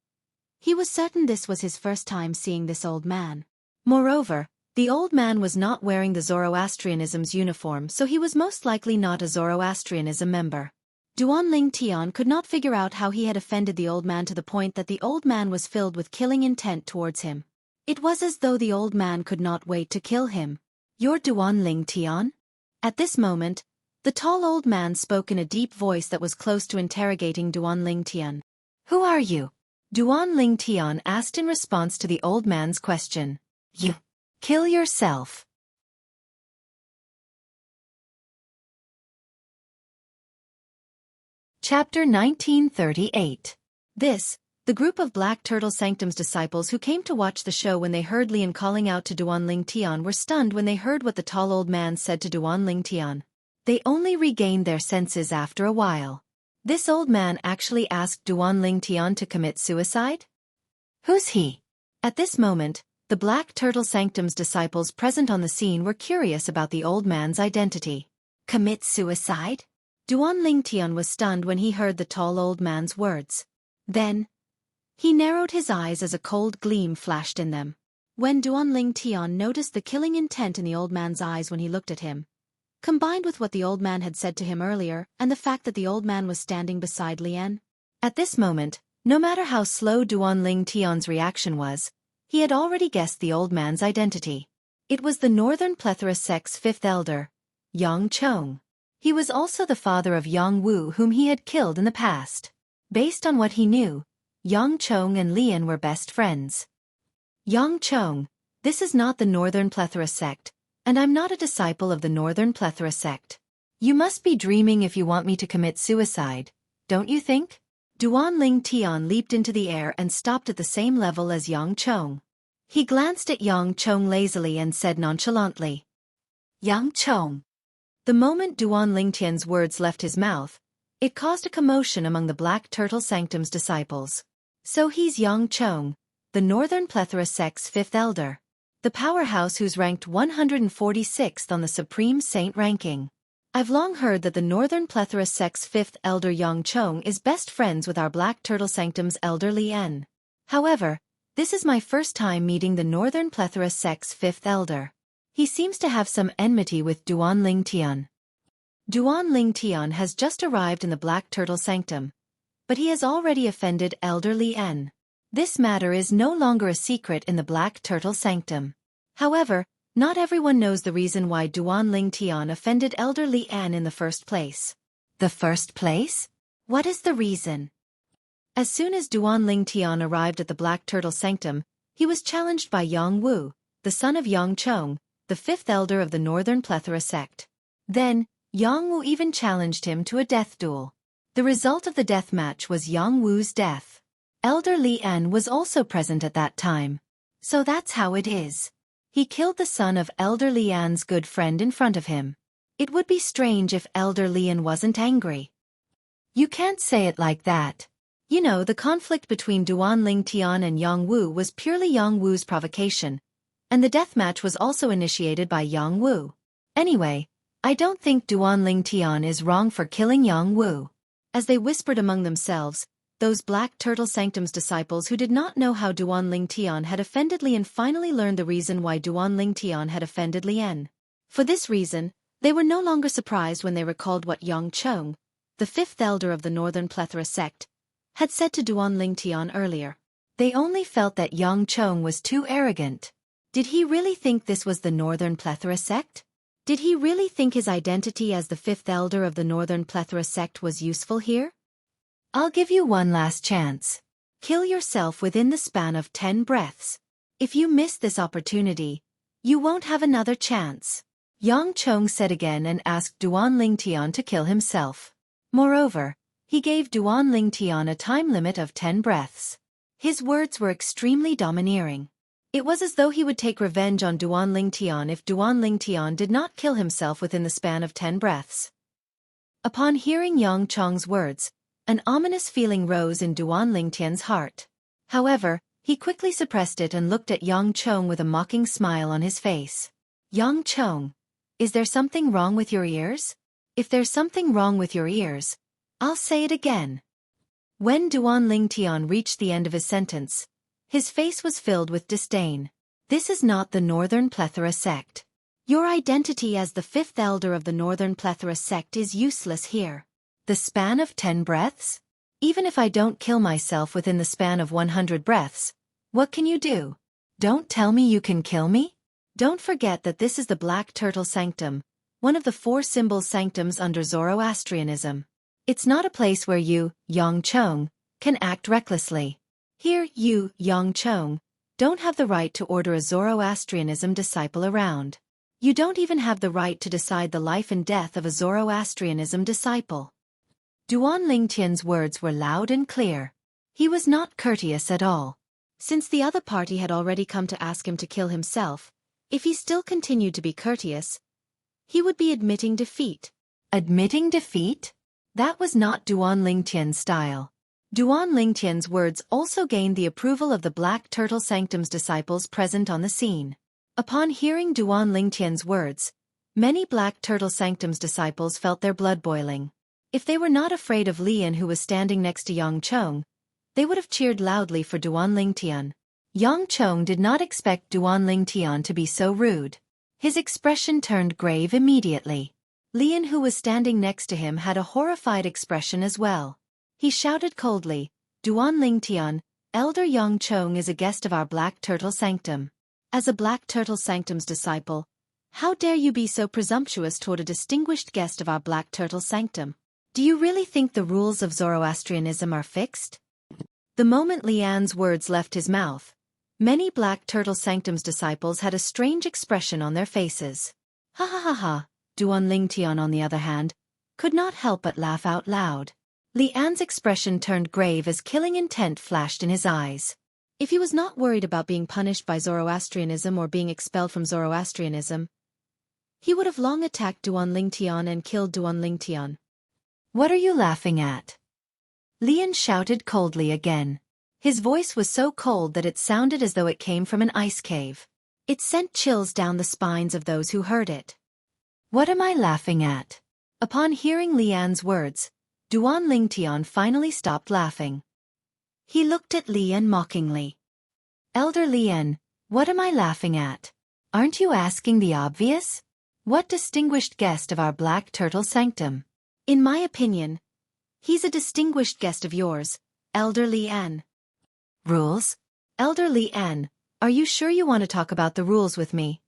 he was certain this was his first time seeing this old man. Moreover, the old man was not wearing the Zoroastrianism's uniform, so he was most likely not a Zoroastrianism member. Duan Lingtian could not figure out how he had offended the old man to the point that the old man was filled with killing intent towards him. It was as though the old man could not wait to kill him. You're Duan Lingtian? At this moment, the tall old man spoke in a deep voice that was close to interrogating Duan Lingtian. Who are you? Duan Lingtian asked in response to the old man's question. You. Kill yourself. Chapter 1938. The group of Black Turtle Sanctum's disciples who came to watch the show when they heard Lian calling out to Duan Lingtian were stunned when they heard what the tall old man said to Duan Lingtian. They only regained their senses after a while. This old man actually asked Duan Lingtian to commit suicide? Who's he? At this moment, the Black Turtle Sanctum's disciples present on the scene were curious about the old man's identity. Commit suicide? Duan Lingtian was stunned when he heard the tall old man's words. Then, he narrowed his eyes as a cold gleam flashed in them. When Duan Lingtian noticed the killing intent in the old man's eyes when he looked at him, combined with what the old man had said to him earlier and the fact that the old man was standing beside Lian. At this moment, no matter how slow Duan Lingtian's reaction was, he had already guessed the old man's identity. It was the Northern Plethora sect's 5th elder, Yang Chong. He was also the father of Yang Wu, whom he had killed in the past. Based on what he knew, Yang Chong and Lian were best friends. Yang Chong, this is not the Northern Plethora sect, and I'm not a disciple of the Northern Plethora sect. You must be dreaming if you want me to commit suicide, don't you think? Duan Lingtian leaped into the air and stopped at the same level as Yang Chong. He glanced at Yang Chong lazily and said nonchalantly, Yang Chong. The moment Duan Lingtian's words left his mouth, it caused a commotion among the Black Turtle Sanctum's disciples. So he's Yang Chong, the Northern Plethora sect's 5th elder. The powerhouse who's ranked 146th on the Supreme Saint ranking. I've long heard that the Northern Plethora sect's 5th elder Yang Chong is best friends with our Black Turtle Sanctum's elder Lian. However, this is my first time meeting the Northern Plethora sect's 5th elder. He seems to have some enmity with Duan Lingtian. Duan Lingtian has just arrived in the Black Turtle Sanctum, but he has already offended Elder Lian. This matter is no longer a secret in the Black Turtle Sanctum. However, not everyone knows the reason why Duan Lingtian offended Elder Lian in the first place. The first place? What is the reason? As soon as Duan Lingtian arrived at the Black Turtle Sanctum, he was challenged by Yang Wu, the son of Yang Chong, the 5th elder of the Northern Plethora sect. Then, Yang Wu even challenged him to a death duel. The result of the death match was Yang Wu's death. Elder Lian was also present at that time. So that's how it is. He killed the son of Elder Lian's good friend in front of him. It would be strange if Elder Lian wasn't angry. You can't say it like that. You know, the conflict between Duan Lingtian and Yang Wu was purely Yang Wu's provocation, and the deathmatch was also initiated by Yang Wu. Anyway, I don't think Duan Lingtian is wrong for killing Yang Wu. As they whispered among themselves, those Black Turtle Sanctum's disciples who did not know how Duan Lingtian had offended Lian finally learned the reason why Duan Lingtian had offended Lian. For this reason, they were no longer surprised when they recalled what Yang Chong, the fifth elder of the Northern Plethora sect, had said to Duan Lingtian earlier. They only felt that Yang Chong was too arrogant. Did he really think this was the Northern Plethora sect? Did he really think his identity as the fifth elder of the Northern Plethora sect was useful here? I'll give you one last chance. Kill yourself within the span of 10 breaths. If you miss this opportunity, you won't have another chance. Yang Chong said again and asked Duan Lingtian to kill himself. Moreover, he gave Duan Lingtian a time limit of 10 breaths. His words were extremely domineering. It was as though he would take revenge on Duan Lingtian if Duan Lingtian did not kill himself within the span of 10 breaths. Upon hearing Yang Chong's words, an ominous feeling rose in Duan Lingtian's heart. However, he quickly suppressed it and looked at Yang Chong with a mocking smile on his face. Yang Chong, is there something wrong with your ears? If there's something wrong with your ears, I'll say it again. When Duan Lingtian reached the end of his sentence, his face was filled with disdain. This is not the Northern Plethora sect. Your identity as the fifth elder of the Northern Plethora sect is useless here. The span of 10 breaths? Even if I don't kill myself within the span of 100 breaths, what can you do? Don't tell me you can kill me? Don't forget that this is the Black Turtle Sanctum, one of the 4 symbol sanctums under Zoroastrianism. It's not a place where you, Yang Chong, can act recklessly. Here you, Yang Chong, don't have the right to order a Zoroastrianism disciple around. You don't even have the right to decide the life and death of a Zoroastrianism disciple. Duan Lingtian's words were loud and clear. He was not courteous at all. Since the other party had already come to ask him to kill himself, if he still continued to be courteous, he would be admitting defeat. Admitting defeat? That was not Duan Lingtian's style. Duan Lingtian's words also gained the approval of the Black Turtle Sanctum's disciples present on the scene. Upon hearing Duan Lingtian's words, many Black Turtle Sanctum's disciples felt their blood boiling. If they were not afraid of Lian, who was standing next to Yang Chong, they would have cheered loudly for Duan Lingtian. Yang Chong did not expect Duan Lingtian to be so rude. His expression turned grave immediately. Lian, who was standing next to him, had a horrified expression as well. He shouted coldly, Duan Lingtian, Elder Yang Chong is a guest of our Black Turtle Sanctum. As a Black Turtle Sanctum's disciple, how dare you be so presumptuous toward a distinguished guest of our Black Turtle Sanctum? Do you really think the rules of Zoroastrianism are fixed? The moment Lian's words left his mouth, many Black Turtle Sanctum's disciples had a strange expression on their faces. Ha ha ha ha, Duan Lingtian, on the other hand, could not help but laugh out loud. Lian's expression turned grave as killing intent flashed in his eyes. If he was not worried about being punished by Zoroastrianism or being expelled from Zoroastrianism, he would have long attacked Duan Lingtian and killed Duan Lingtian. What are you laughing at? Lian shouted coldly again. His voice was so cold that it sounded as though it came from an ice cave. It sent chills down the spines of those who heard it. What am I laughing at? Upon hearing Lian's words, Duan Lingtian finally stopped laughing. He looked at Lian mockingly. Elder Lian, what am I laughing at? Aren't you asking the obvious? What distinguished guest of our Black Turtle Sanctum? In my opinion, he's a distinguished guest of yours, Elder Lian. Rules? Elder Lian, are you sure you want to talk about the rules with me?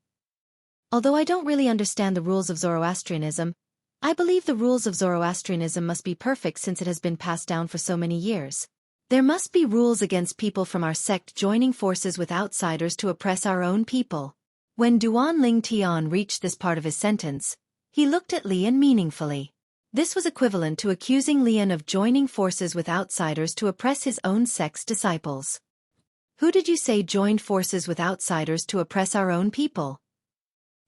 Although I don't really understand the rules of Zoroastrianism, I believe the rules of Zoroastrianism must be perfect since it has been passed down for so many years. There must be rules against people from our sect joining forces with outsiders to oppress our own people. When Duan Lingtian reached this part of his sentence, he looked at Lian meaningfully. This was equivalent to accusing Lian of joining forces with outsiders to oppress his own sect's disciples. Who did you say joined forces with outsiders to oppress our own people?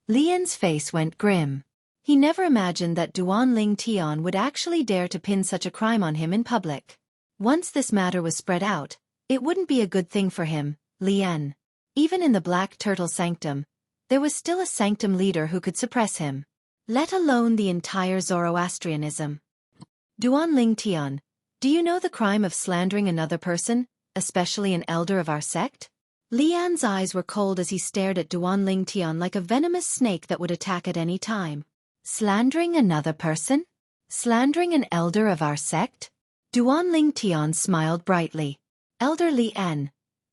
Lian's face went grim. He never imagined that Duan Tian would actually dare to pin such a crime on him in public. Once this matter was spread out, it wouldn't be a good thing for him, Lian. Even in the Black Turtle Sanctum, there was still a sanctum leader who could suppress him. Let alone the entire Zoroastrianism. Duan Tian, do you know the crime of slandering another person, especially an elder of our sect? Lian's eyes were cold as he stared at Duan Tian like a venomous snake that would attack at any time. Slandering another person? Slandering an elder of our sect? Duan Tian smiled brightly. Elder Lian,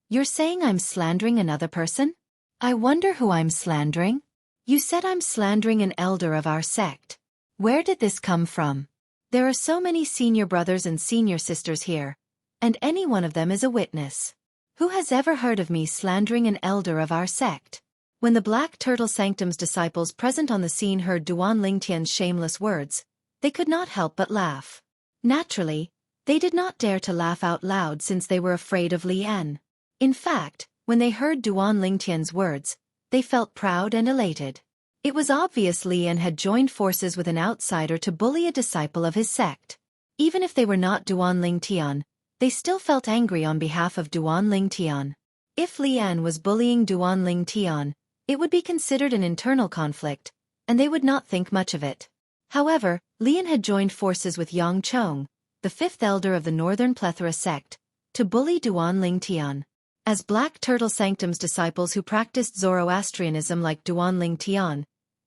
you're saying I'm slandering another person? I wonder who I'm slandering? You said I'm slandering an elder of our sect. Where did this come from? There are so many senior brothers and senior sisters here, and any one of them is a witness. Who has ever heard of me slandering an elder of our sect? When the Black Turtle Sanctum's disciples present on the scene heard Duan Tian's shameless words, they could not help but laugh. Naturally, they did not dare to laugh out loud since they were afraid of Lian. In fact, when they heard Duan Tian's words, they felt proud and elated. It was obvious Lian had joined forces with an outsider to bully a disciple of his sect. Even if they were not Duan Tian, they still felt angry on behalf of Duan Tian. If Lian was bullying Duan Tian, it would be considered an internal conflict, and they would not think much of it. However, Lian had joined forces with Yang Chong, the fifth elder of the Northern Plethora sect, to bully Duan Tian. As Black Turtle Sanctum's disciples who practiced Zoroastrianism like Duan Tian,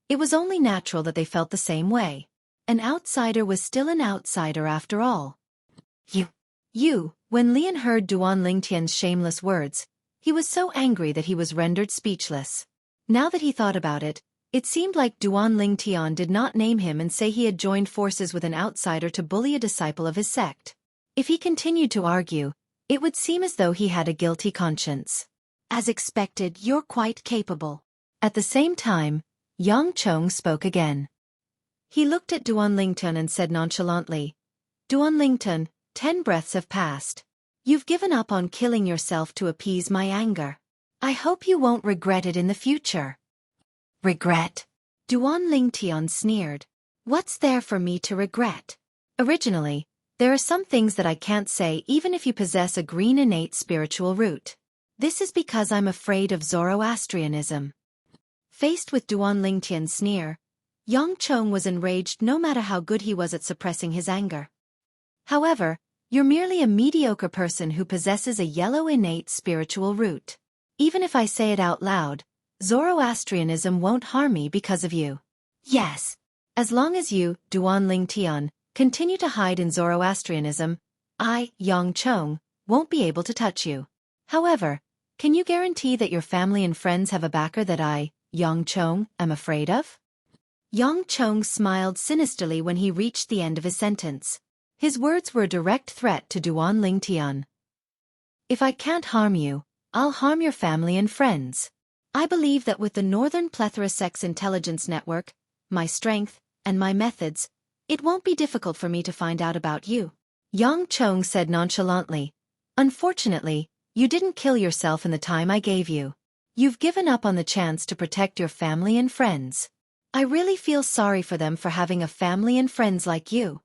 it was only natural that they felt the same way. An outsider was still an outsider after all. When Lian heard Duan Tian's shameless words, he was so angry that he was rendered speechless. Now that he thought about it, it seemed like Duan Tian did not name him and say he had joined forces with an outsider to bully a disciple of his sect. If he continued to argue, it would seem as though he had a guilty conscience. As expected, you're quite capable. At the same time, Yang Chong spoke again. He looked at Duan Tian and said nonchalantly, Duan Tian, 10 breaths have passed. You've given up on killing yourself to appease my anger. I hope you won't regret it in the future. Regret? Duan Tian sneered. What's there for me to regret? Originally, there are some things that I can't say even if you possess a green innate spiritual root. This is because I'm afraid of Zoroastrianism. Faced with Duan Tian's sneer, Yang Chong was enraged no matter how good he was at suppressing his anger. However, you're merely a mediocre person who possesses a yellow innate spiritual root. Even if I say it out loud, Zoroastrianism won't harm me because of you. Yes. As long as you, Duan Tian, continue to hide in Zoroastrianism, I, Yang Chong, won't be able to touch you. However, can you guarantee that your family and friends have a backer that I, Yang Chong, am afraid of? Yang Chong smiled sinisterly when he reached the end of his sentence. His words were a direct threat to Duan Tian. If I can't harm you, I'll harm your family and friends. I believe that with the Northern Plethora Sect's intelligence network, my strength, and my methods, it won't be difficult for me to find out about you. Yang Chong said nonchalantly. Unfortunately, you didn't kill yourself in the time I gave you. You've given up on the chance to protect your family and friends. I really feel sorry for them for having a family and friends like you.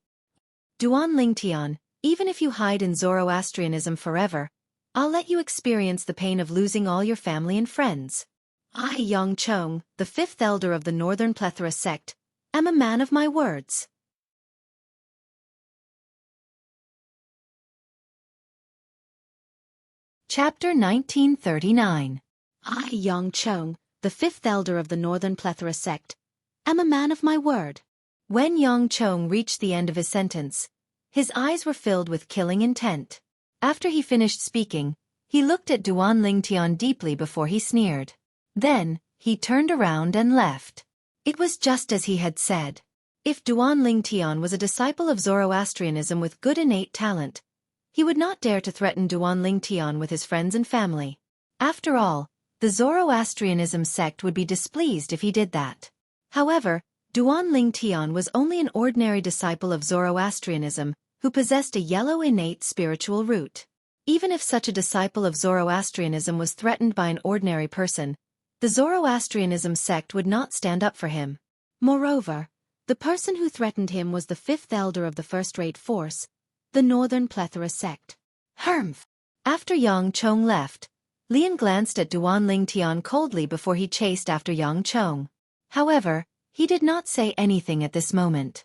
Duan Tian, even if you hide in Zoroastrianism forever, I'll let you experience the pain of losing all your family and friends. I, Yang Chong, the fifth elder of the Northern Plethora sect, am a man of my words. Chapter 1939. I, Yang Chong, the fifth elder of the Northern Plethora sect, am a man of my word. When Yang Chong reached the end of his sentence, his eyes were filled with killing intent. After he finished speaking, he looked at Duan Tian deeply before he sneered. Then, he turned around and left. It was just as he had said. If Duan Tian was a disciple of Zoroastrianism with good innate talent, he would not dare to threaten Duan Tian with his friends and family. After all, the Zoroastrianism sect would be displeased if he did that. However,
Duan Lingtian was only an ordinary disciple of Zoroastrianism who possessed a yellow innate spiritual root. Even if such a disciple of Zoroastrianism was threatened by an ordinary person, the Zoroastrianism sect would not stand up for him. Moreover, the person who threatened him was the fifth elder of the first-rate force, the Northern Plethora sect.
Humph.
After Yang Chong left, Lian glanced at Duan Lingtian coldly before he chased after Yang Chong. However, he did not say anything at this moment.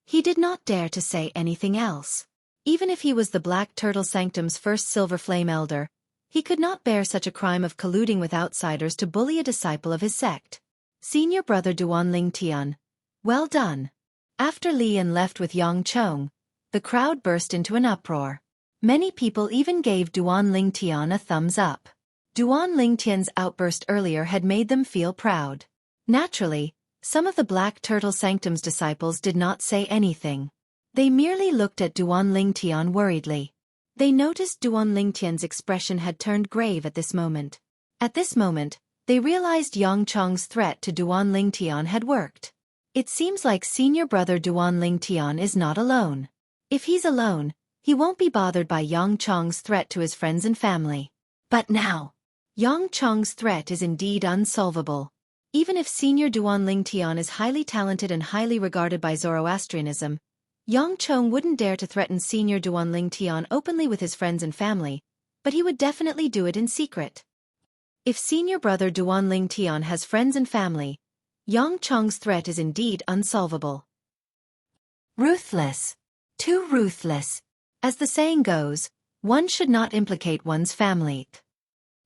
He did not dare to say anything else. Even if he was the Black Turtle Sanctum's first Silver Flame Elder, he could not bear such a crime of colluding with outsiders to bully a disciple of his sect. Senior brother Duan Lingtian, well done. After Lian left with Yang Chong, the crowd burst into an uproar. Many people even gave Duan Lingtian a thumbs up. Duan Lingtian's outburst earlier had made them feel proud. Naturally, some of the Black Turtle Sanctum's disciples did not say anything. They merely looked at Duan Lingtian worriedly. They noticed Duan Lingtian's expression had turned grave at this moment. At this moment, they realized Yang Chong's threat to Duan Lingtian had worked. It seems like senior brother Duan Lingtian is not alone. If he's alone, he won't be bothered by Yang Chong's threat to his friends and family. But now, Yang Chong's threat is indeed unsolvable. Even if senior Duan Lingtian is highly talented and highly regarded by Zoroastrianism, Yang Chong wouldn't dare to threaten senior Duan Lingtian openly with his friends and family, but he would definitely do it in secret. If senior brother Duan Lingtian has friends and family, Yang Chong's threat is indeed unsolvable.
Ruthless. Too ruthless.
As the saying goes, one should not implicate one's family.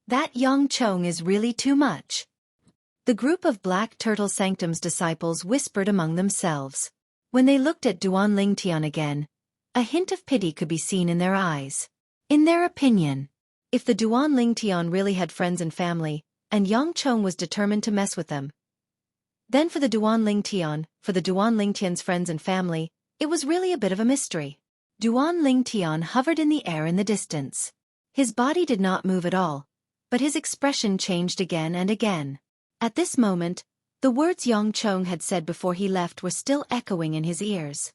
That Yang Chong is really too much. The group of Black Turtle Sanctum's disciples whispered among themselves. When they looked at Duan Lingtian again, a hint of pity could be seen in their eyes. In their opinion, if the Duan Lingtian really had friends and family, and Yang Chong was determined to mess with them, then for the Duan Lingtian's friends and family, it was really a bit of a mystery. Duan Lingtian hovered in the air in the distance. His body did not move at all, but his expression changed again and again. At this moment, the words Yang Chong had said before he left were still echoing in his ears.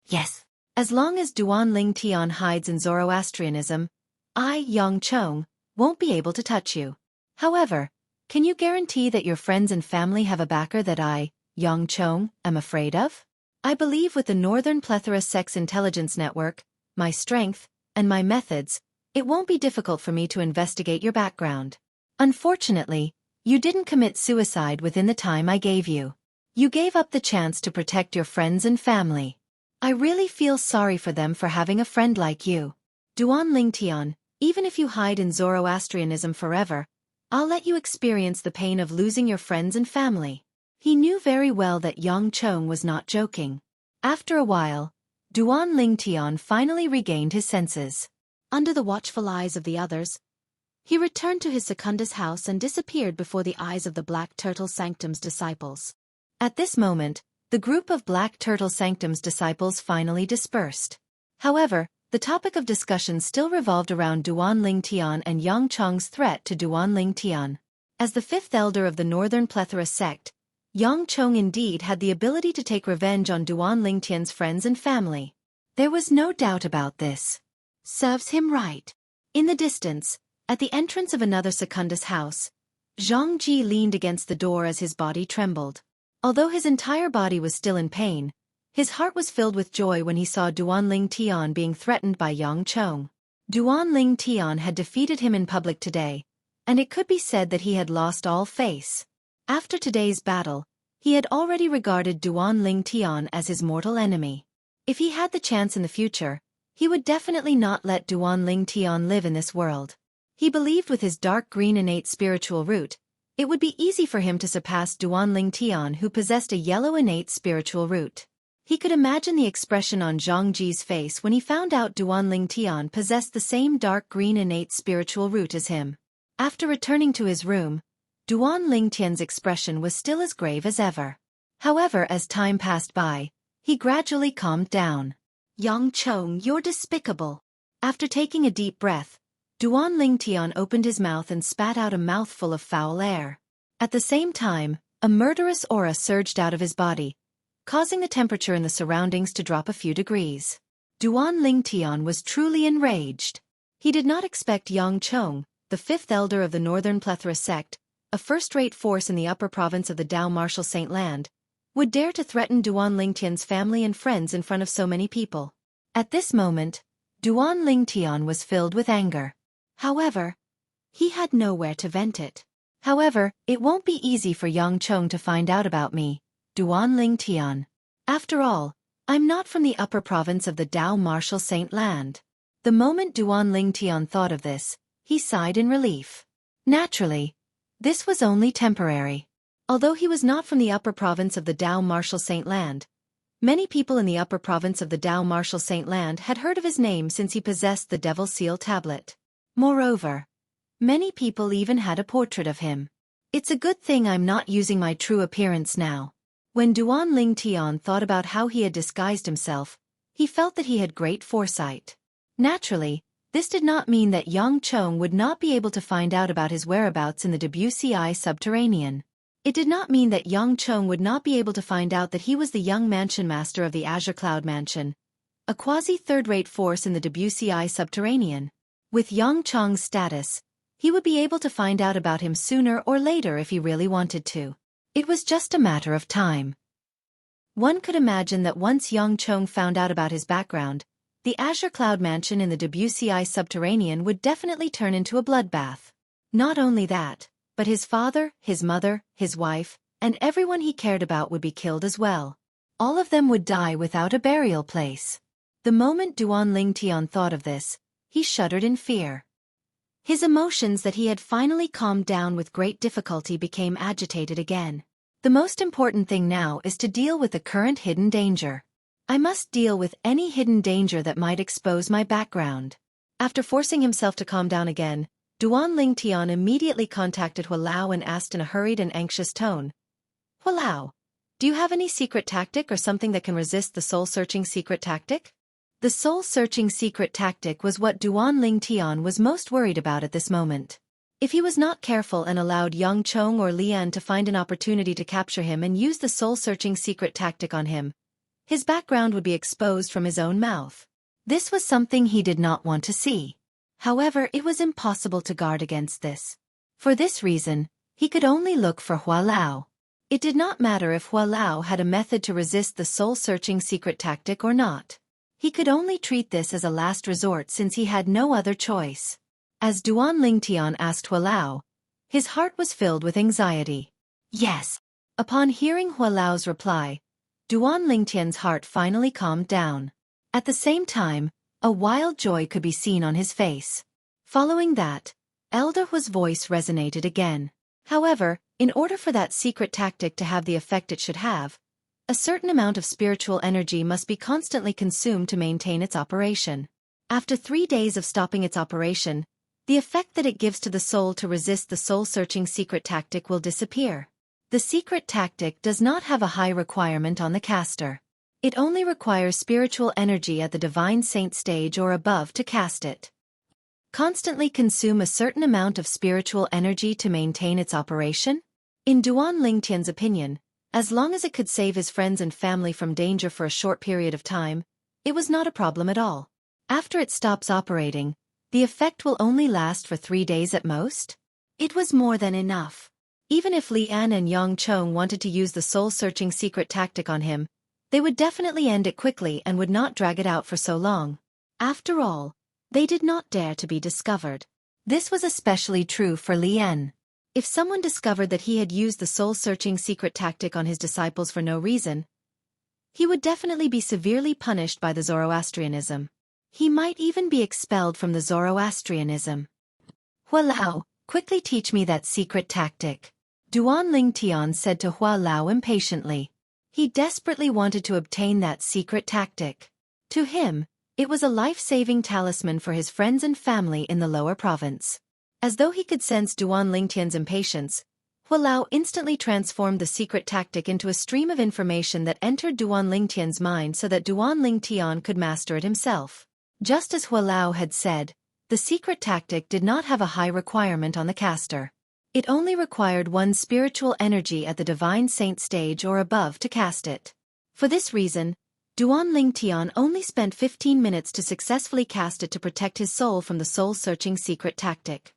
Yes.
As long as Duan Lingtian hides in Zoroastrianism, I, Yang Chong, won't be able to touch you. However, can you guarantee that your friends and family have a backer that I, Yang Chong, am afraid of? I believe with the Northern Plethora Sex Intelligence Network, my strength, and my methods, it won't be difficult for me to investigate your background. Unfortunately, you didn't commit suicide within the time I gave you. You gave up the chance to protect your friends and family. I really feel sorry for them for having a friend like you. Duan Lingtian, even if you hide in Zoroastrianism forever, I'll let you experience the pain of losing your friends and family. He knew very well that Yang Chong was not joking. After a while, Duan Lingtian finally regained his senses. Under the watchful eyes of the others, he returned to his Secundus house and disappeared before the eyes of the Black Turtle Sanctum's disciples. At this moment, the group of Black Turtle Sanctum's disciples finally dispersed. However, the topic of discussion still revolved around Duan Lingtian and Yang Chong's threat to Duan Lingtian. As the fifth elder of the Northern Plethora sect, Yang Chong indeed had the ability to take revenge on Duan Lingtian's friends and family. There was no doubt about this. Serves him right. In the distance, at the entrance of another Secundus house, Zhang Ji leaned against the door as his body trembled. Although his entire body was still in pain, his heart was filled with joy when he saw Duan Lingtian being threatened by Yang Chong. Duan Lingtian had defeated him in public today, and it could be said that he had lost all face. After today's battle, he had already regarded Duan Lingtian as his mortal enemy. If he had the chance in the future, he would definitely not let Duan Lingtian live in this world. He believed with his dark green innate spiritual root, it would be easy for him to surpass Duan Lingtian who possessed a yellow innate spiritual root. He could imagine the expression on Zhang Ji's face when he found out Duan Lingtian possessed the same dark green innate spiritual root as him. After returning to his room, Duan Lingtian's expression was still as grave as ever. However, as time passed by, he gradually calmed down. Yang Chong, you're despicable. After taking a deep breath, Duan Lingtian opened his mouth and spat out a mouthful of foul air. At the same time,
A murderous aura surged out of his body, causing the temperature in the surroundings to drop a few degrees. Duan Lingtian was truly enraged. He did not expect Yang Chong, the fifth elder of the Northern Plethora sect, a first-rate force in the upper province of the Dao Martial Saint Land, would dare to threaten Duan Lingtian's family and friends in front of so many people. At this moment, Duan Lingtian was filled with anger. However, he had nowhere to vent it. However, it won't be easy for Yang Chong to find out about me, Duan Lingtian. After all, I'm not from the upper province of the Dao Martial Saint Land. The moment Duan Lingtian thought of this, he sighed in relief. Naturally, this was only temporary. Although he was not from the upper province of the Dao Martial Saint Land, many people in the upper province of the Dao Martial Saint Land had heard of his name since he possessed the Devil Seal tablet. Moreover, many people even had a portrait of him. It's a good thing I'm not using my true appearance now. When Duan Lingtian thought about how he had disguised himself, he felt that he had great foresight. Naturally, this did not mean that Yang Chong would not be able to find out about his whereabouts in the WCI subterranean. It did not mean that Yang Chong would not be able to find out that he was the young mansion master of the Azure Cloud Mansion, a quasi-third-rate force in the WCI subterranean. With Yang Chong's status, he would be able to find out about him sooner or later if he really wanted to. It was just a matter of time. One could imagine that once Yang Chong found out about his background, the Azure Cloud Mansion in the WCI subterranean would definitely turn into a bloodbath. Not only that, but his father, his mother, his wife, and everyone he cared about would be killed as well. All of them would die without a burial place. The moment Duan Lingtian thought of this, he shuddered in fear. His emotions that he had finally calmed down with great difficulty became agitated again. The most important thing now is to deal with the current hidden danger. I must deal with any hidden danger that might expose my background. After forcing himself to calm down again, Duan Lingtian immediately contacted Hualao and asked in a hurried and anxious tone, "Hualao, do you have any secret tactic or something that can resist the soul-searching secret tactic?" The soul-searching secret tactic was what Duan Lingtian was most worried about at this moment. If he was not careful and allowed Yang Chong or Lian to find an opportunity to capture him and use the soul-searching secret tactic on him, his background would be exposed from his own mouth. This was something he did not want to see. However, it was impossible to guard against this. For this reason, he could only look for Hualao. It did not matter if Hualao had a method to resist the soul-searching secret tactic or not. He could only treat this as a last resort since he had no other choice. As Duan Lingtian asked Hualao, his heart was filled with anxiety. Yes. Upon hearing Hualao's reply, Duan Lingtian's heart finally calmed down. At the same time, a wild joy could be seen on his face. Following that, Elder Hua's voice resonated again. However, in order for that secret tactic to have the effect it should have, a certain amount of spiritual energy must be constantly consumed to maintain its operation. After 3 days of stopping its operation, the effect that it gives to the soul to resist the soul-searching secret tactic will disappear. The secret tactic does not have a high requirement on the caster. It only requires spiritual energy at the Divine Saint stage or above to cast it. Constantly consume a certain amount of spiritual energy to maintain its operation? In Duan Lingtian's opinion, as long as it could save his friends and family from danger for a short period of time, it was not a problem at all. After it stops operating, the effect will only last for 3 days at most? It was more than enough. Even if Lian and Yang Chong wanted to use the soul-searching secret tactic on him, they would definitely end it quickly and would not drag it out for so long. After all, they did not dare to be discovered. This was especially true for Lian. If someone discovered that he had used the soul-searching secret tactic on his disciples for no reason, he would definitely be severely punished by the Zoroastrianism. He might even be expelled from the Zoroastrianism. Hualao, quickly teach me that secret tactic. Duan Lingtian said to Hualao impatiently. He desperately wanted to obtain that secret tactic. To him, it was a life-saving talisman for his friends and family in the lower province. As though he could sense Duan Lingtian's impatience, Hualao instantly transformed the secret tactic into a stream of information that entered Duan Lingtian's mind so that Duan Lingtian could master it himself. Just as Hualao had said, the secret tactic did not have a high requirement on the caster. It only required one spiritual energy at the Divine Saint stage or above to cast it. For this reason, Duan Ling Tian only spent 15 minutes to successfully cast it to protect his soul from the soul-searching secret tactic.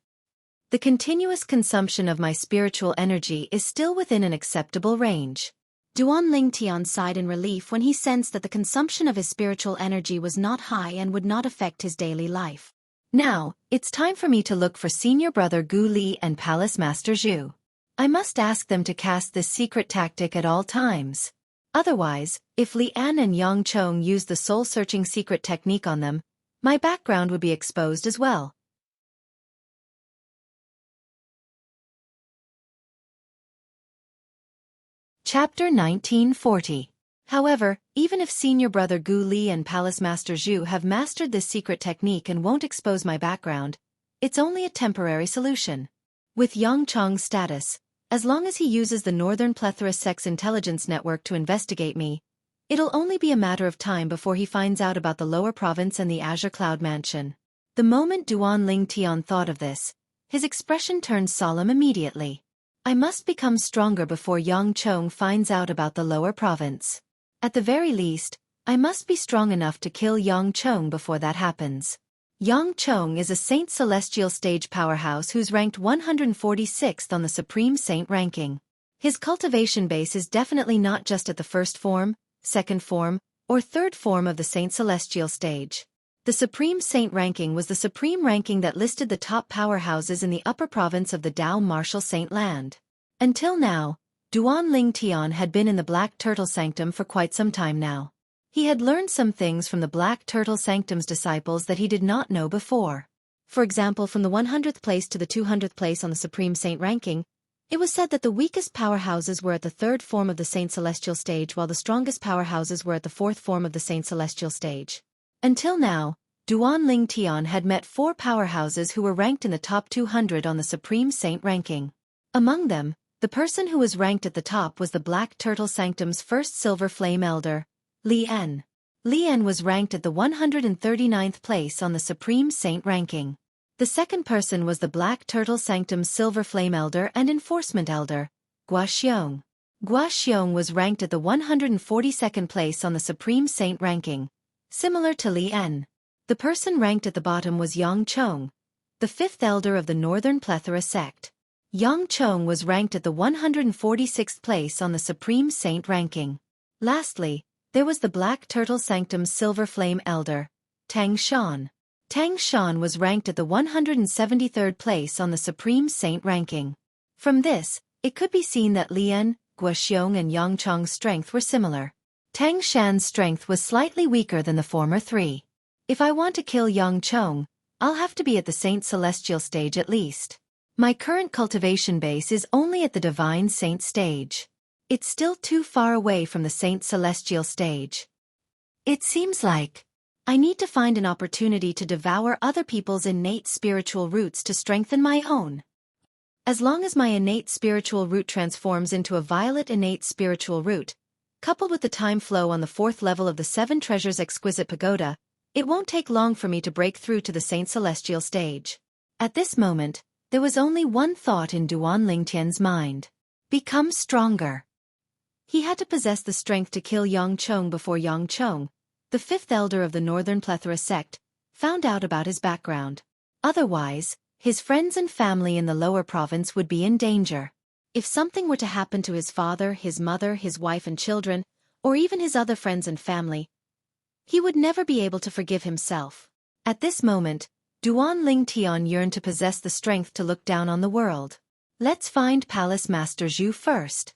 The continuous consumption of my spiritual energy is still within an acceptable range.
Duan Ling Tian sighed in relief when he sensed that the consumption of his spiritual energy was not high and would not affect his daily life.
Now, it's time for me to look for Senior Brother Gu Li and Palace Master Zhu. I must ask them to cast this secret tactic at all times. Otherwise, if Li An and Yang Chong use the soul-searching secret technique on them, my background would be exposed as well. Chapter 1940. However, even if Senior Brother Gu Li and Palace Master Zhu have mastered this secret technique and won't expose my background, it's only a temporary solution. With Yang Chong's status, as long as he uses the Northern Plethora Sex Intelligence Network to investigate me, it'll only be a matter of time before he finds out about the Lower Province and the Azure Cloud Mansion. The moment Duan Ling Tian thought of this, his expression turned solemn immediately. I must become stronger before Yang Chong finds out about the Lower Province. At the very least, I must be strong enough to kill Yang Chong before that happens. Yang Chong is a Saint Celestial stage powerhouse who's ranked 146th on the Supreme Saint ranking. His cultivation base is definitely not just at the first form, second form, or third form of the Saint Celestial stage. The Supreme Saint ranking was the supreme ranking that listed the top powerhouses in the upper province of the Dao Martial Saint Land. Until now, Duan Ling Tian had been in the Black Turtle Sanctum for quite some time now. He had learned some things from the Black Turtle Sanctum's disciples that he did not know before. For example, from the 100th place to the 200th place on the Supreme Saint ranking, it was said that the weakest powerhouses were at the third form of the Saint Celestial stage while the strongest powerhouses were at the fourth form of the Saint Celestial stage. Until now, Duan Ling Tian had met 4 powerhouses who were ranked in the top 200 on the Supreme Saint ranking. Among them, the person who was ranked at the top was the Black Turtle Sanctum's first Silver Flame Elder, Li En. Li En was ranked at the 139th place on the Supreme Saint ranking. The second person was the Black Turtle Sanctum's Silver Flame Elder and Enforcement Elder, Gua Xiong. Gua Xiong was ranked at the 142nd place on the Supreme Saint ranking, similar to Li En. The person ranked at the bottom was Yang Chong, the 5th Elder of the Northern Plethora sect. Yang Chong was ranked at the 146th place on the Supreme Saint ranking. Lastly, there was the Black Turtle Sanctum's Silver Flame Elder, Tang Shan. Tang Shan was ranked at the 173rd place on the Supreme Saint ranking. From this, it could be seen that Lian, Gua Xiong and Yang Chong's strength were similar. Tang Shan's strength was slightly weaker than the former 3. If I want to kill Yang Chong, I'll have to be at the Saint Celestial stage at least. My current cultivation base is only at the Divine Saint stage. It's still too far away from the Saint Celestial stage. It seems like I need to find an opportunity to devour other people's innate spiritual roots to strengthen my own. As long as my innate spiritual root transforms into a violet innate spiritual root, coupled with the time flow on the 4th level of the 7 Treasures Exquisite Pagoda, it won't take long for me to break through to the Saint Celestial stage. At this moment, there was only one thought in Duan Ling Tian's mind. Become stronger. He had to possess the strength to kill Yang Chong before Yang Chong, the 5th Elder of the Northern Plethora sect, found out about his background. Otherwise, his friends and family in the lower province would be in danger. If something were to happen to his father, his mother, his wife and children, or even his other friends and family, he would never be able to forgive himself. At this moment, Duan Ling Tian yearned to possess the strength to look down on the world. Let's find Palace Master Zhu first.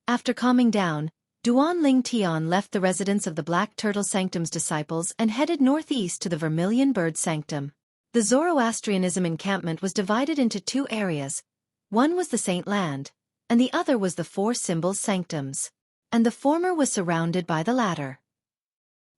After calming down, Duan Ling Tian left the residence of the Black Turtle Sanctum's disciples and headed northeast to the Vermilion Bird Sanctum. The Zoroastrianism encampment was divided into 2 areas. One was the Saint Land, and the other was the 4 Symbols Sanctums. And the former was surrounded by the latter.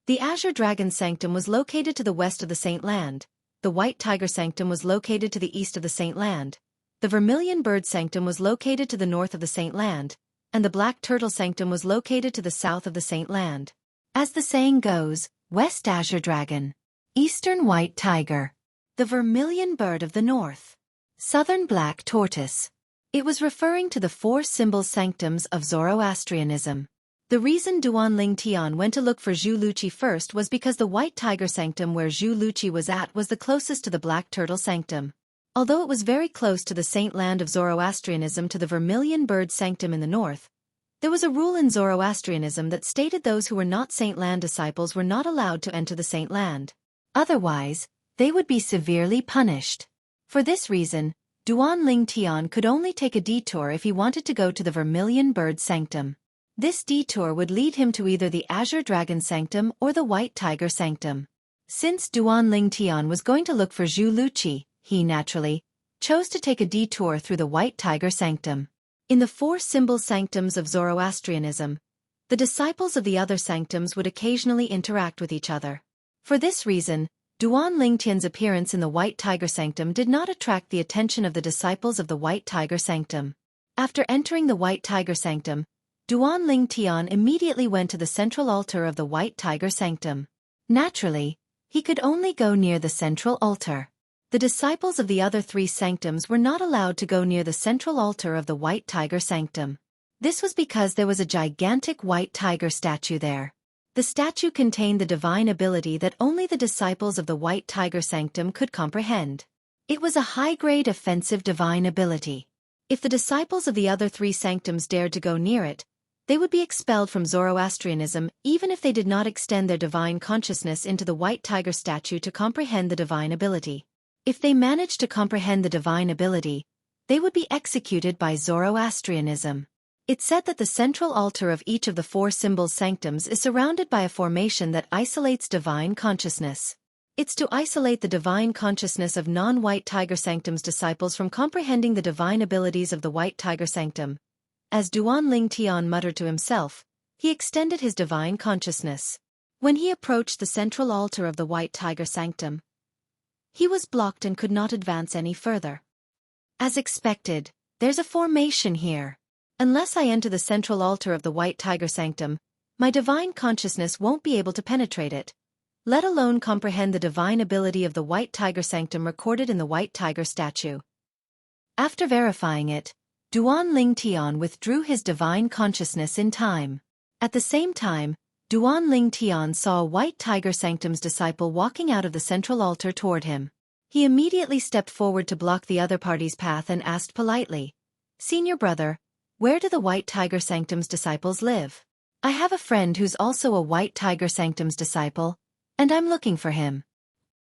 The Azure Dragon Sanctum was located to the west of the Saint Land, the White Tiger Sanctum was located to the east of the Saint Land, the Vermilion Bird Sanctum was located to the north of the Saint Land, and the Black Turtle Sanctum was located to the south of the Saint Land. As the saying goes, West Azure Dragon, Eastern White Tiger, the Vermilion Bird of the North, Southern Black Tortoise. It was referring to the 4 symbol sanctums of Zoroastrianism. The reason Duan Ling Tian went to look for Xueqi first was because the White Tiger Sanctum where Xueqi was at was the closest to the Black Turtle Sanctum. Although it was very close to the saint land of Zoroastrianism to the Vermilion Bird Sanctum in the north, there was a rule in Zoroastrianism that stated those who were not Saint Land disciples were not allowed to enter the Saint Land. Otherwise, they would be severely punished. For this reason, Duan Ling Tian could only take a detour if he wanted to go to the Vermilion Bird Sanctum. This detour would lead him to either the Azure Dragon Sanctum or the White Tiger Sanctum. Since Duan Ling Tian was going to look for Xueqi, he naturally chose to take a detour through the White Tiger Sanctum. In the 4 symbol sanctums of Zoroastrianism, the disciples of the other sanctums would occasionally interact with each other. For this reason, Duan Ling Tian's appearance in the White Tiger Sanctum did not attract the attention of the disciples of the White Tiger Sanctum. After entering the White Tiger Sanctum, Duan Ling Tian immediately went to the central altar of the White Tiger Sanctum. Naturally, he could only go near the central altar. The disciples of the other 3 sanctums were not allowed to go near the central altar of the White Tiger Sanctum. This was because there was a gigantic white tiger statue there. The statue contained the divine ability that only the disciples of the White Tiger Sanctum could comprehend. It was a high-grade offensive divine ability. If the disciples of the other 3 sanctums dared to go near it, they would be expelled from Zoroastrianism even if they did not extend their divine consciousness into the white tiger statue to comprehend the divine ability. If they managed to comprehend the divine ability, they would be executed by Zoroastrianism. It's said that the central altar of each of the 4 symbol sanctums is surrounded by a formation that isolates divine consciousness. It's to isolate the divine consciousness of non-White Tiger Sanctum's disciples from comprehending the divine abilities of the White Tiger Sanctum. As Duan Ling Tian muttered to himself, he extended his divine consciousness. When he approached the central altar of the White Tiger Sanctum, he was blocked and could not advance any further. As expected, there's a formation here. Unless I enter the central altar of the White Tiger Sanctum, my divine consciousness won't be able to penetrate it, let alone comprehend the divine ability of the White Tiger Sanctum recorded in the White Tiger statue. After verifying it, Duan Ling Tian withdrew his divine consciousness in time. At the same time, Duan Ling Tian saw a White Tiger Sanctum's disciple walking out of the central altar toward him. He immediately stepped forward to block the other party's path and asked politely, "Senior brother, where do the White Tiger Sanctum's disciples live? I have a friend who's also a White Tiger Sanctum's disciple, and I'm looking for him."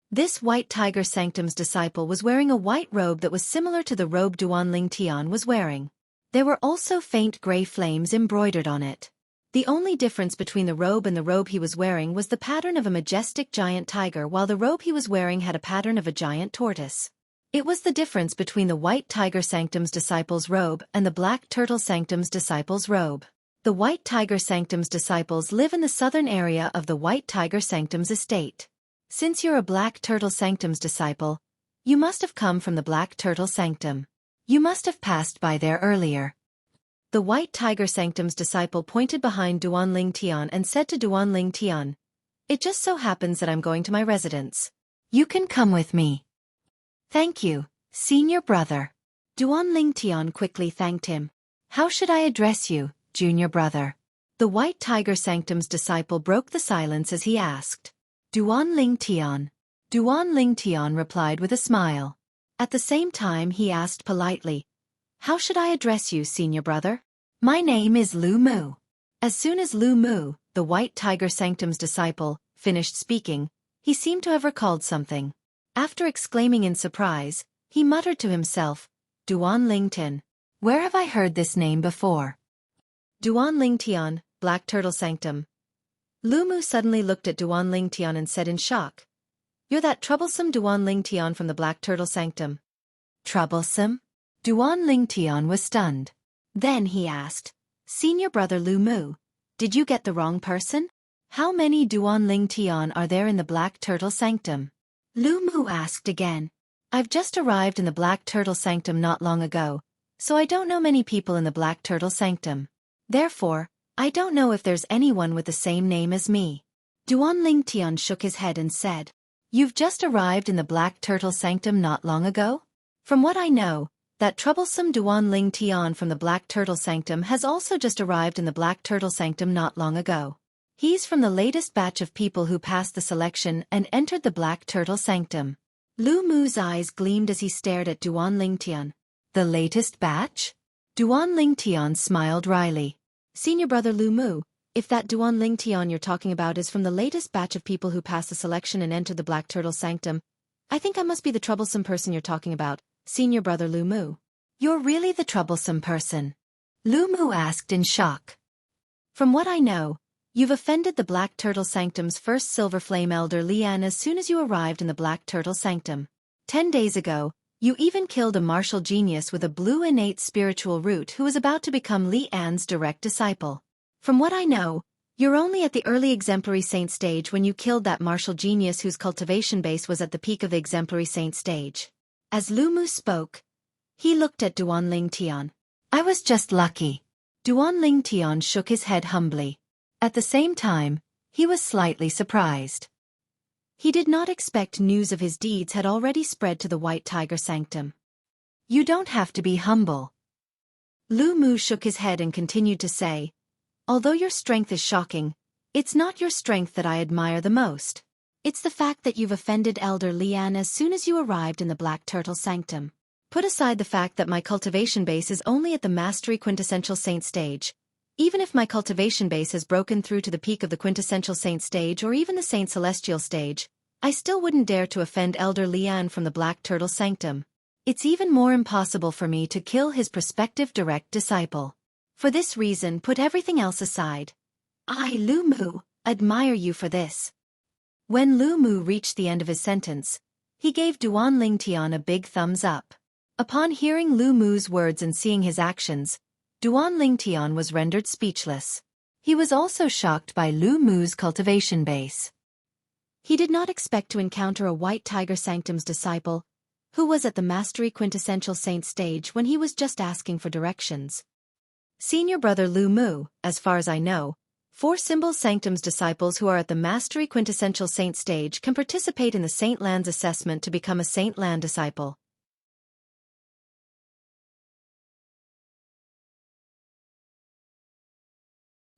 This White Tiger Sanctum's disciple was wearing a white robe that was similar to the robe Duan Ling Tian was wearing. There were also faint gray flames embroidered on it. The only difference between the robe and the robe he was wearing was the pattern of a majestic giant tiger, while the robe he was wearing had a pattern of a giant tortoise. It was the difference between the White Tiger Sanctum's disciples' robe and the Black Turtle Sanctum's disciples' robe. The White Tiger Sanctum's disciples live in the southern area of the White Tiger Sanctum's estate. Since you're a Black Turtle Sanctum's disciple, you must have come from the Black Turtle Sanctum. You must have passed by there earlier. The White Tiger Sanctum's disciple pointed behind Duan Ling Tian and said to Duan Ling Tian, "It just so happens that I'm going to my residence. You can come with me." "Thank you, senior brother." Duan Ling Tian quickly thanked him. "How should I address you, junior brother?" The White Tiger Sanctum's disciple broke the silence as he asked. "Duan Ling Tian." Duan Ling Tian replied with a smile. At the same time he asked politely, "How should I address you, senior brother?" "My name is Lu Mu." As soon as Lu Mu, the White Tiger Sanctum's disciple, finished speaking, he seemed to have recalled something. After exclaiming in surprise, he muttered to himself, "Duan Ling Tian. Where have I heard this name before?" Duan Ling Tian, Black Turtle Sanctum. Lu Mu suddenly looked at Duan Ling Tian and said in shock, "You're that troublesome Duan Ling Tian from the Black Turtle Sanctum." "Troublesome?" Duan Ling Tian was stunned. Then he asked, "Senior brother Lu Mu, did you get the wrong person? How many Duan Ling Tian are there in the Black Turtle Sanctum?" Lu Mu asked again. "I've just arrived in the Black Turtle Sanctum not long ago, so I don't know many people in the Black Turtle Sanctum. Therefore, I don't know if there's anyone with the same name as me." Duan Ling Tian shook his head and said, "You've just arrived in the Black Turtle Sanctum not long ago? From what I know, That troublesome Duan Ling Tian from the Black Turtle Sanctum has also just arrived in the Black Turtle Sanctum not long ago. He's from the latest batch of people who passed the selection and entered the Black Turtle Sanctum. Lu Mu's eyes gleamed as he stared at Duan Ling Tian. The latest batch? Duan Ling Tian smiled wryly.
Senior brother Lu Mu, if that Duan Ling Tian you're talking about is from the latest batch of people who passed the selection and entered the Black Turtle Sanctum, I think I must be the troublesome person you're talking about, Senior brother Lu Mu.
You're really the troublesome person? Lu Mu asked in shock.
From what I know, you've offended the Black Turtle Sanctum's first Silver Flame Elder Lian as soon as you arrived in the Black Turtle Sanctum. 10 days ago, you even killed a martial genius with a blue innate spiritual root who was about to become Lian's direct disciple. From what I know, you're only at the early exemplary saint stage when you killed that martial genius whose cultivation base was at the peak of the exemplary saint stage. As Lu Mu spoke, he looked at Duan Ling Tian.
I was just lucky. Duan Ling Tian shook his head humbly. At the same time, he was slightly surprised.
He did not expect news of his deeds had already spread to the White Tiger Sanctum.
You don't have to be humble.
Lu Mu shook his head and continued to say, although your strength is shocking, it's not your strength that I admire the most. It's the fact that you've offended Elder Lian as soon as you arrived in the Black Turtle Sanctum. Put aside the fact that my cultivation base is only at the Mastery Quintessential Saint stage. Even if my cultivation base has broken through to the peak of the Quintessential Saint stage or even the Saint Celestial stage, I still wouldn't dare to offend Elder Lian from the Black Turtle Sanctum. It's even more impossible for me to kill his prospective direct disciple. For this reason, put everything else aside. I, Lu Mu, admire you for this. When Lu Mu reached the end of his sentence, he gave Duan Ling Tian a big thumbs up. Upon hearing Lu Mu's words and seeing his actions, Duan Ling Tian was rendered speechless. He was also shocked by Lu Mu's cultivation base. He did not expect to encounter a White Tiger Sanctum's disciple, who was at the Mastery Quintessential Saint stage when he was just asking for directions. Senior brother Lu Mu, as far as I know, 4 Symbol Sanctum's disciples who are at the Mastery Quintessential Saint stage can participate in the Saint Land's assessment to become a Saint Land disciple.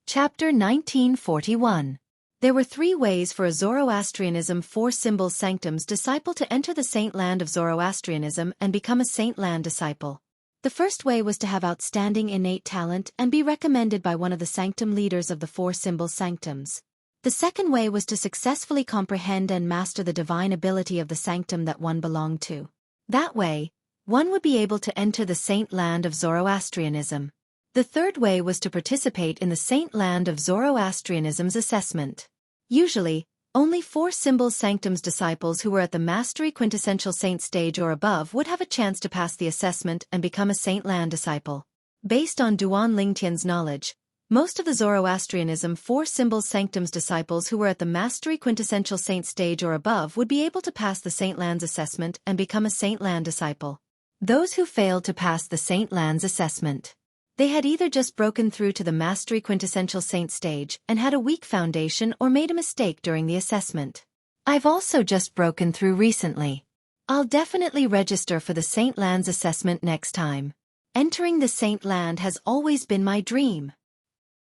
Chapter 1941.
There were 3 ways for a Zoroastrianism 4 Symbol Sanctum's disciple to enter the Saint Land of Zoroastrianism and become a Saint Land disciple. The first way was to have outstanding innate talent and be recommended by one of the sanctum leaders of the 4 Symbol Sanctums. The second way was to successfully comprehend and master the divine ability of the sanctum that one belonged to. That way, one would be able to enter the Saint Land of Zoroastrianism. The third way was to participate in the Saint Land of Zoroastrianism's assessment. Usually, only 4 Symbol Sanctum's disciples who were at the Mastery Quintessential Saint stage or above would have a chance to pass the assessment and become a Saint Land disciple. Based on Duan Ling Tian's knowledge, most of the Zoroastrianism 4 Symbol Sanctum's disciples who were at the Mastery Quintessential Saint stage or above would be able to pass the Saint Land's assessment and become a Saint Land disciple.
Those who failed to pass the Saint Land's assessment, they had either just broken through to the Mastery Quintessential Saint stage and had a weak foundation or made a mistake during the assessment. I've also just broken through recently. I'll definitely register for the Saint Land's assessment next time. Entering the Saint Land has always been my dream.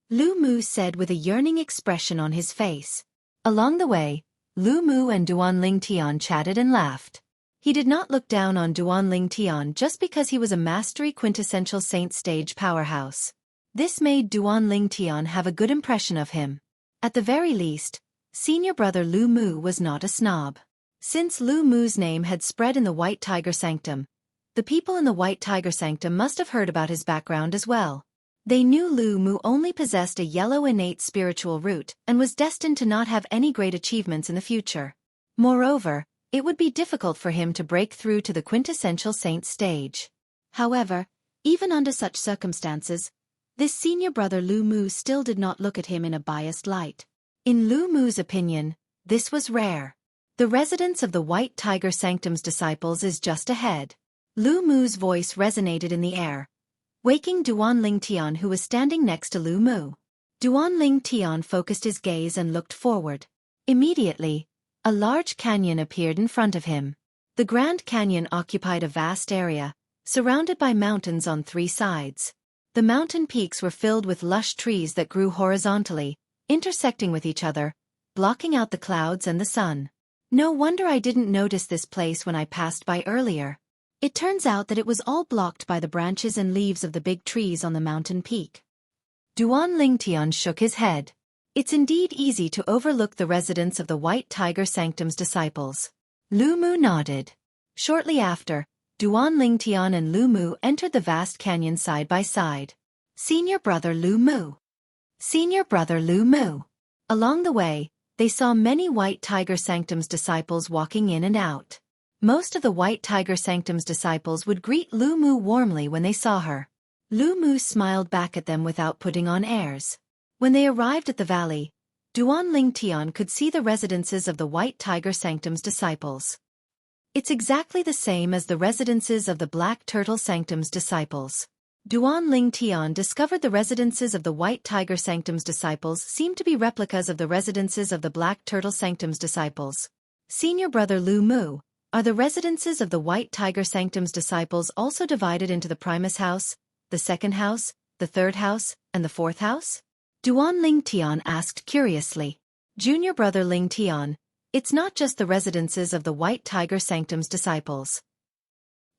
Lu Mu said with a yearning expression on his face.
Along the way, Lu Mu and Duan Ling Tian chatted and laughed. He did not look down on Duan Ling Tian just because he was a Mastery Quintessential Saint stage powerhouse. This made Duan Ling Tian have a good impression of him. At the very least, senior brother Lu Mu was not a snob. Since Lu Mu's name had spread in the White Tiger Sanctum, the people in the White Tiger Sanctum must have heard about his background as well. They knew Lu Mu only possessed a yellow innate spiritual root and was destined to not have any great achievements in the future. Moreover, it would be difficult for him to break through to the quintessential saint stage.
However, even under such circumstances, this senior brother Lu Mu still did not look at him in a biased light.
In Lu Mu's opinion, this was rare. The residence of the White Tiger Sanctum's disciples is just ahead. Lu Mu's voice resonated in the air, waking Duan Ling Tian who was standing next to Lu Mu. Duan Ling Tian focused his gaze and looked forward. Immediately, a large canyon appeared in front of him. The Grand Canyon occupied a vast area, surrounded by mountains on 3 sides. The mountain peaks were filled with lush trees that grew horizontally, intersecting with each other, blocking out the clouds and the sun. No wonder I didn't notice this place when I passed by earlier. It turns out that it was all blocked by the branches and leaves of the big trees on the mountain peak. Duan Lingtian shook his head. It's indeed easy to overlook the residence of the White Tiger Sanctum's disciples. Lu Mu nodded. Shortly after, Duan Lingtian and Lu Mu entered the vast canyon side by side. Senior brother Lu Mu. Senior brother Lu Mu. Along the way, they saw many White Tiger Sanctum's disciples walking in and out. Most of the White Tiger Sanctum's disciples would greet Lu Mu warmly when they saw her. Lu Mu smiled back at them without putting on airs. When they arrived at the valley, Duan Lingtian could see the residences of the White Tiger Sanctum's disciples. It's exactly the same as the residences of the Black Turtle Sanctum's disciples. Duan Lingtian discovered the residences of the White Tiger Sanctum's disciples seemed to be replicas of the residences of the Black Turtle Sanctum's disciples. Senior brother Lu Mu, are the residences of the White Tiger Sanctum's disciples also divided into the Primus House, the Second House, the Third House, and the Fourth House? Duan Lingtian asked curiously. Junior brother Lingtian, it's not just the residences of the White Tiger Sanctum's disciples.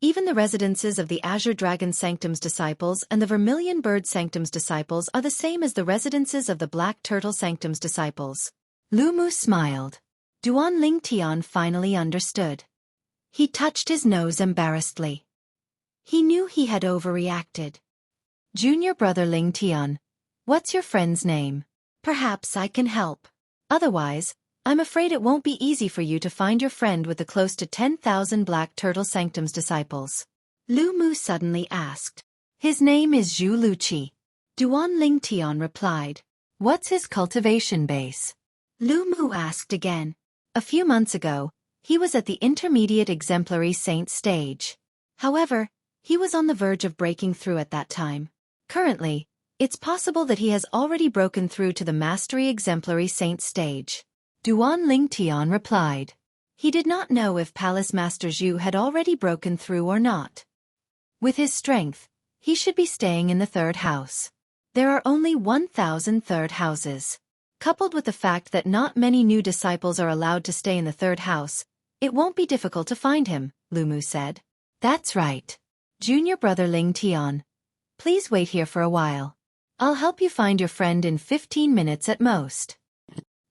Even the residences of the Azure Dragon Sanctum's disciples and the Vermilion Bird Sanctum's disciples are the same as the residences of the Black Turtle Sanctum's disciples. Lu Mu smiled. Duan Lingtian finally understood. He touched his nose embarrassedly. He knew he had overreacted. Junior brother Lingtian, what's your friend's name? Perhaps I can help. Otherwise, I'm afraid it won't be easy for you to find your friend with the close to 10,000 Black Turtle Sanctum's disciples. Lu Mu suddenly asked. His name is Xueqi. Duan Lingtian replied. What's his cultivation base? Lu Mu asked again. A few months ago, he was at the intermediate exemplary saint stage. However, he was on the verge of breaking through at that time. Currently, it's possible that he has already broken through to the mastery exemplary saint stage. Duan Lingtian replied. He did not know if Palace Master Zhu had already broken through or not. With his strength, he should be staying in the third house. There are only 1,000 third houses. Coupled with the fact that not many new disciples are allowed to stay in the third house, it won't be difficult to find him, Lu Mu said. That's right. Junior brother Lingtian. Please wait here for a while. I'll help you find your friend in 15 minutes at most.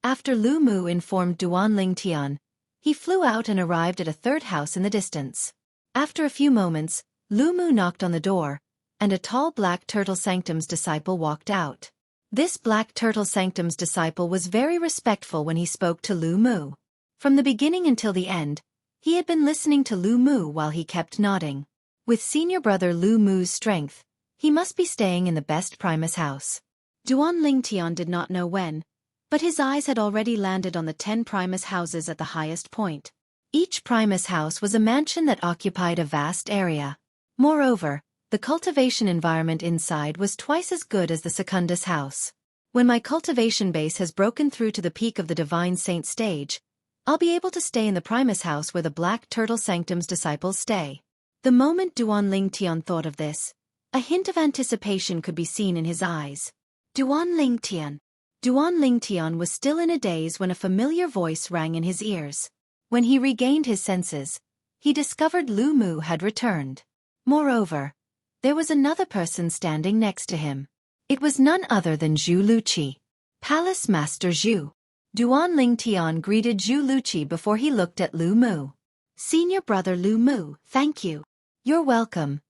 After Lu Mu informed Duan Lingtian, he flew out and arrived at a third house in the distance. After a few moments, Lu Mu knocked on the door, and a tall Black Turtle Sanctum's disciple walked out. This Black Turtle Sanctum's disciple was very respectful when he spoke to Lu Mu. From the beginning until the end, he had been listening to Lu Mu while he kept nodding. With senior brother Lu Mu's strength, he must be staying in the best Primus house. Duan Lingtian did not know when, but his eyes had already landed on the 10 Primus houses at the highest point. Each Primus house was a mansion that occupied a vast area. Moreover, the cultivation environment inside was twice as good as the Secundus house. When my cultivation base has broken through to the peak of the Divine Saint stage, I'll be able to stay in the Primus house where the Black Turtle Sanctum's disciples stay. The moment Duan Lingtian thought of this, a hint of anticipation could be seen in his eyes. Duan Lingtian. Duan Lingtian was still in a daze when a familiar voice rang in his ears. When he regained his senses, he discovered Lu Mu had returned. Moreover, there was another person standing next to him. It was none other than Xueqi. Palace Master Zhu. Duan Lingtian greeted Xueqi before he looked at Lu Mu. Senior brother Lu Mu, thank you. You're welcome.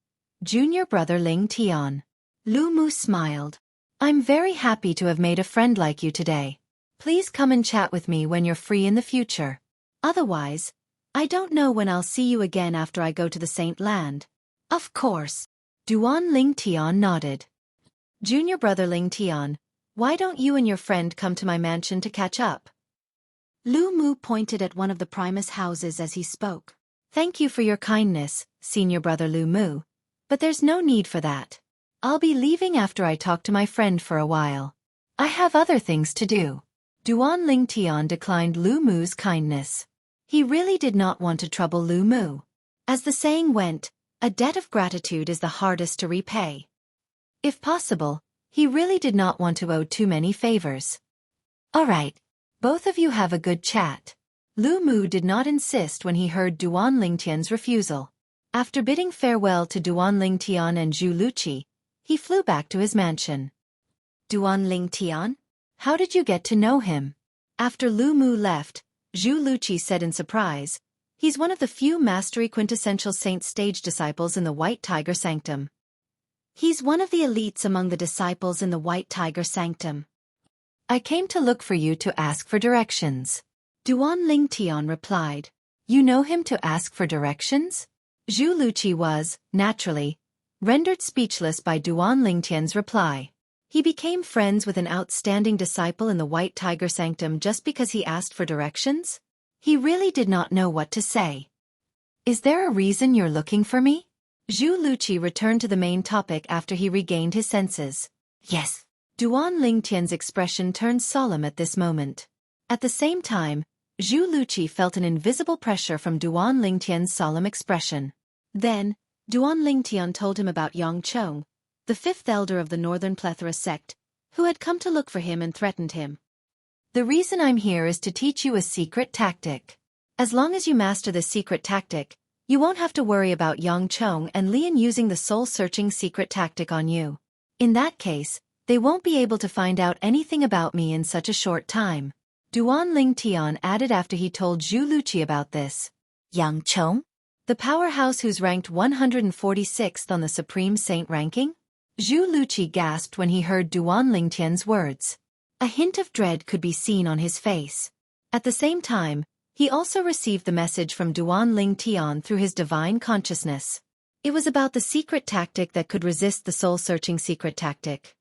Junior brother Lingtian. Lu Mu smiled. I'm very happy to have made a friend like you today. Please come and chat with me when you're free in the future. Otherwise, I don't know when I'll see you again after I go to the Saint Land. Of course. Duan Lingtian nodded. Junior brother Lingtian, why don't you and your friend come to my mansion to catch up? Lu Mu pointed at one of the Primus houses as he spoke. Thank you for your kindness, senior brother Lu Mu, but there's no need for that. I'll be leaving after I talk to my friend for a while. I have other things to do. Duan Lingtian declined Lu Mu's kindness. He really did not want to trouble Lu Mu. As the saying went, A debt of gratitude is the hardest to repay. If possible, he really did not want to owe too many favors. All right. Both of you have a good chat. Lu Mu did not insist when he heard Duan Lingtian's refusal. After bidding farewell to Duan Lingtian and Zhu Luqi, he flew back to his mansion. Duan Lingtian? How did you get to know him? After Lu Mu left, Zhu Luqi said in surprise, he's one of the few mastery quintessential saint stage disciples in the White Tiger Sanctum. He's one of the elites among the disciples in the White Tiger Sanctum. I came to look for you to ask for directions. Duan Lingtian replied. You know him to ask for directions? Zhu Luqi was, naturally, rendered speechless by Duan Lingtian's reply. He became friends with an outstanding disciple in the White Tiger Sanctum just because he asked for directions? He really did not know what to say. Is there a reason you're looking for me? Zhu Luqi returned to the main topic after he regained his senses. Yes. Duan Lingtian's expression turned solemn at this moment. At the same time, Zhu Luqi felt an invisible pressure from Duan Lingtian's solemn expression. Then, Duan Lingtian told him about Yang Chong, the fifth elder of the Northern Plethora sect, who had come to look for him and threatened him. The reason I'm here is to teach you a secret tactic. As long as you master this secret tactic, you won't have to worry about Yang Chong and Lian using the soul-searching secret tactic on you. In that case, they won't be able to find out anything about me in such a short time. Duan Lingtian added after he told Zhu Luqi about this. Yang Chong? The powerhouse who's ranked 146th on the Supreme Saint ranking? Zhu Luqi gasped when he heard Duan Lingtian's words. A hint of dread could be seen on his face. At the same time, he also received the message from Duan Lingtian through his divine consciousness. It was about the secret tactic that could resist the soul-searching secret tactic.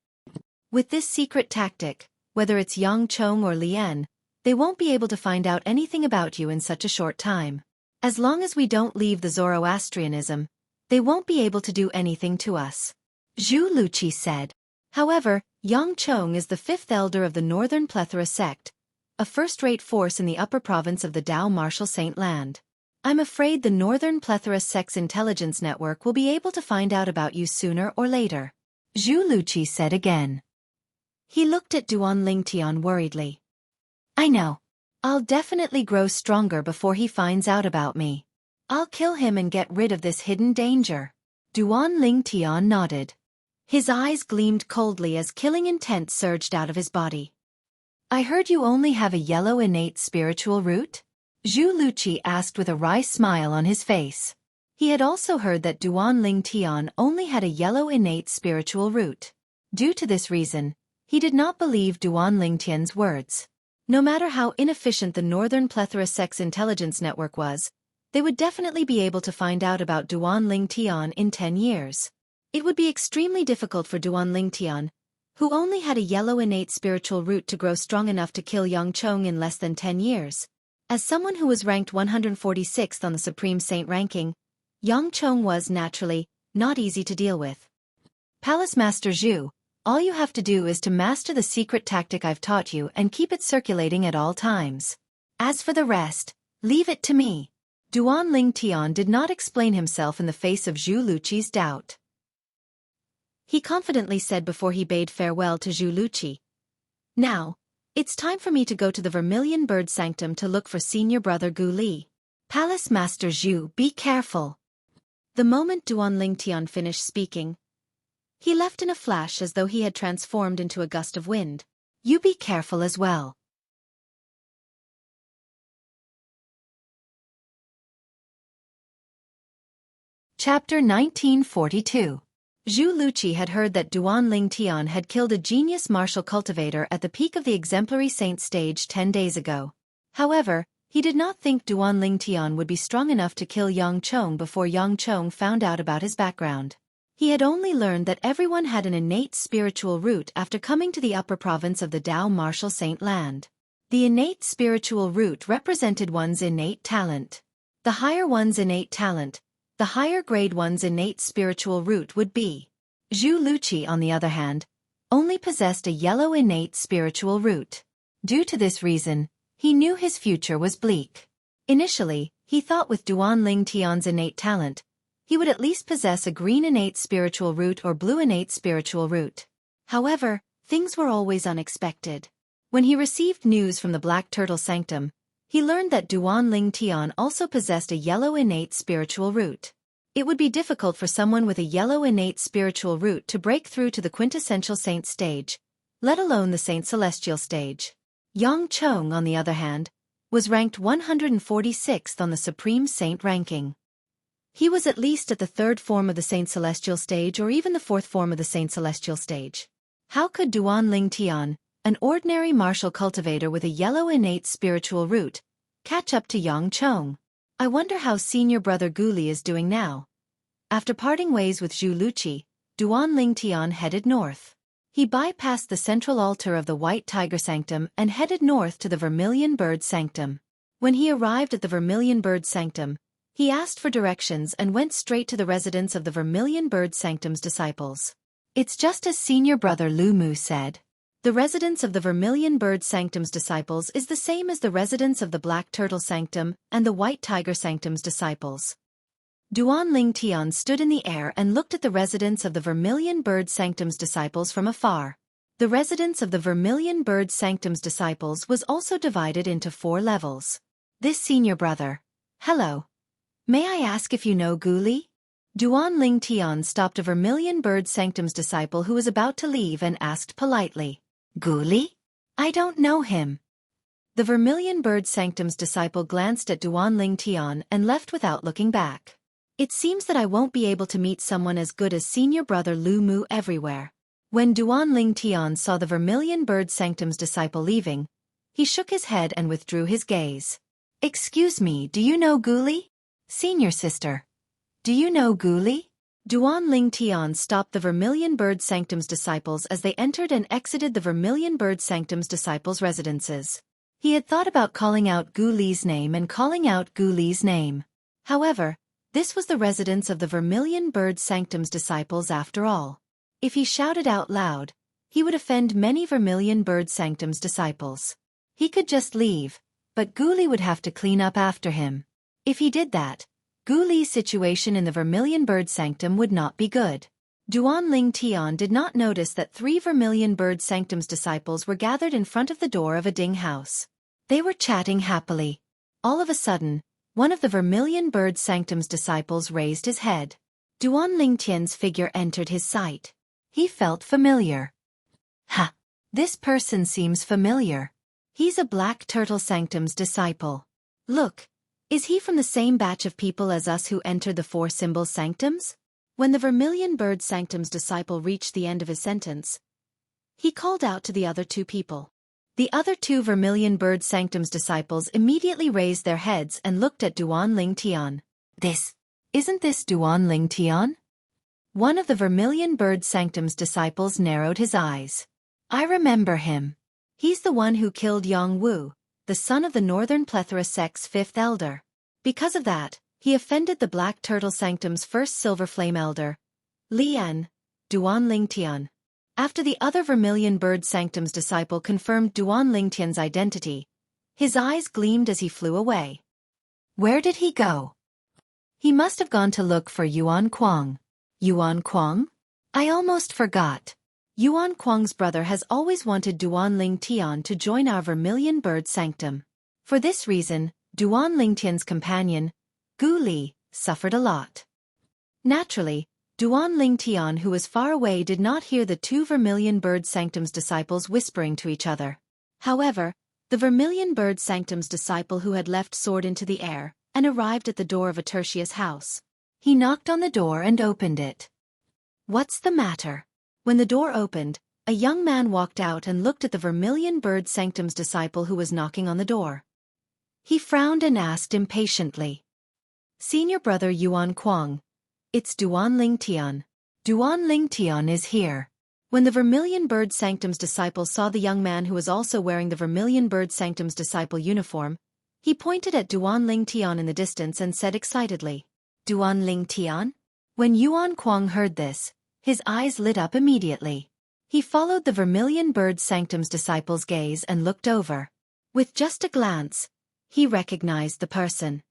With this secret tactic, whether it's Yang Chong or Lian, they won't be able to find out anything about you in such a short time. As long as we don't leave the Zoroastrianism, they won't be able to do anything to us. Zhu Luqi said. However, Yang Chong is the fifth elder of the Northern Plethora sect, a first-rate force in the upper province of the Tao Martial Saint Land. I'm afraid the Northern Plethora sect's intelligence network will be able to find out about you sooner or later. Zhu Luqi said again. He looked at Duan Lingtian worriedly. I know. I'll definitely grow stronger before he finds out about me. I'll kill him and get rid of this hidden danger. Duan Lingtian nodded. His eyes gleamed coldly as killing intent surged out of his body. I heard you only have a yellow innate spiritual root? Zhu Luqi asked with a wry smile on his face. He had also heard that Duan Lingtian only had a yellow innate spiritual root. Due to this reason, he did not believe Duan Lingtian's words. No matter how inefficient the Northern Plethora sect's intelligence network was, they would definitely be able to find out about Duan Lingtian in 10 years. It would be extremely difficult for Duan Lingtian, who only had a yellow innate spiritual root, to grow strong enough to kill Yang Chong in less than 10 years. As someone who was ranked 146th on the Supreme Saint ranking, Yang Chong was, naturally, not easy to deal with. Palace Master Zhu, all you have to do is to master the secret tactic I've taught you and keep it circulating at all times. As for the rest, leave it to me. Duan Lingtian did not explain himself in the face of Zhu Luqi's doubt. He confidently said before he bade farewell to Zhu Luqi. Now, it's time for me to go to the Vermilion Bird Sanctum to look for senior brother Gu Li. Palace Master Zhu, be careful. The moment Duan Lingtian finished speaking, he left in a flash as though he had transformed into a gust of wind. You be careful as well. Chapter 1942. Zhu Luqi had heard that Duan Lingtian had killed a genius martial cultivator at the peak of the exemplary saint stage 10 days ago. However, he did not think Duan Lingtian would be strong enough to kill Yang Chong before Yang Chong found out about his background. He had only learned that everyone had an innate spiritual root after coming to the upper province of the Tao Martial Saint Land. The innate spiritual root represented one's innate talent. The higher one's innate talent, the higher grade one's innate spiritual root would be. Zhu Luqi, on the other hand, only possessed a yellow innate spiritual root. Due to this reason, he knew his future was bleak. Initially, he thought with Duan Lingtian's innate talent, He would at least possess a green innate spiritual root or blue innate spiritual root.
However, things were always unexpected.
When he received news from the Black Turtle Sanctum, he learned that Duan Ling Tian also possessed a yellow innate spiritual root. It would be difficult for someone with a yellow innate spiritual root to break through to the quintessential saint stage, let alone the saint celestial stage. Yang Chong, on the other hand, was ranked 146th on the Supreme Saint ranking. He was at least at the third form of the saint celestial stage or even the fourth form of the saint celestial stage. How could Duan Ling Tian, an ordinary martial cultivator with a yellow innate spiritual root, catch up to Yang Chong? I wonder how senior brother Gu Li is doing now. After parting ways with Zhu Luqi, Duan Ling Tian headed north. He bypassed the central altar of the White Tiger Sanctum and headed north to the Vermilion Bird Sanctum. When he arrived at the Vermilion Bird Sanctum, he asked for directions and went straight to the residence of the Vermilion Bird Sanctum's disciples. It's just as senior brother Lu Mu said. The residence of the Vermilion Bird Sanctum's disciples is the same as the residence of the Black Turtle Sanctum and the White Tiger Sanctum's disciples. Duan Ling Tian stood in the air and looked at the residence of the Vermilion Bird Sanctum's disciples from afar. The residence of the Vermilion Bird Sanctum's disciples was also divided into 4 levels. This senior brother. Hello. May I ask if you know Gu Li? Duan Ling Tian stopped a Vermilion Bird Sanctum's disciple who was about to leave and asked politely. Gu Li? I don't know him. The Vermilion Bird Sanctum's disciple glanced at Duan Ling Tian and left without looking back. It seems that I won't be able to meet someone as good as senior brother Lu Mu everywhere. When Duan Ling Tian saw the Vermilion Bird Sanctum's disciple leaving, he shook his head and withdrew his gaze. Excuse me, do you know Gu Li? Senior sister. Do you know Gu Li? Duan Ling Tian stopped the Vermilion Bird Sanctum's disciples as they entered and exited the Vermilion Bird Sanctum's disciples' residences. He had thought about calling out Gu Li's name and calling out Gu Li's name. However, this was the residence of the Vermilion Bird Sanctum's disciples after all. If he shouted out loud, he would offend many Vermilion Bird Sanctum's disciples. He could just leave, but Gu Li would have to clean up after him. If he did that, Gu Li's situation in the Vermilion Bird Sanctum would not be good. Duan Ling Tian did not notice that 3 Vermilion Bird Sanctum's disciples were gathered in front of the door of a ding house. They were chatting happily. All of a sudden, one of the Vermilion Bird Sanctum's disciples raised his head. Duan Ling Tian's figure entered his sight. He felt familiar. Ha! This person seems familiar. He's a Black Turtle Sanctum's disciple. Look. Is he from the same batch of people as us who entered the 4 symbol sanctums? When the Vermilion Bird Sanctum's disciple reached the end of his sentence, he called out to the other 2 people. The other 2 Vermilion Bird Sanctum's disciples immediately raised their heads and looked at Duan Ling Tian. Isn't this Duan Ling Tian? One of the Vermilion Bird Sanctum's disciples narrowed his eyes. I remember him. He's the one who killed Yang Wu, the son of the Northern Plethora sect's 5th elder. Because of that, he offended the Black Turtle Sanctum's 1st Silver Flame elder, Lian, Duan Ling Tian. After the other Vermilion Bird Sanctum's disciple confirmed Duan Ling Tian's identity, his eyes gleamed as he flew away. Where did he go? He must have gone to look for Yuan Kuang. Yuan Kuang? I almost forgot. Yuan Kuang's brother has always wanted Duan Ling Tian to join our Vermilion Bird Sanctum. For this reason, Duan Ling Tian's companion, Gu Li, suffered a lot. Naturally, Duan Ling Tian, who was far away, did not hear the 2 Vermilion Bird Sanctum's disciples whispering to each other. However, the Vermilion Bird Sanctum's disciple who had left soared into the air and arrived at the door of a Tertius house. He knocked on the door and opened it. What's the matter? When the door opened, a young man walked out and looked at the Vermilion Bird Sanctum's disciple who was knocking on the door. He frowned and asked impatiently. Senior brother Yuan Kuang. It's Duan Ling Tian. Duan Ling Tian is here. When the Vermilion Bird Sanctum's disciple saw the young man who was also wearing the Vermilion Bird Sanctum's disciple uniform, he pointed at Duan Ling Tian in the distance and said excitedly, Duan Ling Tian? When Yuan Kuang heard this, his eyes lit up immediately. He followed the Vermilion Bird Sanctum's disciple's gaze and looked over. With just a glance, he recognized the person.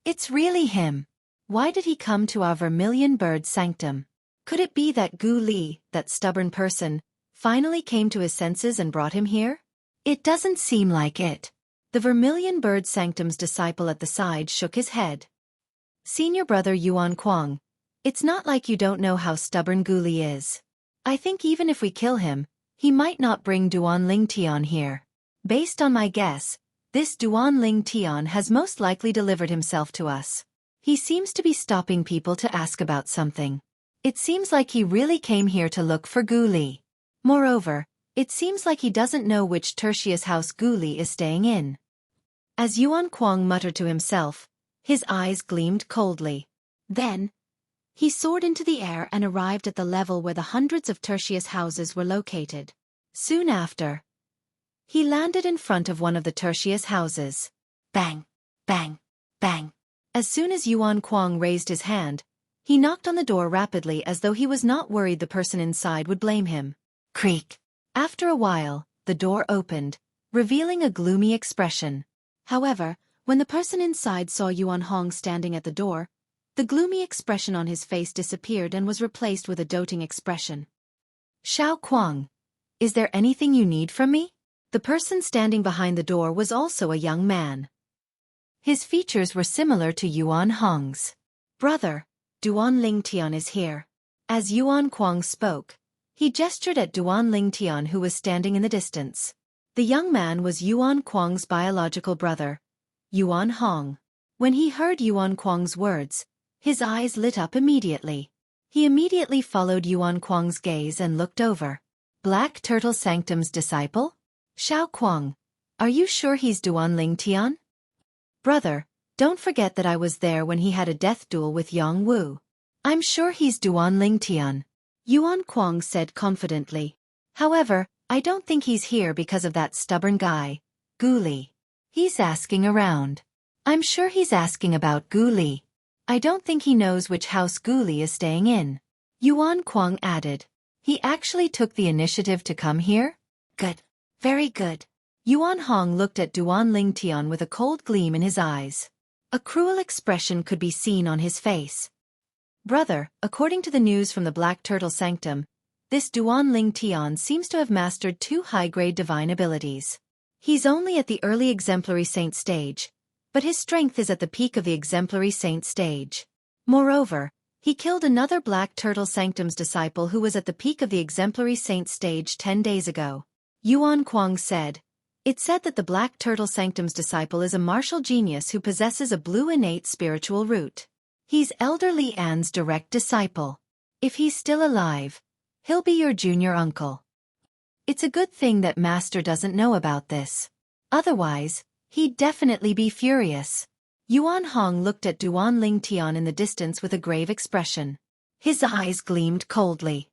It's really him. Why did he come to our vermilion bird sanctum? Could it be that Gu Li, that stubborn person, finally came to his senses and brought him here? It doesn't seem like it. The vermilion bird sanctum's disciple at the side shook his head. Senior brother Yuan Kuang, it's not like you don't know how stubborn Gu Li is. I think even if we kill him, he might not bring Duan Ling Tian here. Based on my guess, this Duan Ling Tian has most likely delivered himself to us. He seems to be stopping people to ask about something. It seems like he really came here to look for Gu Li. Moreover, it seems like he doesn't know which tertius house Gu Li is staying in. As Yuan Kuang muttered to himself, his eyes gleamed coldly. Then, he soared into the air and arrived at the level where the hundreds of tertius houses were located. Soon after, he landed in front of one of the tertius houses. Bang! Bang! Bang! As soon as Yuan Kuang raised his hand, he knocked on the door rapidly as though he was not worried the person inside would blame him. Creak! After a while, the door opened, revealing a gloomy expression. However, when the person inside saw Yuan Hong standing at the door, the gloomy expression on his face disappeared and was replaced with a doting expression. Xiao Kuang, is there anything you need from me? The person standing behind the door was also a young man. His features were similar to Yuan Hong's. Brother, Duan Ling Tian is here. As Yuan Kuang spoke, he gestured at Duan Ling Tian who was standing in the distance. The young man was Yuan Kuang's biological brother, Yuan Hong. When he heard Yuan Kuang's words, his eyes lit up immediately. He immediately followed Yuan Kuang's gaze and looked over. Black Turtle Sanctum's disciple? Xiao Kuang, are you sure he's Duan Ling Tian? Brother, don't forget that I was there when he had a death duel with Yang Wu. I'm sure he's Duan Ling Tian, Yuan Kuang said confidently. However, I don't think he's here because of that stubborn guy, Gu Li. He's asking around. I'm sure he's asking about Gu Li. I don't think he knows which house Gu Li is staying in. Yuan Kuang added. He actually took the initiative to come here? Good. Very good. Yuan Hong looked at Duan Ling Tian with a cold gleam in his eyes. A cruel expression could be seen on his face. Brother, according to the news from the Black Turtle Sanctum, this Duan Ling Tian seems to have mastered 2 high-grade divine abilities. He's only at the early exemplary saint stage, but his strength is at the peak of the exemplary saint stage. Moreover, he killed another Black Turtle Sanctum's disciple who was at the peak of the exemplary saint stage 10 days ago. Yuan Kuang said, "It's said that the Black Turtle Sanctum's disciple is a martial genius who possesses a blue innate spiritual root. He's Elder Li An's direct disciple. If he's still alive, he'll be your junior uncle. It's a good thing that Master doesn't know about this. Otherwise, he'd definitely be furious." Yuan Hong looked at Duan Ling Tian in the distance with a grave expression. His eyes gleamed coldly.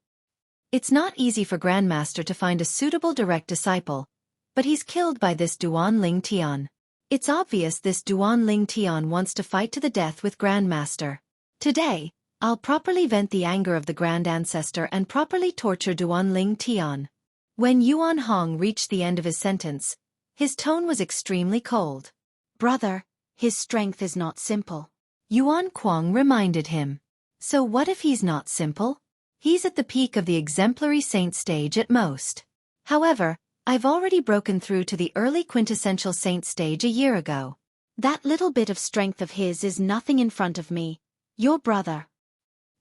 It's not easy for Grandmaster to find a suitable direct disciple, but he's killed by this Duan Ling Tian. It's obvious this Duan Ling Tian wants to fight to the death with Grandmaster. Today, I'll properly vent the anger of the Grand Ancestor and properly torture Duan Ling Tian. When Yuan Hong reached the end of his sentence, his tone was extremely cold. Brother, his strength is not simple. Yuan Kuang reminded him. So what if he's not simple? He's at the peak of the exemplary saint stage at most. However, I've already broken through to the early quintessential saint stage a year ago. That little bit of strength of his is nothing in front of me, your brother.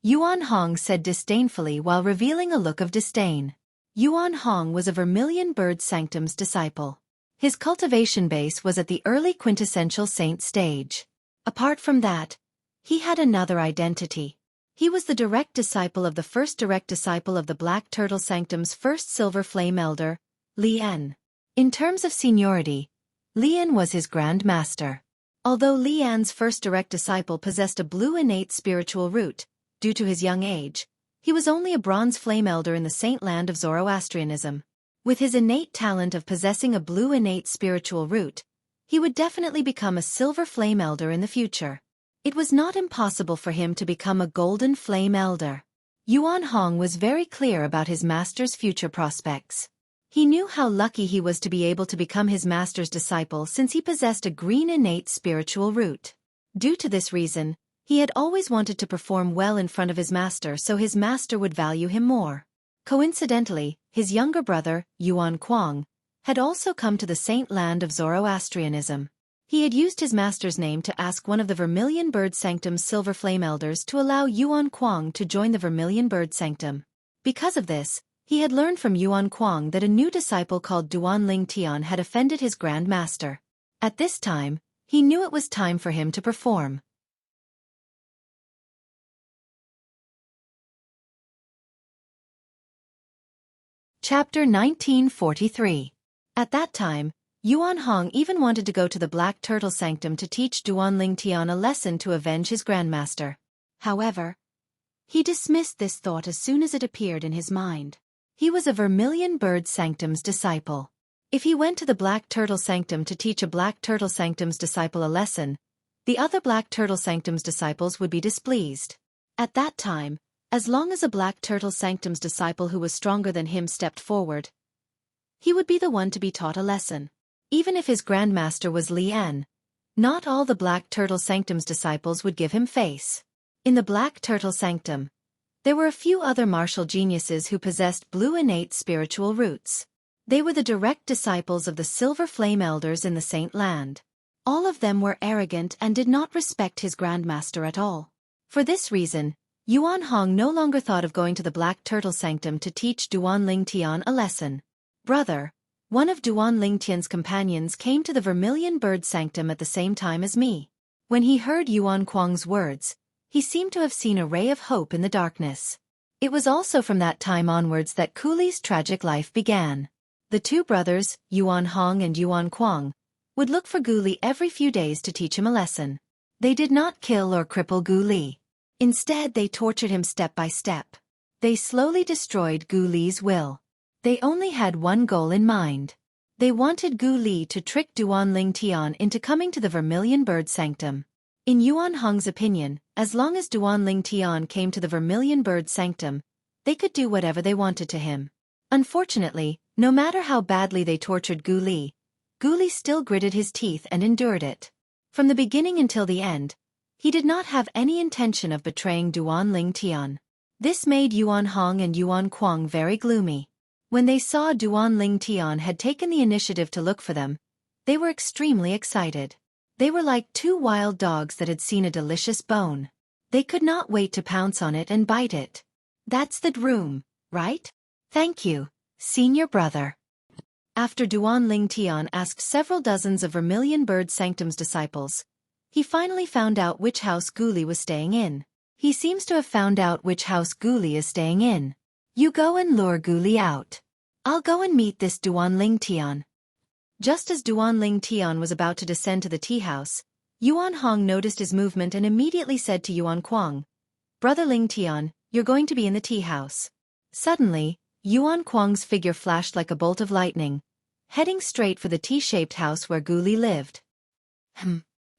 Yuan Hong said disdainfully while revealing a look of disdain. Yuan Hong was a vermilion bird sanctum's disciple. His cultivation base was at the early quintessential saint stage. Apart from that, he had another identity. He was the direct disciple of the first direct disciple of the Black Turtle Sanctum's first Silver Flame Elder, Lian. In terms of seniority, Lian was his Grand Master. Although Lian's first direct disciple possessed a blue innate spiritual root, due to his young age, he was only a Bronze Flame Elder in the Saint Land of Zoroastrianism. With his innate talent of possessing a blue innate spiritual root, he would definitely become a Silver Flame Elder in the future. It was not impossible for him to become a Golden Flame Elder. Yuan Hong was very clear about his master's future prospects. He knew how lucky he was to be able to become his master's disciple since he possessed a green innate spiritual root. Due to this reason,
He had always wanted to perform well in front of his master so his master would value him more. Coincidentally, his younger brother, Yuan Kuang, had also come to the saint land of Zoroastrianism. He had used his master's name to ask one of the Vermilion Bird Sanctum's Silver Flame Elders to allow Yuan Kuang to join the Vermilion Bird Sanctum. Because of this, he had learned from Yuan Kuang that a new disciple called Duan Ling Tian had offended his Grand Master. At this time, he knew it was time for him to perform.
Chapter 1943.
At that time, Yuan Hong even wanted to go to the Black Turtle Sanctum to teach Duan Ling Tian a lesson to avenge his grandmaster. However, he dismissed this thought as soon as it appeared in his mind. He was a Vermilion Bird Sanctum's disciple. If he went to the Black Turtle Sanctum to teach a Black Turtle Sanctum's disciple a lesson, the other Black Turtle Sanctum's disciples would be displeased. At that time, as long as a Black Turtle Sanctum's disciple who was stronger than him stepped forward, he would be the one to be taught a lesson. Even if his grandmaster was Li En, not all the Black Turtle Sanctum's disciples would give him face. In the Black Turtle Sanctum, there were a few other martial geniuses who possessed blue innate spiritual roots. They were the direct disciples of the Silver Flame Elders in the Saint Land. All of them were arrogant and did not respect his grandmaster at all. For this reason, Yuan Hong no longer thought of going to the Black Turtle Sanctum to teach Duan Ling Tian a lesson. Brother, one of Duan Ling Tian's companions came to the Vermilion Bird Sanctum at the same time as me. When he heard Yuan Kuang's words, he seemed to have seen a ray of hope in the darkness. It was also from that time onwards that Kuli's tragic life began. The two brothers, Yuan Hong and Yuan Kuang, would look for Gu Li every few days to teach him a lesson. They did not kill or cripple Gu Li. Instead, they tortured him step by step. They slowly destroyed Gu Li's will. They only had one goal in mind. They wanted Gu Li to trick Duan Ling Tian into coming to the Vermilion Bird Sanctum. In Yuan Hong's opinion, as long as Duan Ling Tian came to the Vermilion Bird Sanctum, they could do whatever they wanted to him. Unfortunately, no matter how badly they tortured Gu Li still gritted his teeth and endured it. From the beginning until the end, he did not have any intention of betraying Duan Ling Tian. This made Yuan Hong and Yuan Kuang very gloomy. When they saw Duan Ling Tian had taken the initiative to look for them, they were extremely excited. They were like two wild dogs that had seen a delicious bone. They could not wait to pounce on it and bite it. That's the room, right? Thank you, senior brother. After Duan Ling Tian asked several dozens of Vermilion Bird Sanctum's disciples, he finally found out which house Gu Li was staying in. He seems to have found out which house Gu Li is staying in. You go and lure Gu Li out. I'll go and meet this Duan Ling Tian. Just as Duan Ling Tian was about to descend to the tea house, Yuan Hong noticed his movement and immediately said to Yuan Kuang, "Brother Ling Tian, you're going to be in the tea house." Suddenly, Yuan Kuang's figure flashed like a bolt of lightning, heading straight for the T-shaped house where Gu Li lived.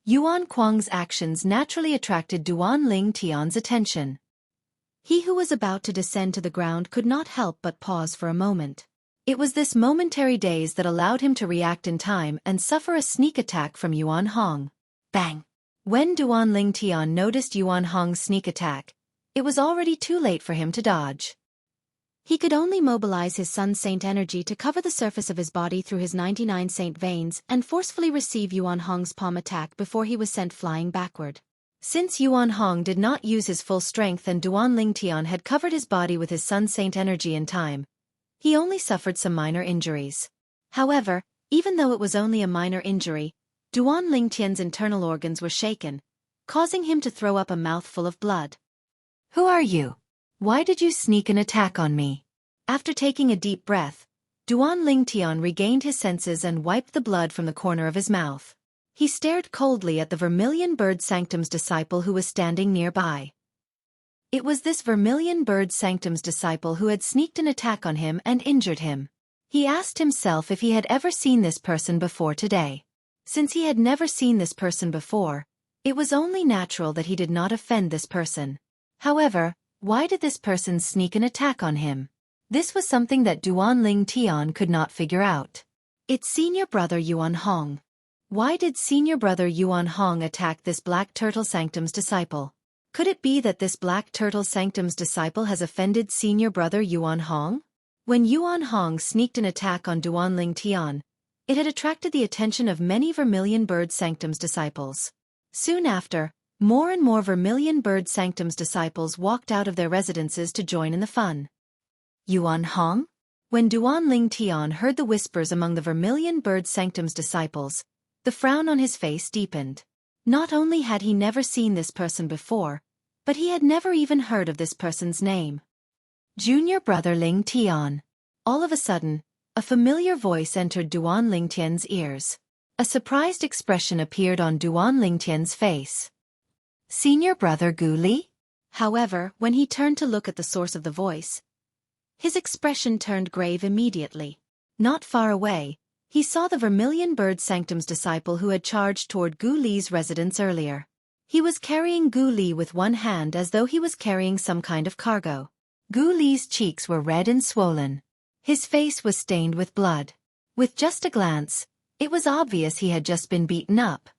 Yuan Kuang's actions naturally attracted Duan Ling Tian's attention. He who was about to descend to the ground could not help but pause for a moment. It was this momentary daze that allowed him to react in time and suffer a sneak attack from Yuan Hong. Bang! When Duan Ling Tian noticed Yuan Hong's sneak attack, it was already too late for him to dodge. He could only mobilize his Sun Saint energy to cover the surface of his body through his 99 Saint veins and forcefully receive Yuan Hong's palm attack before he was sent flying backward. Since Yuan Hong did not use his full strength and Duan Ling Tian had covered his body with his Sun Saint energy in time, he only suffered some minor injuries. However, even though it was only a minor injury, Duan Ling Tian's internal organs were shaken, causing him to throw up a mouthful of blood.
Who are you? Why did you sneak an attack on me?
After taking a deep breath, Duan Ling Tian regained his senses and wiped the blood from the corner of his mouth. He stared coldly at the Vermilion Bird Sanctum's disciple who was standing nearby. It was this Vermilion Bird Sanctum's disciple who had sneaked an attack on him and injured him. He asked himself if he had ever seen this person before today. Since he had never seen this person before, it was only natural that he did not offend this person. However, why did this person sneak an attack on him? This was something that Duan Ling Tian could not figure out. It's senior brother Yuan Hong.
Why did Senior Brother Yuan Hong attack this Black Turtle Sanctum's disciple? Could it be that this Black Turtle Sanctum's disciple has offended Senior Brother Yuan Hong? When Yuan Hong sneaked an attack on Duanling Tian, it had attracted the attention of many Vermilion Bird Sanctum's disciples. Soon after, more and more Vermilion Bird Sanctum's disciples walked out of their residences to join in the fun. Yuan Hong? When Duanling Tian heard the whispers among the Vermilion Bird Sanctum's disciples, the frown on his face deepened. Not only had he never seen this person before, but he had never even heard of this person's name. Junior Brother Ling Tian. All of a sudden, a familiar voice entered Duanling Tian's ears. A surprised expression appeared on Duanling Tian's face. Senior Brother Gu Li? However, when he turned to look at the source of the voice, his expression turned grave immediately. Not far away, he saw the Vermilion Bird Sanctum's disciple who had charged toward Gu Li's residence earlier. He was carrying Gu Li with one hand as though he was carrying some kind of cargo. Gu Li's cheeks were red and swollen. His face was stained with blood. With just a glance, it was obvious he had just been beaten up.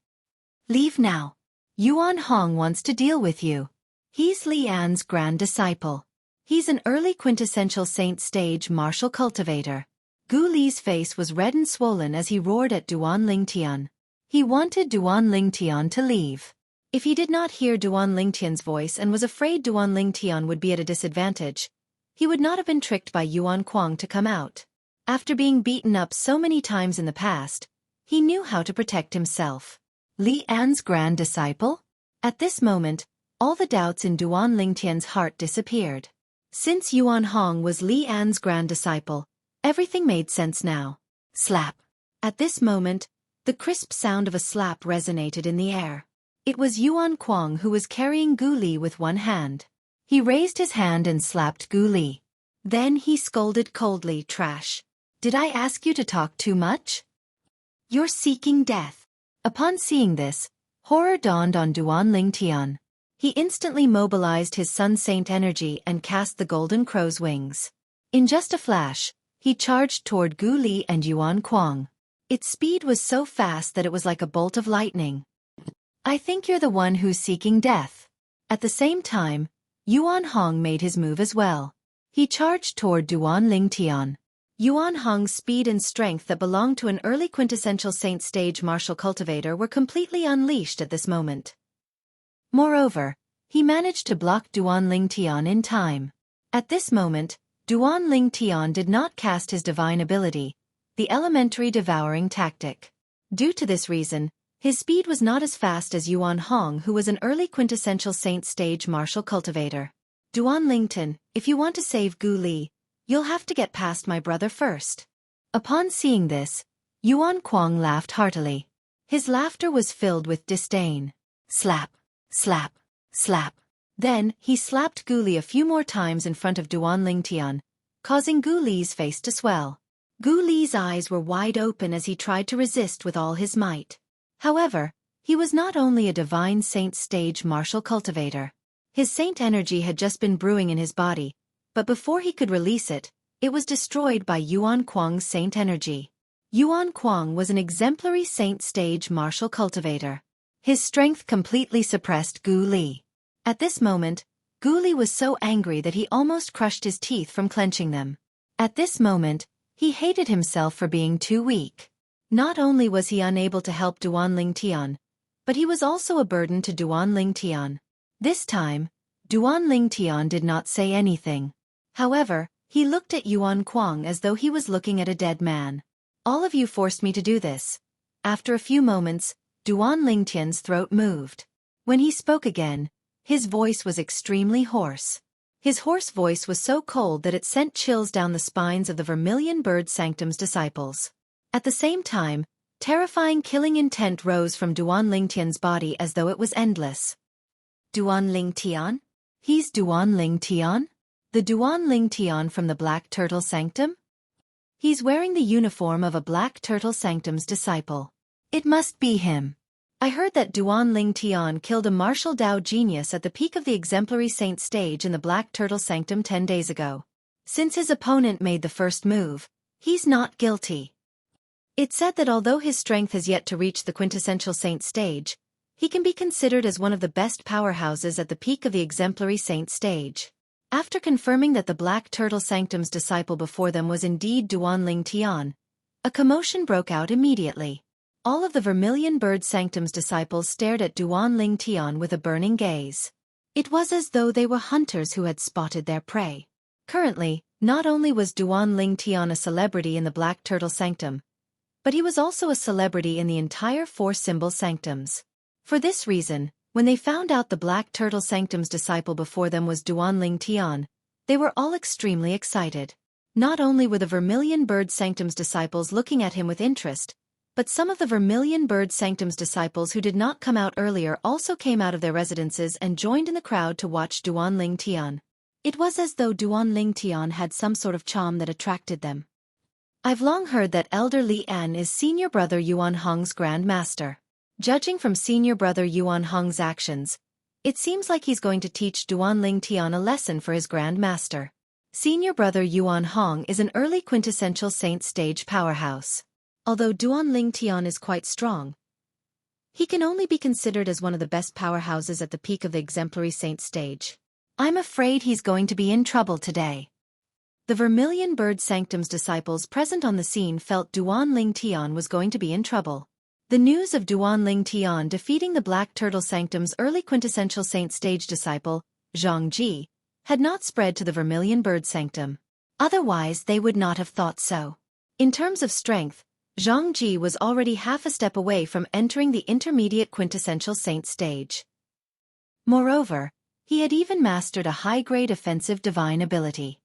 Leave now. Yuan Hong wants to deal with you. He's Li An's grand disciple. He's an early quintessential saint stage martial cultivator. Gu Li's face was red and swollen as he roared at Duanling Tian. He wanted Duanling Tian to leave. If he did not hear Duanling Tian's voice and was afraid Duanling Tian would be at a disadvantage, he would not have been tricked by Yuan Kuang to come out. After being beaten up so many times in the past, he knew how to protect himself. Li An's grand disciple? At this moment, all the doubts in Duanling Tian's heart disappeared. Since Yuan Hong was Li An's grand disciple, everything made sense now. Slap. At this moment, the crisp sound of a slap resonated in the air. It was Yuan Kuang who was carrying Gu Li with one hand. He raised his hand and slapped Gu Li. Then he scolded coldly, "Trash. Did I ask you to talk too much? You're seeking death." Upon seeing this, horror dawned on Duanling Tian. He instantly mobilized his Sun Saint energy and cast the Golden Crow's wings. In just a flash, he charged toward Gu Li and Yuan Kuang. Its speed was so fast that it was like a bolt of lightning. I think you're the one who's seeking death. At the same time, Yuan Hong made his move as well. He charged toward Duanling Tian. Yuan Hong's speed and strength that belonged to an early quintessential saint stage martial cultivator were completely unleashed at this moment. Moreover, he managed to block Duanling Tian in time. At this moment, Duanling Tian did not cast his divine ability, the elementary devouring tactic. Due to this reason, his speed was not as fast as Yuan Hong, who was an early quintessential saint stage martial cultivator. Duanling Tian, if you want to save Gu Li, you'll have to get past my brother first. Upon seeing this, Yuan Kuang laughed heartily. His laughter was filled with disdain. Slap, slap, slap. Then, he slapped Gu Li a few more times in front of Duanling Tian, causing Gu Li's face to swell. Gu Li's eyes were wide open as he tried to resist with all his might. However, he was not only a divine saint stage martial cultivator. His saint energy had just been brewing in his body, but before he could release it, it was destroyed by Yuan Kuang's saint energy. Yuan Kuang was an exemplary saint stage martial cultivator. His strength completely suppressed Gu Li. At this moment, Gu Li was so angry that he almost crushed his teeth from clenching them. At this moment, he hated himself for being too weak. Not only was he unable to help Duanling Tian, but he was also a burden to Duanling Tian. This time, Duanling Tian did not say anything. However, he looked at Yuan Kuang as though he was looking at a dead man. All of you forced me to do this. After a few moments, Duanling Tian's throat moved. When he spoke again, his voice was extremely hoarse. His hoarse voice was so cold that it sent chills down the spines of the Vermilion Bird Sanctum's disciples. At the same time, terrifying killing intent rose from Duanling Tian's body as though it was endless. Duanling Tian? He's Duanling Tian? The Duanling Tian from the Black Turtle Sanctum? He's wearing the uniform of a Black Turtle Sanctum's disciple. It must be him. I heard that Duanling Tian killed a martial Dao genius at the peak of the exemplary saint stage in the Black Turtle Sanctum 10 days ago. Since his opponent made the first move, he's not guilty.
It's said that although his strength has yet to reach the quintessential saint stage, he can be considered as one of the best powerhouses at the peak of the exemplary saint stage. After confirming that the Black Turtle Sanctum's disciple before them was indeed Duanling Tian, a commotion broke out immediately. All of the Vermilion Bird Sanctum's disciples stared at Duanling Tian with a burning gaze. It was as though they were hunters who had spotted their prey. Currently, not only was Duanling Tian a celebrity in the Black Turtle Sanctum, but he was also a celebrity in the entire four symbol sanctums. For this reason, when they found out the Black Turtle Sanctum's disciple before them was Duanling Tian, they were all extremely excited. Not only were the Vermilion Bird Sanctum's disciples looking at him with interest, but some of the Vermilion Bird Sanctum's disciples who did not come out earlier also came out of their residences and joined in the crowd to watch Duanling Tian. It was as though Duanling Tian had some sort of charm that attracted them. I've long heard that Elder Li An is senior brother Yuan Hong's Grand Master. Judging from senior brother Yuan Hong's actions, it seems like he's going to teach Duanling Tian a lesson for his Grand Master. Senior brother Yuan Hong is an early quintessential saint stage powerhouse. Although Duanling Tian is quite strong, he can only be considered as one of the best powerhouses at the peak of the exemplary saint stage.
I'm afraid he's going to be in trouble today.
The Vermilion Bird Sanctum's disciples present on the scene felt Duanling Tian was going to be in trouble. The news of Duanling Tian defeating the Black Turtle Sanctum's early quintessential saint stage disciple, Zhang Ji, had not spread to the Vermilion Bird Sanctum. Otherwise they would not have thought so. In terms of strength, Zhang Ji was already half a step away from entering the intermediate quintessential saint stage. Moreover, he had even mastered a high-grade offensive divine ability.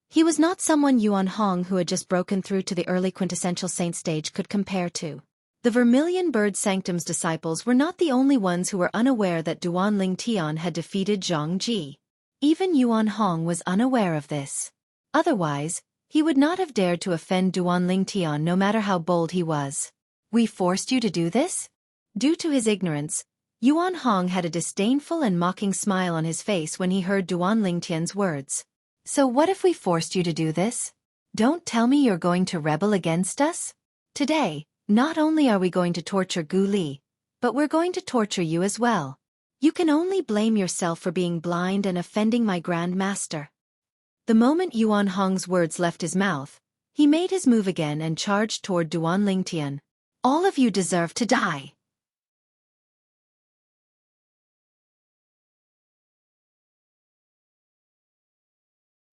He was not someone Yuan Hong who had just broken through to the early quintessential saint stage could compare to. The Vermilion Bird Sanctum's disciples were not the only ones who were unaware that Duanling Tian had defeated Zhang Ji. Even Yuan Hong was unaware of this. Otherwise, he would not have dared to offend Duanling Tian no matter how bold he was.
We forced you to do this?
Due to his ignorance, Yuan Hong had a disdainful and mocking smile on his face when he heard Duanling Tian's words.
So what if we forced you to do this? Don't tell me you're going to rebel against us?
Today, not only are we going to torture Gu Li, but we're going to torture you as well. You can only blame yourself for being blind and offending my Grand Master. The moment Yuan Hong's words left his mouth, he made his move again and charged toward Duanling Tian.
All of you deserve to die.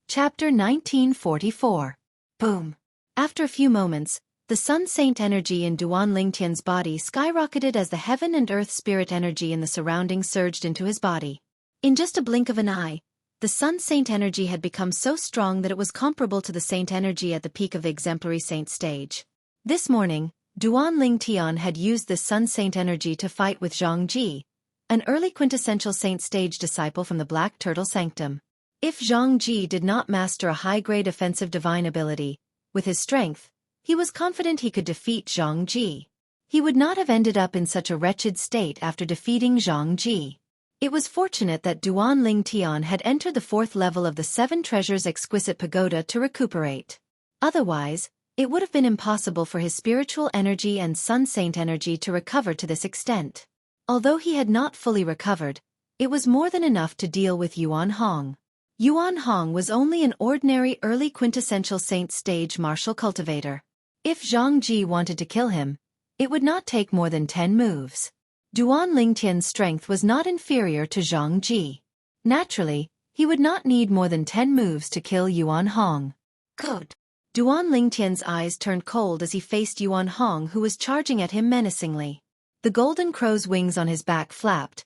Chapter 1944. Boom. After a few moments, the Sun Saint energy in Duanling Tian's body skyrocketed as the heaven and earth spirit energy in the surroundings surged into his body. In just a blink of an eye, the Sun Saint energy had become so strong that it was comparable to the Saint energy at the peak of the exemplary Saint stage. This morning, Duanling Tian had used this Sun Saint energy to fight with Zhang Ji, an early quintessential Saint stage disciple from the Black Turtle Sanctum. If Zhang Ji did not master a high-grade offensive divine ability, with his strength, he was confident he could defeat Zhang Ji. He would not have ended up in such a wretched state after defeating Zhang Ji. It was fortunate that Duanling Tian had entered the fourth level of the Seven Treasures Exquisite Pagoda to recuperate. Otherwise, it would have been impossible for his spiritual energy and Sun Saint energy to recover to this extent. Although he had not fully recovered, it was more than enough to deal with Yuan Hong. Yuan Hong was only an ordinary early quintessential saint stage martial cultivator. If Zhang Ji wanted to kill him, it would not take more than 10 moves. Duanling Tian's strength was not inferior to Zhang Ji. Naturally, he would not need more than 10 moves to kill Yuan Hong.
Good.
Duanling Tian's eyes turned cold as he faced Yuan Hong, who was charging at him menacingly. The golden crow's wings on his back flapped,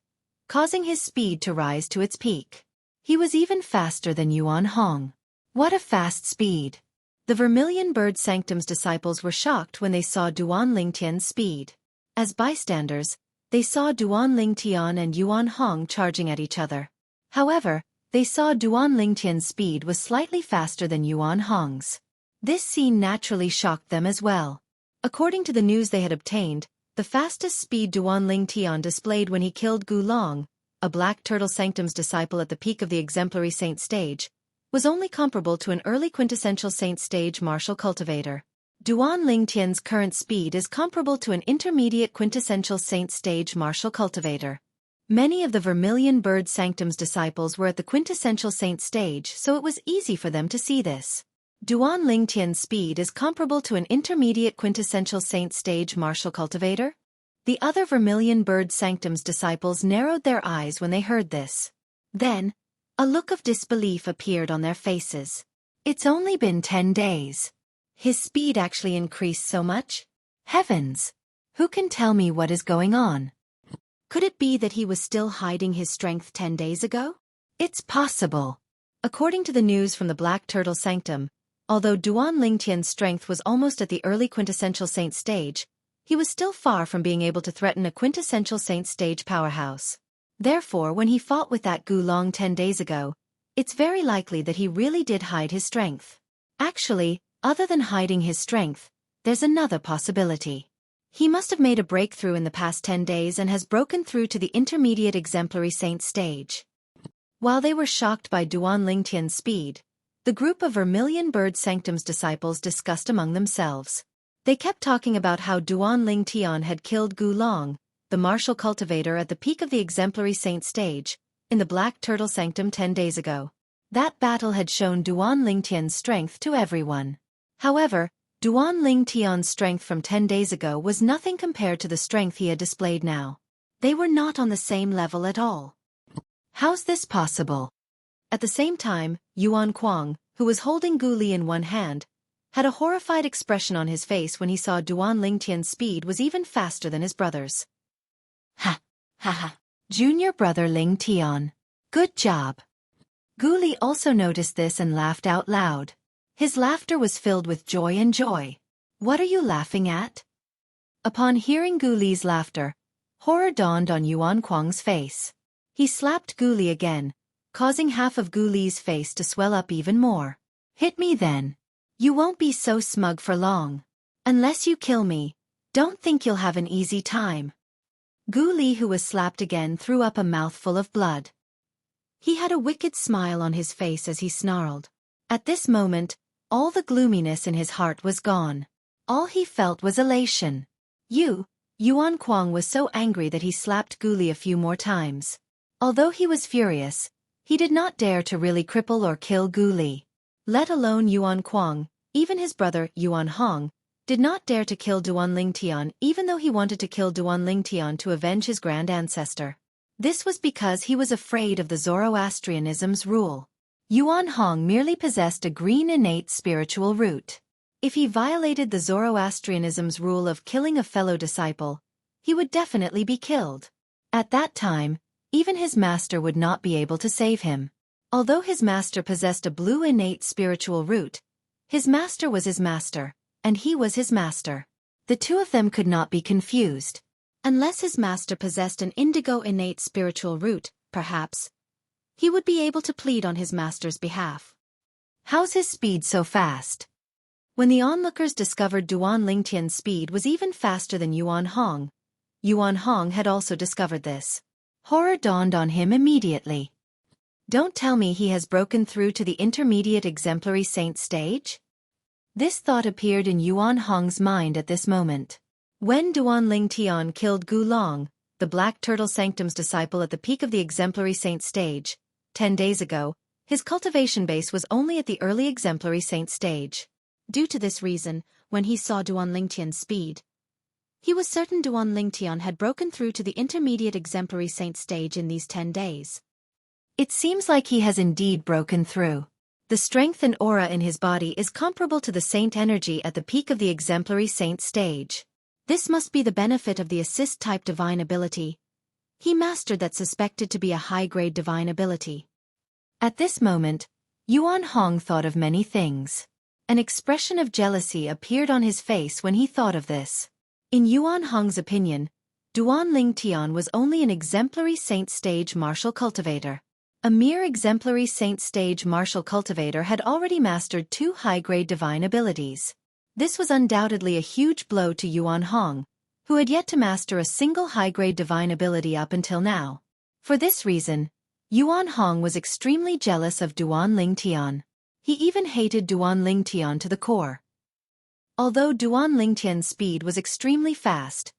causing his speed to rise to its peak. He was even faster than Yuan Hong. What a fast speed! The Vermilion Bird Sanctum's disciples were shocked when they saw Duanling Tian's speed. As bystanders, they saw Duanling Tian and Yuan Hong charging at each other. However, they saw Duanling Tian's speed was slightly faster than Yuan Hong's. This scene naturally shocked them as well. According to the news they had obtained, the fastest speed Duanling Tian displayed when he killed Gu Long, a Black Turtle Sanctum's disciple at the peak of the exemplary saint stage, was only comparable to an early quintessential saint stage martial cultivator.
Duan Lingtian's current speed is comparable to an intermediate quintessential saint stage martial cultivator. Many of the Vermilion Bird Sanctum's disciples were at the quintessential saint stage, so it was easy for them to see this. Duan Lingtian's speed is comparable to an intermediate quintessential saint stage martial cultivator? The other Vermilion Bird Sanctum's disciples narrowed their eyes when they heard this. Then, a look of disbelief appeared on their faces. It's only been 10 days. His speed actually increased so much? Heavens! Who can tell me what is going on?
Could it be that he was still hiding his strength 10 days ago?
It's possible. According to the news from the Black Turtle Sanctum, although Duan Lingtian's strength was almost at the early quintessential saint stage, he was still far from being able to threaten a quintessential saint stage powerhouse. Therefore, when he fought with that Gulong 10 days ago, it's very likely that he really did hide his strength. Actually, other than hiding his strength, there's another possibility. He must have made a breakthrough in the past 10 days and has broken through to the intermediate exemplary saint stage. While they were shocked by Duan Lingtian's speed, the group of Vermilion Bird Sanctum's disciples discussed among themselves. They kept talking about how Duan Lingtian had killed Gulong, the martial cultivator at the peak of the exemplary saint stage, in the Black Turtle Sanctum 10 days ago. That battle had shown Duan Lingtian's strength to everyone. However, Duan Lingtian's strength from 10 days ago was nothing compared to the strength he had displayed now. They were not on the same level at all. How's this possible? At the same time, Yuan Kuang, who was holding Gu Li in one hand, had a horrified expression on his face when he saw Duan Lingtian's speed was even faster than his brother's. Ha! Ha ha! Junior brother Lingtian. Good job! Gu Li also noticed this and laughed out loud. His laughter was filled with joy and joy. What are you laughing at? Upon hearing Gu Li's laughter, horror dawned on Yuan Kuang's face. He slapped Gu Li again, causing half of Gu Li's face to swell up even more. Hit me then. You won't be so smug for long. Unless you kill me, don't think you'll have an easy time. Gu Li, who was slapped again, threw up a mouthful of blood. He had a wicked smile on his face as he snarled. At this moment, all the gloominess in his heart was gone. All he felt was elation. Yuan Kuang was so angry that he slapped Gu Li a few more times. Although he was furious, he did not dare to really cripple or kill Gu Li. Let alone Yuan Kuang, even his brother, Yuan Hong, did not dare to kill Duan Lingtian even though he wanted to kill Duan Lingtian to avenge his grand ancestor. This was because he was afraid of the Zoroastrianism's rule. Yuan Hong merely possessed a green innate spiritual root. If he violated the Zoroastrianism's rule of killing a fellow disciple, he would definitely be killed. At that time, even his master would not be able to save him. Although his master possessed a blue innate spiritual root, his master was his master, and he was his master. The two of them could not be confused. Unless his master possessed an indigo innate spiritual root, perhaps, he would be able to plead on his master's behalf. How's his speed so fast? When the onlookers discovered Duan Lingtian's speed was even faster than Yuan Hong had also discovered this. Horror dawned on him immediately. Don't tell me he has broken through to the intermediate exemplary saint stage? This thought appeared in Yuan Hong's mind at this moment. When Duan Lingtian killed Gu Long, the Black Turtle Sanctum's disciple at the peak of the exemplary saint stage, 10 days ago, his cultivation base was only at the early exemplary saint stage. Due to this reason, when he saw Duan Lingtian's speed, he was certain Duan Lingtian had broken through to the intermediate exemplary saint stage in these 10 days. It seems like he has indeed broken through. The strength and aura in his body is comparable to the saint energy at the peak of the exemplary saint stage. This must be the benefit of the assist-type divine ability he mastered that suspected to be a high-grade divine ability. At this moment, Yuan Hong thought of many things. An expression of jealousy appeared on his face when he thought of this. In Yuan Hong's opinion, Duan Lingtian was only an exemplary saint stage martial cultivator. A mere exemplary saint stage martial cultivator had already mastered 2 high-grade divine abilities. This was undoubtedly a huge blow to Yuan Hong, who had yet to master a single high-grade divine ability up until now. For this reason, Yuan Hong was extremely jealous of Duan Lingtian. He even hated Duan Lingtian to the core. Although Duan Lingtian's speed was extremely fast,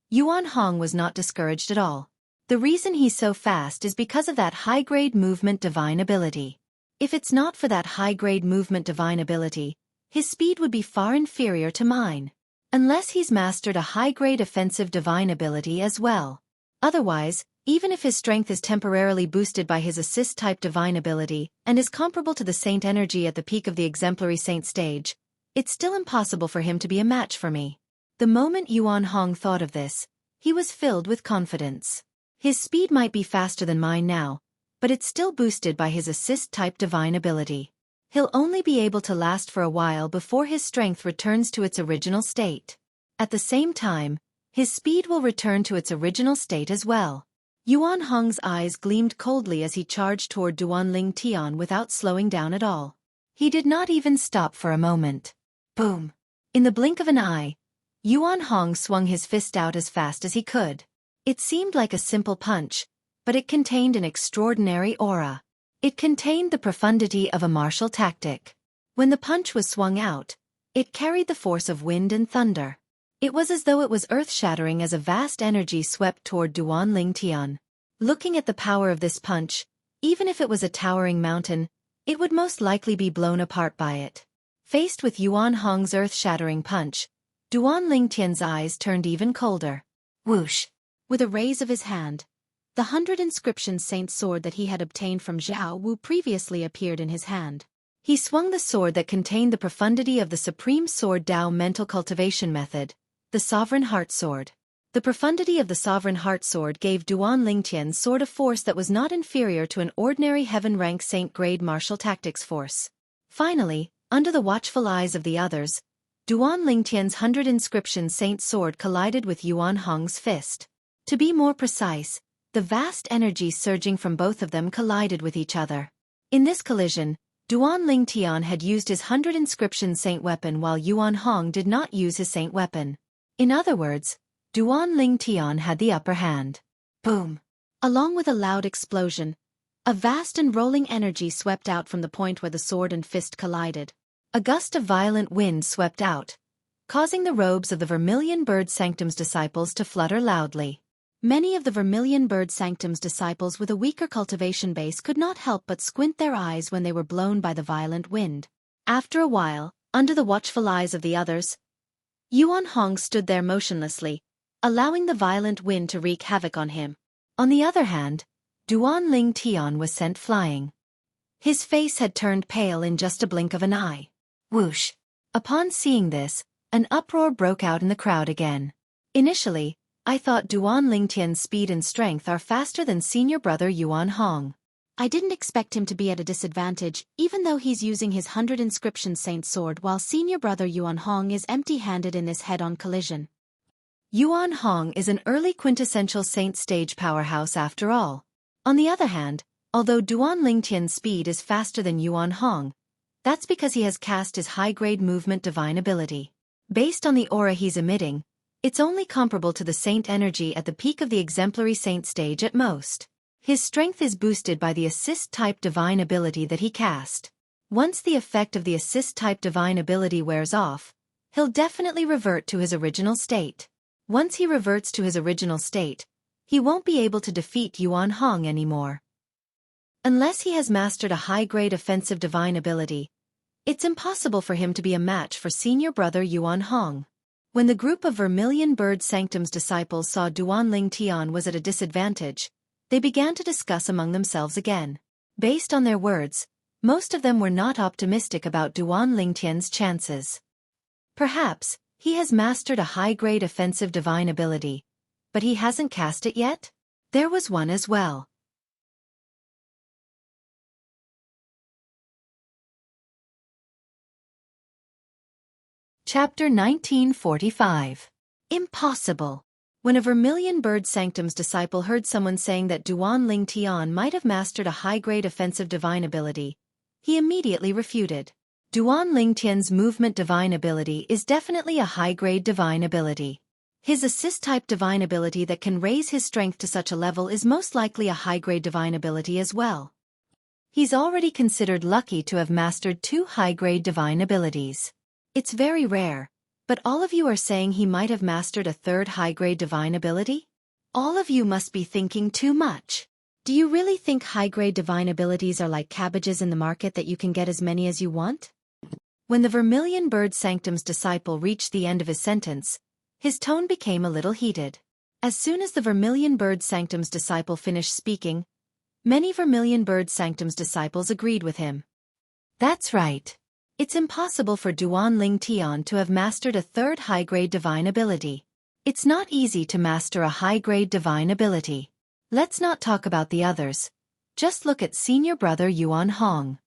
Yuan Hong was not discouraged at all. The reason he's so fast is because of that high-grade movement divine ability. If it's not for that high-grade movement divine ability, his speed would be far inferior to mine. Unless he's mastered a high-grade offensive divine ability as well. Otherwise, even if his strength is temporarily boosted by his assist-type divine ability and is comparable to the saint energy at the peak of the exemplary saint stage, it's still impossible for him to be a match for me. The moment Yuan Hong thought of this, he was filled with confidence. His speed might be faster than mine now, but it's still boosted by his assist-type divine ability. He'll only be able to last for a while before his strength returns to its original state. At the same time, his speed will return to its original state as well. Yuan Hong's eyes gleamed coldly as he charged toward Duan Lingtian without slowing down at all. He did not even stop for a moment. Boom! In the blink of an eye, Yuan Hong swung his fist out as fast as he could. It seemed like a simple punch, but it contained an extraordinary aura. It contained the profundity of a martial tactic. When the punch was swung out, it carried the force of wind and thunder. It was as though it was earth-shattering as a vast energy swept toward Duan Lingtian. Looking at the power of this punch, even if it was a towering mountain, it would most likely be blown apart by it. Faced with Yuan Hong's earth-shattering punch, Duan Lingtian's eyes turned even colder. Whoosh!
With a raise of his hand, the 100 inscription saint sword that he had obtained from Zhao Wu previously appeared in his hand.
He swung the sword that contained the profundity of the Supreme Sword Tao mental cultivation method, the Sovereign Heart Sword. The profundity of the Sovereign Heart Sword gave Duan Lingtian's sword a force that was not inferior to an ordinary heaven-rank saint-grade martial tactics force. Finally, under the watchful eyes of the others, Duan Lingtian's 100 inscription saint sword collided with Yuan Hong's fist. To be more precise, the vast energy surging from both of them collided with each other. In this collision, Duan Lingtian had used his 100 inscription saint weapon while Yuan Hong did not use his saint weapon. In other words, Duan Lingtian had the upper hand. Boom!
Along with a loud explosion, a vast and rolling energy swept out from the point where the sword and fist collided.
A gust of violent wind swept out, causing the robes of the Vermilion Bird Sanctum's disciples to flutter loudly.
Many of the Vermilion Bird Sanctum's disciples with a weaker cultivation base could not help but squint their eyes when they were blown by the violent wind. After a while, under the watchful eyes of the others, Yuan Hong stood there motionlessly, allowing the violent wind to wreak havoc on him.
On the other hand, Duan Lingtian was sent flying. His face had turned pale in just a blink of an eye. Whoosh! Upon seeing this, an uproar broke out in the crowd again. Initially, I thought Duan Lingtian's speed and strength are faster than senior brother Yuan Hong.
I didn't expect him to be at a disadvantage, even though he's using his 100 inscription saint sword while senior brother Yuan Hong is empty-handed in this head-on collision.
Yuan Hong is an early quintessential saint stage powerhouse after all. On the other hand, although Duan Lingtian's speed is faster than Yuan Hong, that's because he has cast his high-grade movement divine ability. Based on the aura he's emitting, it's only comparable to the saint energy at the peak of the exemplary saint stage at most. His strength is boosted by the assist-type divine ability that he cast. Once the effect of the assist-type divine ability wears off, he'll definitely revert to his original state. Once he reverts to his original state, he won't be able to defeat Yuan Hong anymore. Unless he has mastered a high-grade offensive divine ability, it's impossible for him to be a match for senior brother Yuan Hong. When the group of Vermilion Bird Sanctum's disciples saw Duan Lingtian was at a disadvantage, they began to discuss among themselves again. Based on their words, most of them were not optimistic about Duan Lingtian's chances. Perhaps, he has mastered a high-grade offensive divine ability, but he hasn't cast it yet? There was one as well. Chapter 1945. Impossible. When a Vermilion Bird Sanctum's disciple heard someone saying that Duan Lingtian might have mastered a high-grade offensive divine ability, he immediately refuted. Duan Lingtian's movement divine ability is definitely a high-grade divine ability. His assist-type divine ability that can raise his strength to such a level is most likely a high-grade divine ability as well. He's already considered lucky to have mastered 2 high-grade divine abilities. It's very rare,
But all of you are saying he might have mastered a third high-grade divine ability? All of you must be thinking too much. Do you really think high-grade divine abilities are like cabbages in the market that you can get as many as you want? When the Vermilion Bird Sanctum's disciple reached the end of his sentence, his tone became a little heated. As soon as the Vermilion Bird Sanctum's disciple finished speaking, many Vermilion Bird Sanctum's disciples agreed with him.
That's right.
It's impossible for Duan Ling Tian to have mastered a third high-grade divine ability.
It's not easy to master a high-grade divine ability. Let's not talk about the others. Just look at senior brother Yuan Hong.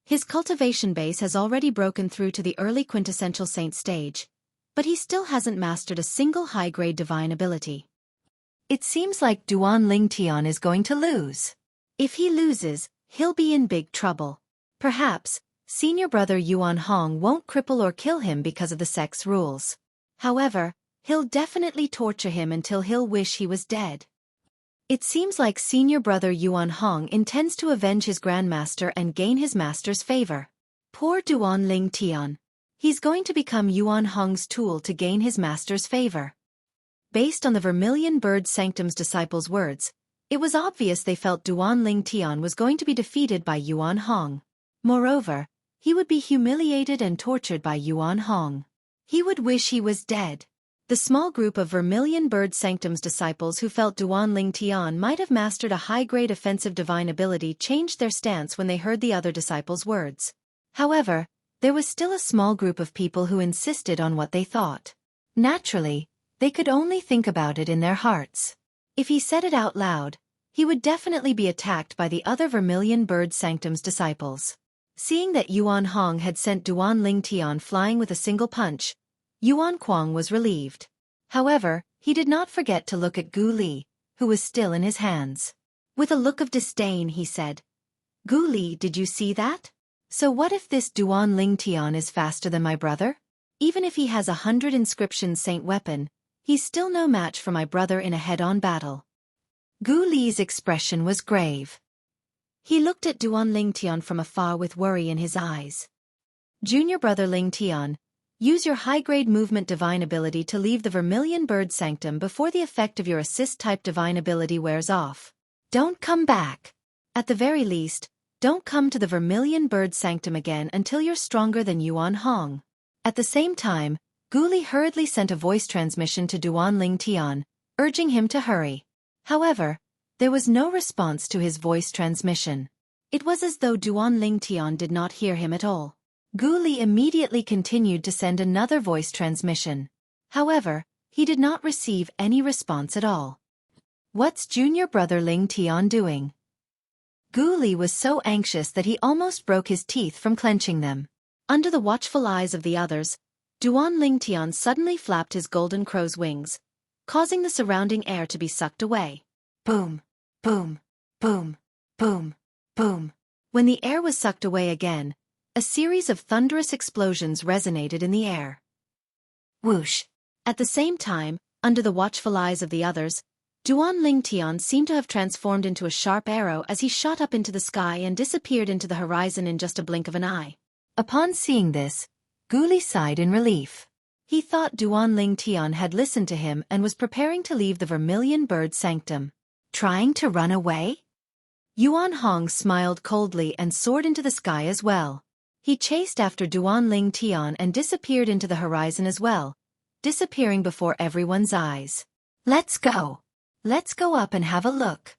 His cultivation base has already broken through to the early quintessential saint stage, but he still hasn't mastered a single high-grade divine ability.
It seems like Duan Ling Tian is going to lose.
If he loses, he'll be in big trouble.
Perhaps, senior brother Yuan Hong won't cripple or kill him because of the sect's rules.
However, he'll definitely torture him until he'll wish he was dead.
It seems like senior brother Yuan Hong intends to avenge his grandmaster and gain his master's favor. Poor Duan Ling Tian. He's going to become Yuan Hong's tool to gain his master's favor. Based on the Vermilion Bird Sanctum's disciples' words, it was obvious they felt Duan Ling Tian was going to be defeated by Yuan Hong. Moreover, he would be humiliated and tortured by Yuan Hong. He would wish he was dead. The small group of Vermilion Bird Sanctum's disciples who felt Duan Ling Tian might have mastered a high-grade offensive divine ability changed their stance when they heard the other disciples' words. However, there was still a small group of people who insisted on what they thought. Naturally, they could only think about it in their hearts. If he said it out loud, he would definitely be attacked by the other Vermilion Bird Sanctum's disciples. Seeing that Yuan Hong had sent Duan Ling Tian flying with a single punch, Yuan Kuang was relieved. However, he did not forget to look at Gu Li, who was still in his hands. With a look of disdain he said, "Gu Li, did you see that? So what if this Duan Ling Tian is faster than my brother? Even if he has 100 inscriptions saint weapon, he's still no match for my brother in a head-on battle." Gu Li's expression was grave. He looked at Duan Ling Tian from afar with worry in his eyes. "Junior brother Ling Tian, use your high-grade movement divine ability to leave the Vermilion Bird Sanctum before the effect of your assist-type divine ability wears off. Don't come back. At the very least, don't come to the Vermilion Bird Sanctum again until you're stronger than Yuan Hong." At the same time, Gu Li hurriedly sent a voice transmission to Duan Ling Tian, urging him to hurry. However, there was no response to his voice transmission. It was as though Duan Ling Tian did not hear him at all. Gu Li immediately continued to send another voice transmission. However, he did not receive any response at all. What's junior brother Ling Tian doing? Gu Li was so anxious that he almost broke his teeth from clenching them. Under the watchful eyes of the others, Duan Ling Tian suddenly flapped his golden crow's wings, causing the surrounding air to be sucked away. Boom, boom, boom, boom, boom. When the air was sucked away again, a series of thunderous explosions resonated in the air. Whoosh! At the same time, under the watchful eyes of the others, Duan Ling Tian seemed to have transformed into a sharp arrow as he shot up into the sky and disappeared into the horizon in just a blink of an eye. Upon seeing this, Gu Li sighed in relief. He thought Duan Ling Tian had listened to him and was preparing to leave the Vermilion Bird Sanctum. Trying to run away? Yuan Hong smiled coldly and soared into the sky as well. He chased after Duan Ling Tian and disappeared into the horizon as well, disappearing before everyone's eyes. Let's go. Let's go up and have a look.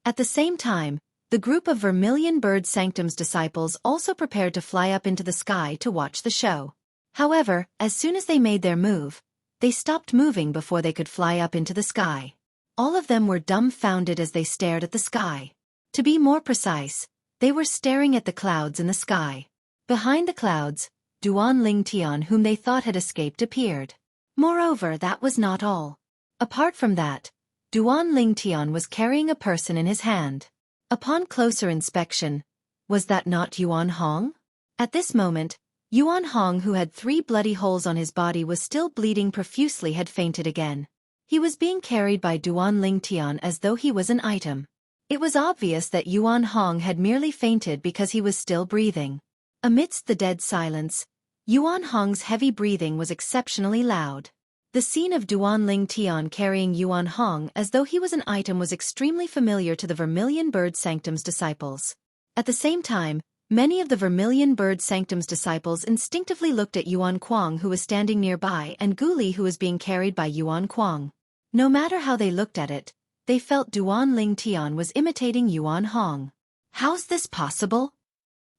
At the same time, the group of Vermilion Bird Sanctum's disciples also prepared to fly up into the sky to watch the show. However, as soon as they made their move, they stopped moving before they could fly up into the sky. All of them were dumbfounded as they stared at the sky. To be more precise, they were staring at the clouds in the sky. Behind the clouds, Duan Ling Tian, whom they thought had escaped, appeared. Moreover, that was not all. Apart from that, Duan Ling Tian was carrying a person in his hand. Upon closer inspection, was that not Yuan Hong? At this moment, Yuan Hong, who had 3 bloody holes on his body, was still bleeding profusely, had fainted again. He was being carried by Duan Ling Tian as though he was an item. It was obvious that Yuan Hong had merely fainted because he was still breathing. Amidst the dead silence,
Yuan Hong's heavy breathing was exceptionally loud. The scene of Duan Ling Tian carrying Yuan Hong as though he was an item was extremely familiar to the Vermilion Bird Sanctum's disciples. At the same time, many of the Vermilion Bird Sanctum's disciples instinctively looked at Yuan Kuang, who was standing nearby, and Gu Li, who was being carried by Yuan Kuang. No matter how they looked at it, they felt Duan Ling Tian was imitating Yuan Hong. How's this possible?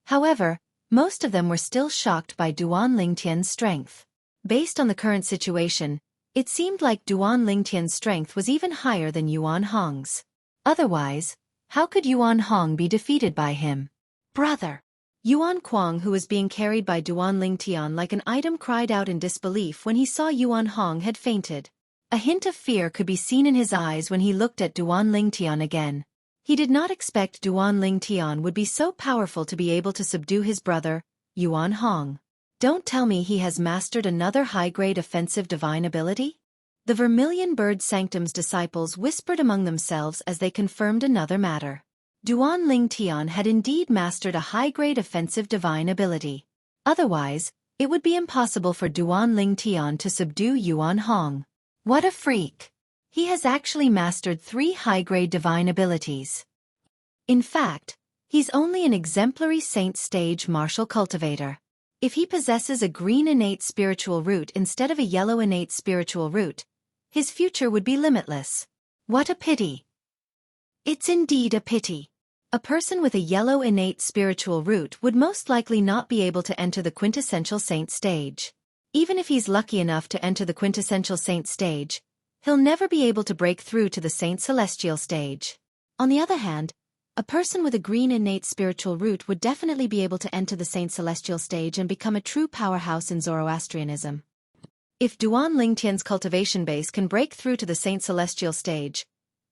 However, most of them were still shocked by Duan Ling Tian's strength. Based on the current situation, it seemed like Duan Ling Tian's strength was even higher than Yuan Hong's. Otherwise, how could Yuan Hong be defeated by him? Brother! Yuan Kuang, who was being carried by Duan Ling Tian like an item, cried out in disbelief when he saw Yuan Hong had fainted. A hint of fear could be seen in his eyes when he looked at Duan Ling Tian again. He did not expect Duan Ling Tian would be so powerful to be able to subdue his brother, Yuan Hong. Don't tell me he has mastered another high-grade offensive divine ability? The Vermilion Bird Sanctum's disciples whispered among themselves as they confirmed another matter. Duan Ling Tian had indeed mastered a high-grade offensive divine ability. Otherwise, it would be impossible for Duan Ling Tian to subdue Yuan Hong. What a freak! He has actually mastered 3 high-grade divine abilities. In fact, he's only an exemplary saint stage martial cultivator. If he possesses a green innate spiritual root instead of a yellow innate spiritual root, his future would be limitless. What a pity! It's indeed a pity. A person with a yellow innate spiritual root would most likely not be able to enter the quintessential saint stage. Even if he's lucky enough to enter the quintessential saint stage, he'll never be able to break through to the saint celestial stage. On the other hand, a person with a green innate spiritual root would definitely be able to enter the saint celestial stage and become a true powerhouse in Zoroastrianism. If Duan Ling Tian's cultivation base can break through to the saint celestial stage,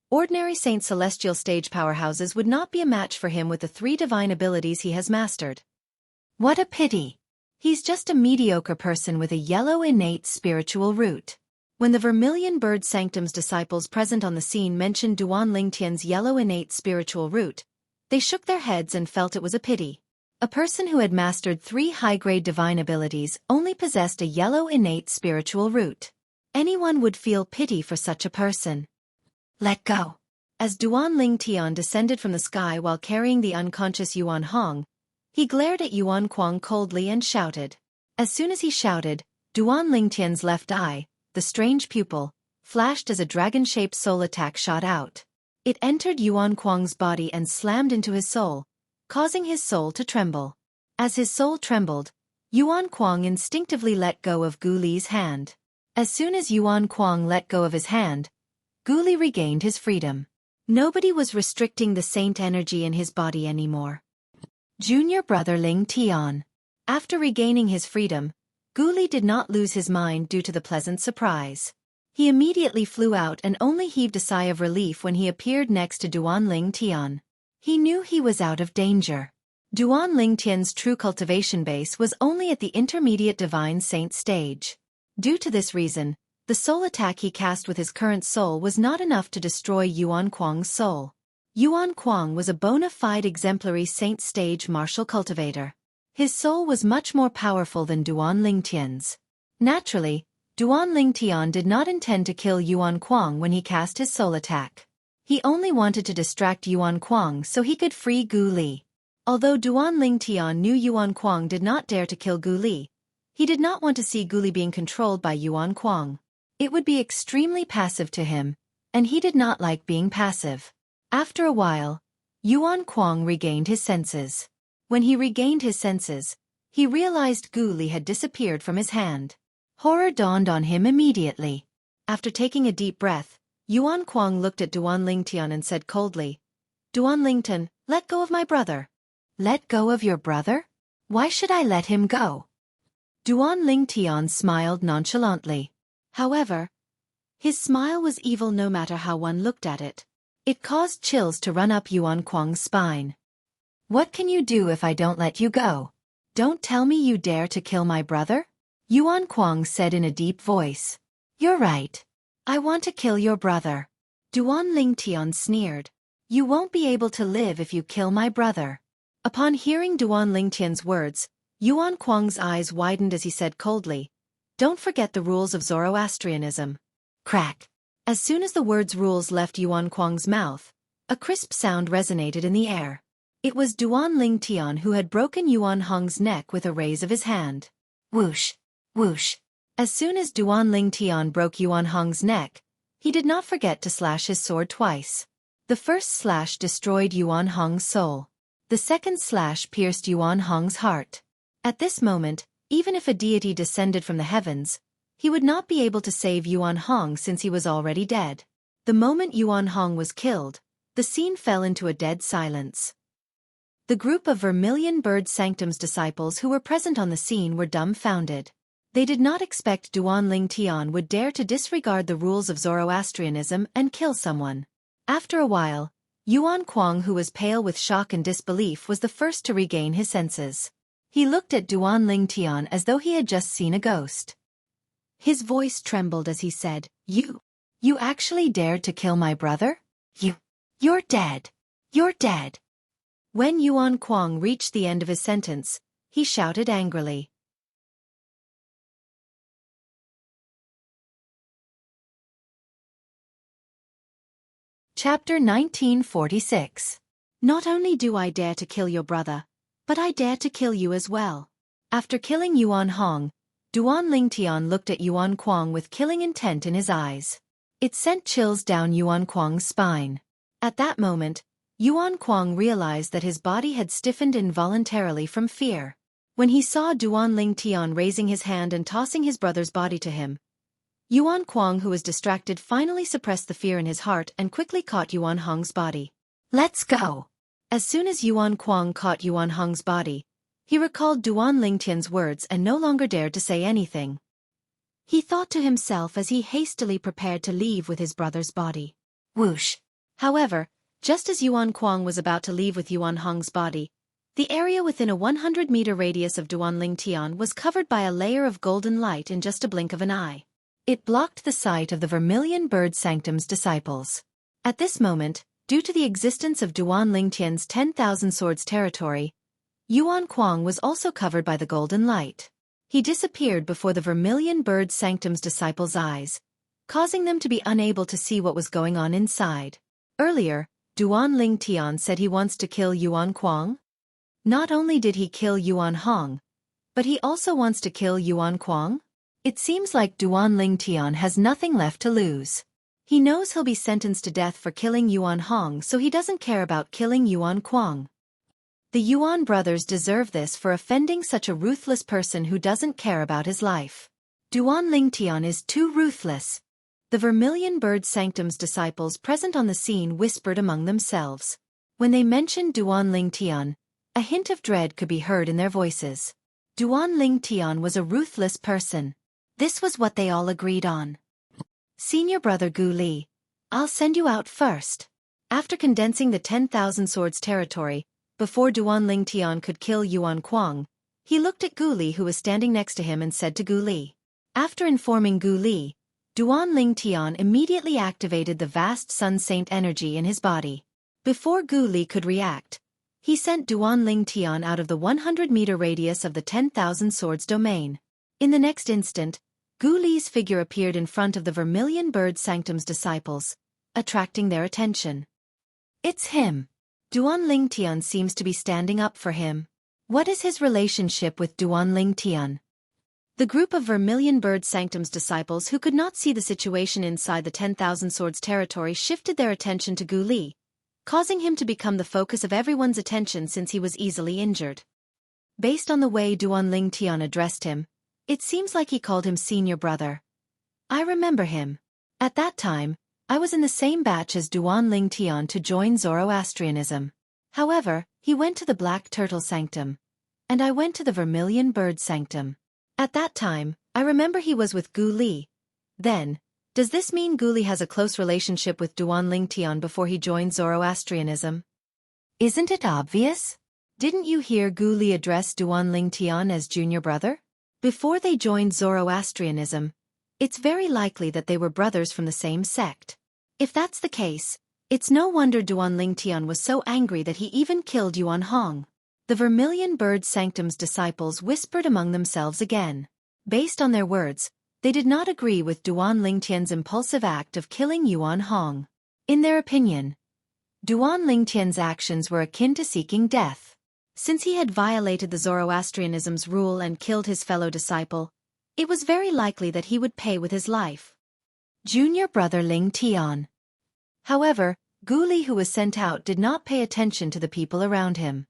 ordinary saint celestial stage powerhouses would not be a match for him with the 3 divine abilities he has mastered. What a pity! He's just a mediocre person with a yellow innate spiritual root. When the Vermilion Bird Sanctum's disciples present on the scene mentioned Duan Ling Tian's yellow innate spiritual root, they shook their heads and felt it was a pity. A person who had mastered 3 high-grade divine abilities only possessed a yellow innate spiritual root. Anyone would feel pity for such a person. Let go. As Duan Ling Tian descended from the sky while carrying the unconscious Yuan Hong, he glared at Yuan Kuang coldly and shouted. As soon as he shouted, Duan Ling Tian's left eye, the strange pupil, flashed as a dragon-shaped soul attack shot out. It entered Yuan Kuang's body and slammed into his soul, causing his soul to tremble. As his soul trembled, Yuan Kuang instinctively let go of Gu Li's hand. As soon as Yuan Kuang let go of his hand, Gu Li regained his freedom. Nobody was restricting the saint energy in his body anymore. Junior brother Ling Tian. After regaining his freedom, Gu Li did not lose his mind due to the pleasant surprise. He immediately flew out and only heaved a sigh of relief when he appeared next to Duan Ling Tian. He knew he was out of danger. Duan Ling Tian's true cultivation base was only at the intermediate divine saint stage. Due to this reason, the soul attack he cast with his current soul was not enough to destroy Yuan Kuang's soul. Yuan Kuang was a bona fide exemplary saint stage martial cultivator. His soul was much more powerful than Duan Ling Tian's. Naturally, Duan Ling Tian did not intend to kill Yuan Kuang when he cast his soul attack. He only wanted to distract Yuan Kuang so he could free Gu Li. Although Duan Ling Tian knew Yuan Kuang did not dare to kill Gu Li, he did not want to see Gu Li being controlled by Yuan Kuang. It would be extremely passive to him, and he did not like being passive. After a while, Yuan Kuang regained his senses. When he regained his senses, he realized Gu Li had disappeared from his hand. Horror dawned on him immediately. After taking a deep breath, Yuan Kuang looked at Duan Ling Tian and said coldly, "Duan Ling Tian, let go of my brother." "Let go of your brother? Why should I let him go?" Duan Ling Tian smiled nonchalantly. However, his smile was evil no matter how one looked at it. It caused chills to run up Yuan Kuang's spine. "What can you do if I don't let you go? Don't tell me you dare to kill my brother?" Yuan Kuang said in a deep voice. "You're right. I want to kill your brother." Duan Ling Tian sneered. "You won't be able to live if you kill my brother." Upon hearing Duan Ling Tian's words, Yuan Kuang's eyes widened as he said coldly, "Don't forget the rules of Zoroastrianism." Crack. As soon as the words rules left Yuan Kuang's mouth, a crisp sound resonated in the air. It was Duan Lingtian who had broken Yuan Hong's neck with a raise of his hand. Whoosh! Whoosh! As soon as Duan Lingtian broke Yuan Hong's neck, he did not forget to slash his sword twice. The first slash destroyed Yuan Hong's soul. The second slash pierced Yuan Hong's heart. At this moment, even if a deity descended from the heavens, he would not be able to save Yuan Hong since he was already dead. The moment Yuan Hong was killed, the scene fell into a dead silence. The group of Vermilion Bird Sanctum's disciples who were present on the scene were dumbfounded. They did not expect Duan Lingtian would dare to disregard the rules of Zoroastrianism and kill someone. After a while, Yuan Kuang, who was pale with shock and disbelief, was the first to regain his senses. He looked at Duan Lingtian as though he had just seen a ghost. His voice trembled as he said, You actually dared to kill my brother? You're dead. You're dead." When Yuan Kuang reached the end of his sentence, he shouted angrily. Chapter 1946. Not only do I dare to kill your brother, but I dare to kill you as well. After killing Yuan Hong, Duan Lingtian looked at Yuan Kuang with killing intent in his eyes. It sent chills down Yuan Kuang's spine. At that moment, Yuan Kuang realized that his body had stiffened involuntarily from fear. When he saw Duan Lingtian raising his hand and tossing his brother's body to him, Yuan Kuang, who was distracted, finally suppressed the fear in his heart and quickly caught Yuan Hong's body. "Let's go!" As soon as Yuan Kuang caught Yuan Hong's body, he recalled Duan Lingtian's words and no longer dared to say anything. He thought to himself as he hastily prepared to leave with his brother's body. Whoosh! However, just as Yuan Kuang was about to leave with Yuan Hong's body, the area within a 100-meter radius of Duan Lingtian was covered by a layer of golden light in just a blink of an eye. It blocked the sight of the Vermilion Bird Sanctum's disciples. At this moment, due to the existence of Duan Lingtian's 10,000 swords territory, Yuan Kuang was also covered by the golden light. He disappeared before the Vermilion Bird Sanctum's disciples' eyes, causing them to be unable to see what was going on inside. Earlier, Duan Lingtian said he wants to kill Yuan Kuang. Not only did he kill Yuan Hong, but he also wants to kill Yuan Kuang? It seems like Duan Lingtian has nothing left to lose. He knows he'll be sentenced to death for killing Yuan Hong, so he doesn't care about killing Yuan Kuang. The Yuan brothers deserve this for offending such a ruthless person who doesn't care about his life. Duan Lingtian is too ruthless. The Vermilion Bird Sanctum's disciples present on the scene whispered among themselves. When they mentioned Duan Lingtian, a hint of dread could be heard in their voices. Duan Lingtian was a ruthless person. This was what they all agreed on. "Senior brother Gu Li, I'll send you out first." After condensing the 10,000 swords territory, before Duan Lingtian could kill Yuan Kuang, he looked at Gu Li, who was standing next to him, and said to Gu Li. After informing Gu Li, Duan Lingtian immediately activated the vast Sun Saint energy in his body. Before Gu Li could react, he sent Duan Lingtian out of the 100-meter radius of the 10,000 swords domain. In the next instant, Gu Li's figure appeared in front of the Vermilion Bird Sanctum's disciples, attracting their attention. It's him. Duan Lingtian seems to be standing up for him. What is his relationship with Duan Lingtian? The group of Vermilion Bird Sanctum's disciples who could not see the situation inside the 10,000 swords territory shifted their attention to Gu Li, causing him to become the focus of everyone's attention since he was easily injured. Based on the way Duan Lingtian addressed him, it seems like he called him senior brother. I remember him. At that time, I was in the same batch as Duan Lingtian to join Zoroastrianism. However, he went to the Black Turtle Sanctum, and I went to the Vermilion Bird Sanctum. At that time, I remember he was with Gu Li. Then, does this mean Gu Li has a close relationship with Duan Lingtian before he joined Zoroastrianism? Isn't it obvious? Didn't you hear Gu Li address Duan Lingtian as junior brother? Before they joined Zoroastrianism, it's very likely that they were brothers from the same sect. If that's the case, it's no wonder Duan Lingtian was so angry that he even killed Yuan Hong. The Vermilion Bird Sanctum's disciples whispered among themselves again. Based on their words, they did not agree with Duan Lingtian's impulsive act of killing Yuan Hong. In their opinion, Duan Lingtian's actions were akin to seeking death. Since he had violated the Zoroastrianism's rule and killed his fellow disciple, it was very likely that he would pay with his life.
Junior brother Ling Tian.
However, Gu Li, who was sent out, did not pay attention to the people around him.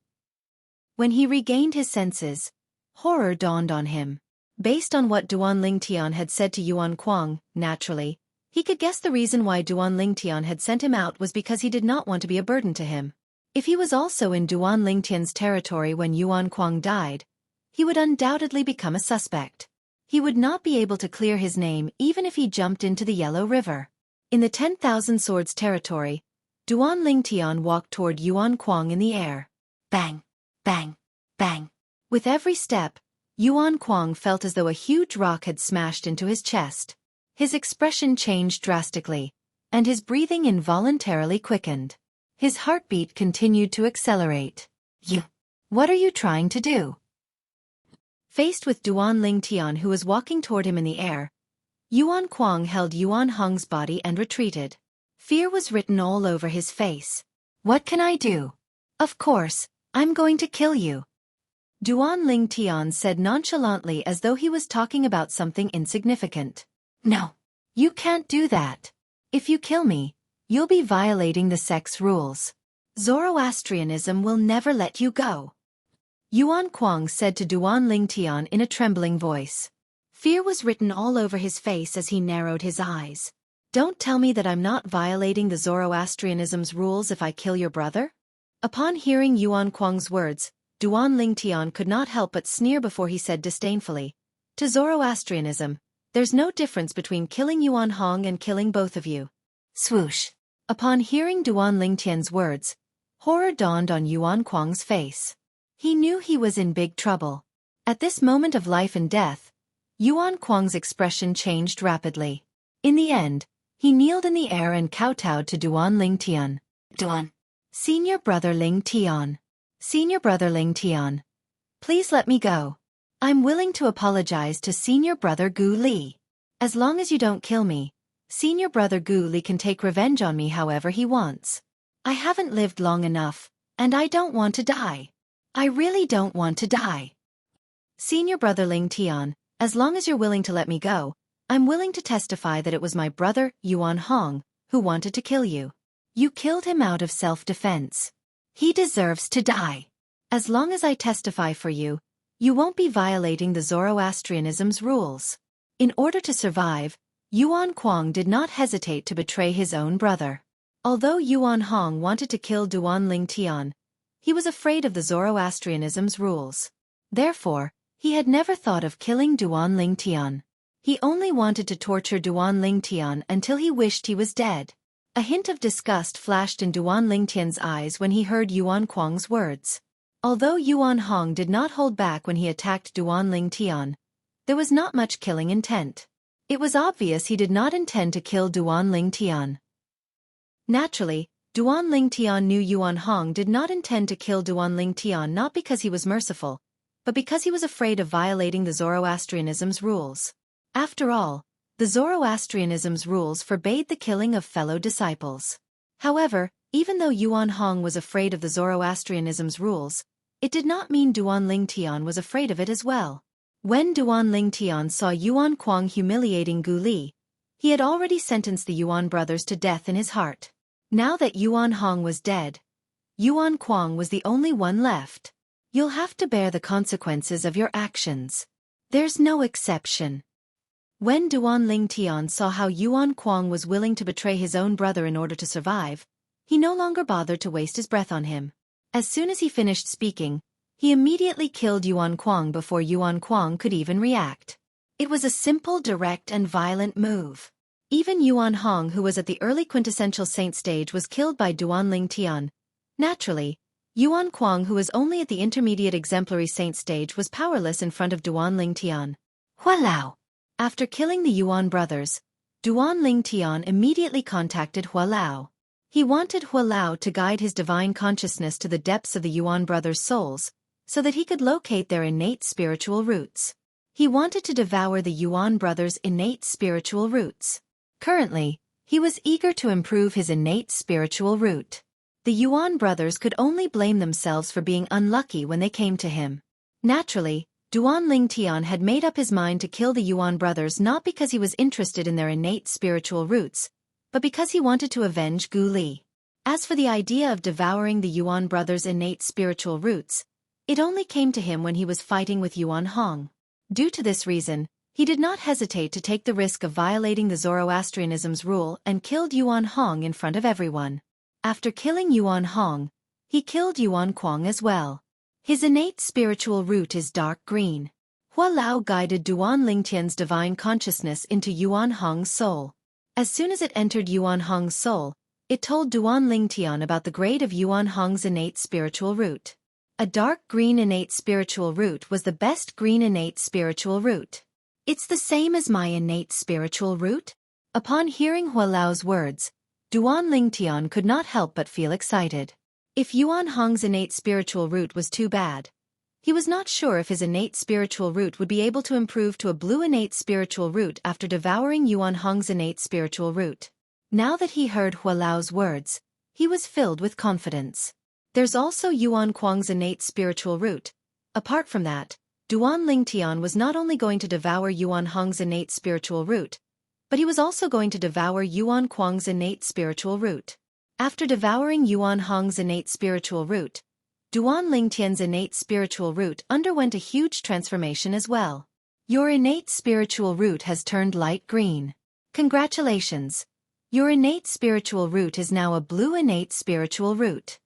When he regained his senses, horror dawned on him. Based on what Duan Lingtian had said to Yuan Kuang, naturally, he could guess the reason why Duan Lingtian had sent him out was because he did not want to be a burden to him. If he was also in Duan Lingtian's territory when Yuan Kuang died, he would undoubtedly become a suspect. He would not be able to clear his name even if he jumped into the Yellow River. In the 10,000 Swords territory, Duan Lingtian walked toward Yuan Kuang in the air. Bang! Bang! Bang! With every step, Yuan Kuang felt as though a huge rock had smashed into his chest. His expression changed drastically, and his breathing involuntarily quickened. His heartbeat continued to accelerate.
What are you trying to do?
Faced with Duan Lingtian, who was walking toward him in the air, Yuan Kuang held Yuan Hong's body and retreated. Fear was written all over his face.
What can I do?
Of course, I'm going to kill you. Duan Lingtian said nonchalantly, as though he was talking about something insignificant.
No, you can't do that. If you kill me, you'll be violating the sect's rules.
Zoroastrianism will never let you go. Yuan Kuang said to Duan Lingtian in a trembling voice. Fear was written all over his face as he narrowed his eyes. Don't tell me that I'm not violating the Zoroastrianism's rules if I kill your brother? Upon hearing Yuan Kuang's words, Duan Lingtian could not help but sneer before he said disdainfully, to Zoroastrianism, there's no difference between killing Yuan Hong and killing both of you.
Swoosh.
Upon hearing Duan Lingtian's words, horror dawned on Yuan Kuang's face. He knew he was in big trouble. At this moment of life and death, Yuan Kuang's expression changed rapidly. In the end, he kneeled in the air and kowtowed to Duan Lingtian.
Duan.
Senior brother Lingtian. Senior brother Lingtian. Please let me go. I'm willing to apologize to Senior brother Gu Li. As long as you don't kill me, Senior brother Gu Li can take revenge on me however he wants. I haven't lived long enough, and I don't want to die. I really don't want to die. Senior brother Lingtian, as long as you're willing to let me go, I'm willing to testify that it was my brother, Yuan Hong, who wanted to kill you. You killed him out of self-defense. He deserves to die. As long as I testify for you, you won't be violating the Zoroastrianism's rules. In order to survive, Yuan Kuang did not hesitate to betray his own brother. Although Yuan Hong wanted to kill Duan Lingtian, he was afraid of the Zoroastrianism's rules. Therefore, he had never thought of killing Duan Lingtian. He only wanted to torture Duan Lingtian until he wished he was dead. A hint of disgust flashed in Duan Lingtian's eyes when he heard Yuan Kuang's words. Although Yuan Hong did not hold back when he attacked Duan Lingtian, there was not much killing intent. It was obvious he did not intend to kill Duan Lingtian. Naturally, Duan Lingtian knew Yuan Hong did not intend to kill Duan Lingtian not because he was merciful, but because he was afraid of violating the Zoroastrianism's rules. After all, the Zoroastrianism's rules forbade the killing of fellow disciples. However, even though Yuan Hong was afraid of the Zoroastrianism's rules, it did not mean Duan Lingtian was afraid of it as well. When Duan Lingtian saw Yuan Kuang humiliating Gu Li, he had already sentenced the Yuan brothers to death in his heart. Now that Yuan Hong was dead, Yuan Kuang was the only one left. You'll have to bear the consequences of your actions. There's no exception. When Duan Lingtian saw how Yuan Kuang was willing to betray his own brother in order to survive, he no longer bothered to waste his breath on him. As soon as he finished speaking, he immediately killed Yuan Kuang before Yuan Kuang could even react. It was a simple, direct, and violent move. Even Yuan Hong, who was at the early quintessential saint stage, was killed by Duan Lingtian. Naturally, Yuan Kuang, who was only at the intermediate exemplary saint stage, was powerless in front of Duan Lingtian.
Hualao.
After killing the Yuan brothers, Duan Lingtian immediately contacted Hualao. He wanted Hualao to guide his divine consciousness to the depths of the Yuan brothers' souls,
so that he could locate their innate spiritual roots. He wanted to devour the Yuan brothers' innate spiritual roots. Currently, he was eager to improve his innate spiritual root. The Yuan brothers could only blame themselves for being unlucky when they came to him. Naturally, Duan Lingtian had made up his mind to kill the Yuan brothers not because he was interested in their innate spiritual roots, but because he wanted to avenge Gu Li. As for the idea of devouring the Yuan brothers' innate spiritual roots, it only came to him when he was fighting with Yuan Hong. Due to this reason, he did not hesitate to take the risk of violating the Zoroastrianism's rule and killed Yuan Hong in front of everyone. After killing Yuan Hong, he killed Yuan Kuang as well. His innate spiritual root is dark green. Hua Lao guided Duan Lingtian's divine consciousness into Yuan Hong's soul. As soon as it entered Yuan Hong's soul, it told Duan Lingtian about the grade of Yuan Hong's innate spiritual root. A dark green innate spiritual root was the best green innate spiritual root. It's the same as my innate spiritual root? Upon hearing Hua Lao's words, Duan Lingtian could not help but feel excited. If Yuan Hong's innate spiritual root was too bad, he was not sure if his innate spiritual root would be able to improve to a blue innate spiritual root after devouring Yuan Hong's innate spiritual root. Now that he heard Hua Lao's words, he was filled with confidence. There's also Yuan Kuang's innate spiritual root. Apart from that, Duan Lingtian was not only going to devour Yuan Hong's innate spiritual root, but he was also going to devour Yuan Kuang's innate spiritual root. After devouring Yuan Hong's innate spiritual root, Duan Lingtian's innate spiritual root underwent a huge transformation as well. Your innate spiritual root has turned light green. Congratulations! Your innate spiritual root is now a blue innate spiritual root.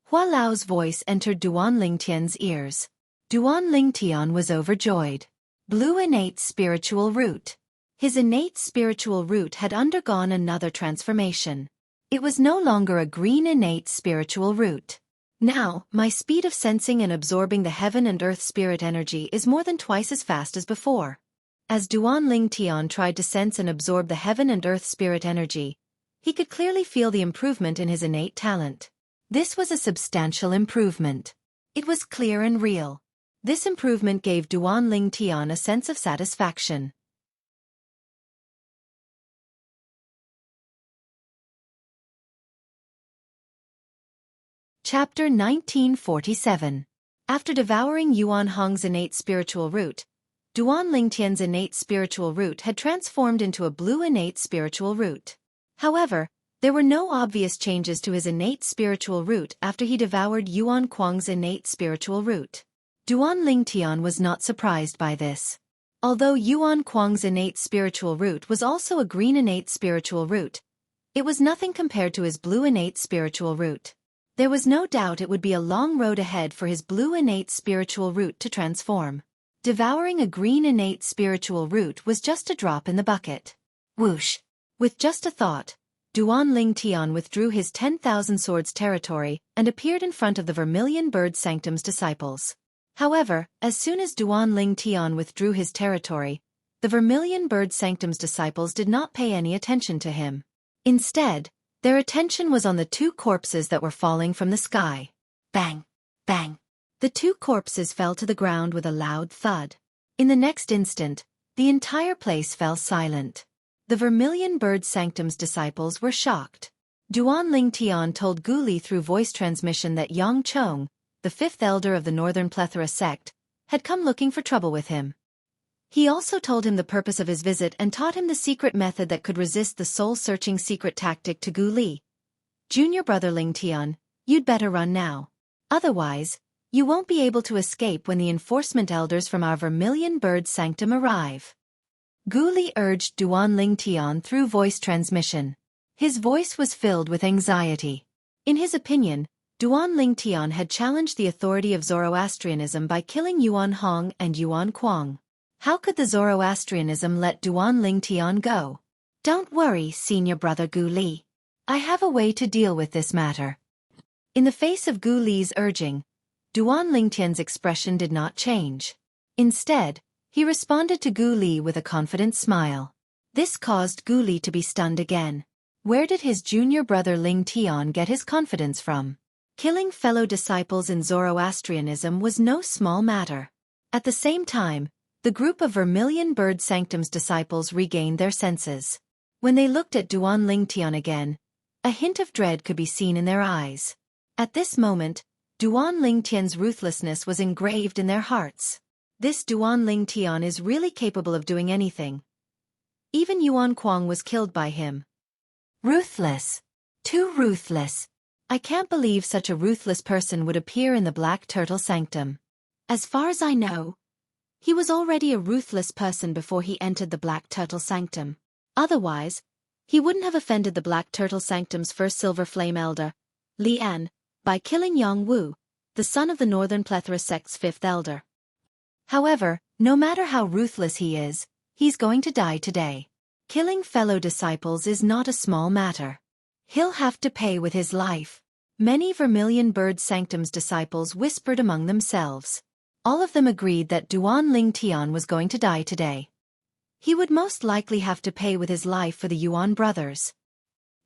Hua Lao's voice entered Duan Lingtian's ears. Duan Lingtian was overjoyed. Blue innate spiritual root. His innate spiritual root had undergone another transformation. It was no longer a green innate spiritual root. Now, my speed of sensing and absorbing the heaven and earth spirit energy is more than twice as fast as before. As Duan Lingtian tried to sense and absorb the heaven and earth spirit energy, he could clearly feel the improvement in his innate talent. This was a substantial improvement. It was clear and real. This improvement gave Duan Lingtian a sense of satisfaction. Chapter 1947. After devouring Yuan Hong's innate spiritual root, Duan Lingtian's innate spiritual root had transformed into a blue innate spiritual root. However, there were no obvious changes to his innate spiritual root after he devoured Yuan Kuang's innate spiritual root. Duan Lingtian was not surprised by this. Although Yuan Kuang's innate spiritual root was also a green innate spiritual root, it was nothing compared to his blue innate spiritual root. There was no doubt it would be a long road ahead for his blue innate spiritual root to transform. Devouring a green innate spiritual root was just a drop in the bucket. Whoosh! With just a thought, Duan Lingtian withdrew his 10,000 swords territory and appeared in front of the Vermilion Bird Sanctum's disciples. However, as soon as Duan Lingtian withdrew his territory, the Vermilion Bird Sanctum's disciples did not pay any attention to him. Instead, their attention was on the two corpses that were falling from the sky. Bang! Bang! The two corpses fell to the ground with a loud thud. In the next instant, the entire place fell silent. The Vermilion Bird Sanctum's disciples were shocked. Duan Lingtian told Gu Li through voice transmission that Yang Chong, the fifth elder of the Northern Plethora sect, had come looking for trouble with him. He also told him the purpose of his visit and taught him the secret method that could resist the soul-searching secret tactic to Gu Li. Junior brother Lingtian, you'd better run now. Otherwise, you won't be able to escape when the enforcement elders from our Vermilion Bird Sanctum arrive. Gu Li urged Duan Lingtian through voice transmission. His voice was filled with anxiety. In his opinion, Duan Lingtian had challenged the authority of Zoroastrianism by killing Yuan Hong and Yuan Kuang. How could the Zoroastrianism let Duan Lingtian go? Don't worry, senior brother Gu Li. I have a way to deal with this matter. In the face of Gu Li's urging, Duan Lingtian's expression did not change. Instead, he responded to Gu Li with a confident smile. This caused Gu Li to be stunned again. Where did his junior brother Lingtian get his confidence from? Killing fellow disciples in Zoroastrianism was no small matter. At the same time, the group of Vermilion Bird Sanctum's disciples regained their senses. When they looked at Duan Lingtian again, a hint of dread could be seen in their eyes. At this moment, Duan Lingtian's ruthlessness was engraved in their hearts. This Duan Lingtian is really capable of doing anything. Even Yuan Kuang was killed by him. Ruthless. Too ruthless. I can't believe such a ruthless person would appear in the Black Turtle Sanctum.
As far as I know, he was already a ruthless person before he entered the Black Turtle Sanctum. Otherwise, he wouldn't have offended the Black Turtle Sanctum's first Silver Flame Elder, Li An, by killing Yang Wu, the son of the Northern Plethora Sect's fifth elder.
However, no matter how ruthless he is, he's going to die today. Killing fellow disciples is not a small matter. He'll have to pay with his life. Many Vermilion Bird Sanctum's disciples whispered among themselves. All of them agreed that Duan Lingtian was going to die today. He would most likely have to pay with his life for the Yuan brothers.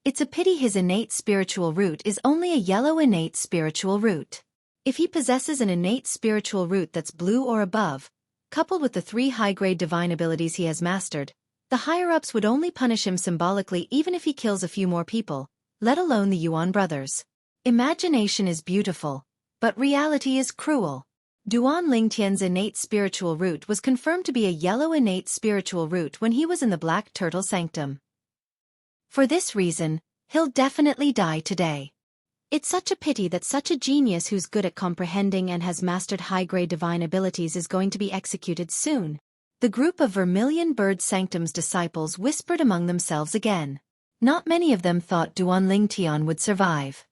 It's a pity his innate spiritual root is only a yellow innate spiritual root. If he possesses an innate spiritual root that's blue or above, coupled with the 3 high-grade divine abilities he has mastered, the higher-ups would only punish him symbolically even if he kills a few more people, let alone the Yuan brothers. Imagination is beautiful, but reality is cruel. Duan Lingtian's innate spiritual root was confirmed to be a yellow innate spiritual root when he was in the Black Turtle Sanctum. For this reason, he'll definitely die today.
It's such a pity that such a genius who's good at comprehending and has mastered high-grade divine abilities is going to be executed soon.
The group of Vermilion Bird Sanctum's disciples whispered among themselves again. Not many of them thought Duan Lingtian would survive.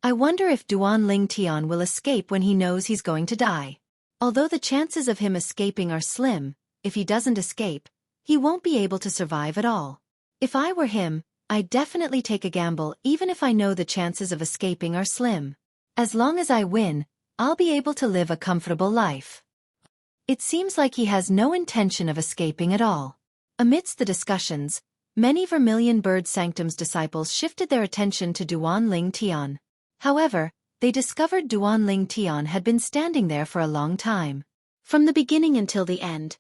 I wonder if Duan Lingtian will escape when he knows he's going to die. Although the chances of him escaping are slim, if he doesn't escape, he won't be able to survive at all. If I were him, I'd definitely take a gamble even if I know the chances of escaping are slim. As long as I win, I'll be able to live a comfortable life. It seems like he has no intention of escaping at all. Amidst the discussions, many Vermilion Bird Sanctum's disciples shifted their attention to Duan Lingtian. However, they discovered Duan Lingtian had been standing there for a long time.
From the beginning until the end,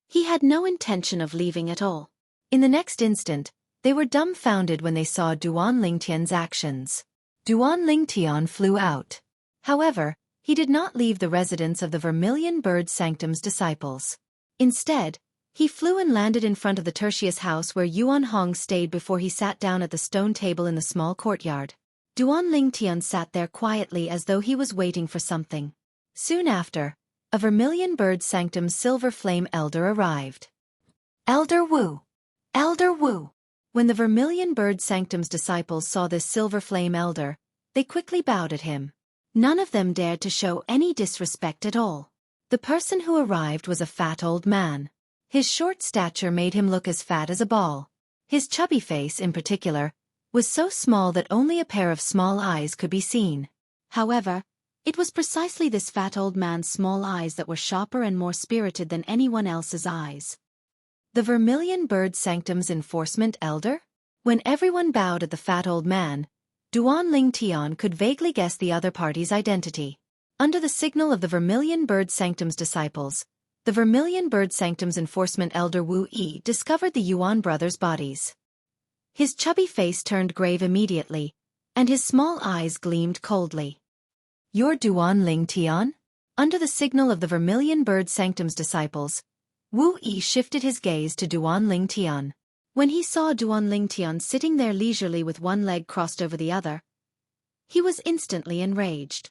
he had no intention of leaving at all.
In the next instant, they were dumbfounded when they saw Duan Lingtian's actions. Duan Lingtian flew out. However, he did not leave the residence of the Vermilion Bird Sanctum's disciples. Instead, he flew and landed in front of the Tertius house where Yuan Hong stayed before he sat down at the stone table in the small courtyard. Duan Lingtian sat there quietly as though he was waiting for something. Soon after, a Vermilion Bird Sanctum's Silver Flame Elder arrived. Elder Wu! Elder Wu! When the Vermilion Bird Sanctum's disciples saw this Silver Flame Elder, they quickly bowed at him. None of them dared to show any disrespect at all. The person who arrived was a fat old man. His short stature made him look as fat as a ball. His chubby face, in particular, was so small that only a pair of small eyes could be seen.
However, it was precisely this fat old man's small eyes that were sharper and more spirited than anyone else's eyes.
The Vermilion Bird Sanctum's Enforcement Elder? When everyone bowed at the fat old man, Duan Lingtian could vaguely guess the other party's identity. Under the signal of the Vermilion Bird Sanctum's disciples, the Vermilion Bird Sanctum's Enforcement Elder Wu Yi discovered the Yuan brothers' bodies. His chubby face turned grave immediately, and his small eyes gleamed coldly. You're Duan Lingtian? Under the signal of the Vermilion Bird Sanctum's disciples, Wu Yi shifted his gaze to Duan Lingtian.
When he saw Duan Lingtian sitting there leisurely with one leg crossed over the other, he was instantly enraged.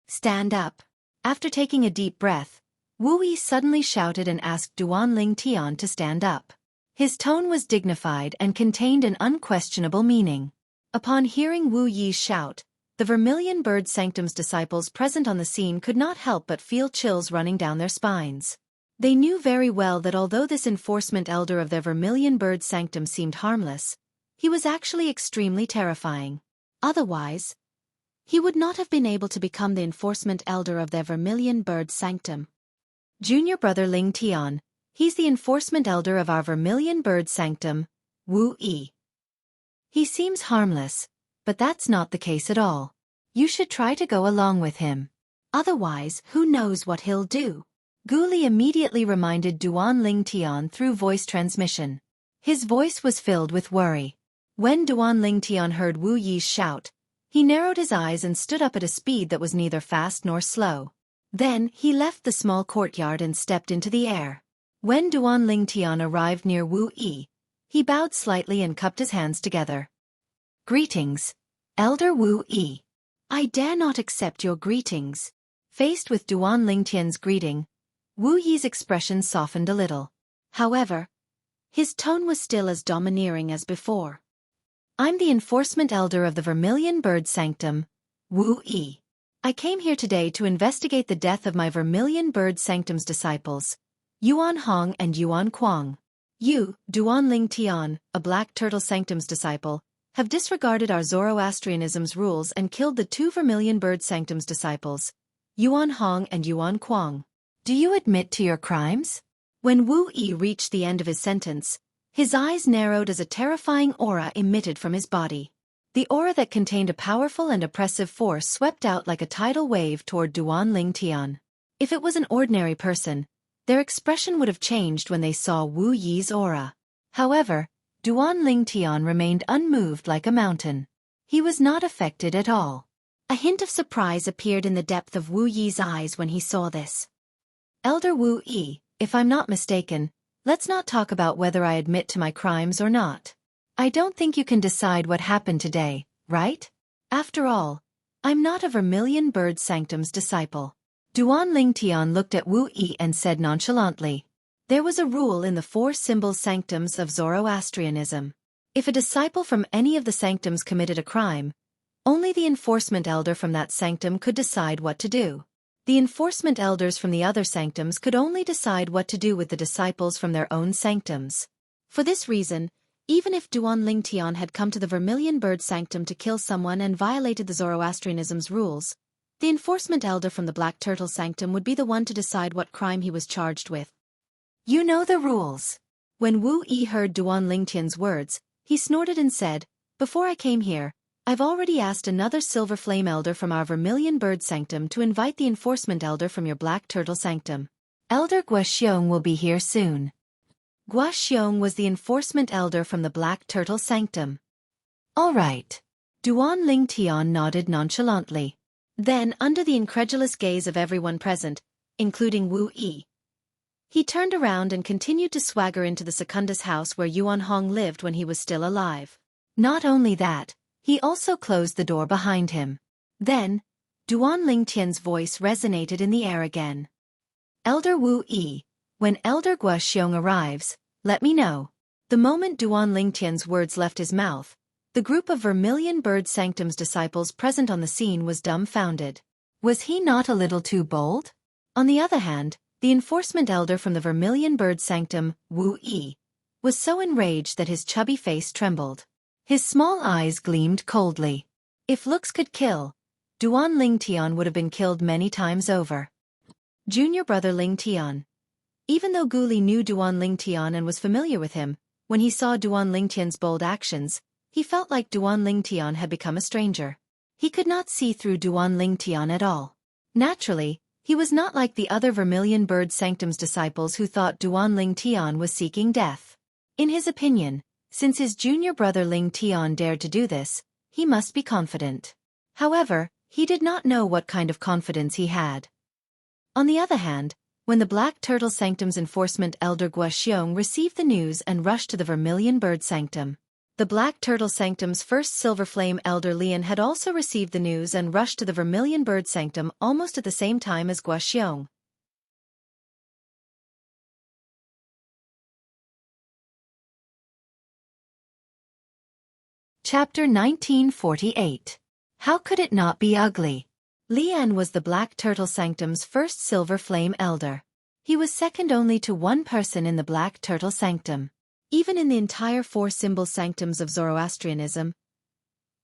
Stand up. After taking a deep breath, Wu Yi suddenly shouted and asked Duan Lingtian to stand up. His tone was dignified and contained an unquestionable meaning. Upon hearing Wu Yi's shout, the Vermilion Bird Sanctum's disciples present on the scene could not help but feel chills running down their spines. They knew very well that although this enforcement elder of their Vermilion Bird Sanctum seemed harmless, he was actually extremely terrifying.
Otherwise, he would not have been able to become the enforcement elder of their Vermilion Bird Sanctum.
Junior brother Lingtian, he's the enforcement elder of our Vermilion Bird Sanctum, Wu Yi. He seems harmless, but that's not the case at all. You should try to go along with him.
Otherwise, who knows what he'll do?
Gu Li immediately reminded Duan Ling Tian through voice transmission. His voice was filled with worry. When Duan Ling Tian heard Wu Yi's shout, he narrowed his eyes and stood up at a speed that was neither fast nor slow. Then, he left the small courtyard and stepped into the air. When Duan Ling Tian arrived near Wu Yi, he bowed slightly and cupped his hands together. Greetings, Elder Wu Yi.
I dare not accept your greetings.
Faced with Duan Ling Tian's greeting, Wu Yi's expression softened a little.
However, his tone was still as domineering as before.
I'm the enforcement elder of the Vermilion Bird Sanctum, Wu Yi. I came here today to investigate the death of my Vermilion Bird Sanctum's disciples, Yuan Hong and Yuan Kuang. You, Duan Ling Tian, a Black Turtle Sanctum's disciple, have disregarded our Zoroastrianism's rules and killed the two Vermilion Bird Sanctum's disciples, Yuan Hong and Yuan Kuang. Do you admit to your crimes?
When Wu Yi reached the end of his sentence, his eyes narrowed as a terrifying aura emitted from his body.
The aura that contained a powerful and oppressive force swept out like a tidal wave toward Duan Ling Tian. If it was an ordinary person, their expression would have changed when they saw Wu Yi's aura. However, Duan Ling Tian remained unmoved like a mountain. He was not affected at all.
A hint of surprise appeared in the depth of Wu Yi's eyes when he saw this.
Elder Wu Yi, if I'm not mistaken, let's not talk about whether I admit to my crimes or not. I don't think you can decide what happened today, right? After all, I'm not a Vermilion Bird Sanctum's disciple. Duan Ling Tian looked at Wu Yi and said nonchalantly. There was a rule in the four symbol sanctums of Zoroastrianism. If a disciple from any of the sanctums committed a crime, only the enforcement elder from that sanctum could decide what to do. The enforcement elders from the other sanctums could only decide what to do with the disciples from their own sanctums.
For this reason, even if Duan Ling Tian had come to the Vermilion Bird Sanctum to kill someone and violated the Zoroastrianism's rules, the enforcement elder from the Black Turtle Sanctum would be the one to decide what crime he was charged with.
You know the rules.
When Wu Yi heard Duan Ling Tian's words, he snorted and said, Before I came here, I've already asked another Silver Flame Elder from our Vermilion Bird Sanctum to invite the enforcement elder from your Black Turtle Sanctum.
Elder Guoxiong will be here soon. Guoxiong was the enforcement elder from the Black Turtle Sanctum. All right. Duan Ling Tian nodded nonchalantly.
Then, under the incredulous gaze of everyone present, including Wu Yi, he turned around and continued to swagger into the Secundus house where Yuan Hong lived when he was still alive.
Not only that, he also closed the door behind him. Then, Duan Ling Tian's voice resonated in the air again. Elder Wu Yi, when Elder Guoxiong arrives, let me know. The moment Duan Ling Tian's words left his mouth, the group of Vermilion Bird Sanctum's disciples present on the scene was dumbfounded. Was he not a little too bold? On the other hand, the enforcement elder from the Vermilion Bird Sanctum, Wu Yi, was so enraged that his chubby face trembled. His small eyes gleamed coldly. If looks could kill, Duan Ling Tian would have been killed many times over. Junior brother Ling Tian. Even though Gu Li knew Duan Ling Tian and was familiar with him, when he saw Duan Ling Tian's bold actions, he felt like Duan Ling Tian had become a stranger. He could not see through Duan Ling Tian at all. Naturally, he was not like the other Vermilion Bird Sanctum's disciples who thought Duan Ling Tian was seeking death. In his opinion, since his junior brother Ling Tian dared to do this, he must be confident. However, he did not know what kind of confidence he had. On the other hand, when the Black Turtle Sanctum's enforcement elder Guoxiong received the news and rushed to the Vermilion Bird Sanctum, the Black Turtle Sanctum's first Silver Flame Elder Lian had also received the news and rushed to the Vermilion Bird Sanctum almost at the same time as Guoxiong. Chapter 1948. How could it not be ugly? Lian was the Black Turtle Sanctum's first Silver Flame Elder. He was second only to one person in the Black Turtle Sanctum. Even in the entire four symbol sanctums of Zoroastrianism,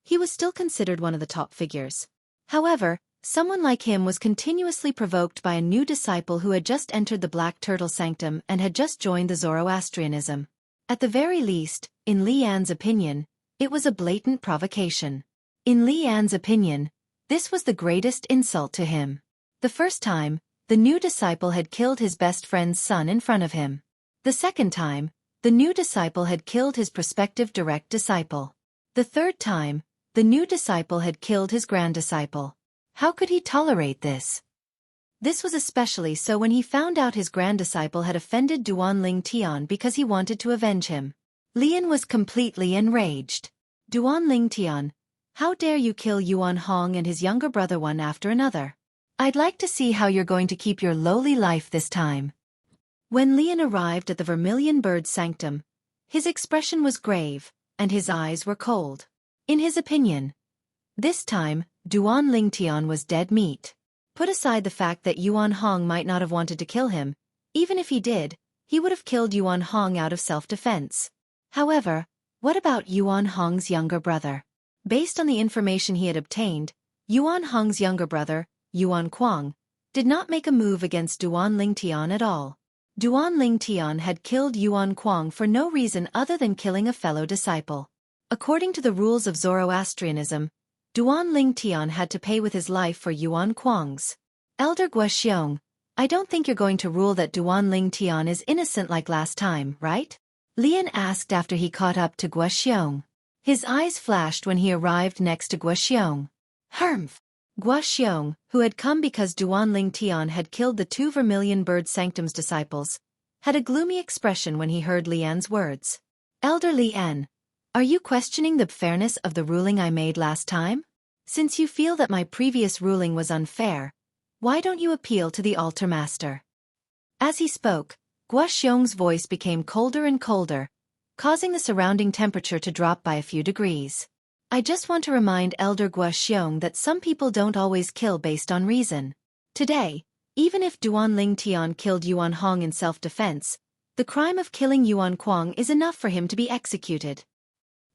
he was still considered one of the top figures. However, someone like him was continuously provoked by a new disciple who had just entered the Black Turtle Sanctum and had just joined the Zoroastrianism. At the very least, in Lian's opinion, it was a blatant provocation. In Lian's opinion, This was the greatest insult to him. The first time, the new disciple had killed his best friend's son in front of him. The second time, the new disciple had killed his prospective direct disciple. The third time, the new disciple had killed his grand-disciple. How could he tolerate this? This was especially so when he found out his grand-disciple had offended Duan Ling Tian because he wanted to avenge him. Lian was completely enraged. Duan Ling Tian, how dare you kill Yuan Hong and his younger brother one after another? I'd like to see how you're going to keep your lowly life this time. When Lian arrived at the Vermilion Bird's sanctum, his expression was grave, and his eyes were cold. In his opinion, this time, Duan Ling Tian was dead meat. Put aside the fact that Yuan Hong might not have wanted to kill him, even if he did, he would have killed Yuan Hong out of self-defense. However, what about Yuan Hong's younger brother? Based on the information he had obtained, Yuan Hong's younger brother, Yuan Kuang, did not make a move against Duan Ling Tian at all. Duan Ling Tian had killed Yuan Kuang for no reason other than killing a fellow disciple. According to the rules of Zoroastrianism, Duan Ling Tian had to pay with his life for Yuan Kuang's. Elder Guoxiong, I don't think you're going to rule that Duan Ling Tian is innocent like last time, right? Lian asked after he caught up to Guoxiong. His eyes flashed when he arrived next to Guoxiong. Humph! Guoxiong, who had come because Duan Ling Tian had killed the two Vermilion Bird Sanctum's disciples, had a gloomy expression when he heard Lian's words. Elder Lian, are you questioning the fairness of the ruling I made last time? Since you feel that my previous ruling was unfair, why don't you appeal to the altar master? As he spoke, Guoxiong's voice became colder and colder, causing the surrounding temperature to drop by a few degrees. I just want to remind Elder Guoxiong that some people don't always kill based on reason. Today, even if Duan Ling Tian killed Yuan Hong in self-defense, the crime of killing Yuan Kuang is enough for him to be executed.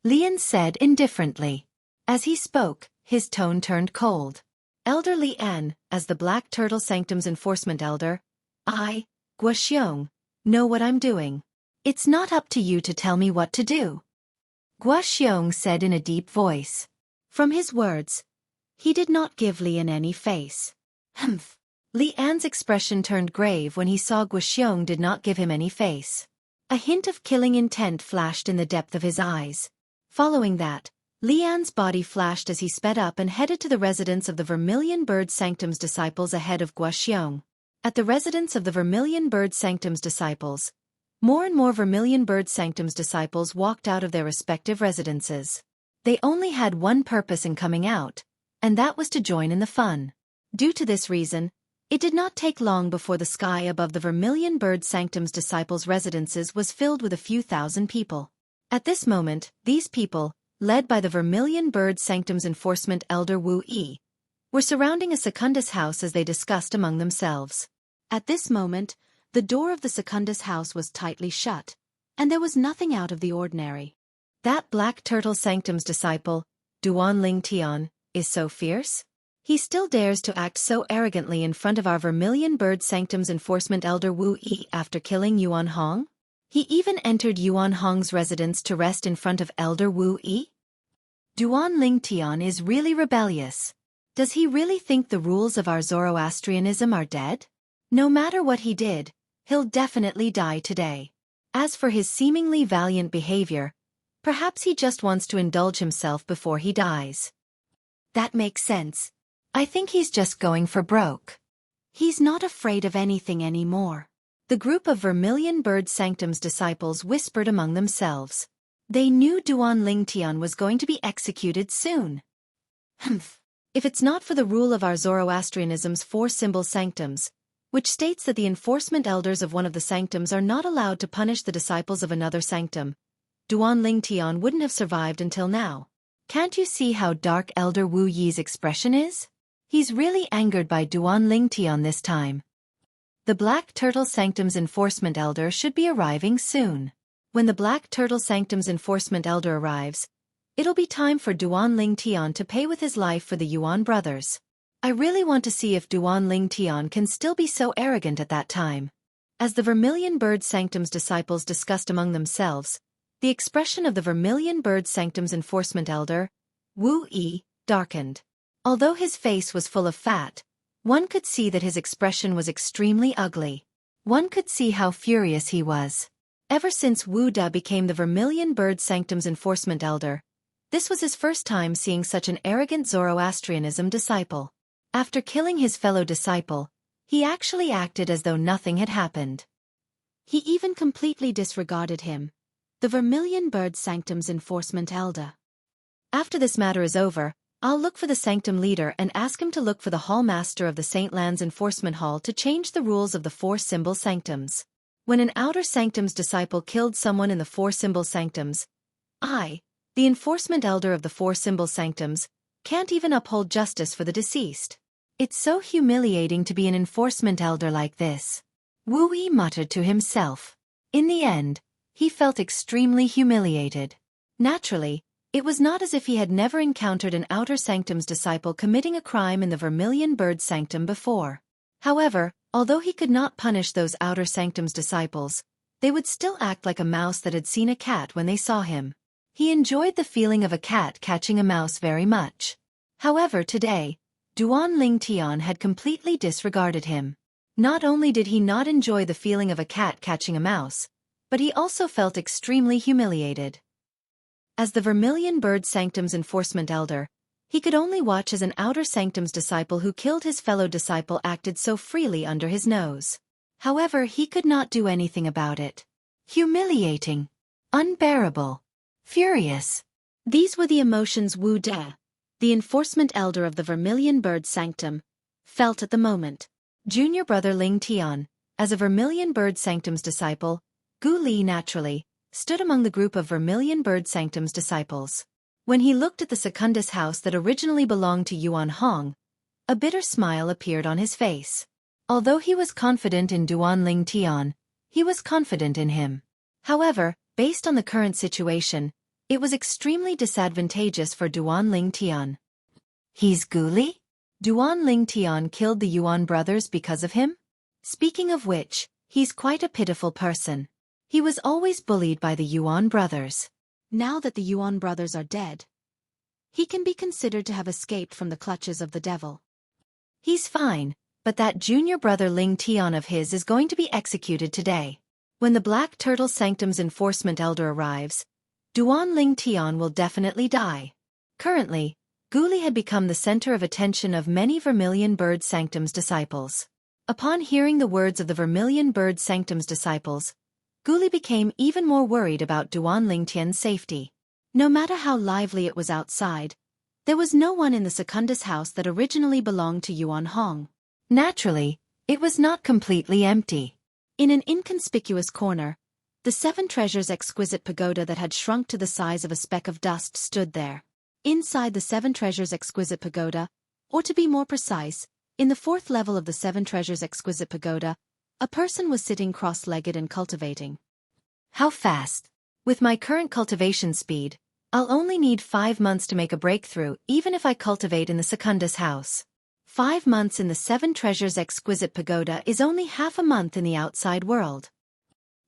Lian said indifferently. As he spoke, his tone turned cold. Elder Lian, as the Black Turtle Sanctum's enforcement elder, I, Guoxiong, know what I'm doing. It's not up to you to tell me what to do. Guoxiong said in a deep voice. From his words, he did not give Lian any face. Humph. Lian's expression turned grave when he saw Guoxiong did not give him any face. A hint of killing intent flashed in the depth of his eyes. Following that, Lian's body flashed as he sped up and headed to the residence of the Vermilion Bird Sanctum's disciples ahead of Guoxiong. At the residence of the Vermilion Bird Sanctum's disciples, more and more Vermilion Bird Sanctum's disciples walked out of their respective residences. They only had one purpose in coming out, and that was to join in the fun. Due to this reason, it did not take long before the sky above the Vermilion Bird Sanctum's disciples' residences was filled with a few thousand people. At this moment, these people, led by the Vermilion Bird Sanctum's enforcement elder Wu Yi, were surrounding a Secundus house as they discussed among themselves. At this moment, the door of the Secundus house was tightly shut, and there was nothing out of the ordinary. That Black Turtle Sanctum's disciple, Duan Ling Tian, is so fierce? He still dares to act so arrogantly in front of our Vermilion Bird Sanctum's enforcement elder Wu Yi after killing Yuan Hong? He even entered Yuan Hong's residence to rest in front of Elder Wu Yi? Duan Ling Tian is really rebellious. Does he really think the rules of our Zoroastrianism are dead? No matter what he did, he'll definitely die today. As for his seemingly valiant behavior, perhaps he just wants to indulge himself before he dies. That makes sense. I think he's just going for broke. He's not afraid of anything anymore. The group of Vermilion Bird Sanctum's disciples whispered among themselves. They knew Duan Ling Tian was going to be executed soon. Humph. If it's not for the rule of our Zoroastrianism's four-symbol sanctums, which states that the enforcement elders of one of the sanctums are not allowed to punish the disciples of another sanctum, Duan Ling Tian wouldn't have survived until now. Can't you see how dark Elder Wu Yi's expression is? He's really angered by Duan Ling Tian this time. The Black Turtle Sanctum's enforcement elder should be arriving soon. When the Black Turtle Sanctum's enforcement elder arrives, it'll be time for Duan Ling Tian to pay with his life for the Yuan brothers. I really want to see if Duan Ling Tian can still be so arrogant at that time. As the Vermilion Bird Sanctum's disciples discussed among themselves, the expression of the Vermilion Bird Sanctum's enforcement elder, Wu Yi, darkened. Although his face was full of fat, one could see that his expression was extremely ugly. One could see how furious he was. Ever since Wu De became the Vermilion Bird Sanctum's enforcement elder, this was his first time seeing such an arrogant Zoroastrianism disciple. After killing his fellow disciple, he actually acted as though nothing had happened.
He even completely disregarded him, the Vermilion Bird Sanctum's enforcement elder.
After this matter is over, I'll look for the Sanctum leader and ask him to look for the Hall Master of the St. Lands Enforcement Hall to change the rules of the 4 symbol sanctums. When an Outer Sanctum's disciple killed someone in the 4 symbol sanctums, I, the enforcement elder of the 4 symbol sanctums, can't even uphold justice for the deceased. It's so humiliating to be an enforcement elder like this. Wu Yi muttered to himself. In the end, he felt extremely humiliated. Naturally, it was not as if he had never encountered an Outer Sanctum's disciple committing a crime in the Vermilion Bird Sanctum before. However, although he could not punish those Outer Sanctum's disciples, they would still act like a mouse that had seen a cat when they saw him. He enjoyed the feeling of a cat catching a mouse very much. However, today, Duan Lingtian had completely disregarded him. Not only did he not enjoy the feeling of a cat catching a mouse, but he also felt extremely humiliated. As the Vermilion Bird Sanctum's enforcement elder, he could only watch as an Outer Sanctum's disciple who killed his fellow disciple acted so freely under his nose. However, he could not do anything about it. Humiliating. Unbearable. Furious.
These were the emotions Wu De, the enforcement elder of the Vermilion Bird Sanctum, felt at the moment.
Junior brother Ling Tian, as a Vermilion Bird Sanctum's disciple, Gu Li naturally stood among the group of Vermilion Bird Sanctum's disciples. When he looked at the Secundus house that originally belonged to Yuan Hong, a bitter smile appeared on his face. Although he was confident in Duan Ling Tian, he was confident in him. However, based on the current situation, it was extremely disadvantageous for Duan Ling Tian. He's Gu Li? Duan Ling Tian killed the Yuan brothers because of him? Speaking of which, he's quite a pitiful person. He was always bullied by the Yuan brothers.
Now that the Yuan brothers are dead, he can be considered to have escaped from the clutches of the devil.
He's fine, but that junior brother Ling Tian of his is going to be executed today. When the Black Turtle Sanctum's enforcement elder arrives, Duan Ling Tian will definitely die. Currently, Gu Li had become the center of attention of many Vermilion Bird Sanctum's disciples. Upon hearing the words of the Vermilion Bird Sanctum's disciples, Gu Li became even more worried about Duan Lingtian's safety. No matter how lively it was outside, there was no one in the Secundus house that originally belonged to Yuan Hong. Naturally, it was not completely empty.
In an inconspicuous corner, the 7 Treasures exquisite pagoda that had shrunk to the size of a speck of dust stood there. Inside the 7 Treasures exquisite pagoda, or to be more precise, in the 4th level of the 7 Treasures exquisite pagoda, a person was sitting cross-legged and cultivating.
How fast? With my current cultivation speed, I'll only need 5 months to make a breakthrough even if I cultivate in the Secundus house. 5 months in the 7 Treasures exquisite pagoda is only half a month in the outside world.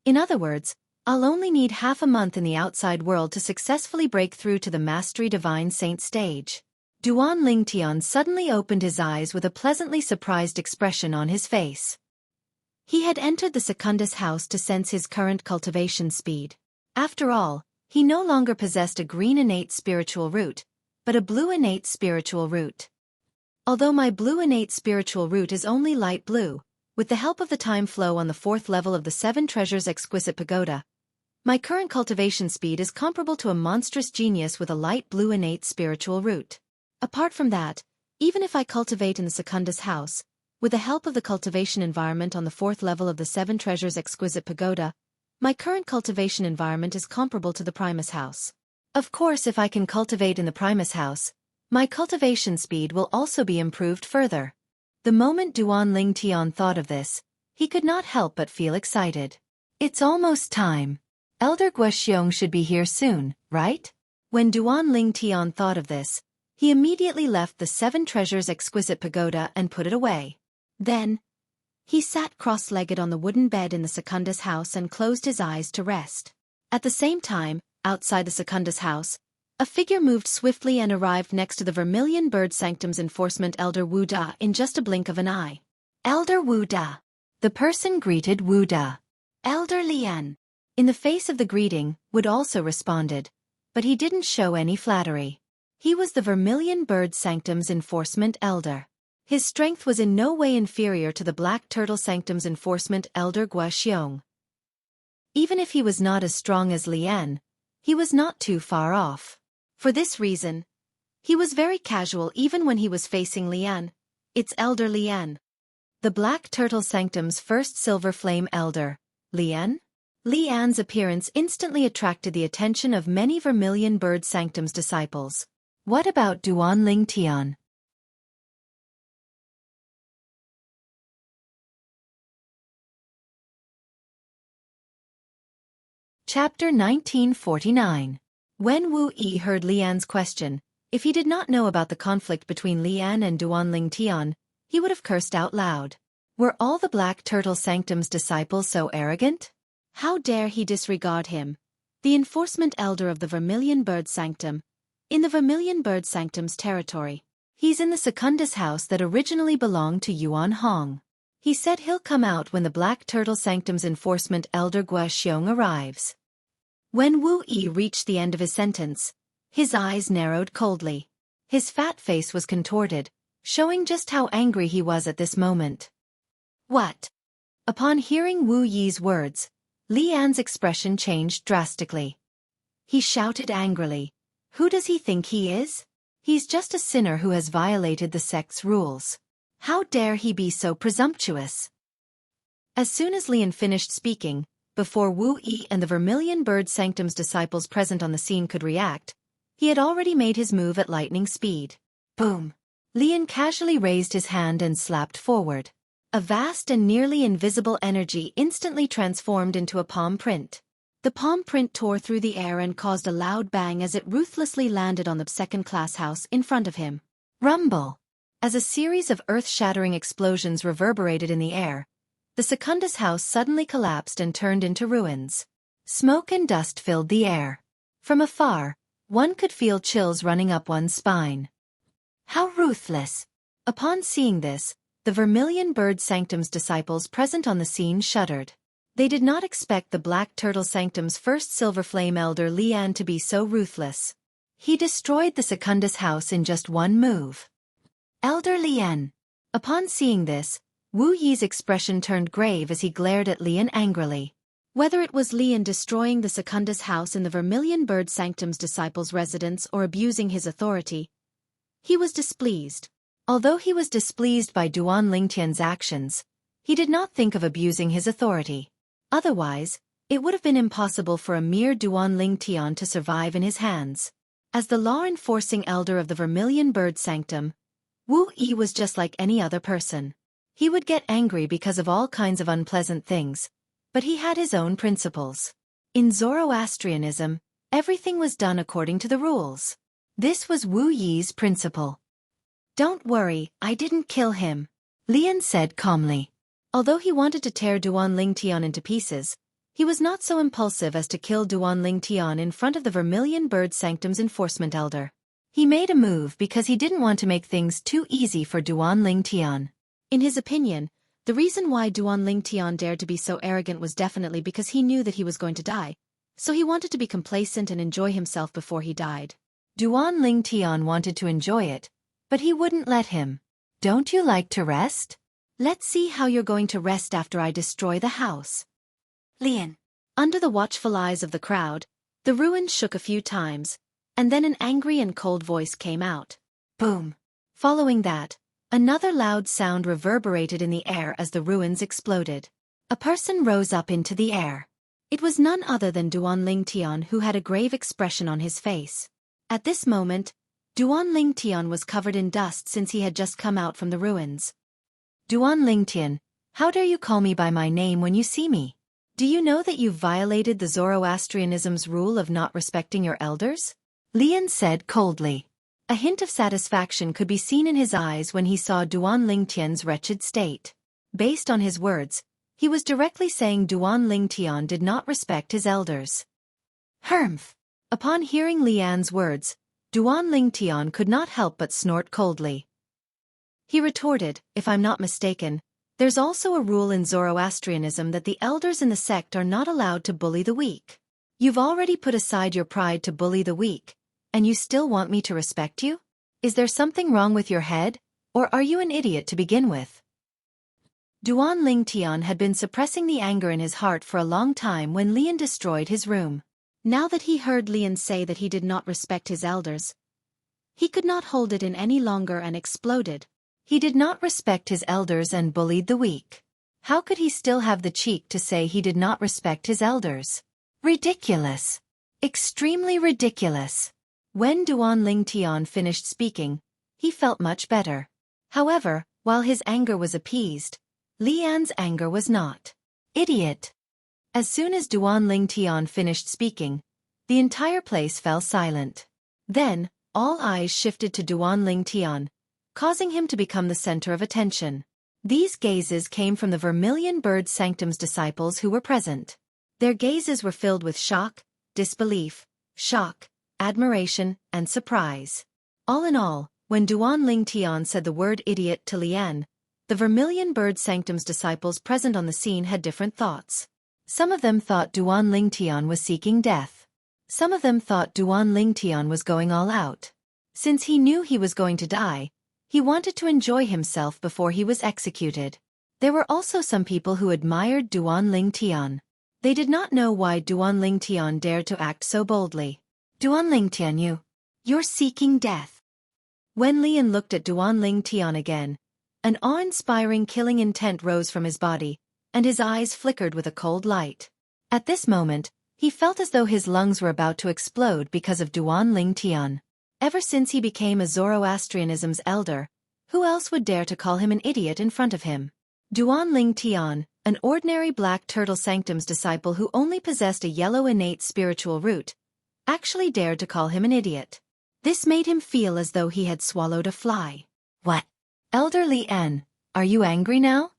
In other words, I'll only need half a month in the outside world to successfully break through to the Mastery Divine Saint stage. Duan Lingtian suddenly opened his eyes with a pleasantly surprised expression on his face. He had entered the Secundus house to sense his current cultivation speed. After all, he no longer possessed a green innate spiritual root, but a blue innate spiritual root. Although my blue innate spiritual root is only light blue, with the help of the time flow on the 4th level of the 7 Treasures exquisite pagoda, my current cultivation speed is comparable to a monstrous genius with a light blue innate spiritual root. Apart from that, even if I cultivate in the Secundus house, with the help of the cultivation environment on the 4th level of the 7 Treasures exquisite pagoda, my current cultivation environment is comparable to the Primus house. Of course, if I can cultivate in the Primus house, my cultivation speed will also be improved further. The moment Duan Lingtian thought of this, he could not help but feel excited. It's almost time. Elder Guoxiong should be here soon, right? When Duan Lingtian thought of this, he immediately left the 7 Treasures exquisite pagoda and put it away. Then, he sat cross-legged on the wooden bed in the Secundus house and closed his eyes to rest. At the same time, outside the Secundus house,
A figure moved swiftly and arrived next to the Vermilion Bird Sanctum's enforcement elder Wu Da in just a blink of an eye.
Elder Wu Da. The person greeted Wu Da. Elder Lian.
In the face of the greeting, Wood also responded, but he didn't show any flattery. He was the Vermilion Bird Sanctum's enforcement elder. His strength was in no way inferior to the Black Turtle Sanctum's enforcement elder Gua Xiong. Even if he was not as strong as Lian, he was not too far off. For this reason, he was very casual even when he was facing Lian, its elder Lian. The Black Turtle Sanctum's first Silver Flame elder, Lian? Lian's appearance instantly attracted the attention of many Vermilion Bird Sanctum's disciples.
What about Duan Ling Tian? Chapter 1949.
When Wu Yi heard Lian's question, if he did not know about the conflict between Lian and Duan Ling Tian, he would have cursed out loud. Were all the Black Turtle Sanctum's disciples so arrogant? How dare he disregard him, the enforcement elder of the Vermilion Bird Sanctum, in the Vermilion Bird Sanctum's territory. He's in the Secundus house that originally belonged to Yuan Hong. He said he'll come out when the Black Turtle Sanctum's enforcement elder Gua Xiong arrives. When Wu Yi reached the end of his sentence, his eyes narrowed coldly. His fat face was contorted, showing just how angry he was at this moment. What? Upon hearing Wu Yi's words, Lian's expression changed drastically. He shouted angrily, "Who does he think he is? He's just a sinner who has violated the sect's rules. How dare he be so presumptuous?" As soon as Lian finished speaking, before Wu Yi and the Vermilion Bird Sanctum's disciples present on the scene could react, he had already made his move at lightning speed. Boom! Lian casually raised his hand and slapped forward. A vast and nearly invisible energy instantly transformed into a palm print. The palm print tore through the air and caused a loud bang as it ruthlessly landed on the second-class house in front of him. Rumble! As a series of earth-shattering explosions reverberated in the air, the Secundus house suddenly collapsed and turned into ruins. Smoke and dust filled the air. From afar, one could feel chills running up one's spine. How ruthless! Upon seeing this, the Vermilion Bird Sanctum's disciples present on the scene shuddered. They did not expect the Black Turtle Sanctum's first Silver Flame elder Lian to be so ruthless. He destroyed the Secundus house in just one move. Elder Lian! Upon seeing this, Wu Yi's expression turned grave as he glared at Lian angrily. Whether it was Lian destroying the Secundus house in the Vermilion Bird Sanctum's disciples' residence or abusing his authority, he was displeased. Although he was displeased by Duan Lingtian's actions, he did not think of abusing his authority. Otherwise, it would have been impossible for a mere Duan Lingtian to survive in his hands. As the law-enforcing elder of the Vermilion Bird Sanctum, Wu Yi was just like any other person. He would get angry because of all kinds of unpleasant things, but he had his own principles. In Zoroastrianism, everything was done according to the rules. This was Wu Yi's principle. "Don't worry, I didn't kill him," Lian said calmly. Although he wanted to tear Duan Lingtian into pieces, he was not so impulsive as to kill Duan Lingtian in front of the Vermilion Bird Sanctum's enforcement elder. He made a move because he didn't want to make things too easy for Duan Lingtian. In his opinion, the reason why Duan Lingtian dared to be so arrogant was definitely because he knew that he was going to die, so he wanted to be complacent and enjoy himself before he died. Duan Lingtian wanted to enjoy it, but he wouldn't let him. "Don't you like to rest? Let's see how you're going to rest after I destroy the house." Lian. Under the watchful eyes of the crowd, the ruins shook a few times, and then an angry and cold voice came out. Boom. Following that, another loud sound reverberated in the air as the ruins exploded. A person rose up into the air. It was none other than Duan Lingtian, who had a grave expression on his face. At this moment, Duan Lingtian was covered in dust since he had just come out from the ruins. "Duan Lingtian, how dare you call me by my name when you see me? Do you know that you've violated the Zoroastrianism's rule of not respecting your elders?" Lian said coldly. A hint of satisfaction could be seen in his eyes when he saw Duan Lingtian's wretched state. Based on his words, he was directly saying Duan Lingtian did not respect his elders. Humph!
Upon hearing Lian's words, Duan Lingtian could not help but snort coldly. He retorted, if I'm not mistaken, there's also a rule in Zoroastrianism that the elders in the sect are not allowed to bully the weak. You've already put aside your pride to bully the weak, and you still want me to respect you? Is there something wrong with your head, or are you an idiot to begin with? Duan Lingtian had been suppressing the anger in his heart for a long time when Lian destroyed his room.
Now that he heard Lian say that he did not respect his elders, he could not hold it in any longer and exploded.
He did not respect his elders and bullied the weak. How could he still have the cheek to say he did not respect his elders? Ridiculous. Extremely ridiculous. When Duan Lingtian finished speaking, he felt much better. However, while his anger was appeased, Lian's anger was not. Idiot. As soon as Duan Lingtian finished speaking, the entire place fell silent. Then, all eyes shifted to Duan Lingtian, causing him to become the center of attention. These gazes came from the Vermilion Bird Sanctum's disciples who were present. Their gazes were filled with shock, disbelief, shock, admiration, and surprise. All in all, when Duan Lingtian said the word idiot to Lian, the Vermilion Bird Sanctum's disciples present on the scene had different thoughts. Some of them thought Duan Lingtian was seeking death. Some of them thought Duan Lingtian was going all out. Since he knew he was going to die, he wanted to enjoy himself before he was executed. There were also some people who admired Duan Lingtian. They did not know why Duan Lingtian dared to act so boldly. Duan Lingtian, you're seeking death. When Lian looked at Duan Lingtian again, an awe-inspiring killing intent rose from his body, and his eyes flickered with a cold light. At this moment, he felt as though his lungs were about to explode because of Duan Lingtian. Ever since he became a Zoroastrianism's elder, who else would dare to call him an idiot in front of him? Duan Lingtian, an ordinary Black Turtle Sanctum's disciple who only possessed a yellow innate spiritual root, actually dared to call him an idiot. This made him feel as though he had swallowed a fly. What? Elder Lian, are you angry now?